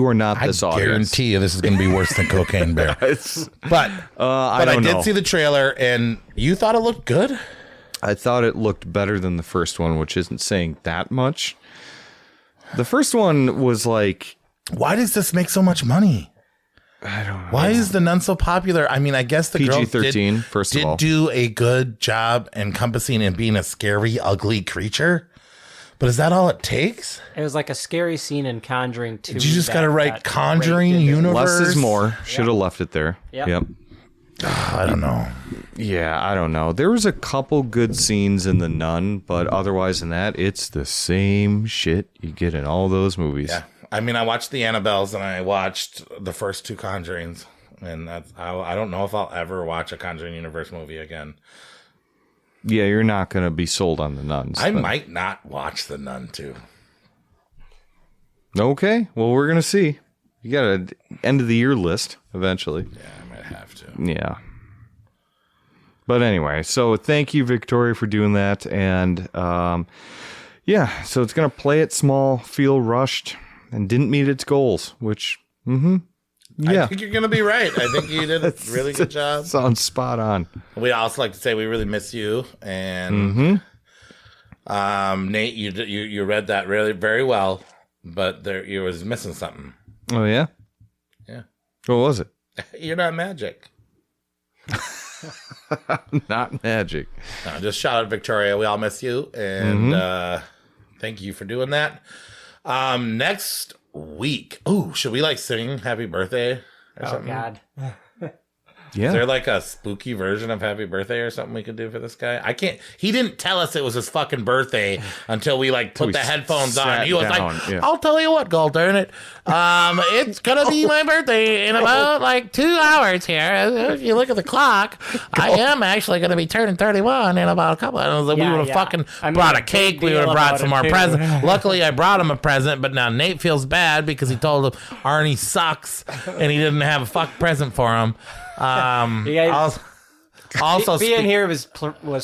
are not this audience. I guarantee you this is going to be worse than Cocaine Bear. But I did see the trailer, and you thought it looked good? I thought it looked better than the first one, which isn't saying that much. The first one was like... Why does this make so much money? I don't know. Why is the Nun so popular? I mean, I guess the girl PG-13, first of all. did do a good job encompassing and being a scary, ugly creature. But is that all it takes? It was like a scary scene in Conjuring 2. You just got to write Conjuring universe? Less is more. Should have left it there. Yep. I don't know. Yeah, I don't know. There was a couple good scenes in The Nun, but otherwise than that, it's the same shit you get in all those movies. Yeah. I mean, I watched the Annabelles and I watched the first two Conjurings. And I don't know if I'll ever watch a Conjuring universe movie again. Yeah, you're not going to be sold on The Nuns. I might not watch The Nun II. Okay. Well, we're going to see. You got an end of the year list eventually. Yeah, I might have to. Yeah. But anyway, so thank you, Victoria, for doing that. And yeah, so it's going to play it small, feel rushed, and didn't meet its goals, which, yeah. I think you're going to be right. I think you did a really good job. Sounds spot on. We also like to say we really miss you. And Nate, you read that really very well, but you was missing something. Oh, yeah? Yeah. What was it? You're not magic. Not magic. No, just shout out Victoria. We all miss you. And thank you for doing that. Next week. Oh, should we sing Happy Birthday or something? God. Yeah. Is there a spooky version of Happy Birthday or something we could do for this guy? I can't. He didn't tell us it was his fucking birthday until we put the headphones on. He was I'll tell you what, Gold, darn it. It's going to be my birthday in about 2 hours here. If you look at the clock, I am actually going to be turning 31 in about a couple of hours. We would have fucking brought a cake. We would have brought some more presents. Luckily, I brought him a present, but now Nate feels bad because he told him Arnie sucks and he didn't have a fuck present for him. You guys, also being here was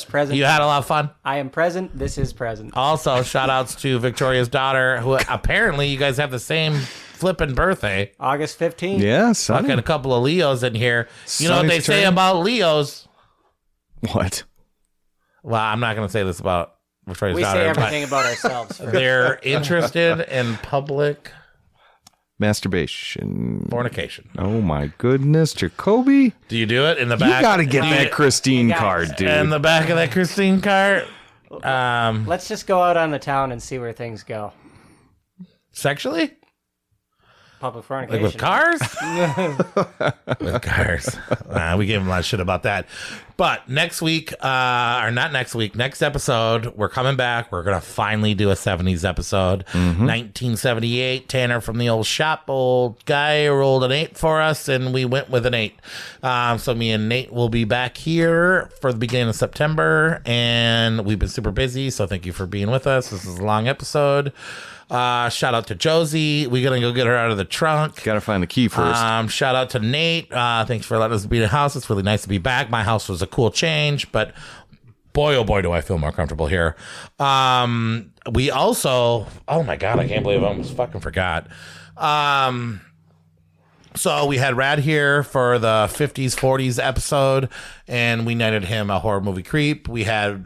present. You had a lot of fun. I am present. This is present. Also, shout outs to Victoria's daughter, who apparently you guys have the same flipping birthday. August 15th. Yeah, fucking a couple of Leos in here. You know what they say about Leos? What? Well, I'm not going to say this about Victoria's daughter. We say everything about ourselves. They're interested in public masturbation. Fornication. Oh my goodness, Jacoby. Do you do it in the back? You got to get that Christine card, dude. In the back of that Christine card. Let's just go out on the town and see where things go. Sexually? Public fornication. With cars? With cars. We gave him a lot of shit about that. But next week, or not next week, next episode, we're coming back. We're going to finally do a 70s episode. 1978, Tanner from the old shop, old guy, rolled an 8 for us, and we went with an 8. So me and Nate will be back here for the beginning of September, and we've been super busy, so thank you for being with us. This is a long episode. Shout out to Josie. We're gonna go get her out of the trunk. Gotta find the key first. Shout out to Nate. Thanks for letting us be in the house. It's really nice to be back. My house was a cool change, but boy, oh boy, do I feel more comfortable here. We also, oh my God, I can't believe I almost fucking forgot. So we had Rad here for the 50s, 40s episode, and we knighted him a horror movie creep. We had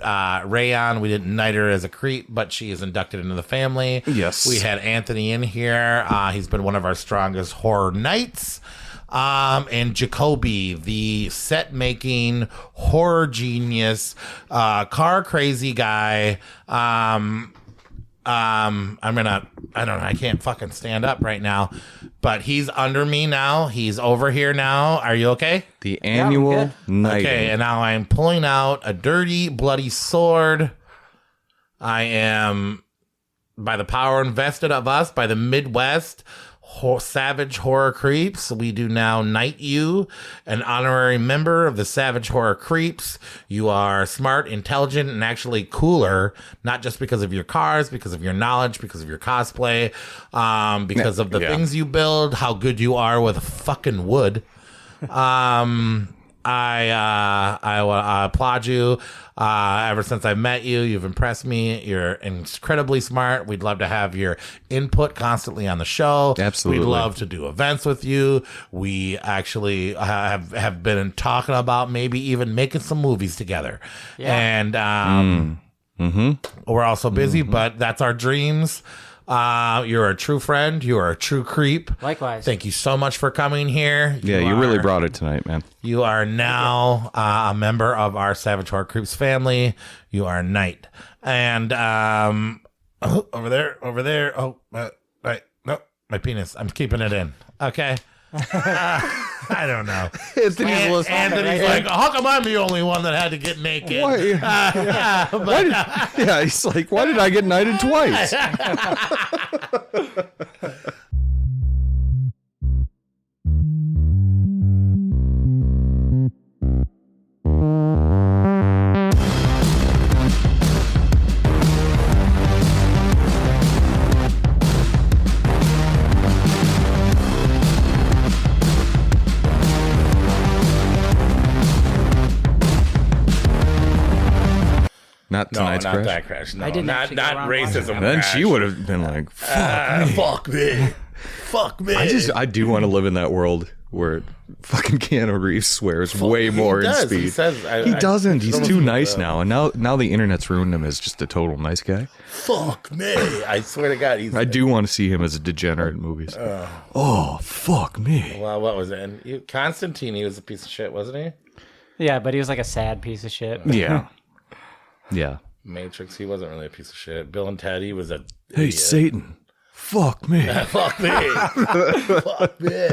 Ray on. We didn't knight her as a creep, but she is inducted into the family. Yes. We had Anthony in here. He's been one of our strongest horror knights. And Jacoby, the set-making horror genius, car crazy guy. I don't know, I can't fucking stand up right now, but he's under me now. He's over here now. Are you okay? The annual night. Okay, and now I'm pulling out a dirty, bloody sword. I am, by the power invested of us, by the Midwest, Savage Horror Creeps. We do now knight you, an honorary member of the Savage Horror Creeps. You are smart, intelligent, and actually cooler, not just because of your cars, because of your knowledge, because of your cosplay, because of the things you build, how good you are with fucking wood. I applaud you. Ever since I met you, you've impressed me. You're incredibly smart. We'd love to have your input constantly on the show. Absolutely. We'd love to do events with you. We actually have been talking about maybe even making some movies together. Yeah. And we're also busy, but that's our dreams. You're a true friend. You are a true creep. Likewise. Thank you so much for coming here. You really brought it tonight, man. You are now a member of our Savage Horror Creeps family. You are a knight. And over there. Oh, right. No, my penis. I'm keeping it in. Okay. I don't know. Anthony's like, how come I'm the only one that had to get naked? He's like, why did I get knighted twice? Not tonight's not crash. that crash. No, I didn't not racism. And then crash. she would have been like, fuck me. Fuck me. I do want to live in that world where fucking Keanu Reeves swears way more in speed. He says, he doesn't. He's too nice now. And now the internet's ruined him as just a total nice guy. Fuck me. I swear to God. I do want to see him as a degenerate in movies. Oh, fuck me. Well, what was it? And Constantine, he was a piece of shit, wasn't he? Yeah, but he was like a sad piece of shit. Yeah. Yeah. Matrix, he wasn't really a piece of shit. Bill and Ted, he was a Hey, idiot. Satan. Fuck me. Fuck me. Fuck me.